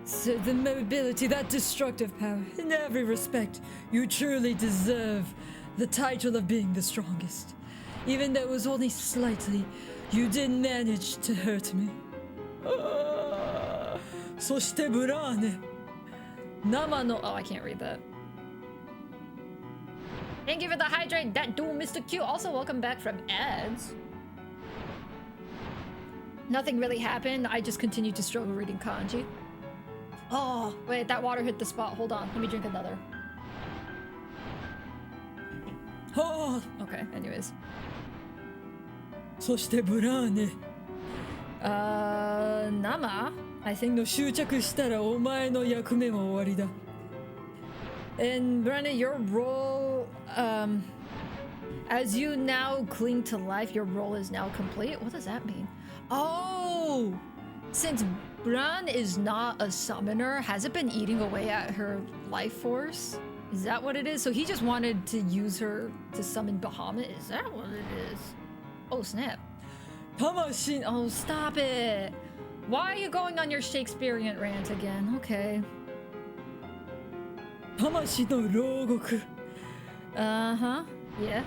So the mobility, that destructive power, in every respect, you truly deserve the title of being the strongest. Even though it was only slightly, you did manage to hurt me. そしてブラーネ。生の Oh, I can't read that. Thank you for the hydrate, that duel, Mr. Q. Also, welcome back from ads. Nothing really happened. I just continued to struggle reading kanji. Oh, wait, that water hit the spot. Hold on. Let me drink another. Oh, Okay, anyways. そしてブラーネ。Nama? I 戦の終着したらお前の役目も終わりだ。And Brandon, your role, as you now cling to life, your role is now complete. What does that mean? Oh, since Bran is not a summoner, has it been eating away at her life force? Is that what it is? So he just wanted to use her to summon Bahamut? Is that what it is? Oh, snap. 魂、 Oh, stop it. Why are you going on your Shakespearean rant again? Okay. 魂の牢獄。Uh-huh. Yeah.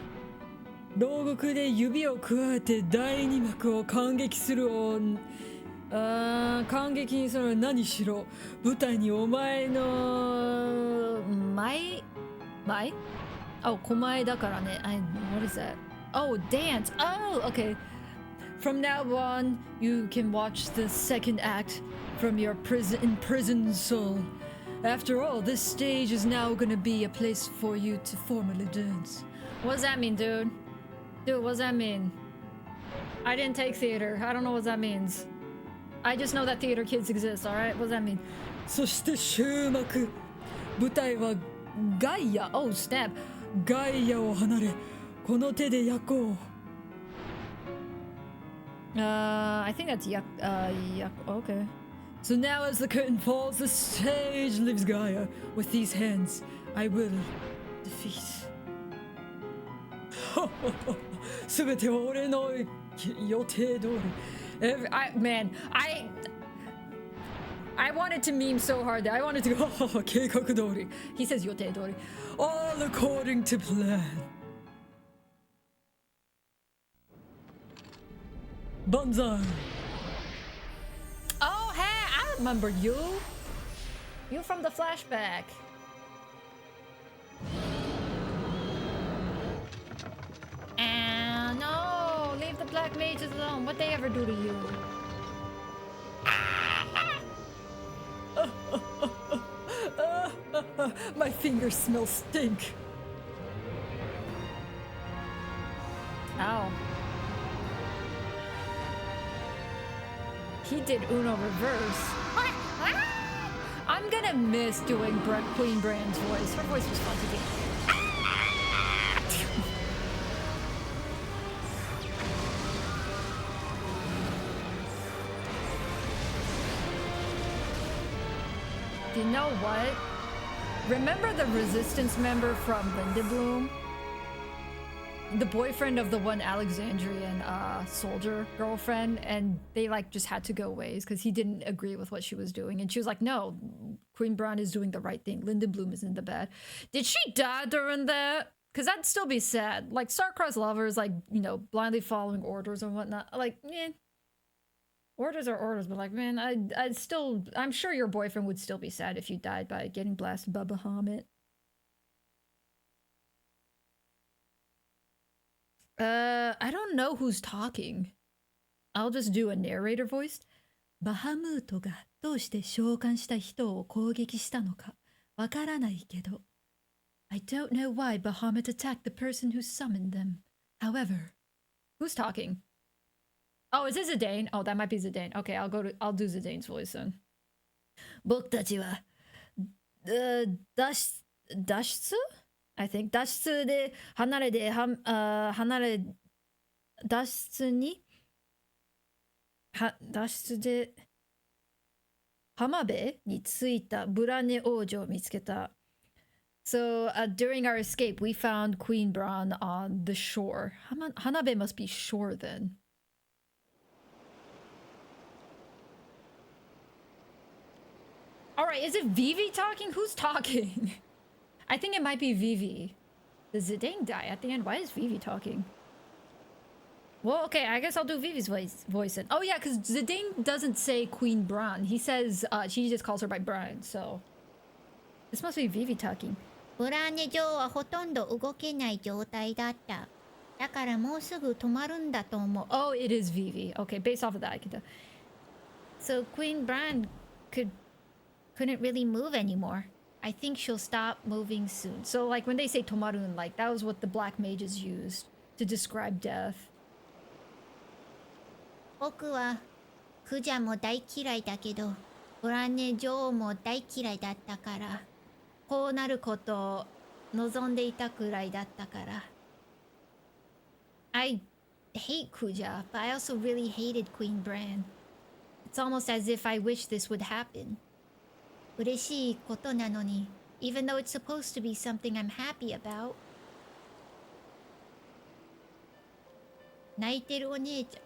牢獄で指をくわえて第二幕を感激する感激にする何しろ舞台にお前の前 Oh, 狛江だからね。What is that? Oh, dance. Oh, okay. From now on, you can watch the second act from your imprisoned soul. After all, this stage is now gonna be a place for you to formally dance. What does that mean, dude? Dude, what does that mean? I didn't take theater. I don't know what that means. I just know that theater kids exist, alright? What does that mean? そして終幕。舞台はガイア。Oh, snap. ガイアを離れ、この手で焼こう。I think that's Yak. Okay. So now as the curtain falls, the stage leaves Gaia. With these hands, I will defeat. 全ては俺の予定通り。Man, I wanted to meme so hard that I wanted to go 計画通り。 He says 予定通り. All according to plan. 万歳。 Oh, hey, I remember you. You from the flashback. No, leave the black mages alone. What they ever do to you? My fingers smell stink. Ow. He did Uno reverse. I'm gonna miss doing Queen Brand's voice. Her voice was fun to do. You know what? Remember the Resistance member from Lindebloom? The boyfriend of the one Alexandrian soldier girlfriend, and they like just had to go ways because he didn't agree with what she was doing, and she was like, no, Queen Bran is doing the right thing, Lindebloom is in the bad. Did she die during that? Because that'd still be sad. Like star-crossed lovers, like, you know, blindly following orders and whatnot, like, orders are orders, but like, man, I'd still, I'm sure your boyfriend would still be sad if you died by getting blasted by Bahamut. I don't know who's talking. I'll just do a narrator voice. バハムートがどうして召喚した人を攻撃したのかわからないけど。I don't know why Bahamut attacked the person who summoned them. However, who's talking? Oh, is it Zidane? Oh, that might be Zidane. Okay, I'll do Zidane's voice then. 僕たちは脱出 I think 脱出で脱出で浜辺に着いたブラネ王女を見つけた。So during our escape, we found Queen Bran on the shore. Hanabe must be shore then. Alright, is it Vivi talking? Who's talking? I think it might be Vivi. Does Zidane die at the end? Why is Vivi talking? Well, okay, I guess I'll do Vivi's voice then. Oh yeah, because Zidane doesn't say Queen Bran. He says, she just calls her by Bran, so... This must be Vivi talking. ブラーネ女王はほとんど動けない状態だった。だからもうすぐ止まるんだと思う。Oh, it is Vivi. Okay, based off of that, I can tell. So Queen Bran couldn't really move anymore. I think she'll stop moving soon. So, like, when they say Tomarun, like, that was what the black mages used to describe death. 僕はクジャも大嫌いだけど、ブラーネ女王も大嫌いだったから、こうなることを望んでいたくらいだったから。I hate Kuja, but I also really hated Queen Bran. It's almost as if I wish this would happen. 嬉しいことなのに、even though it's supposed to be something I'm happy about. 泣いてるお姉ちゃん。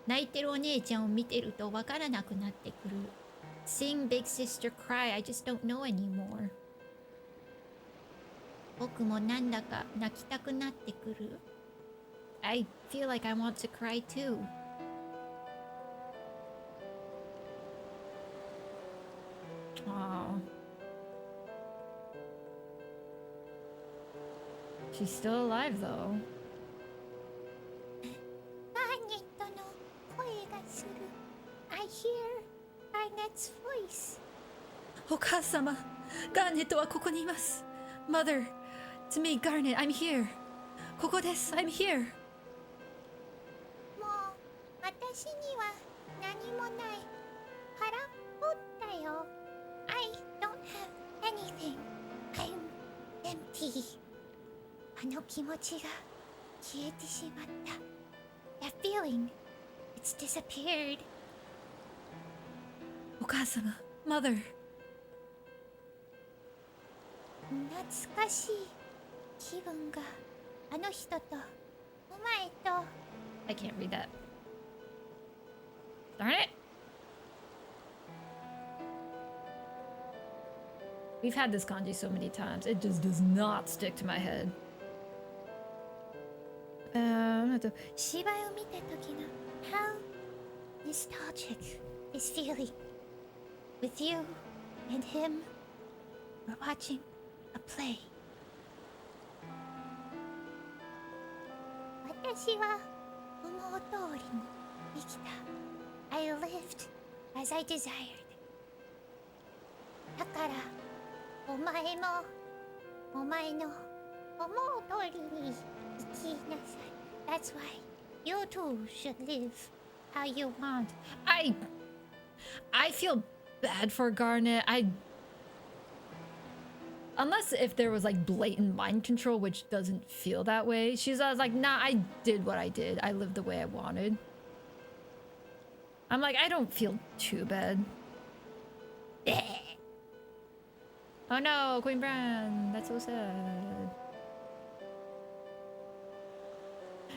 泣いてるお姉ちゃんを見てるとわからなくなってくる。Seeing big sister cry, I just don't know anymore. 僕もなんだか泣きたくなってくる。I feel like I want to cry too. Aww. She's still alive though. ガーネットの声がする。I hear Garnet's voice. お母様、ガーネットはここにいます。Mother, it's me, Garnet. I'm here. ここです。I'm here. もう私には何もない。空っぽだよ。I don't have anything. I'm empty. あの気持ちが消えてしまった。That feeling, it's disappeared. お母様、Mother. 懐かしい気分があの人とお前と。 I can't read that. Darn it. We've had this kanji so many times. It just does not stick to my head. 芝居を見た時の How nostalgic is feeling with you and him. We're watching a play. 私は思う通りに生きた。I lived as I desired. だからお前もお前の思う通りに生きなさい。That's why you too should live how you want. I feel bad for Garnet. Unless if there was like blatant mind control, which doesn't feel that way. She's like, nah, I did what I did. I lived the way I wanted. I'm like, I don't feel too bad. Oh no, Queen Bran. That's so sad.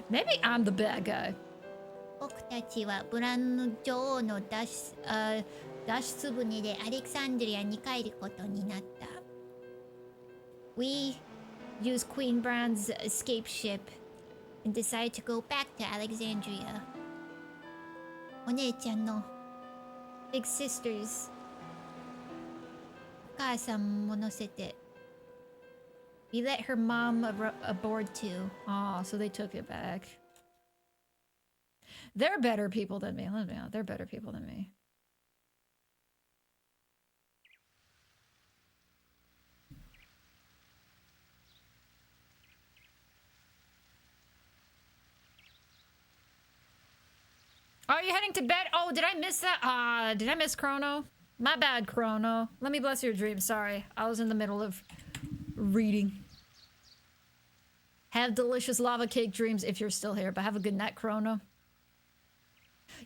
Maybe I'm the bad guy. 僕たちはブランの女王の脱出船でアレクサンドリアに帰ることになった。We use Queen Bran's escape ship and decide to go back to Alexandria. お姉ちゃんの Big Sisters お母さんも乗せて We let her mom aboard too. Oh, so they took it back. They're better people than me. Let me know. They're better people than me. Are you heading to bed? Oh, did I miss that? Did I miss Chrono? My bad, Chrono. Let me bless your dream. Sorry. I was in the middle of reading. Have delicious lava cake dreams if you're still here, but have a good night, Chrono.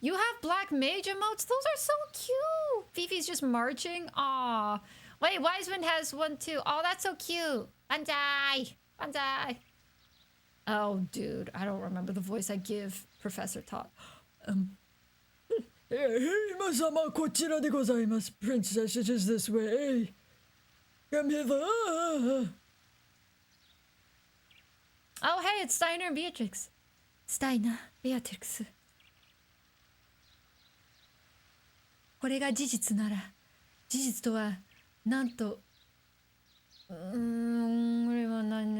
You have black mage emotes? Those are so cute! Fifi's just marching? Aw. Wait, Wiseman has one too. Oh, that's so cute. Banzai! Banzai! Oh, dude, I don't remember the voice I give Professor Tot. 今様こちらでございます。Princess, it is this way. Come hither. Oh, hey, it's Steiner and Beatrix. Steiner, Beatrix. これが事実なら、事実とは、なんと、これは何、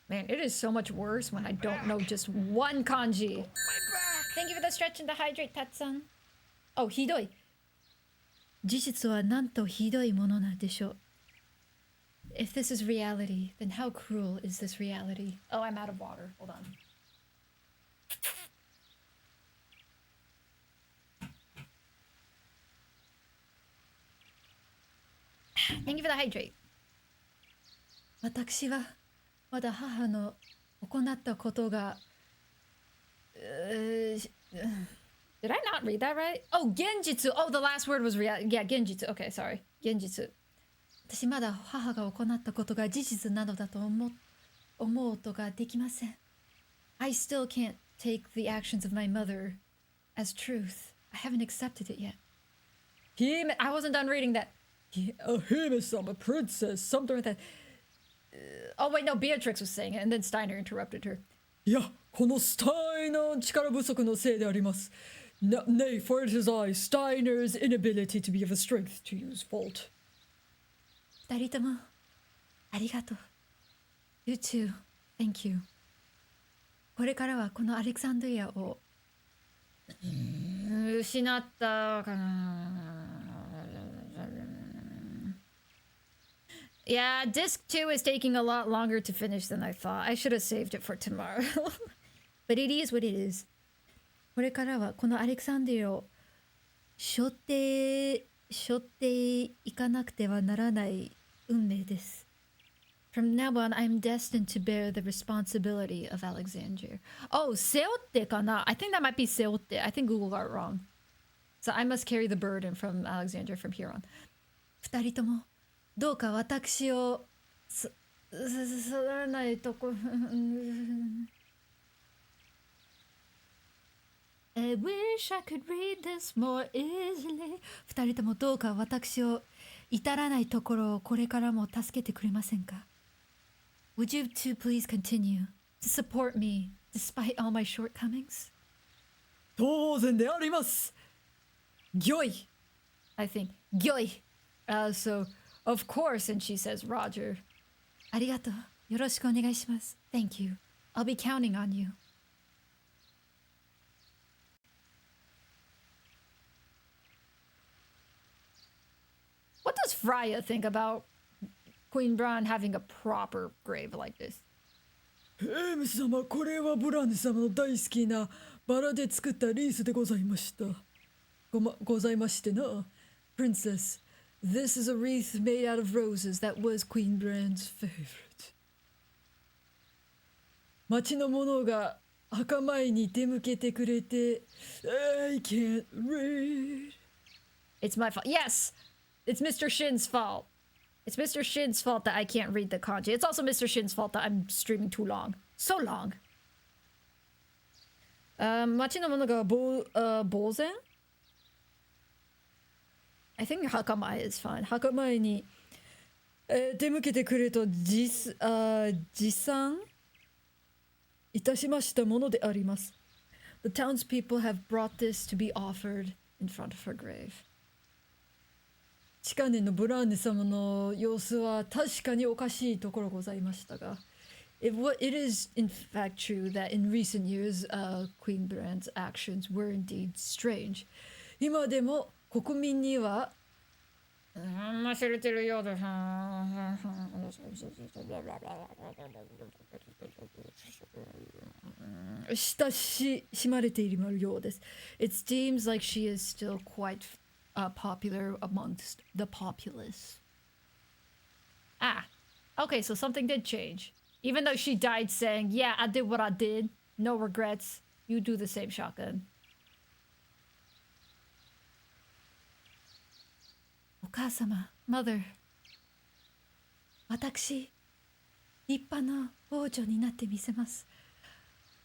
Man, it is so much worse when I don't know just one kanji. Thank you for the stretch and the hydrate, Tatsan. Oh, ひどい。事実はなんとひどいものなんでしょう。If this is reality, then how cruel is this reality? Oh, I'm out of water. Hold on. Thank you for the hydrate. 私はまだ母の行ったことが、Did I not read that right? Oh, genjutsu. Oh, the last word was yeah, genjutsu. Okay, sorry. Genjutsu. 私まだ母が行ったことが事実なのだと思うことができません。I still can't take the actions of my mother as truth. I haven't accepted it yet. I wasn't done reading that. Hime-sama, princess, something like that. Oh wait, no, Beatrix was saying it, and then Steiner interrupted her. いや、このスタイナーの力不足のせいであります。Nay, for it is I, Steiner's inability to be of a strength to use fault. 二人ともありがとう。You too. Thank you. これからはこのアレクサンドリアを失ったかな。Yeah, disc 2 is taking a lot longer to finish than I thought. I should have saved it for tomorrow. But it is what it is. これからはこのアレクサンドリアを背負っていかなくてはならない運命です。From now on, I'm destined to bear the responsibility of Alexandria. Oh, 背負ってかな? I think that might be 背負って. I think Google got it wrong. So I must carry the burden from Alexandria from here on. 二人ともどうか私を育らないとこI wish I could read this more easily. 二人ともどうか私を至らないところをこれからも助けてくれませんか Would you two please continue to support me despite all my shortcomings? 当然であります。Gyoy! I think. Gyoy! So, of course, and she says, Roger. ありがとう。よろしくお願いします。Thank you. I'll be counting on you. What does Freya think about Queen Bran having a proper grave like this? 様、これはブラン様の大好きなバラで作ったリースでございました。ございましてな。Princess, this is a wreath made out of roses that was Queen Bran's favorite. 町の者が墓前に手向けてくれて、I can't read. It's my fault. Yes! It's Mr. Shin's fault. It's Mr. Shin's fault that I can't read the kanji. It's also Mr. Shin's fault that I'm streaming too long. So long. 町の者が呆然? I think Hakamae is fine. Hakamae に手向けてくれと持参いたしましたものであります。The townspeople have brought this to be offered in front of her grave. 近年のブランネ様の様子は確かにおかしいところございましたが、it is in fact true that in recent years, Queen Bran's actions were indeed strange. 今でも国民には忘れてるようです。親しまれているようです。It seems like she is still quite popular amongst the populace. Ah, okay, so something did change. Even though she died saying, yeah, I did what I did, no regrets, You do the same, shotgun. お母様 Mother 私立派な王女になってみせます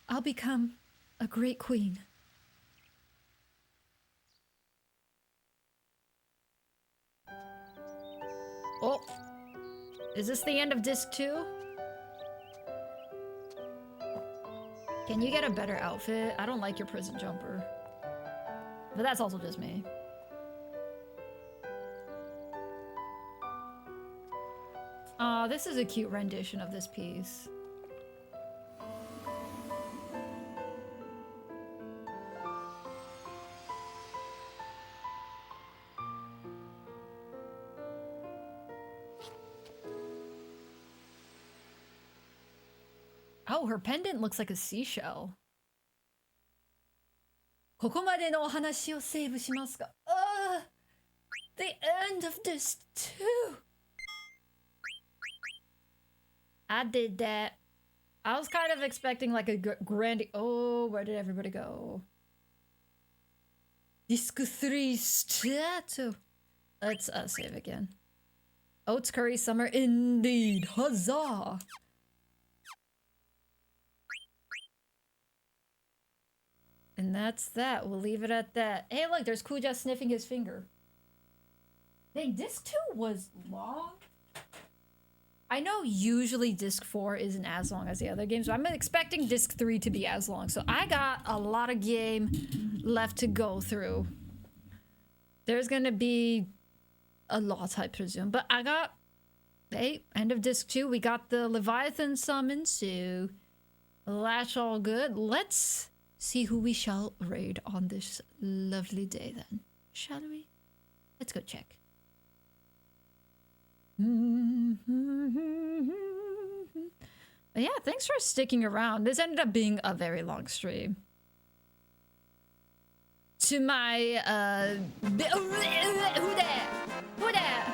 I'll become a great queen. Oh, is this the end of disc 2? Can you get a better outfit? I don't like your prison jumper. But that's also just me. Aw, this is a cute rendition of this piece. Oh, her pendant looks like a seashell. ここまでのお話をセーブしますか? The end of this too. I did that. I was kind of expecting like a grand. Oh, where did everybody go? Disc 3 start. Let's save again. Oats curry summer indeed. Huzzah! And that's that. We'll leave it at that. Hey, look, there's Kuja sniffing his finger. Dang, disc 2 was long. I know usually disc 4 isn't as long as the other games, but I'm expecting disc 3 to be as long. So I got a lot of game left to go through. There's gonna be a lot, I presume. But I got... Hey, end of disc 2. We got the Leviathan summon, so that's all good. Let's see who we shall raid on this lovely day then. Shall we? Let's go check. But yeah, thanks for sticking around. This ended up being a very long stream. To my, who that? Who that?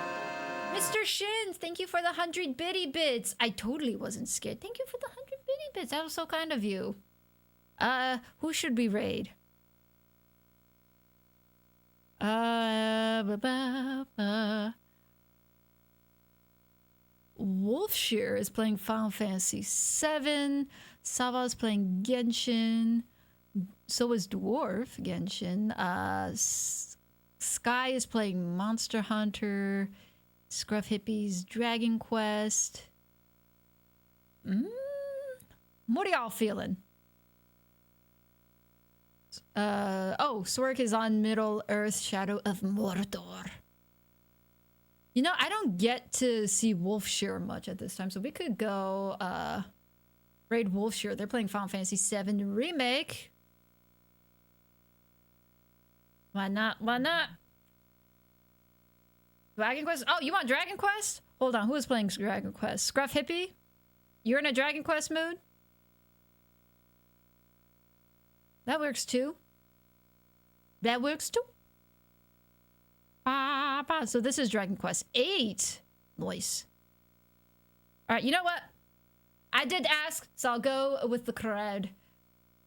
Mr. Shins, thank you for the 100 bitty bits. I totally wasn't scared. Thank you for the 100 bitty bits. That was so kind of you. Who should we raid? Wolfshear is playing Final Fantasy VII. Sava is playing Genshin. So is Dwarf Genshin. Sky is playing Monster Hunter. Scruff Hippies Dragon Quest. What are y'all feeling? Oh, Swerk is on Middle Earth Shadow of Mordor. You know, I don't get to see Wolfshear much at this time, so we could go raid Wolfshear. They're playing Final Fantasy VII Remake. Why not? Why not? Dragon Quest? Oh, you want Dragon Quest? Hold on, who is playing Dragon Quest? Scruff Hippie? You're in a Dragon Quest mood? That works too. That works too. So this is Dragon Quest 8. Nice. Alright, you know what? I did ask, so I'll go with the crowd.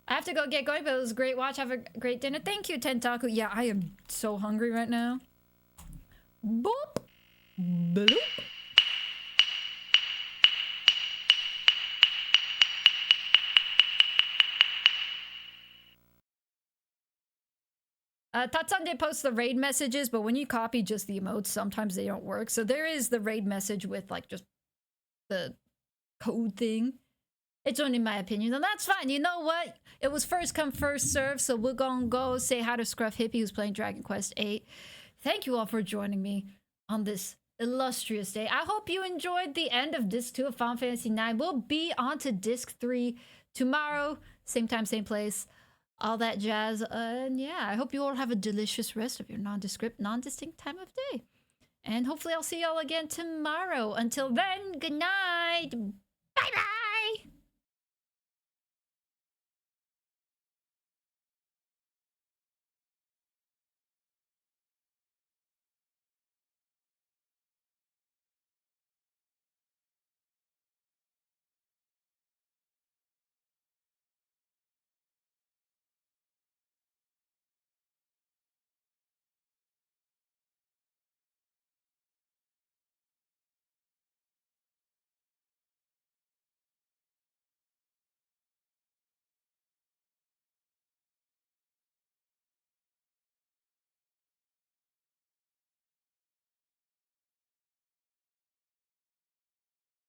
I have to go get going, but it was a great watch. Have a great dinner. Thank you, Tentaku. Yeah, I am so hungry right now. Boop. Bloop. Tatsan did post the raid messages, but when you copy just the emotes, sometimes they don't work. So there is the raid message with like just the code thing. It's only my opinion, and that's fine. You know what? It was first come, first serve, so we're gonna go say hi to Scruff Hippie, who's playing Dragon Quest 8. Thank you all for joining me on this illustrious day. I hope you enjoyed the end of Disc 2 of Final Fantasy IX. We'll be on to Disc 3 tomorrow. Same time, same place. All that jazz. And yeah, I hope you all have a delicious rest of your nondescript, non-distinct time of day. And hopefully I'll see y'all again tomorrow. Until then, good night. Bye-bye.